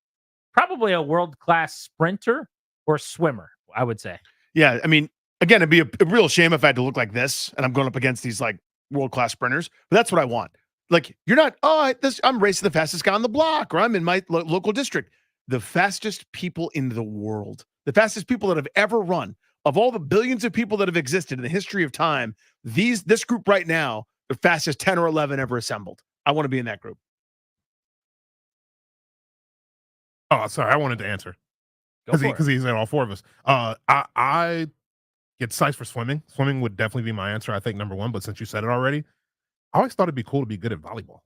probably a world-class sprinter or swimmer, I would say. Yeah, I mean, again, it'd be a real shame if I had to look like this and I'm going up against these like world-class sprinters, but that's what I want. Like, you're not, I'm racing the fastest guy on the block, or I'm in my local district. The fastest people in the world, the fastest people that have ever run, of all the billions of people that have existed in the history of time, this group right now, the fastest 10 or 11 ever assembled. I want to be in that group. Oh, sorry. I wanted to answer. Because he's in all four of us. I get psyched for swimming. Swimming would definitely be my answer, I think, number one. But since you said it already, I always thought it'd be cool to be good at volleyball.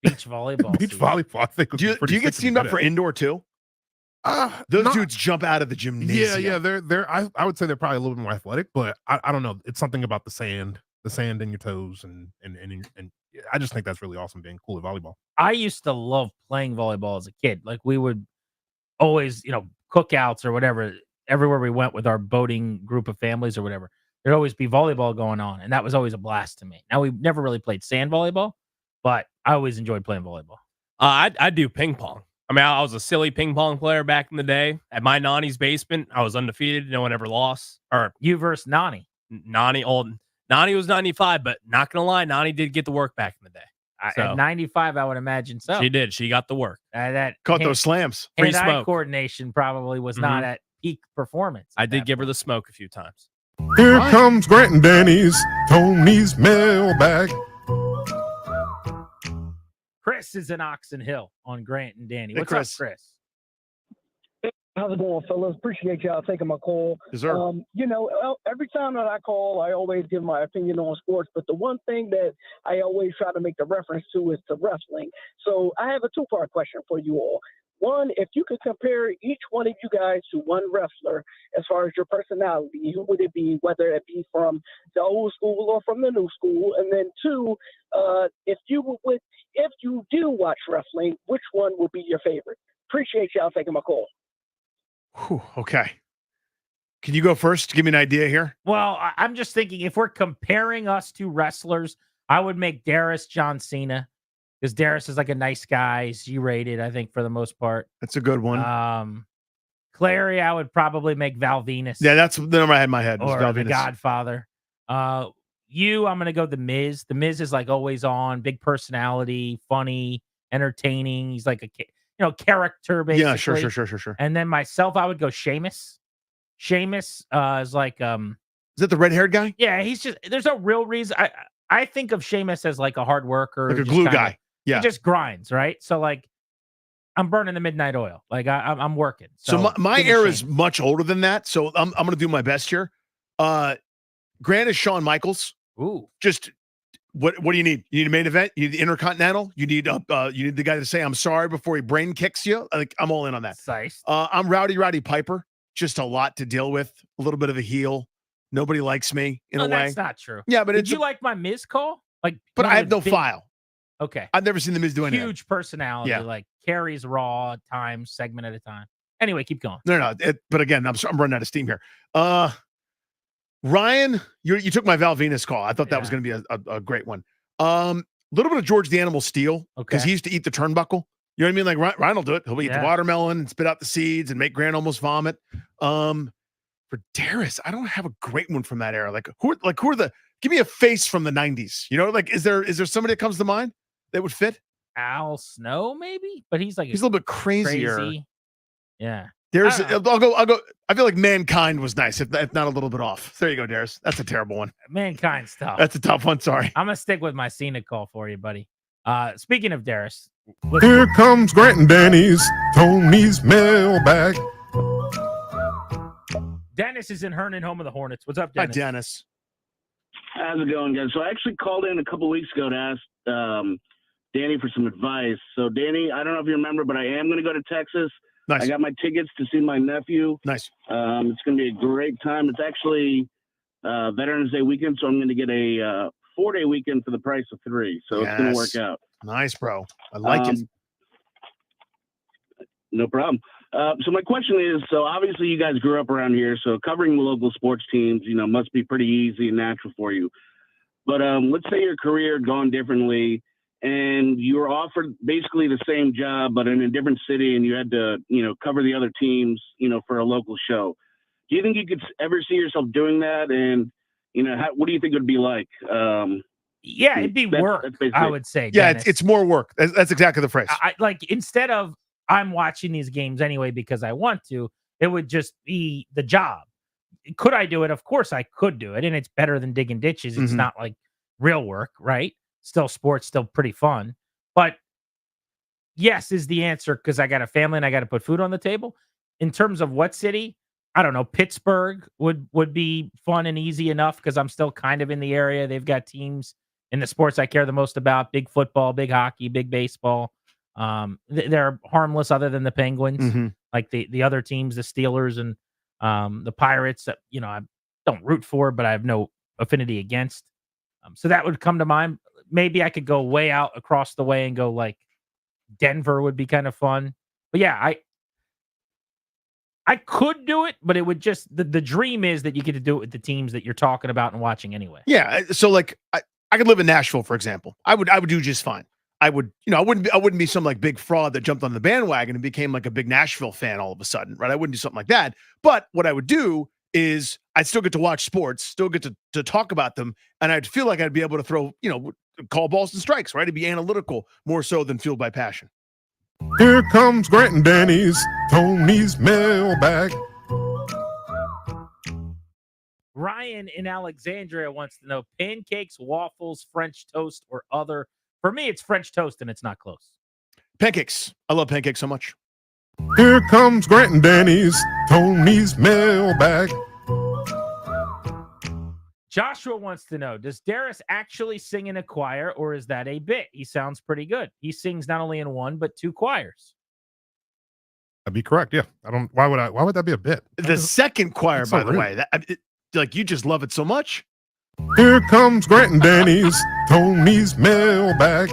Beach volleyball. Beach volleyball, I think. Do you get teamed up for indoor too? Those dudes jump out of the gymnasium. Yeah. They're. I would say they're probably a little bit more athletic, but I don't know. It's something about the sand in your toes, and I just think that's really awesome being cool at volleyball. I used to love playing volleyball as a kid. Like we would always, cookouts or whatever, everywhere we went with our boating group of families or whatever, there'd always be volleyball going on. And that was always a blast to me. Now, we never really played sand volleyball, but I always enjoed playing volleyball. I do ping pong. I mean, I was a silly ping pong player back in the day. At my Nani's basement, I was undefeated. No one ever lost. Or you versus Nani. Nani was 95, but not going to lie, Nani did get the work back in the day. At 95, I would imagine so. She did. She got the work. That caught those slams. Free hand-eye smoke. Coordination probably was not at peak performance. I did give her the smoke a few times. Here comes Grant and Danny's Tony's Mailbag. Chris is in Oxon Hill on Grant and Danny. Hey, What's Chris. up, Chris? How's it going, fellas? Appreciate y'all taking my call. Yes, sir. Every time that I call, I always give my opinion on sports, but the one thing that I always try to make the reference to is to wrestling. So I have a two-part question for you all. One, if you could compare each one of you guys to one wrestler as far as your personality, who would it be, whether it be from the old school or from the new school? And then two, if you do watch wrestling, which one would be your favorite? Appreciate y'all taking my call. Whew, okay. Can you go first? Give me an idea here. Well, I'm just thinking if we're comparing us to wrestlers, I would make Darius John Cena because Darius is like a nice guy. He's G-rated, I think, for the most part. That's a good one. Clary, I would probably make Val Venus. Yeah, that's the number I had in my head. Was Or Val the Venus. Godfather. I'm going to go The Miz. The Miz is like always on, big personality, funny, entertaining. He's like a character, basically. Yeah, sure. And then myself, I would go Sheamus. Sheamus is like Is that the red-haired guy? yeah, he's just there's no real reason. I think of Sheamus as like a hard worker, Like a just glue kinda- guy. Yeah. he just grinds, right? So like I'm burning the midnight oil. Like I'm working. So my give me era is Sheamus. much older than that. So I'm going to do my best here. Grant is Shawn Michaels. Ooh. Just what do you need? You need a main event. You need the Intercontinental. You need the guy to say I'm sorry before he brain kicks you. Like I'm all in on that. Nice. I'm Roddy Piper. Just a lot to deal with. A little bit of a heel. Nobody likes me in No, a way. that's not true. Yeah, but did it's you like my Miz call? Like, But one I of have the no big- file. Okay. I've never seen the Miz do anything. Huge personality. Yeah. Like carries Raw at times, segment at a time. Anyway, keep going. No. But again, I'm running out of steam here. Ryan, you took my Val Venus call. I thought that was going to be a great one. Little bit of George the Animal Steel because Okay. he used to eat the turnbuckle. You know what I mean? Like Ryan will do it. He'll eat the Yeah. watermelon and spit out the seeds and make Grant almost vomit. For Darius, I don't have a great one from that era. Like who are the? Give me a face from the '90s. You know, like is there somebody that comes to mind that would fit? Al Snow, maybe, but he's like He's a little bit crazier. crazy. Yeah. Darius, I I'll go. I feel like Mankind was nice, if not a little bit off. There you go, Darius. That's a terrible one. Mankind stuff. That's a tough one. Sorry. I'm gonna stick with my Cena call for you, buddy. Speaking of Darius, Here comes Grant and Danny's Tony's Mailbag. Dennis is in Herndon, home of the Hornets. What's up, Hi, Dennis? Dennis. How's it going, guys? So I actually called in a couple weeks ago to ask Danny for some advice. So, Danny, I don't know if you remember, but I am going to go to Texas. Nice. I got my tickets to see my nephew. Nice. It's going to be a great time. It's actually Veterans Day weekend, so I'm going to get a 4-day weekend for the price of 3. So it's going to work out. Nice, bro. I like it. No problem. So my question is, so obviously you guys grew up around here, so covering the local sports teams, must be pretty easy and natural for you. But let's say your career had gone differently and you were offered basically the same job, but in a different city, and you had to, cover the other teams, for a local show. Do you think you could ever see yourself doing that? And, what do you think it would be like? Yeah, it'd be work, I would say. Yeah, Dennis. it's more work. That's exactly the phrase. I like, instead of I'm watching these games anyway because I want to, it would just be the job. Could I do it? Of course I could do it. And it's better than digging ditches. It's not like real work, right? Still sports, still pretty fun. But yes is the answer, because I got a family and I got to put food on the table. In terms of what city, I don't know. Pittsburgh would be fun and easy enough because I'm still kind of in the area. They've got teams in the sports I care the most about: big football, big hockey, big baseball. They're harmless other than the Penguins. Like the other teams, the Steelers and the Pirates, that I don't root for, but I have no affinity against. So that would come to mind. Maybe I could go way out across the way and go like Denver would be kind of fun. But yeah, I could do it, but it would just the dream is that you get to do it with the teams that you're talking about and watching anyway. Yeah. So like I could live in Nashville, for example. I would do just fine. I wouldn't be some like big fraud that jumped on the bandwagon and became like a big Nashville fan all of a sudden, right? I wouldn't do something like that. But what I would do is I'd still get to watch sports, still get to talk about them, and I'd feel like I'd be able to throw, call balls and strikes, right? It'd be analytical more so than fueled by passion. Here comes Grant and Danny's Tony's Mailbag. Ryan in Alexandria wants to know: pancakes, waffles, French toast, or other. For me, it's French toast, and it's not close. Pancakes. I love pancakes so much. Here comes Grant and Danny's Tony's Mailbag. Joshua wants to know: does Darius actually sing in a choir, or is that a bit? He sounds pretty good. He sings not only in one but two choirs. That'd be correct. Yeah. Why would that be a bit? The second choir, That's so by the rude. way, like you just love it so much. Here comes Grant and Danny's Tony's Mailbag.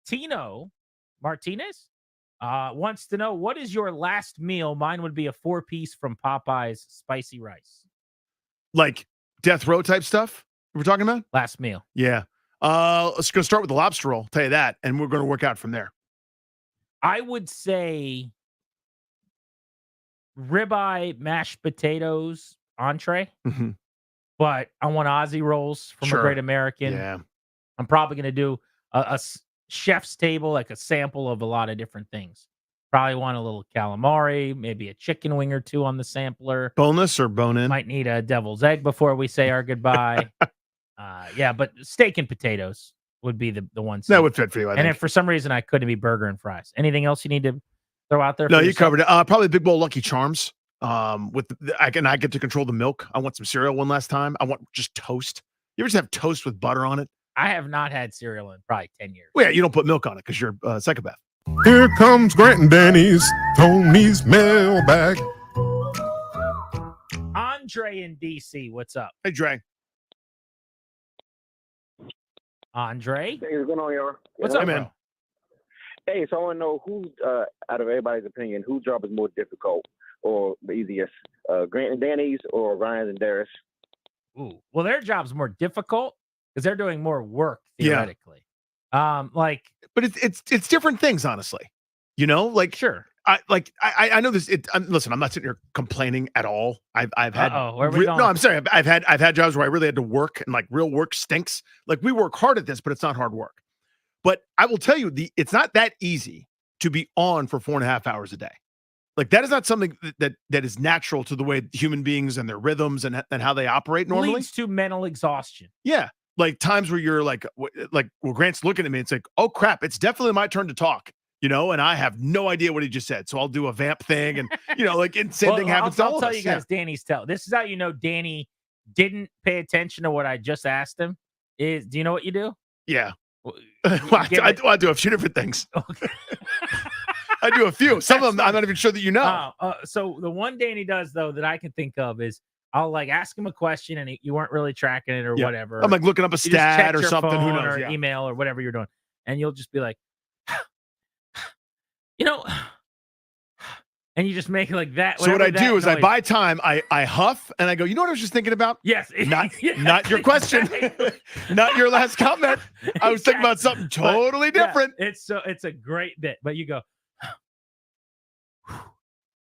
Tino Martinez wants to know: what is your last meal? Mine would be a 4-piece from Popeye's spicy rice. Like death row type stuff we're talking about? Last meal. Yeah. Let's go start with the lobster roll. Tell you that, and we're going to work out from there. I would say ribeye, mashed potatoes, entree. But I want Aussie rolls from a Great American. Yeah. I'm probably going to do a chef's table, like a sample of a lot of different things. Probably want a little calamari, maybe a chicken wing or two on the sampler. Boneless or bone-in? Might need a devil's egg before we say our goodbye. Yeah, but steak and potatoes would be the ones. That would fit for you, I and think. if for some reason I couldn't, be burger and fries. Anything else you need to throw out there? No, for you yourself? covered it. Probably a big bowl of Lucky Charms. I get to control the milk. I want some cereal one last time. I want just toast. You ever just have toast with butter on it? I have not had cereal in probably 10 years. Well, yeah, you don't put milk on it because you're a psychopath. Here comes Grant and Danny's Tony's Mailbag. Andre in DC, what's up? Hey, Dre. Andre? Hey, what's going on, y'all? What's up, man? Hey, so I want to know who, out of everybody's opinion, whose job is more difficult or the easiest? Grant and Danny's or Ryan and Darius? Ooh, well, their job's more difficult because they're doing more work theoretically. But it's different things, honestly. Like sure. I know this. Listen, I'm not sitting here complaining at all. I've had where are we going? no. I'm sorry. I've had jobs where I really had to work, and like real work stinks. Like we work hard at this, but it's not hard work. But I will tell you, it's not that easy to be on for 4.5 hours a day. Like that is not something that is natural to the way human beings and their rhythms and how they operate normally. Leads to mental exhaustion. Yeah. Like times where you're like Grant's looking at me, it's like, oh crap, it's definitely my turn to talk, and I have no idea what he just said. So I'll do a vamp thing and, same thing happens to all I'll of tell us. you guys, Danny's tell. This is how you know Danny didn't pay attention to what I just asked him. Do you know what you do? Yeah. I do a few different things. Okay. I do a few. Some of them I'm not even sure that you know. So the one Danny does, though, that I can think of is I'll ask him a question and you weren't really tracking it or Yeah. whatever. I'm like looking up a You just stat check or your something. Who phone knows? Or Yeah. email or whatever you're doing. And you'll just be like, You know, and you just make it like that. So what I do is I noise- buy time, I huff, and I go, you know what I was just thinking about? Yes. Not your question. Not your last comment. I was thinking about something totally But, yeah, different. it's a great bit, but you go,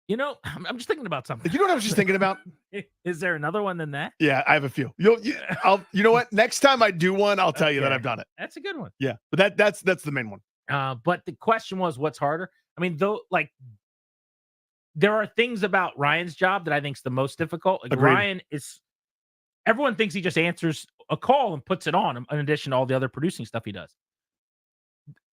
you know, I'm just thinking about something. You know what I was just thinking about? Is there another one than that? Yeah, I have a few. You know what? Next time I do one, I'll tell you that I've done it. That's a good one. Yeah, but that's the main one. But the question was, what's harder? I mean, though, like, there are things about Ryan's job that I think is the most difficult. Like, Agreed. Ryan is, everyone thinks he just answers a call and puts it on, in addition to all the other producing stuff he does.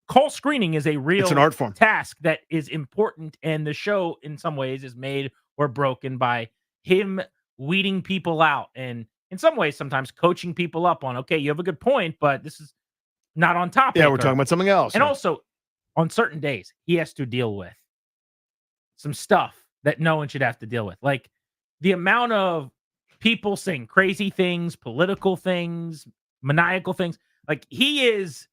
Call screening is a real It's an art form. task that is important, and the show, in some ways, is made or broken by him weeding people out, and in some ways, sometimes coaching people up on, okay, you have a good point, but this is not on topic. Yeah, we're talking about something else. And yeah. also, on certain days, he has to deal with some stuff that no one should have to deal with. Like the amount of people saying crazy things, political things, maniacal things. Like he is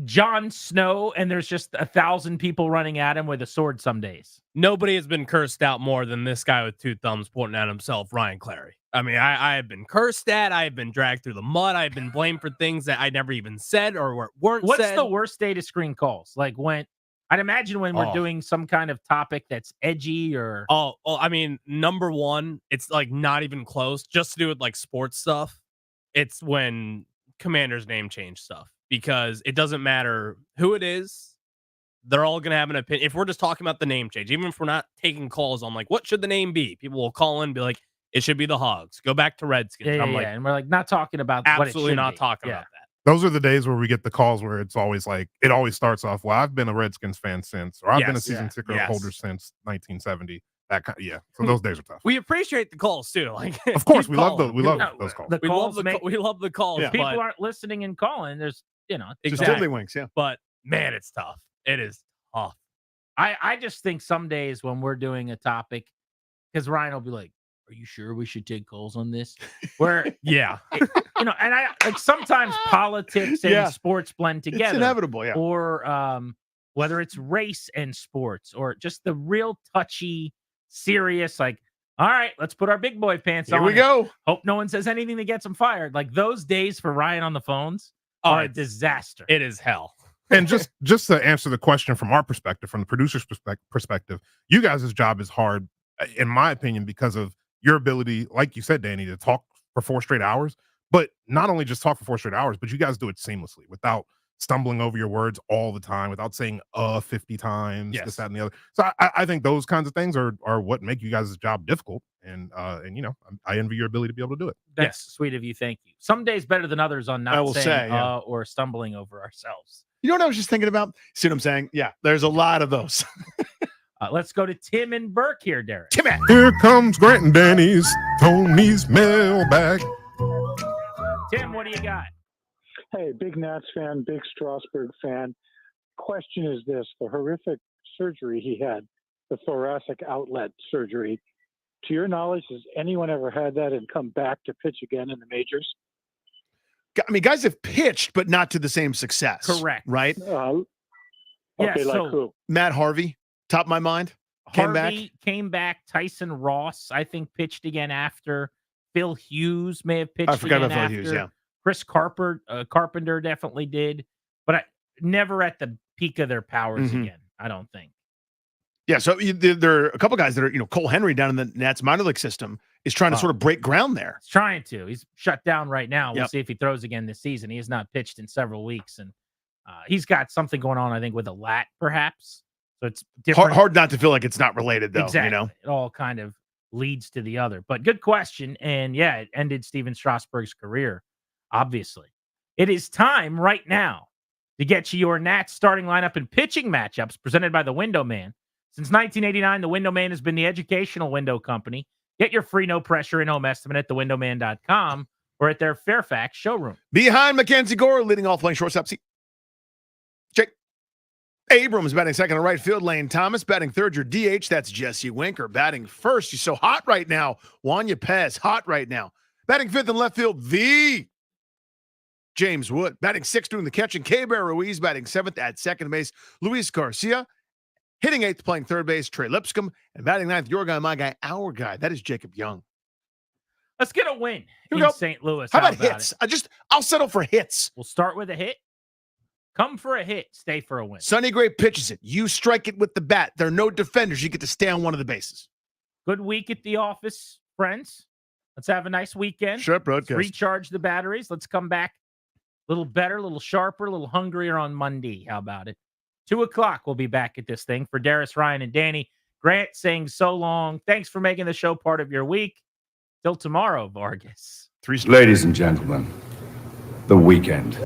Jon Snow, and there's just 1,000 people running at him with a sword some days. Nobody has been cursed out more than this guy with two thumbs pointing at himself, Ryan Clary. I mean, I have been cursed at. I have been dragged through the mud. I've been blamed for things that I never even said or weren't What's said. the worst day to screen calls? Like when, I'd imagine when we're doing some kind of topic that's edgy or. Oh, well, I mean, number one, it's like not even close. Just to do with like sports stuff. It's when Commander's name change stuff, because it doesn't matter who it is. They're all going to have an opinion. If we're just talking about the name change, even if we're not taking calls on like, what should the name be? People will call in and be like, it should be the Hogs. Go back to Redskins. Yeah, I'm yeah, like, and we're like not talking about absolutely what it should not be. talking Yeah. about that. Those are the days where we get the calls where it's always like, it always starts off, well, I've been a Redskins fan since, or I've been a Yes, season yeah, ticket yes. holder since 1970. That kind, yeah. So those days are tough. We appreciate the calls too. Like, Of course, keep we love calling. those. We love those calls. The We calls love make, we love the calls. if people but, aren't listening and calling, there's, Just exactly. tiddlywinks, yeah. But man, it's tough. It is tough. I just think some days when we're doing a topic, because Ryan will be like, are you sure we should take calls on this? Where, yeah, and I like sometimes politics and Yeah. sports blend together. It's inevitable, yeah. Or whether it's race and sports, or just the real touchy, serious, like, all right, let's put our big boy pants on. Here we and go. Hope no one says anything that gets him fired. Like those days for Ryan on the phones are a disaster. It is hell. And just to answer the question from our perspective, from the producer's perspective, you guys' job is hard, in my opinion, because of your ability, like you said, Danny, to talk for 4 straight hours. But not only just talk for 4 straight hours, but you guys do it seamlessly without stumbling over your words all the time, without saying 50 times, Yes. this, that, and the other. So I think those kinds of things are what make you guys' job difficult. And you know, I envy your ability to be able to do it. That's sweet of you. Thank you. Some days better than others on I not will saying say, yeah. or stumbling over ourselves. You know what I was just thinking about? See what I'm saying? Yeah, there's a lot of those. Let's go to Tim and Burke here, Derek. Tim, Here comes Grant and Danny's Tony's mailbag. Tim, what do you got? Hey, big Nats fan, big Strasburg fan. Question is this: the horrific surgery he had, the thoracic outlet surgery, to your knowledge, has anyone ever had that and come back to pitch again in the majors? I mean, guys have pitched, but not to the same success. Correct. Right? Okay, Yeah, like so- who? Matt Harvey, top of my mind, came back. Harvey came back. Tyson Ross, I think, pitched again after. Phil Hughes may have pitched. I forgot again about Phil Hughes, after. yeah. Chris Carpenter definitely did, but never at the peak of their powers Mhm. again. I don't think. Yeah, so there are a couple guys that are, Cole Henry down in the Nats minor league system is trying to sort of break ground there. He's trying to. He's shut down right now. We'll Yep. see if he throws again this season. He has not pitched in several weeks, and he's got something going on, I think, with a lat, perhaps. So it's different. Hard not to feel like it's not related, though. Exactly. It all kind of leads to the other. But good question. And yeah, it ended Steven Strasburg's career, obviously. It is time right now to get you your Nats starting lineup and pitching matchups presented by the Window Man. Since 1989, the Window Man has been the educational window company. Get your free no pressure in-home estimate at thewindowman.com or at their Fairfax showroom. Behind Mackenzie Gore, leading off lane shortstop seat. Jake Abrams batting second in right field. Lane Thomas batting third. Your DH, that's Jesse Winker. Batting first, he's so hot right now. Juan Yepez, hot right now. Batting fifth in left field, the James Wood. Batting sixth doing the catching. K-Bear Ruiz batting seventh at second base. Luis Garcia Hitting 8th, playing third base, Trey Lipscomb. And batting 9th, your guy, my guy, our guy. That is Jacob Young. Let's get a win we in go. St. Louis. How about hits? I'll settle for hits. We'll start with a hit. Come for a hit, stay for a win. Sonny Gray pitches it. You strike it with the bat. There are no defenders. You get to stay on one of the bases. Good week at the office, friends. Let's have a nice weekend. Sure, broadcast. Let's recharge the batteries. Let's come back a little better, a little sharper, a little hungrier on Monday. How about it? 2:00, we'll be back at this thing. For Darius, Ryan, and Danny, Grant saying so long. Thanks for making the show part of your week. Till tomorrow, Vargas. Ladies and gentlemen, the weekend.